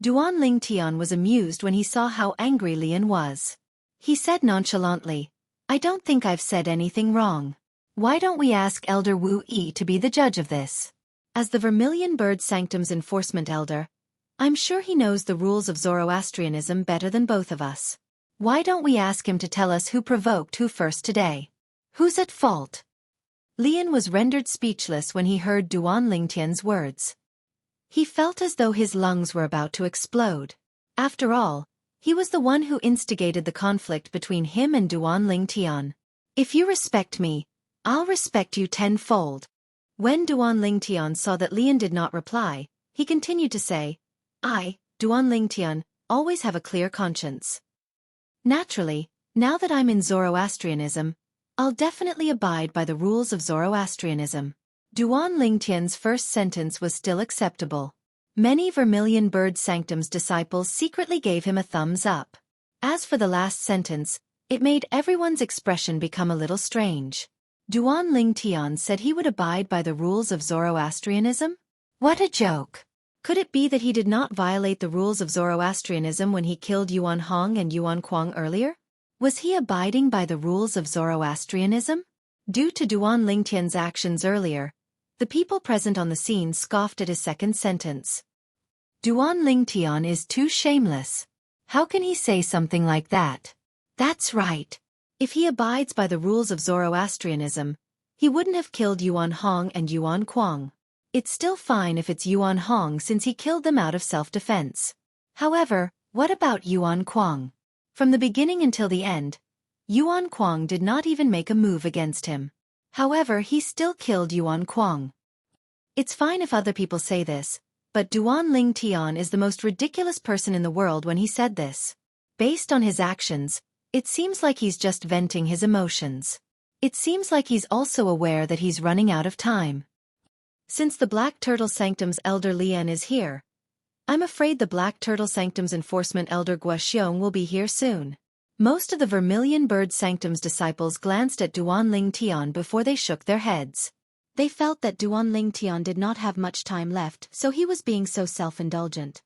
Duan Lingtian was amused when he saw how angry Lian was. He said nonchalantly, I don't think I've said anything wrong. Why don't we ask Elder Wu Yi to be the judge of this? As the Vermilion Bird Sanctum's enforcement elder, I'm sure he knows the rules of Zoroastrianism better than both of us. Why don't we ask him to tell us who provoked who first today? Who's at fault? Lian was rendered speechless when he heard Duan Lingtian's words. He felt as though his lungs were about to explode. After all, he was the one who instigated the conflict between him and Duan Lingtian. If you respect me, I'll respect you tenfold. When Duan Lingtian saw that Lian did not reply, he continued to say, I, Duan Lingtian, always have a clear conscience. Naturally, now that I'm in Zoroastrianism, I'll definitely abide by the rules of Zoroastrianism. Duan Lingtian's first sentence was still acceptable. Many Vermilion Bird Sanctum's disciples secretly gave him a thumbs up. As for the last sentence, it made everyone's expression become a little strange. Duan Lingtian said he would abide by the rules of Zoroastrianism? What a joke! Could it be that he did not violate the rules of Zoroastrianism when he killed Yuan Hong and Yuan Kuang earlier? Was he abiding by the rules of Zoroastrianism? Due to Duan Lingtian's actions earlier, the people present on the scene scoffed at his second sentence. Duan Lingtian is too shameless. How can he say something like that? That's right. If he abides by the rules of Zoroastrianism, he wouldn't have killed Yuan Hong and Yuan Kuang. It's still fine if it's Yuan Hong since he killed them out of self-defense. However, what about Yuan Kuang? From the beginning until the end, Yuan Kuang did not even make a move against him. However, he still killed Yuan Kuang. It's fine if other people say this, but Duan Lingtian is the most ridiculous person in the world when he said this. Based on his actions, it seems like he's just venting his emotions. It seems like he's also aware that he's running out of time. Since the Black Turtle Sanctum's elder Lian is here, I'm afraid the Black Turtle Sanctum's enforcement elder Guoxiong will be here soon. Most of the Vermilion Bird Sanctum's disciples glanced at Duan Lingtian before they shook their heads. They felt that Duan Lingtian did not have much time left, so he was being so self-indulgent.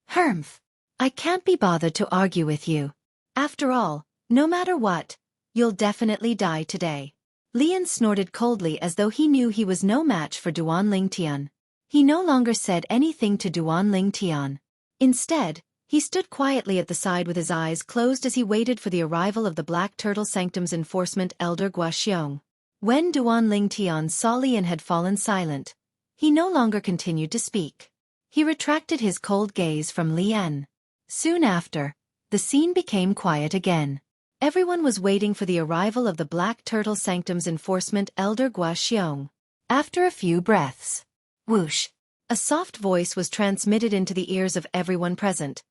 Humph! I can't be bothered to argue with you. After all, no matter what, You'll definitely die today. Lian snorted coldly as though he knew he was no match for Duan Lingtian. He no longer said anything to Duan Lingtian. Instead, he stood quietly at the side with his eyes closed as he waited for the arrival of the Black Turtle Sanctum's enforcement elder Guaxiong. When Duan Lingtian saw Lian had fallen silent, he no longer continued to speak. He retracted his cold gaze from Lian. Soon after, the scene became quiet again. Everyone was waiting for the arrival of the Black Turtle Sanctum's enforcement elder Guaxiong. After a few breaths, whoosh, a soft voice was transmitted into the ears of everyone present,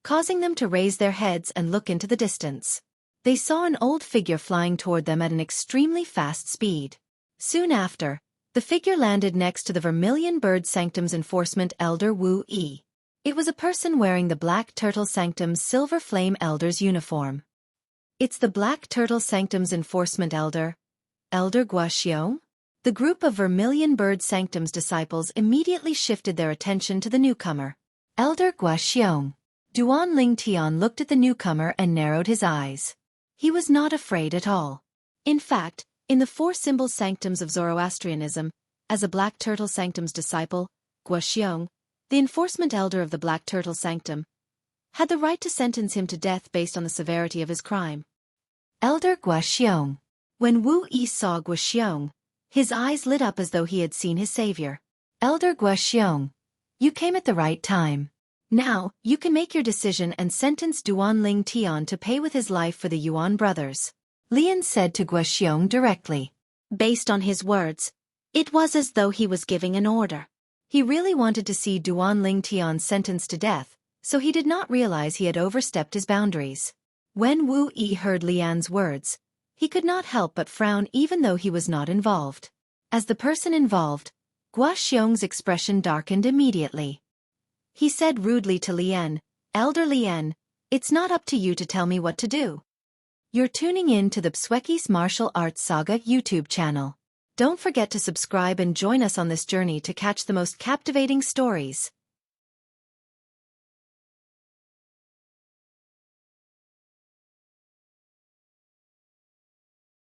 causing them to raise their heads and look into the distance. They saw an old figure flying toward them at an extremely fast speed. Soon after, the figure landed next to the Vermilion Bird Sanctum's enforcement elder Wu Yi. It was a person wearing the Black Turtle Sanctum's Silver Flame Elder's uniform. It's the Black Turtle Sanctum's enforcement elder, Elder Guaxiong? The group of Vermilion Bird Sanctum's disciples immediately shifted their attention to the newcomer. Elder Guaxiong. Duan Lingtian looked at the newcomer and narrowed his eyes. He was not afraid at all. In fact, in the four symbol sanctums of Zoroastrianism, as a Black Turtle Sanctum's disciple, Guaxiong, the enforcement elder of the Black Turtle Sanctum, had the right to sentence him to death based on the severity of his crime. Elder Guaxiong. When Wu Yi saw Guaxiong, his eyes lit up as though he had seen his savior. Elder Guaxiong, you came at the right time. Now, you can make your decision and sentence Duan Lingtian to pay with his life for the Yuan brothers. Lian said to Guaxiong directly. Based on his words, it was as though he was giving an order. He really wanted to see Duan Lingtian sentenced to death, so he did not realize he had overstepped his boundaries. When Wu Yi heard Lian's words, he could not help but frown even though he was not involved. As the person involved, Guaxiong's expression darkened immediately. He said rudely to Lian, Elder Lian, it's not up to you to tell me what to do. You're tuning in to the Xueqi's Martial Arts Saga YouTube channel. Don't forget to subscribe and join us on this journey to catch the most captivating stories.